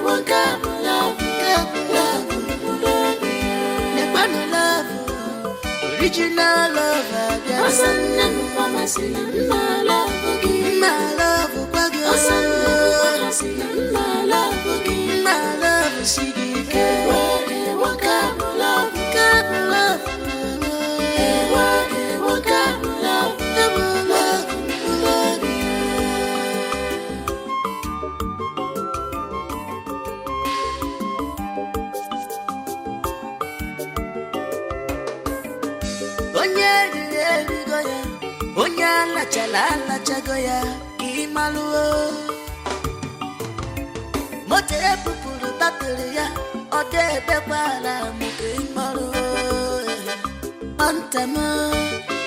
One cup of love original love. Osanna masi na love gi. Na love gi. Osanna masi na love gi. Na love sigi. One cup of love. One cup of love. Onya la chala la chagoya imaluo. Mote pupulu bakuya ode bekwala muke imaluo. Antama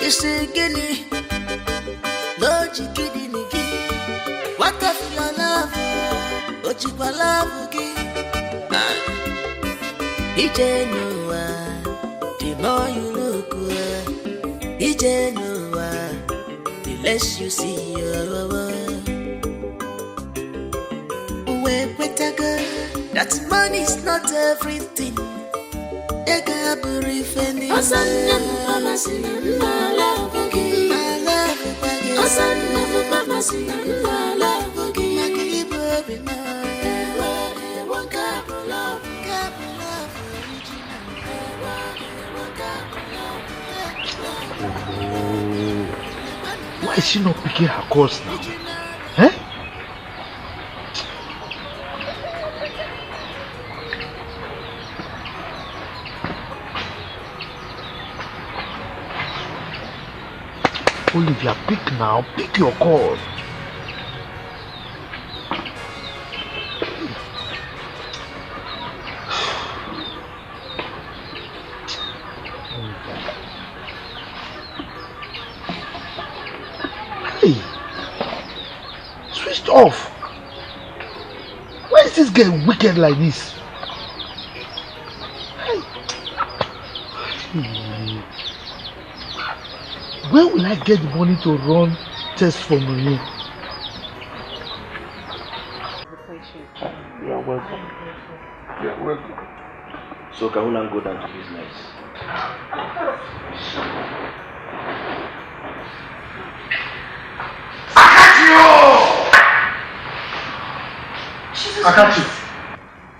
isigini loji kidi nigi. What of your love? Ojiba love gi. Ije noa, the more you look, Ije noa, the less you see. That money is not everything. Ega burifeni. Osanna masi na love gi. Na love gi. Osanna masi na love gi. Magibo bima. One cup of love. Why is she not picking her calls now? Eh? Olivia, pick now. Pick your call. Switched off. Why is this girl wicked like this? Hey. Where will I get the money to run tests for Marie? You are welcome. You are welcome. So can we now go down to business? I got you.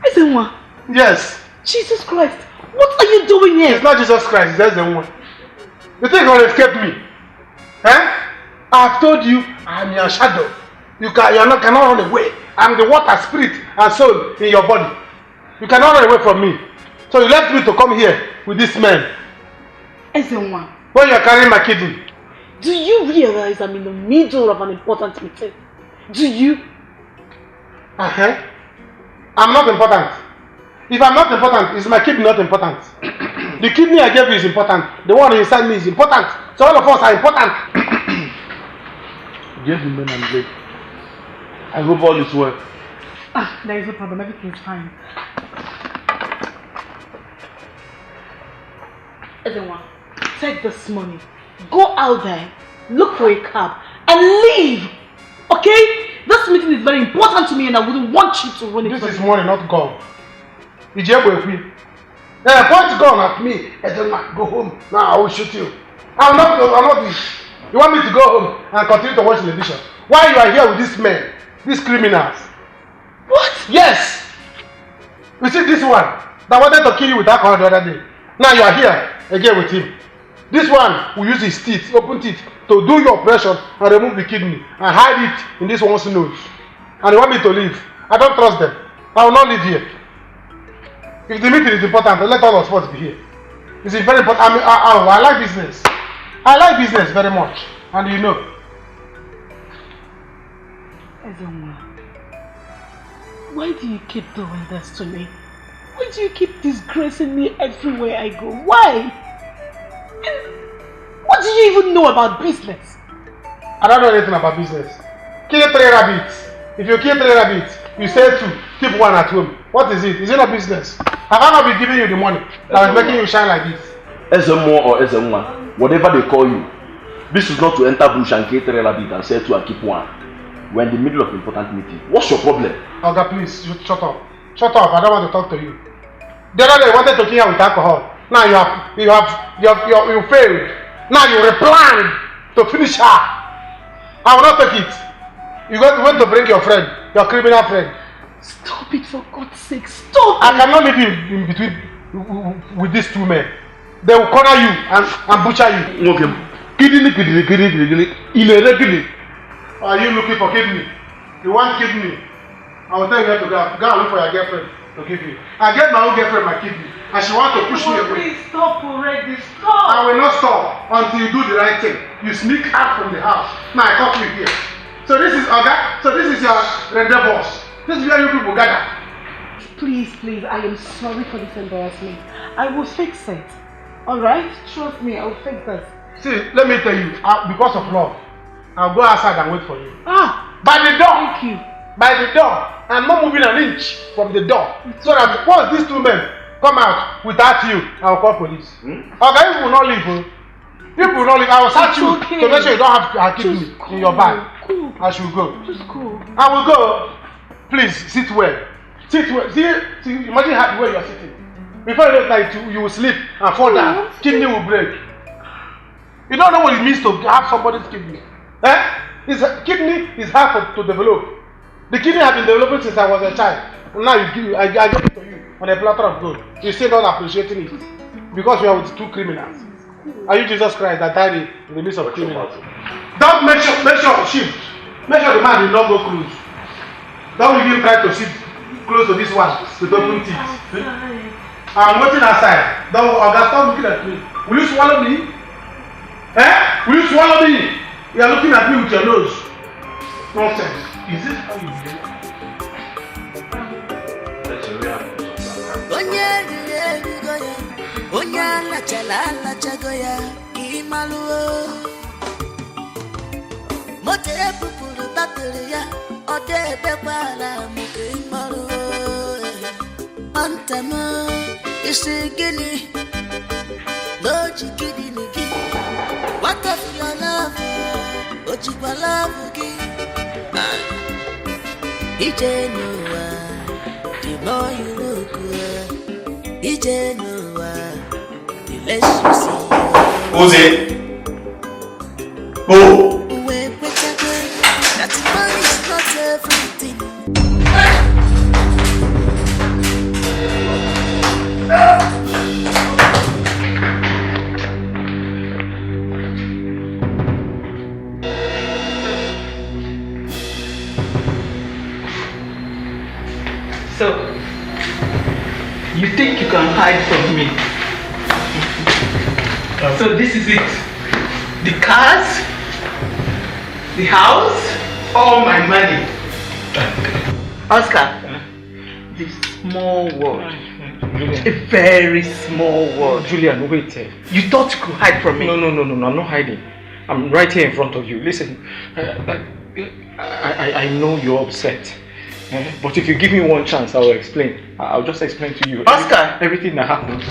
Ezenwa. Yes. Jesus Christ. What are you doing here? It's not Jesus Christ, it's Ezenwa. You think you'll escape me? Eh? I've told you I'm your shadow. You cannot run away. I'm the water, spirit, and soul in your body. You cannot run away from me. So you left me to come here with this man. Ezenwa. When you're carrying my kidney. Do you realize I'm in the middle of an important meeting? Do you? I'm not important. If I'm not important, is my kidney not important? The kidney I gave you is important. The one inside me is important. So all of us are important. Gentlemen and ladies, I hope all is well. There is no problem. Everything's fine. Everyone, take this money. Go out there, look for a cab, and leave. Okay? This meeting is very important to me and I wouldn't want you to run it. This is money, not gone. Point gun at me. Go home. Now I will shoot you. I'm not this. You want me to go home and continue to watch television? Why you are here with these men? These criminals? What? Yes! You see this one that wanted to kill you with alcohol the other day. Now you are here again with him. This one will use his teeth, open teeth, to do your operation and remove the kidney and hide it in this one's nose. And they want me to leave. I don't trust them. I will not live here. If the meeting is important, let all of us be here. It's very important. I like business. I like business very much. And you know. Ezema, why do you keep doing this to me? Why do you keep disgracing me everywhere I go? Why? What do you even know about business? I don't know anything about business. Kill 3 rabbits. If you kill 3 rabbits, you sell 2, keep 1 at home. What is it? Is it not business? Have I not been giving you the money that is making you shine like this? Ezemo or Ezema, whatever they call you, this is not to enter bush and kill 3 rabbits and sell 2 and keep 1. We're in the middle of an important meeting. What's your problem? Oga, please, shut up. Shut up. I don't want to talk to you. The other day, I wanted to kill her with alcohol. Now you failed. Now you replanned to finish her. I will not take it. You went to bring your friend, your criminal friend. Stop it, for God's sake. Stop I cannot leave you in between with these 2 men. They will corner you and butcher you. Okay. Are you looking for kidney? You want kidney? I will tell you where to go. Go and look for your girlfriend to give you. I get my own girlfriend my kidney, and she wants to push me away. Please stop already. Stop. I will not stop until you do the right thing. You sneak out from the house. Now I talk to you here. So this is Oga. So this is your render boss. This is where you people gather. Please, I am sorry for this embarrassment. I will fix it. Alright? Trust me, I will fix this. See, let me tell you, because of love, I'll go outside and wait for you. By the door. Thank you. By the door. I'm not moving an inch from the door. So that once these 2 men come out without you, I'll call police. Okay, you will not leave. You will not leave. I will search you to make sure you don't have a kidney in your bag. I should go. Just go. I will go. Please, sit well. Sit well. See, imagine how the way you are sitting. Before you look like you will sleep and fall down. Kidney will break. You don't know what it means to have somebody's kidney. Kidney is hard to develop. The kidney has been developing since I was a child. And now I give it to you on a platter of gold. You're still not appreciating it. Because we are with 2 criminals. Are you Jesus Christ that died in the midst of criminals? Don't make sure shift. Make sure the man did not go close. Don't even try to sit close to this one with open teeth. I'm waiting outside. Don't stop looking at me. Will you swallow me? Will you swallow me? You are looking at me with your nose. Nonsense. Is it how you do? What of your love? What you love again? Ije the more you look good. Ije the less you see. Who's it? Who? That money is not everything. So, you think you can hide from me? So this is it. The cars, the house, all my money. Oscar, the small world. A very small world. Julian, wait. You thought you could hide from me? No, I'm not hiding. I'm right here in front of you. Listen, I know you're upset. But if you give me one chance, I will explain. I'll just explain to you. Oscar! Everything that happened.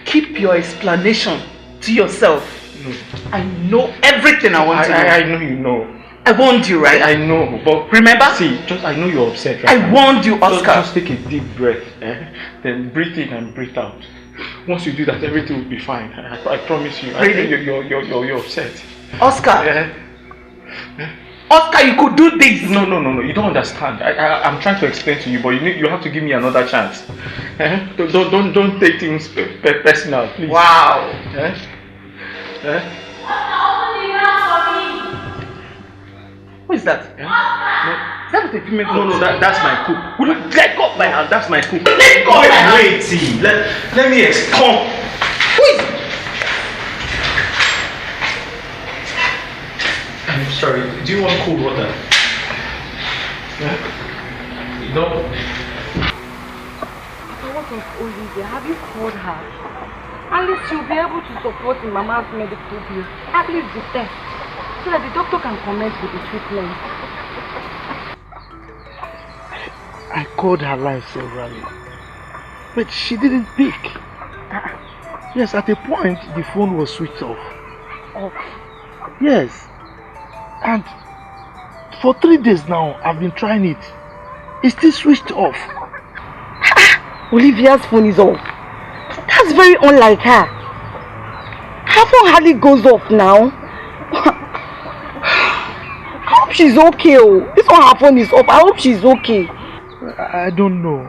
Keep your explanation to yourself. No. I know everything I want to know. I know you know. I warned you, right? I know, but remember? See, I know you're upset, right? I warned you, Oscar. Just take a deep breath, then breathe in and breathe out. Once you do that, everything will be fine. I promise you. Really? You're upset. Oscar. Oscar, you could do this. No. You don't understand. I'm trying to explain to you, but you have to give me another chance. Don't take things personal, please. Wow. What is that? No. Is that the female? No, that's my cook. Will you let go of my hand? That's my cook. Let go of my hand. Wait, see. Let me explain. Who is it? I'm sorry. Do you want cold water? Yeah? You don't? What of Olivia? Have you called her? At least she'll be able to support in Mama's medical bills. At least the test. So that the doctor can comment with the treatment. I called her line severally, but she didn't pick. Yes, at a point the phone was switched off. Off? Yes. And for 3 days now, I've been trying it. It's still switched off. Olivia's phone is off. That's very unlike her. Her phone hardly goes off now. I hope she's okay. Oh. This one, her phone is off. I hope she's okay. I don't know.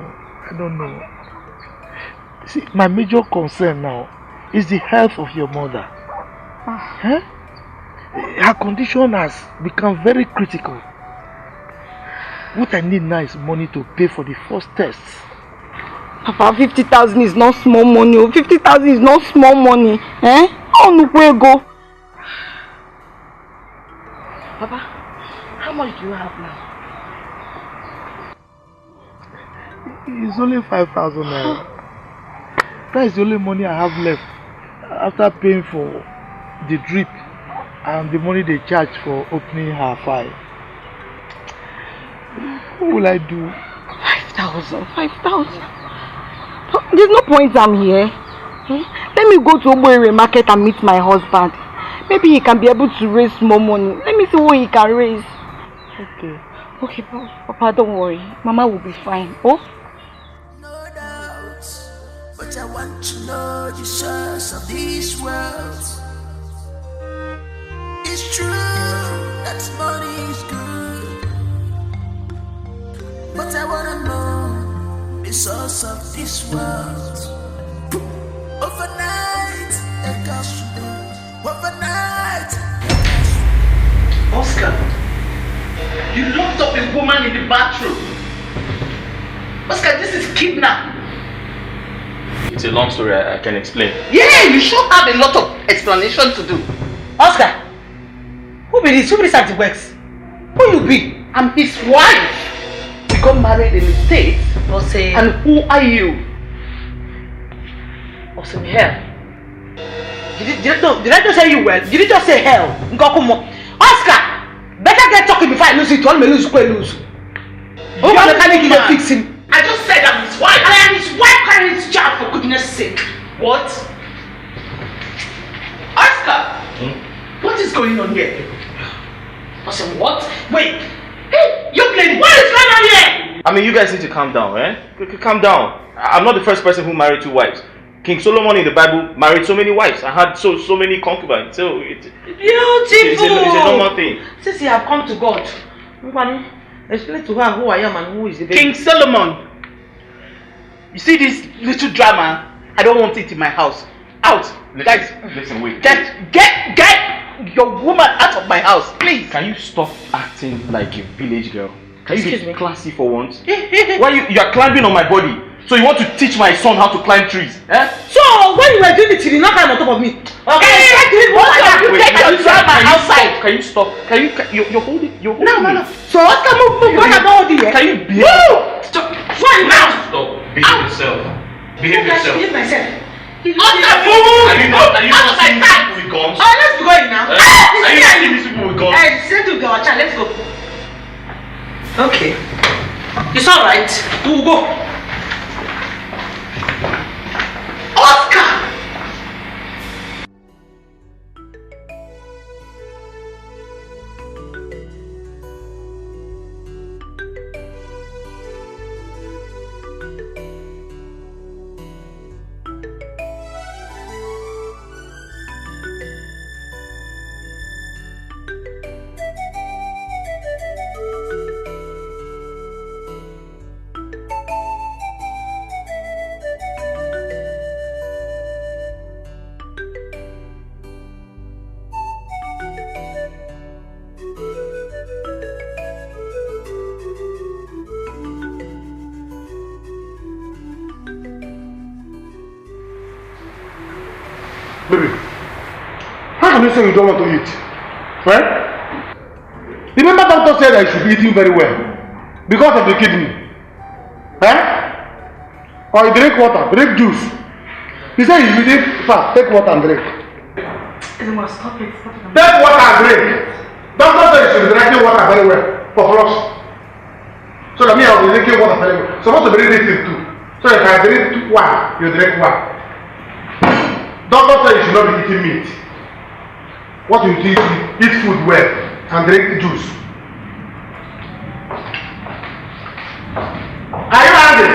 See, my major concern now is the health of your mother. Huh? Her condition has become very critical. What I need now is money to pay for the first tests. Papa, 50,000 is not small money. 50,000 is not small money. Eh? Oh, no, where go? Papa, how much do you have now? It's only 5,000 naira. That is the only money I have left after paying for the drip and the money they charge for opening her file. What will I do? 5,000. There's no point I'm here. Let me go to Oboere market and meet my husband. Maybe he can be able to raise more money. Let me see what he can raise. Okay, Papa, don't worry. Mama will be fine. Oh? But I want to know the source of this world. It's true that money is good, but I wanna know the source of this world. Overnight, a girl's overnight. Oscar, you locked up a woman in the bathroom. Oscar, this is kidnapping. It's a long story, I can explain. Yeah, you should have a lot of explanation to do. Oscar, who be this? Who be this at the works? Who you be? I'm his wife. We got married in the States. And who are you? Awesome hell. Did I just say you well? Did you just say hell? Oscar, better get talking before I lose it. All me lose, go lose. Oh, the mechanic is fixing. I just said I'm his wife. I am his wife carrying his child, for goodness sake. What? Oscar! What is going on here? Awesome, what? Wait! Hey, young lady, what is going on here? I mean, you guys need to calm down, eh? Calm down. I'm not the first person who married 2 wives. King Solomon in the Bible married so many wives and had so many concubines. So it's a normal thing. Since you have come to God, explain to her who I am and who is the baby. King Solomon. You see this little drama? I don't want it in my house. Out! Listen, wait. Get your woman out of my house, please. Can you stop acting like a village girl? Can you Excuse be me? classy for once? Why you are climbing on my body? So you want to teach my son how to climb trees? Eh? So when you were doing it, you did not climb on top of me. Okay, Can you stop? You're holding me. No. So what can move? What about here? Can you behave? Move! Stop. Why now? Stop. Behave yourself. Behave yourself. Behave myself. Are you not seeing these people with guns? Let's be going now. Are you not seeing these people with guns? Send to our child. Let's go. Okay. It's alright. We'll go. Oscar! Baby, how can you say you don't want to eat? Right? Remember doctor said I should be eating very well because of the kidney. Or you drink water, drink juice. He said if you drink fast, take water and drink. Stop it. Take water and drink. Doctor said you should be drinking water very well for flush. So that me I will be drinking water very well. Supposed to be drinking too. So if I drink one, you drink one. Doctor said you should not be eating meat. What you do is eat food well and drink juice. Are you angry?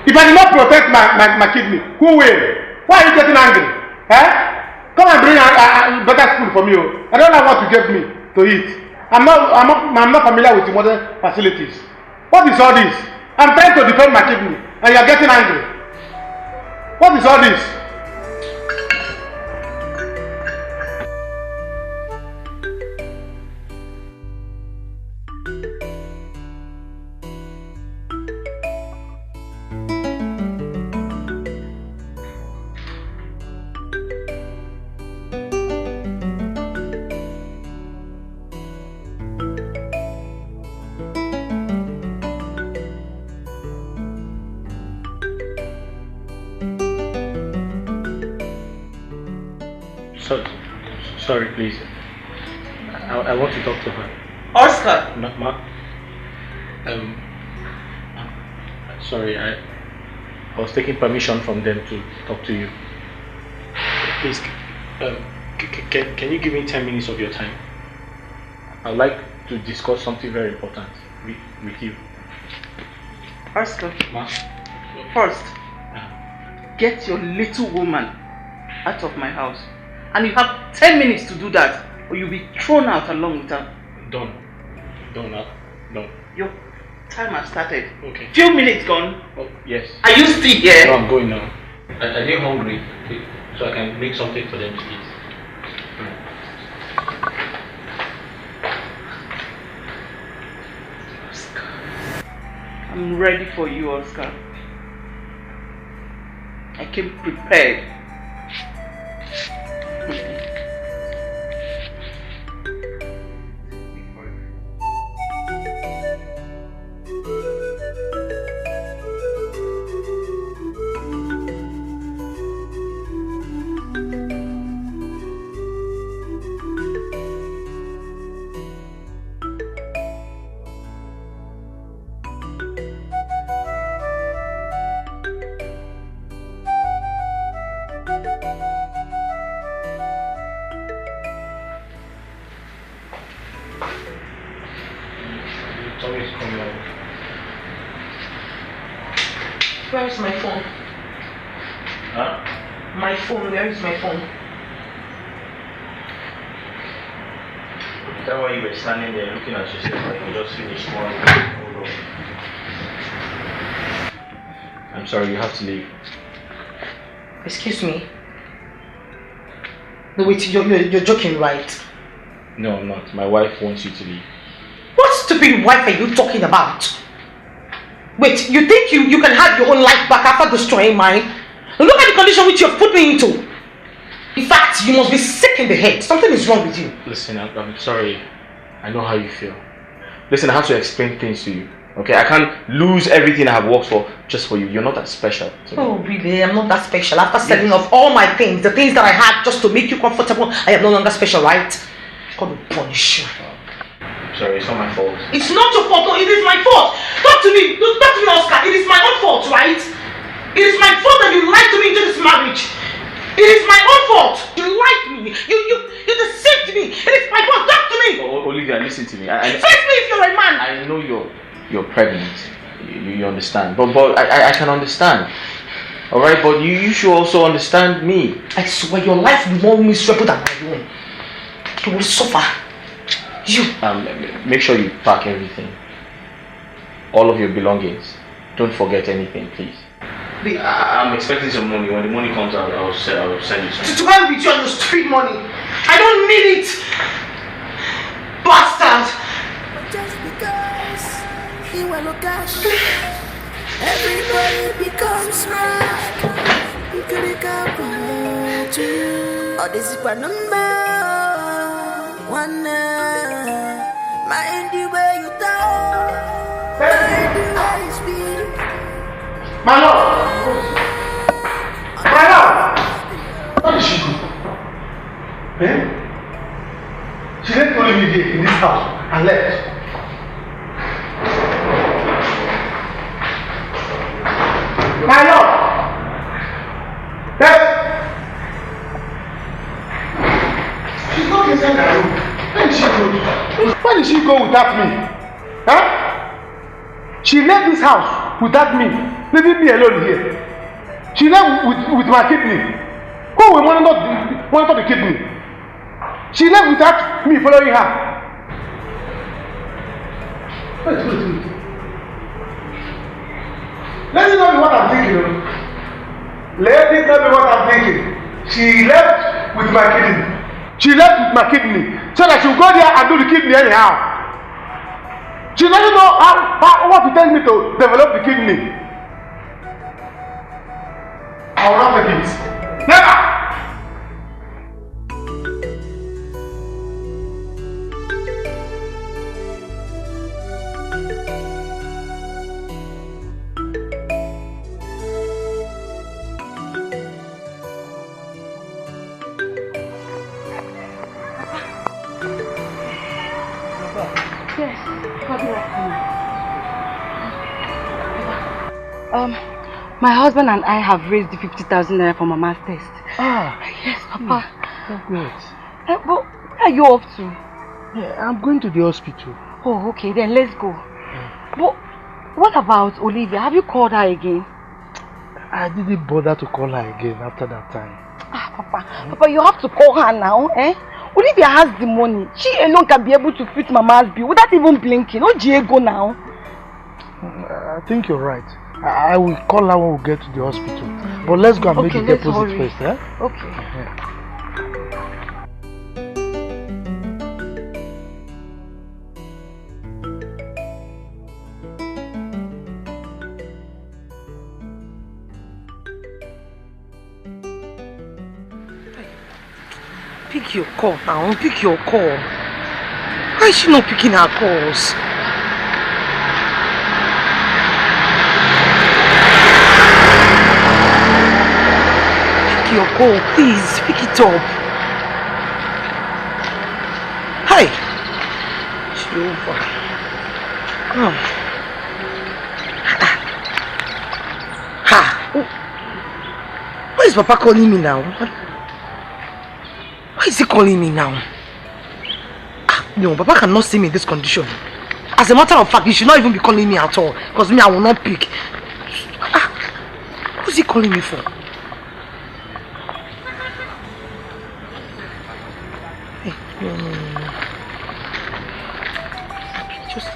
If I do not protect my kidney, who will? Why are you getting angry? Come and bring better food for me. I don't know what you gave me to eat. I'm not familiar with the modern facilities. What is all this? I'm trying to defend my kidney and you are getting angry. What is all this? Sorry, please. I want to talk to her. Oscar! Ma. Sorry, I was taking permission from them to talk to you. Please, can you give me 10 minutes of your time? I'd like to discuss something very important with you. Oscar, Ma? first, get your little woman out of my house. And you have 10 minutes to do that, or you'll be thrown out along with her. Done. Your time has started. Okay. Few minutes gone. Oh, yes. Are you still here? No, I'm going now. Are they hungry? So I can make something for them to eat. I'm ready for you, Oscar. I came prepared. Where is my phone? Huh? My phone, where is my phone? Is that why you were standing there looking at yourself like you just finished one? Hold on. I'm sorry, you have to leave. Excuse me? No, wait, you're joking, right? No, I'm not. My wife wants you to leave. What stupid wife are you talking about? Wait, you think you can have your own life back after destroying mine? Look at the condition which you have put me into. In fact, you must be sick in the head. Something is wrong with you. Listen, I'm sorry. I know how you feel. Listen, I have to explain things to you. Okay, I can't lose everything I have worked for just for you. You're not that special. Oh, really? I'm not that special. After selling off all my things, the things that I had just to make you comfortable, I am no longer special, right? God will punish you. Sorry, it's not my fault. It's not your fault, no, it is my fault. Talk to me, Oscar. It is my own fault, right? It is my fault that you lied to me into this marriage. It is my own fault. You lied to me. You deceived me. It is my fault. Talk to me. Olivia, listen to me. Face me if you're a man. I know you're pregnant. You understand. But I can understand. Alright, but you should also understand me. I swear your life will be more miserable than my own. You will suffer. You. Make sure you pack everything. All of your belongings. Don't forget anything, please. I'm expecting some money. When the money comes out, I'll send you some. To go with you on your street money. I don't need it. Bastard. Just because you will look cash, everybody becomes right. Oh, this is my number one. Mind the way you talk, mind the way you speak. My lord! My lord! What did she do? Eh? She left only me here in this house and left. My lord! Yes! She's not inside the room. Where did she go? Where did she go without me? Huh? She left this house without me, leaving me alone here. She left with my kidney. Who will monitor the kidney? She left without me following her. Wait. Let me know what I'm thinking. Let me tell me what I'm thinking. She left with my kidney. She left with my kidney so that she'll go there and do the kidney anyhow. She doesn't know what to tell me to develop the kidney. I will not take it. Never! My husband and I have raised the 50,000 naira for Mama's test. Yes, Papa. That's great. But where are you off to? Yeah, I'm going to the hospital. Oh, okay, then let's go. But what about Olivia? Have you called her again? I didn't bother to call her again after that time. Papa, you have to call her now, eh? Olivia has the money. She alone can be able to fit Mama's bill without even blinking. Oh, Diego now. I think you're right. I will call her when we get to the hospital. But let's go and make the deposit first, eh? Okay. Pick your call now, pick your call. Why is she not picking her calls? Pick your call, please, pick it up. Hi. Jehovah. Why is Papa calling me now? Why is he calling me now? No, Papa cannot see me in this condition. As a matter of fact, he should not even be calling me at all. Because me, I will not pick. Who's he calling me for? Hey, no. Just.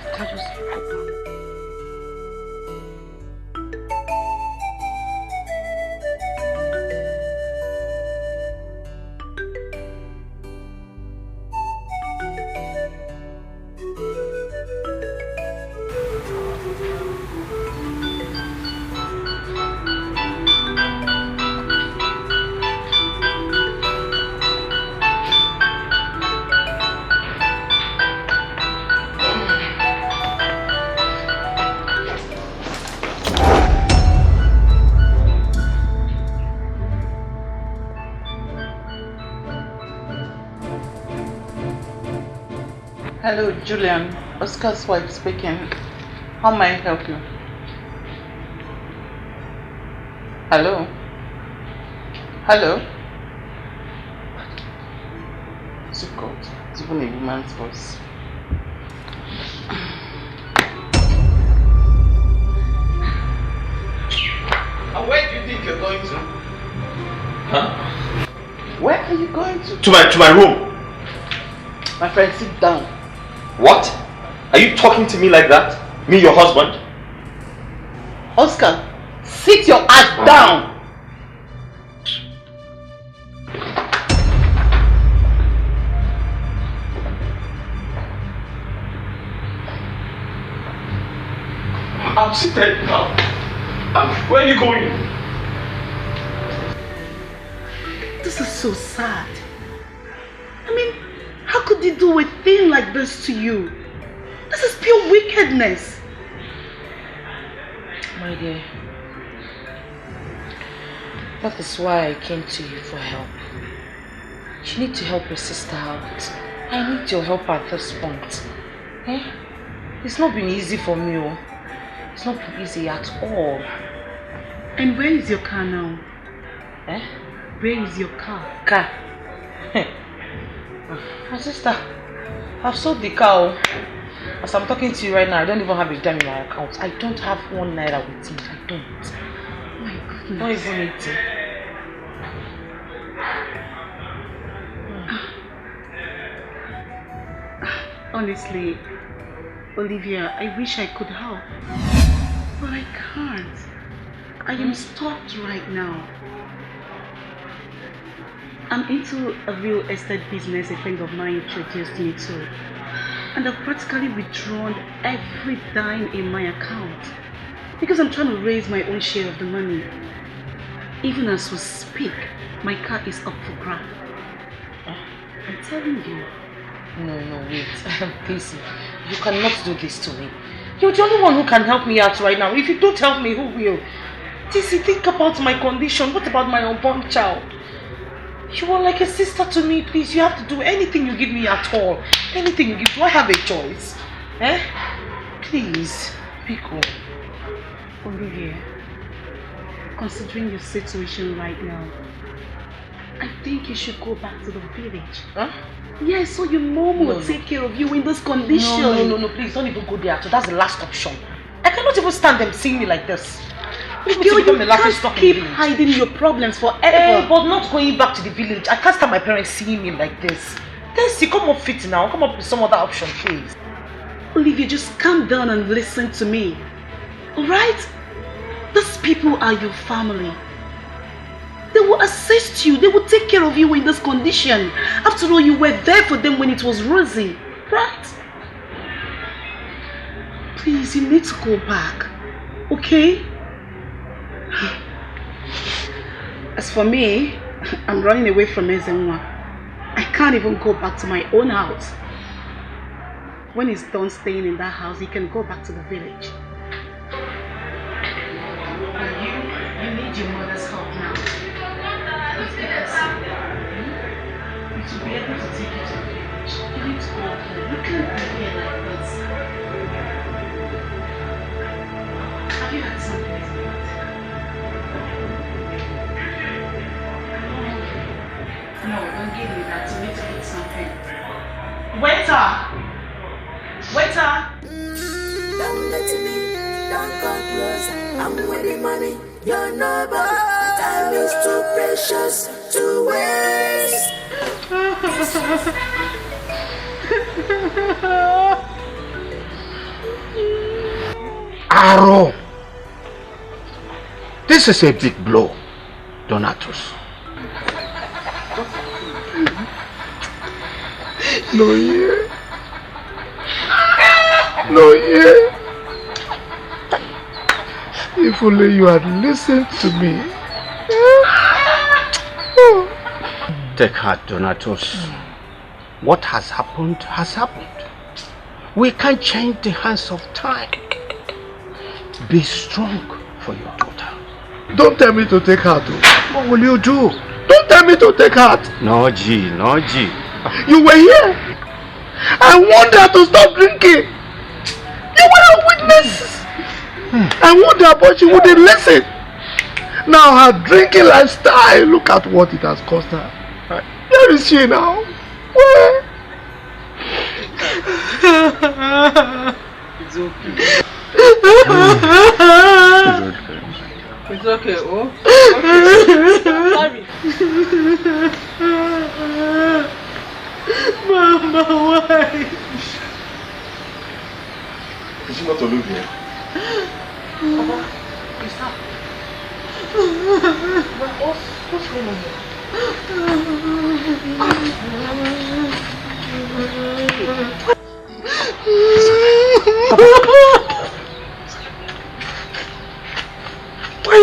Hello, Julian. Oscar's wife speaking. How may I help you? Hello? Hello? So God, it's even a woman's voice. And where do you think you're going to? Huh? Where are you going to? To my room. My friend, sit down. What? Are you talking to me like that? Me, your husband? Oscar, sit your ass down. I'm seated now. Where are you going? This is so sad. I mean, how could they do a thing like this to you? This is pure wickedness. My dear, that is why I came to you for help. You need to help your sister out. I need your help at this point. Eh? It's not been easy for me. Oh. It's not been easy at all. And where is your car now? Eh? Where is your car? Car? My sister, I've sold the car. As I'm talking to you right now, I don't even have a dime in my account. I don't have 1 naira with me. I don't. My goodness. Not even 80. Honestly, Olivia, I wish I could help. But I can't. I am stopped right now. I'm into a real estate business a friend of mine introduced me to. And I've practically withdrawn every dime in my account. Because I'm trying to raise my own share of the money. Even as we speak, my car is up for grab. I'm telling you. No, wait. Daisy, you cannot do this to me. You're the only one who can help me out right now. If you don't help me, who will? Daisy, think about my condition. What about my unborn child? You are like a sister to me, please. You have to do anything you give me at all. Anything you give. Do I have a choice? Eh? Please. Pico. Olivia, considering your situation right now, I think you should go back to the village. Huh? Yes, so your mom will take care of you in this condition. No, please don't even go there. So that's the last option. I cannot even stand them seeing me like this. Girl, you can't keep hiding your problems forever. But not going back to the village. I can't stand my parents seeing me like this. Daisy, come up fit now. Come up with some other option, please. Olivia, just calm down and listen to me. Alright? These people are your family. They will assist you. They will take care of you in this condition. After all, you were there for them when it was rosy. Right? Please, you need to go back. Okay? As for me, I'm running away from Ezenwa. I can't even go back to my own house. When he's done staying in that house, he can go back to the village. You need your mother's help now. Let's get her sick. You should be able to take you to the village. You need to go home. You can't be here like this. Have you had something to eat? No, don't give me that. You need to eat something. Waiter! Don't let me, don't come close. I'm with the money, you're nobody. Time is too precious to waste. Arrow! This is a big blow, Donatus. No, yeah. No, yeah. If only you had listened to me. Take heart, Donatus. What has happened has happened. We can't change the hands of time. Be strong for your daughter. Don't tell me to take heart. What will you do? Don't tell me to take heart. No, G. You were here. I want her to stop drinking. You were a witness. I wonder, but she wouldn't listen. Now her drinking lifestyle, look at what it has cost her. Where is she now? Where? It's okay. It's okay, oh? Sorry. Mama, why? Is she not Olivia? Papa, is that? What's going on here?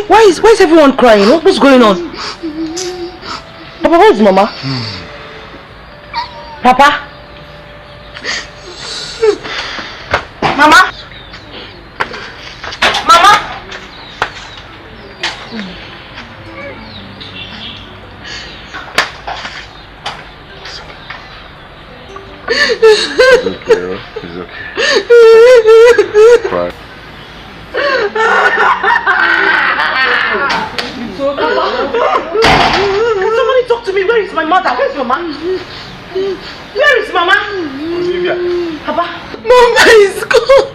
Why is everyone crying? What's going on? Papa, where's Mama? Papa? Mama? Mama? It's okay, it's okay. Cry. Can somebody talk to me? Where is my mother? Where's Mama? Where is Mama? Olivia. Papa? Mama is gone.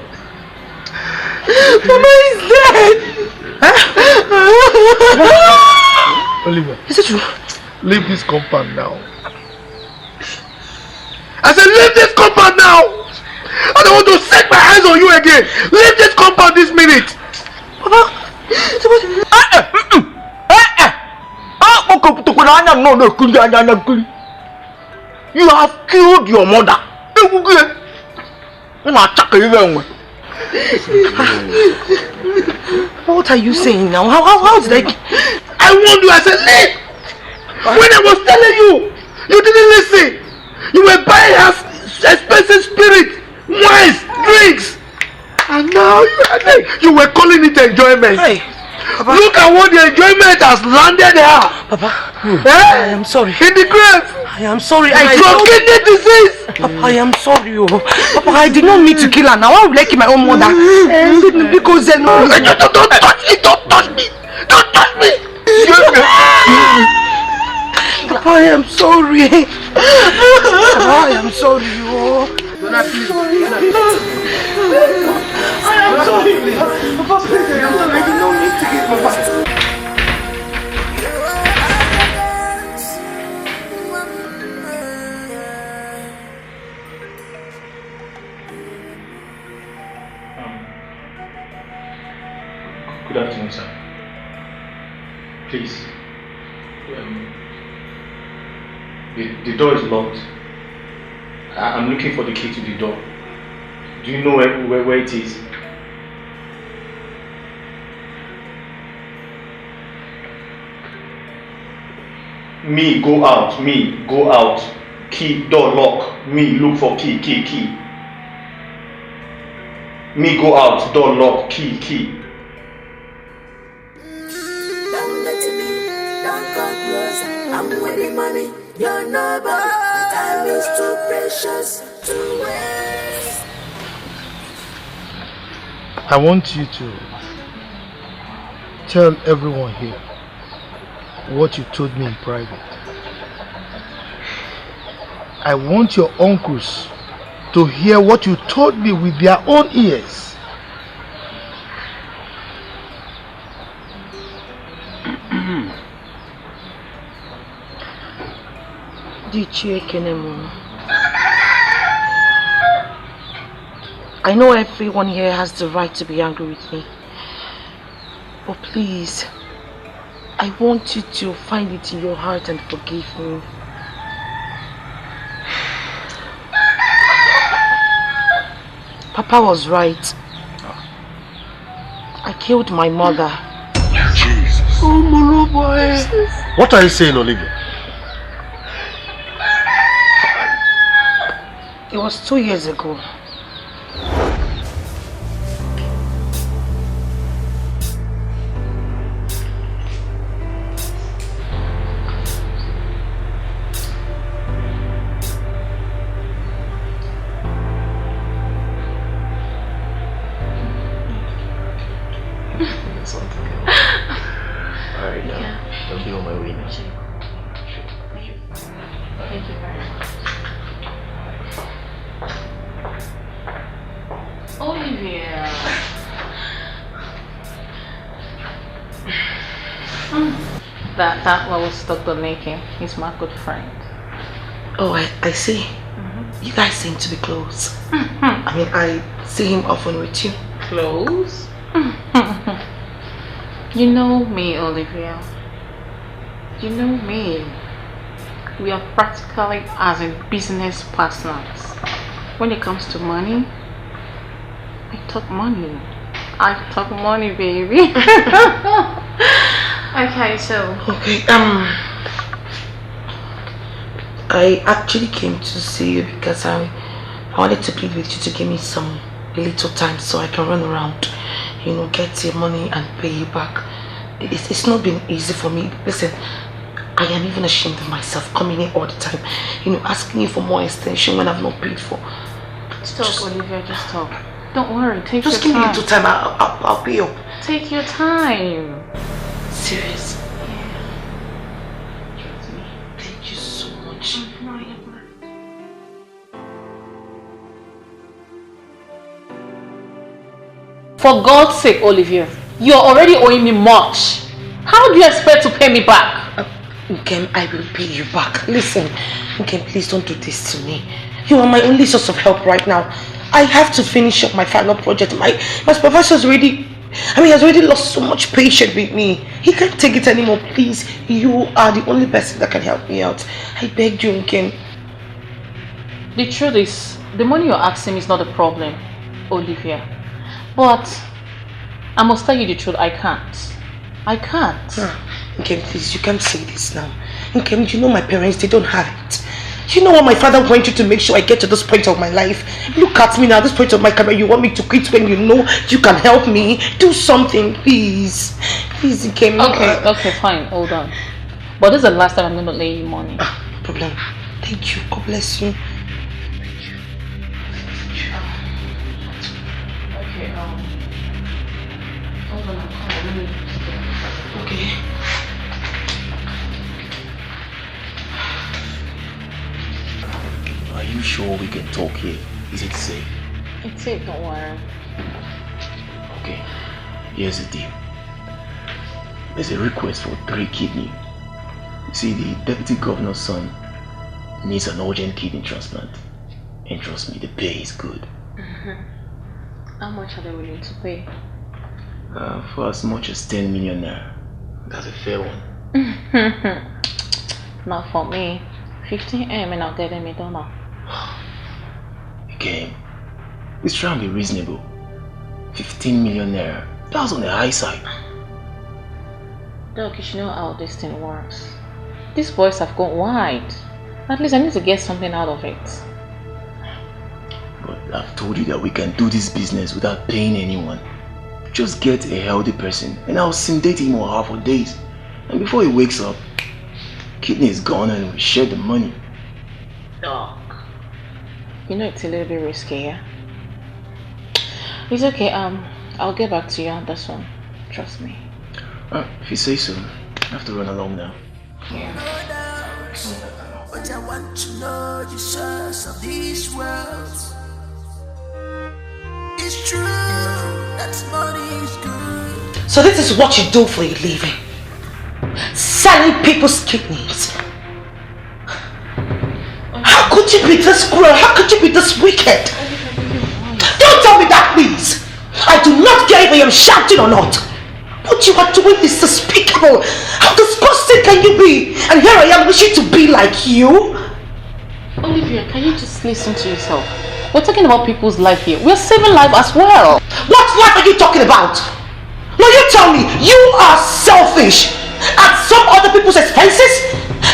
Mama is dead. Olivia. Is it true? Leave this compound now. I said leave this compound now. I don't want to set my eyes on you again. Leave this compound this minute. Papa. You have killed your mother. What are you saying now? How did I warned you, I said leave. When I was telling you, you didn't listen. You were buying her expensive spirit, wines, drinks. And now you were calling it enjoyment. Hey, Papa. Look at what the enjoyment has landed her. Papa, Eh? I am sorry. In the grave. I am sorry. From kidney disease. Papa, I am sorry. Oh. Papa, I did not mean to kill her. Now I would like my own mother. Because don't touch me. Don't touch me. Don't touch me. Papa, I am sorry. Papa, I am sorry. Oh. I am sorry. Papa, please, I am sorry. I did not mean to kill Papa. Good afternoon, sir. Please. The door is locked. I'm looking for the key to the door. Do you know where it is? Me, go out. Me, go out. Key, door lock. Me, look for key. Me, go out. Door lock. Key. I'm winning money, you're nobody. Time is too precious to waste. I want you to tell everyone here what you told me in private. I want your uncles to hear what you told me with their own ears. I know everyone here has the right to be angry with me, but please, I want you to find it in your heart and forgive me. Papa was right. I killed my mother. Jesus. Oh, my boy. What are you saying, Olivia? It was 2 years ago. Alright, now I'll be on my way now. Thank you very much. Olivia. That was Dr. Nike. He's my good friend. Oh, I see. You guys seem to be close. I mean, I see him often with you. Close? You know me, Olivia. You know me. We are practically as in business partners. When it comes to money, I talk money. I talk money, baby. Okay, so. Okay, I actually came to see you because I wanted to plead with you to give me some little time so I can run around, get your money and pay you back. It's not been easy for me. Listen, I am even ashamed of myself coming here all the time, asking you for more extension when I've not paid for. Stop, Olivia, just stop. Don't worry, take just your time. Just give me a little time, I'll pay up. Take your time. Serious? Thank you so much. For God's sake, Olivia, you're already owing me much. How do you expect to pay me back? Nkem, I will pay you back. Listen, Nkem, please don't do this to me. You are my only source of help right now. I have to finish up my final project. My supervisor's already, has already lost so much patience with me. He can't take it anymore. Please, you are the only person that can help me out. I beg you, Nkem. The truth is, the money you're asking me is not a problem, Olivia. But I must tell you the truth, I can't. I can't. Nkem, please, you can't say this now. Nkem, you know my parents, they don't have it. You know what my father went through to make sure I get to this point of my life? Look at me now, this point of my career. You want me to quit when you know you can help me? Do something, please. Please, Nkem. Okay, fine, hold on. But this is the last time I'm going to lay you money. No problem. Thank you. God bless you. Okay, hold on, Okay. Are you sure we can talk here? Is it safe? It's safe, don't worry. Okay, here's the deal. There's a request for 3 kidneys. You see, the deputy governor's son needs an urgent kidney transplant. And trust me, the pay is good. How much are they willing to pay? For as much as 10 million naira. That's a fair one. Not for me. 15M and I'll get him $1. Again, let's try and be reasonable. 15 million naira. That's on the high side. Doc, you should know how this thing works. These boys have gone wide. At least I need to get something out of it. But I've told you that we can do this business without paying anyone. Just get a healthy person and I'll sedate him or her for days. And before he wakes up, kidney is gone and we share the money. Doc, you know it's a little bit risky, yeah? It's okay, I'll get back to you on this one. Trust me. If you say so, I have to run along now. Yeah. But I want to know the source of these worlds. It's true that money is good. So this is what you do for a living? Selling people's kidneys. How could you be this cruel? How could you be this wicked? Don't tell me that, please. I do not care if I am shouting or not. What you are doing is despicable. How disgusting can you be? And here I am wishing to be like you. Olivia, can you just listen to yourself? We're talking about people's life here. We're saving life as well. What life are you talking about? Now you tell me, you are selfish. At some other people's expenses,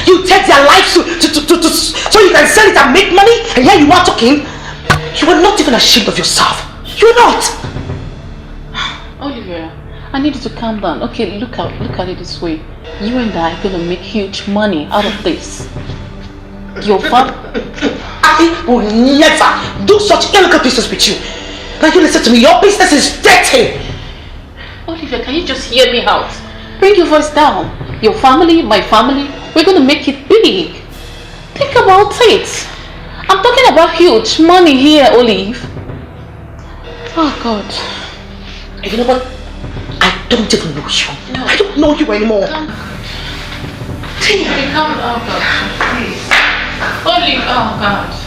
you take their lives so you can sell it and make money, and here you are talking. You are not even ashamed of yourself. You're not. Olivia, I need you to calm down. Okay, look at it this way. You and I are gonna make huge money out of this. Your father. I will never do such illegal business with you. Now you listen to me. Your business is dirty. Olivia, can you just hear me out? Bring your voice down. Your family, my family, we're gonna make it big. Think about it. I'm talking about huge money here, Olive. Oh God. You know what? I don't even know you. No. I don't know you anymore. Okay, calm down, God. Please. Olive, oh God.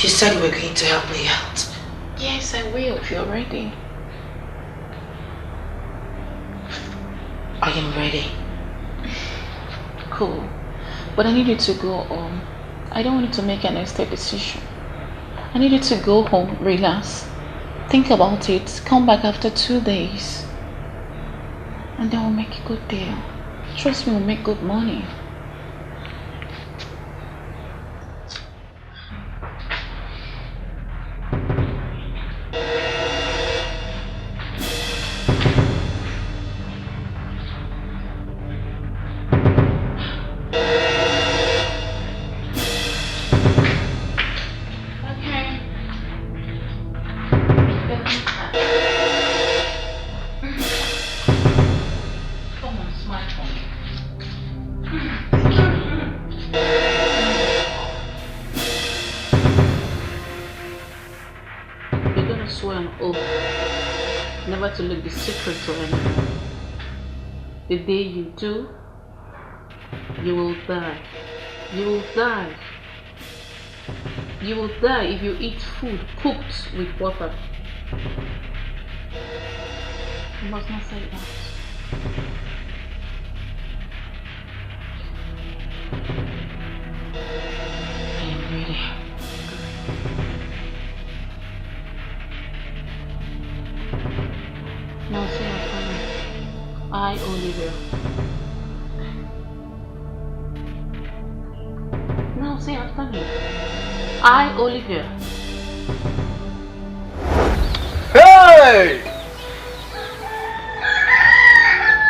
You said you were going to help me out. Yes, I will if you're ready. I am ready. Cool. But I need you to go home. I don't want you to make an hasty decision. I need you to go home, relax, think about it, come back after 2 days. And then we'll make a good deal. Trust me, we'll make good money. Never to look the secret to anyone. The day you do, you will die. You will die. You will die if you eat food cooked with water. You must not say that. I am ready. Now say after me. I, Olivia. Now say after me. I, Olivia. Hey!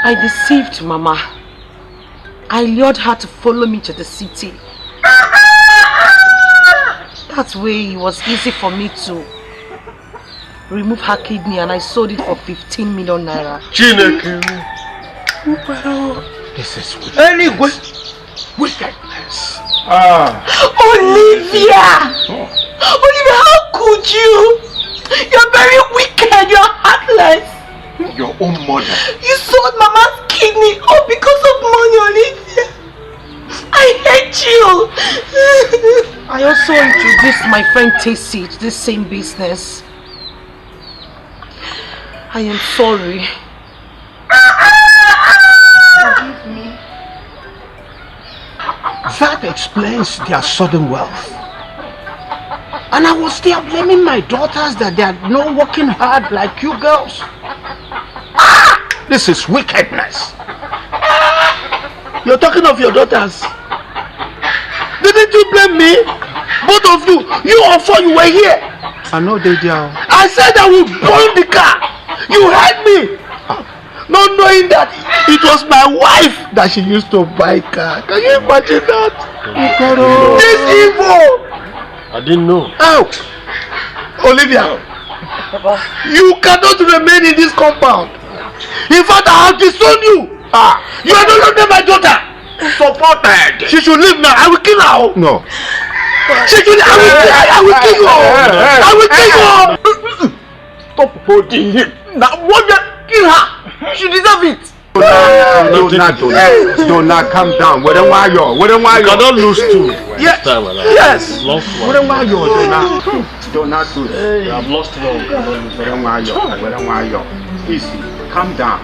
I deceived Mama. I lured her to follow me to the city. That way it was easy for me to remove her kidney and I sold it for 15 million naira. Chineke. This is wicked. Anyway, wickedness. Olivia! Olivia, how could you? You're very wicked, you're heartless. Your own mother. You sold Mama's kidney all because of money, Olivia. I hate you. I also introduced my friend Tacey to this same business. I am sorry. Forgive me. That explains their sudden wealth. And I was still blaming my daughters that they are not working hard like you girls. This is wickedness. You're talking of your daughters. Didn't you blame me? Both of you. You all four, you were here. I know they did. I said I would burn the car. You heard me. Not knowing that it was my wife that she used to buy car. Can you imagine that? This evil. I didn't know. Out. Olivia. You cannot remain in this compound. In fact, I have disowned you. You are no longer my daughter. Supported. She should leave now. I will kill her. No. She should. I will kill you. I will kill you. Stop holding it. Now, what you kill her? She deserve it. Do not come down. Where why you? You cannot lose two. Yes. Yes. Lost one. Where why you? Do not do it. You have lost one. Where why you? Easy. Calm down.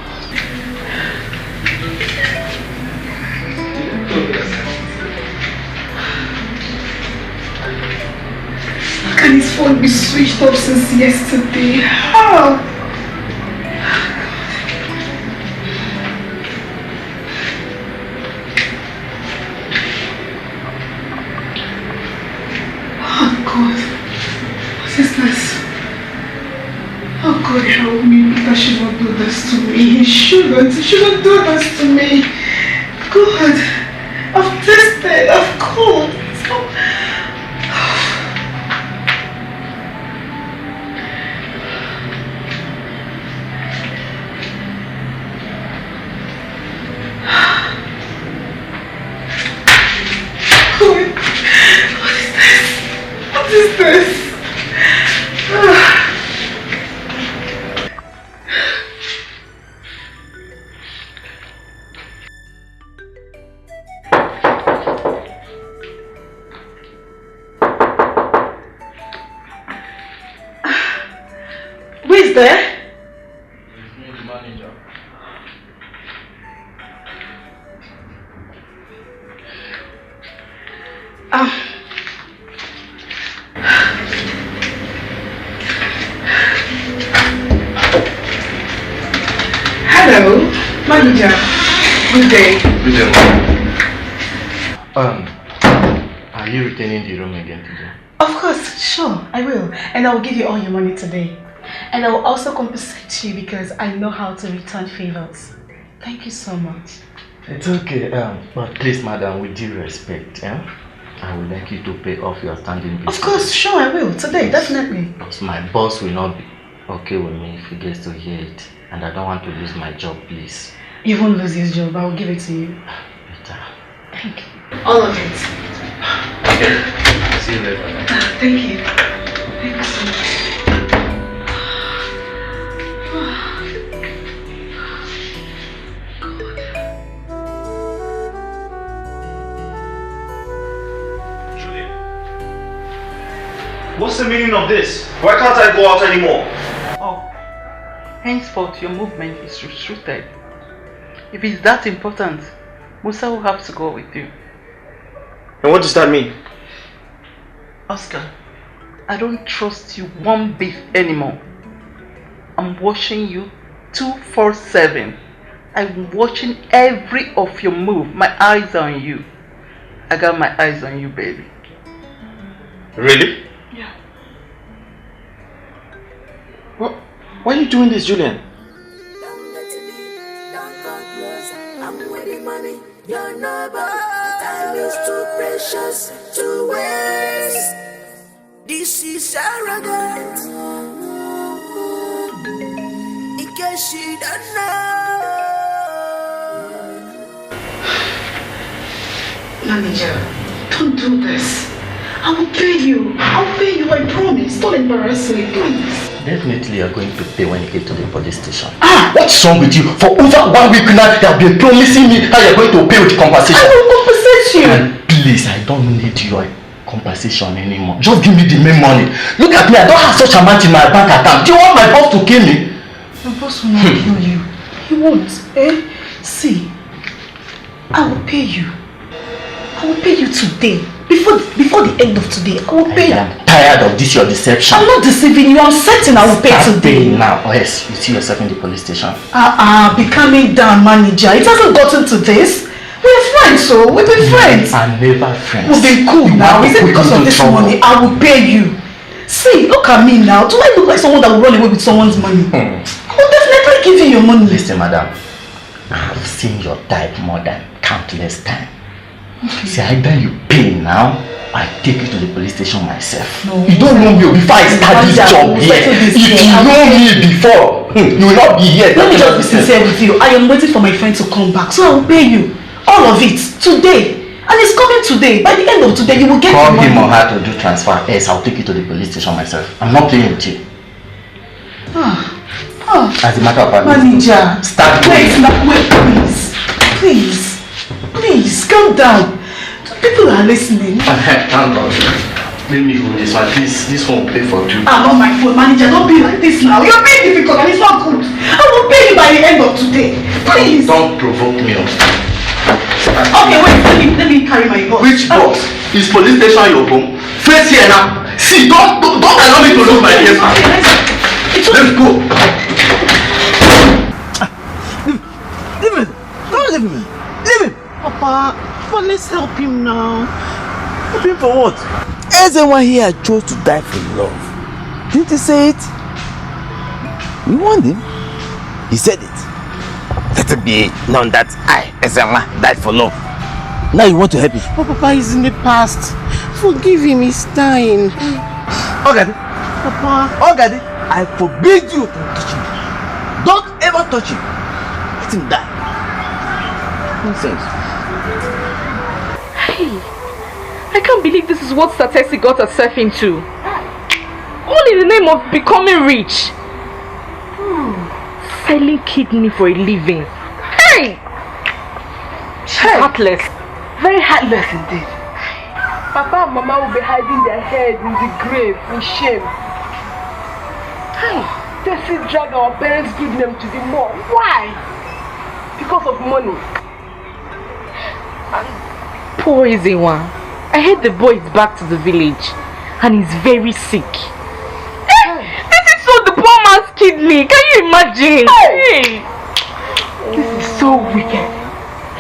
How can his phone be switched off since yesterday? How? Oh God, what is this? Oh God, help me. Peter should not do this to me. He shouldn't do this to me. God, I've tested, I've called. What is this? there? The manager. Hello, manager. Good day. Good day. Are you returning the room again today? Of course, sure, I will. And I'll give you all your money today. And I will also compensate you because I know how to return favors. Thank you so much. It's okay, but please, madam, with due respect, I would like you to pay off your standing business. Of course, sure, I will. Today, definitely. Because my boss will not be okay with me if he gets to hear it. And I don't want to lose my job, please. You won't lose your job. I will give it to you. Better. Thank you. All of it. Okay. See you later. Thank you. Thank you so much. What's the meaning of this? Why can't I go out anymore? Oh, henceforth your movement is restricted. If it's that important, Musa will have to go with you. And what does that mean? Oscar, I don't trust you one bit anymore. I'm watching you 24/7. I'm watching every of your move. My eyes are on you. I got my eyes on you, baby. Really? Yeah. Why are you doing this, Julian? I'm with the money, you're nobody. Time is too precious to waste. This is arrogant. In case you don't know. Manager, don't do this. I will pay you. I'll pay you, I promise. Don't embarrass me, please. Definitely you're going to pay when you get to the police station. What's wrong with you? For over 1 week now, you have been promising me how you're going to pay with compensation. I will compensate you. And please, I don't need your compensation anymore. Just give me the main money. Look at me, I don't have such amount in my bank account. Do you want my boss to kill me? Your boss will not kill you. He won't. See, I will pay you. I will pay you today. Before the end of today, I will pay you. I'm tired of this, your deception. I'm not deceiving you. I'm certain I will pay Start today. paying now, or else you see yourself in the police station. Be calming down, manager. It hasn't gotten to this. We're friends, so we've been friends. I'm never friends. We've been cool now. Is it because of this money? I will pay you. See, look at me now. Do I look like someone that will run away with someone's money? I will definitely give you your money. Listen, madam. I've seen your type more than countless times. Okay. See, either you pay now, I take you to the police station myself. No, you don't know me before I start this job here. If you know me before, you will not be here. Let me just be sincere with you. I am waiting for my friend to come back, so I will pay you all of it today. And it's coming today. By the end of today, you will get your money. Call him or her to do transfer. Yes, I'll take you to the police station myself. I'm not playing with you. As a matter of fact, manager, start wait, please. Please, calm down. People are listening. Thank God. Let me hold this one. This one will pay for two. I'm on my phone, manager. Don't be like this now. You're being difficult and it's not good. I will pay you by the end of today. Please. Don't provoke me. Okay, wait. Let me carry my box. Which box? Is police station your home? Face here now. See, don't allow me to lose my ears. Let's go. Leave him. Don't leave him. Leave him. Papa, let's help him now. Help him for what? Everyone here chose to die for love. Didn't he say it? We warned him. He said it. Let it be known that I, Ezenwa, died for love. Now you want to help him? Oh, Papa, he's in the past. Forgive him, it's time. Ogade. Papa. Ogade, I forbid you to touch him. Don't ever touch him. Let him die. Nonsense. Hey, I can't believe this is what Statesi got herself into. All in the name of becoming rich. Selling kidney for a living. Hey! Heartless. Very heartless indeed. Papa and Mama will be hiding their head in the grave in shame. Hey, unnecessarily drag our parents' good name to the mall. Why? Because of money. And poor Ezewa. I heard the boy is back to the village and he's very sick. This is so the poor man's kidney. Can you imagine? Hey. This is so wicked.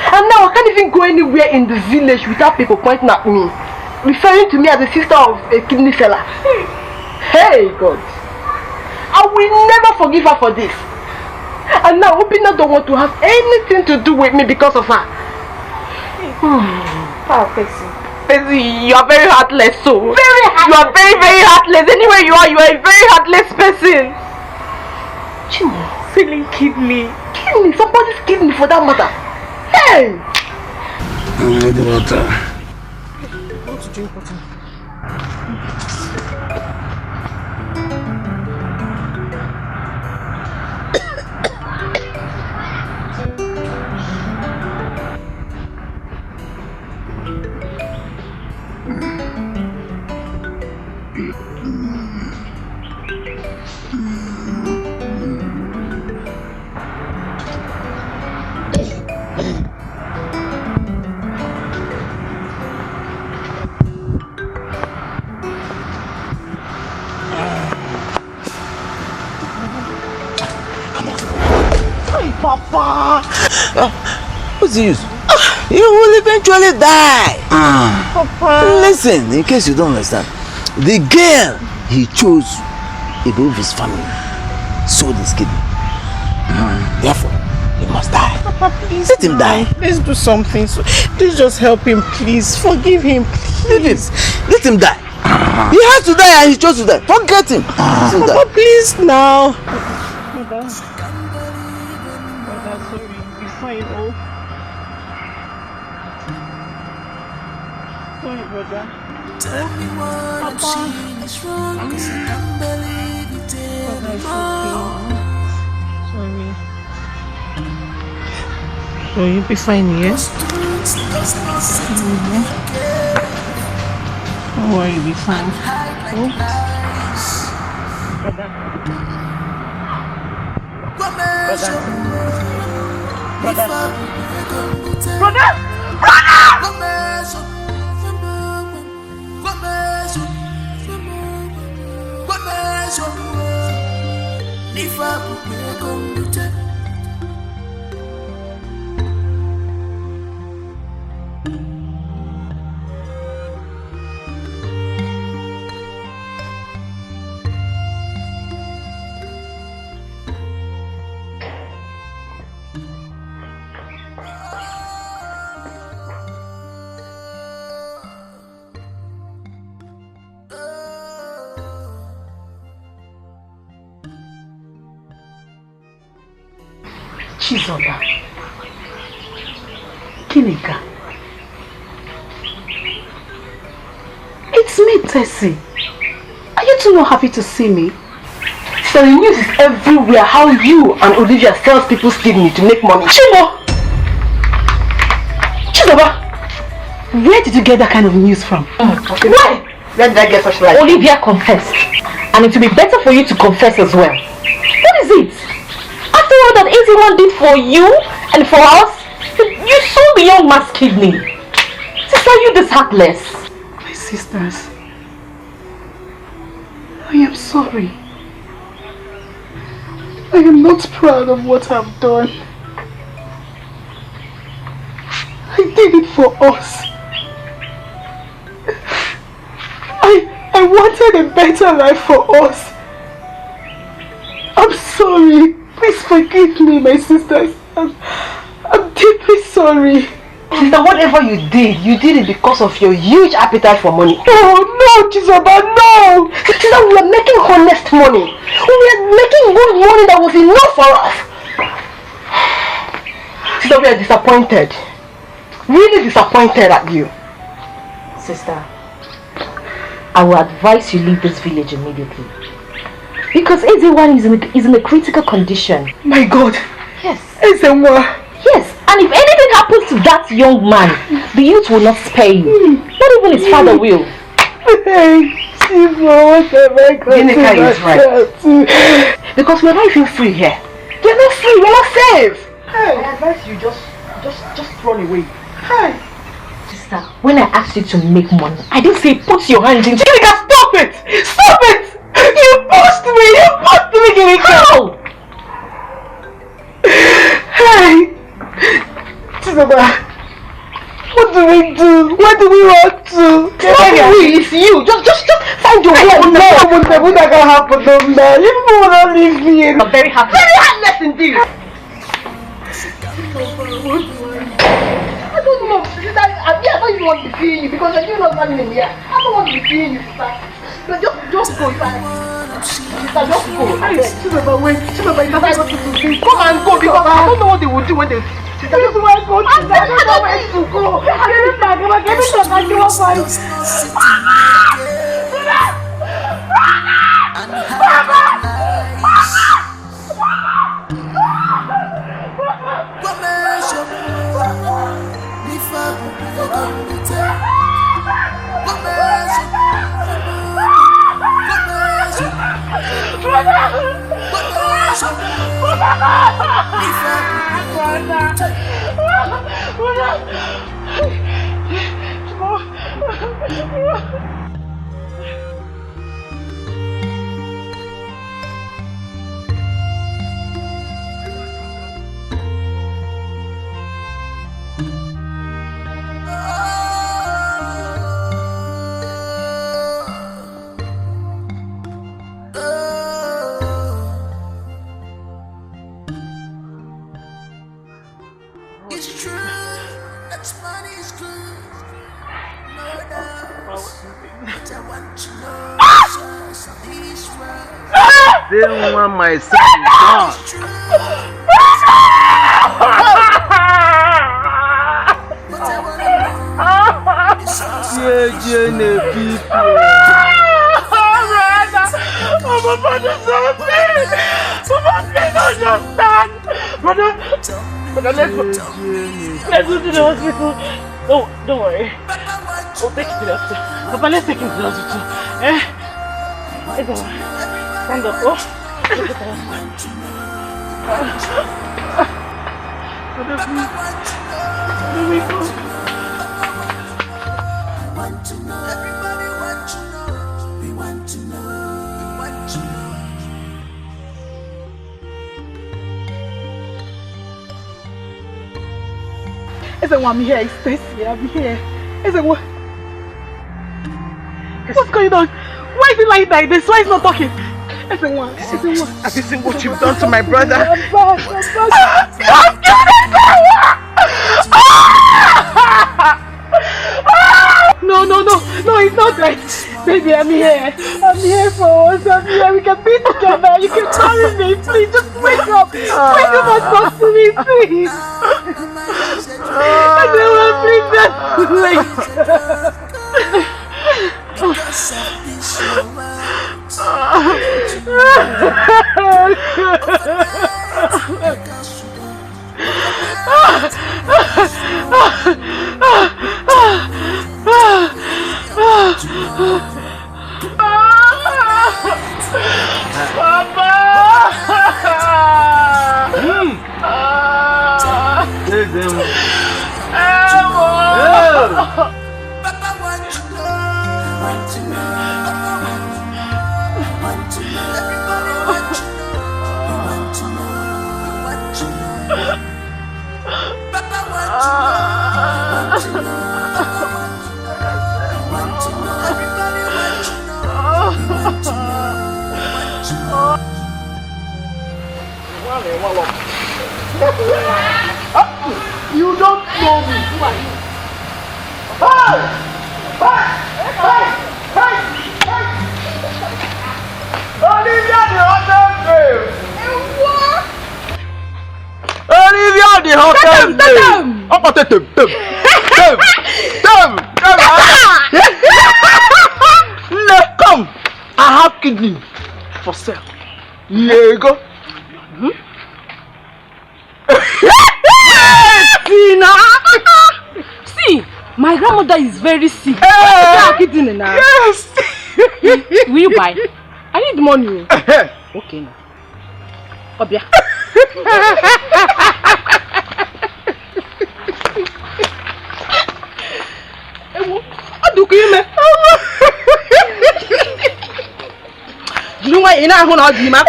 And now I can't even go anywhere in the village without people pointing at me, referring to me as the sister of a kidney seller. Hey God, I will never forgive her for this. And now Obina don't want to have anything to do with me because of her. You are very heartless, so. Very heartless. You are very, very heartless. Anywhere you are a very heartless person. Selling kidney. Kidney, somebody's kidney for that matter. Hey! I need water. I want to drink water. Papa! What's the use? You will eventually die! Papa! Listen, in case you don't understand, the girl he chose above his family sold his kidney. Therefore, he must die. Papa, please. Let him die. Please do something. Please just help him, please. Forgive him, please. Let him die. He has to die and he chose to die. Forget him. Papa, please now. Tell me what I'm seeing is wrong, 'cause I can't believe it anymore. So you'll be fine, yeah? Don't worry, you'll be fine. Brother! Chizoba, Kinika, it's me, Tessie. Are you two not happy to see me? So the news is everywhere how you and Olivia sells people's kidney to make money. Chizoba, where did you get that kind of news from? Why? Where did I get such lies? Olivia confessed, and it will be better for you to confess as well. What is it? After all that everyone did for you and for us, you sold the young man's kidney. Sister, you this heartless. My sisters, I am sorry. I am not proud of what I've done. I did it for us. I wanted a better life for us. I'm sorry. Please forgive me, my sisters. I'm deeply sorry. Sister, whatever you did it because of your huge appetite for money. No, Chizoba, no! Sister, we are making honest money. We are making good money that was enough for us. Sister, we are disappointed. Really disappointed at you. Sister, I will advise you leave this village immediately. Because Ezewa is in a critical condition. My God. Yes. Ezewa. Yes. And if anything happens to that young man, the youth will not spare you. Not even his father will. Hey, Chivo, what have I got to is right. Because we're not even free here. We're not free, we're not safe. Hey, I advise you just run away. Hey. Sister, when I asked you to make money, I didn't say put your hands in. Ginika, stop it! Stop it! You pushed me! You pushed me, Ginika! Hey! Sister, what do we do? What do we want to? It's you. Just find your way. What's not gonna happen to me? You won't leave me. I'm very happy. Very heartless indeed. I don't know. Sister, I don't even want to be seeing you because you're not standing in here. I don't want to be seeing you, sister. But just go. Sister, just go. Sister, wait. Sister, come and go because I don't know what they will do when they. Sister, just want to go. I don't know where to go. I don't know. Give me some. I do not fight. They want my son gone. Let's go to the hospital. Don't worry. We'll take you to the hospital. Papa, let's take him to the hospital. It's alright. Stand up, oh. Let's go to the hospital. Papa, please. Let me go. Everybody want to know. We want to know. We want to know. I'm here. It's Stacy. I'm here. What's going on? Why is he like this? Why is he not talking? Have you seen what you've done to my brother? I'm back. No, it's not right. Baby, I'm here. I'm here for us. I'm here. We can be together. You can marry me. Please, just wake up. Wake up and talk to me, please. I don't want to be You don't know me. Who are you? Hey! Olivia the hotel babe. What? Olivia the hotel babe. Come. I have kidney for sale. Here you go. See, my grandmother is very sick. Yes. Will you buy? I need money. Okay. Obia. You know why you know how to map?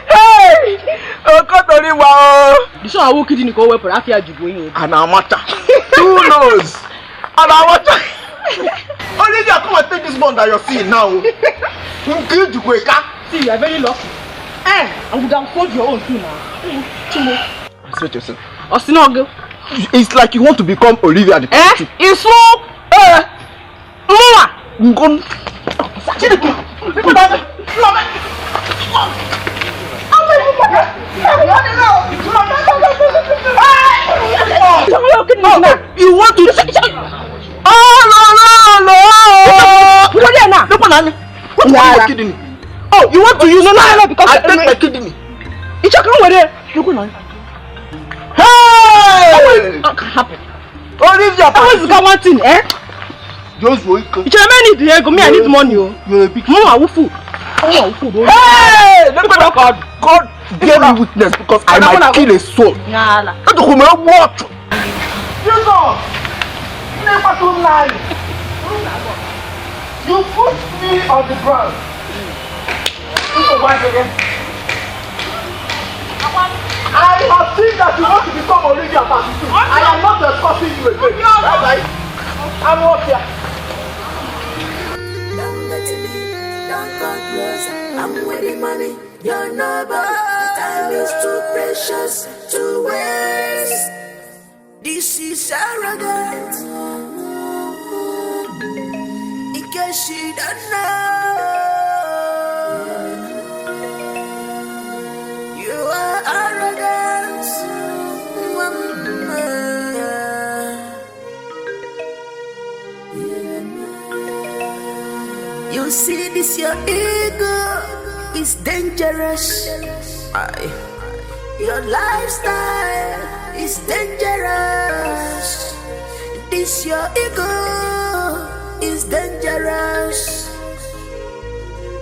Hey! Oh, got only wow. You saw how kid in go where Parafia Jubu. And our matter. Who knows? And our matter. Only you come and take this one that you're seeing now. Good to wake up. See, you are very lucky. Eh, I would have fought your own too now. Say yourself. Osinogo. It's like you want to become Olivia the prostitute. It's so Mama. Ngon. You want to? Oh no! Oh, you want to use no because I take my kidney. It's a come with it. Hey! What can happen? Olivia, what is one thing, eh? Just wait. It's a man need to go. Me, I need money. You're a big Mama, who food? Hey! God gave me witness because I might kill a soul. Not to come and watch. Jesus! Never too nice. You put me on the ground. I have seen that you want to become Olivia Pastor. I am not escorting you again. Right? I'm up here. Don't let me, don't come close. I'm with the money, you're nobody. Time is too precious to waste. This is arrogant. In case you don't know, you are arrogant. You see this, your ego is dangerous. Your lifestyle is dangerous. This your ego is dangerous.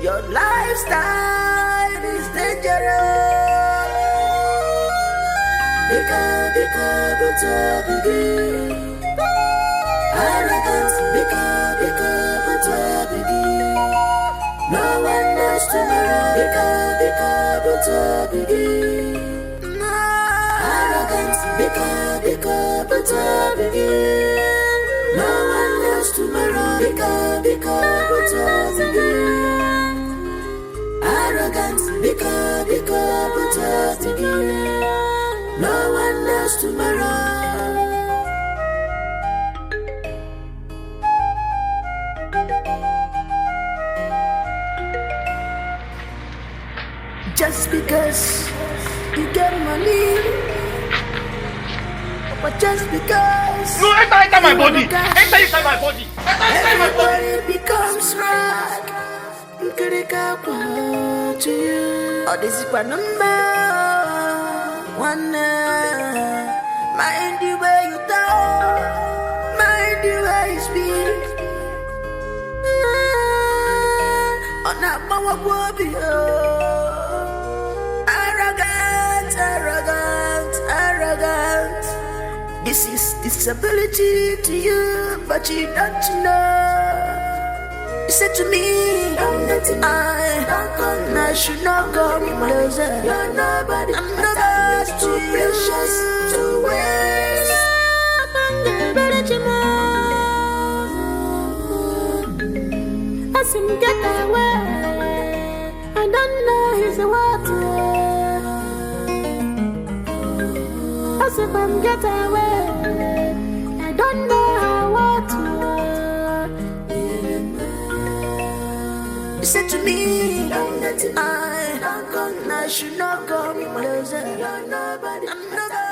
Your lifestyle is dangerous. Arrogance, no one knows tomorrow. Arrogance, no one knows tomorrow. Arrogance, no one knows tomorrow. Just because you get money, but just because no, enter my body. Enter inside my body. Everybody becomes rock. To you, or this is what number one. Mind the way you talk, mind the way you speak. On that power will be arrogant. This is disability to you, but you don't know. You said to me, I should not come closer. You're nobody. I'm not too precious to waste. I see him get away. I don't know he's a water. As if I'm get away. I don't know how water. You said to me, I should not come closer. You're nobody. I'm nobody.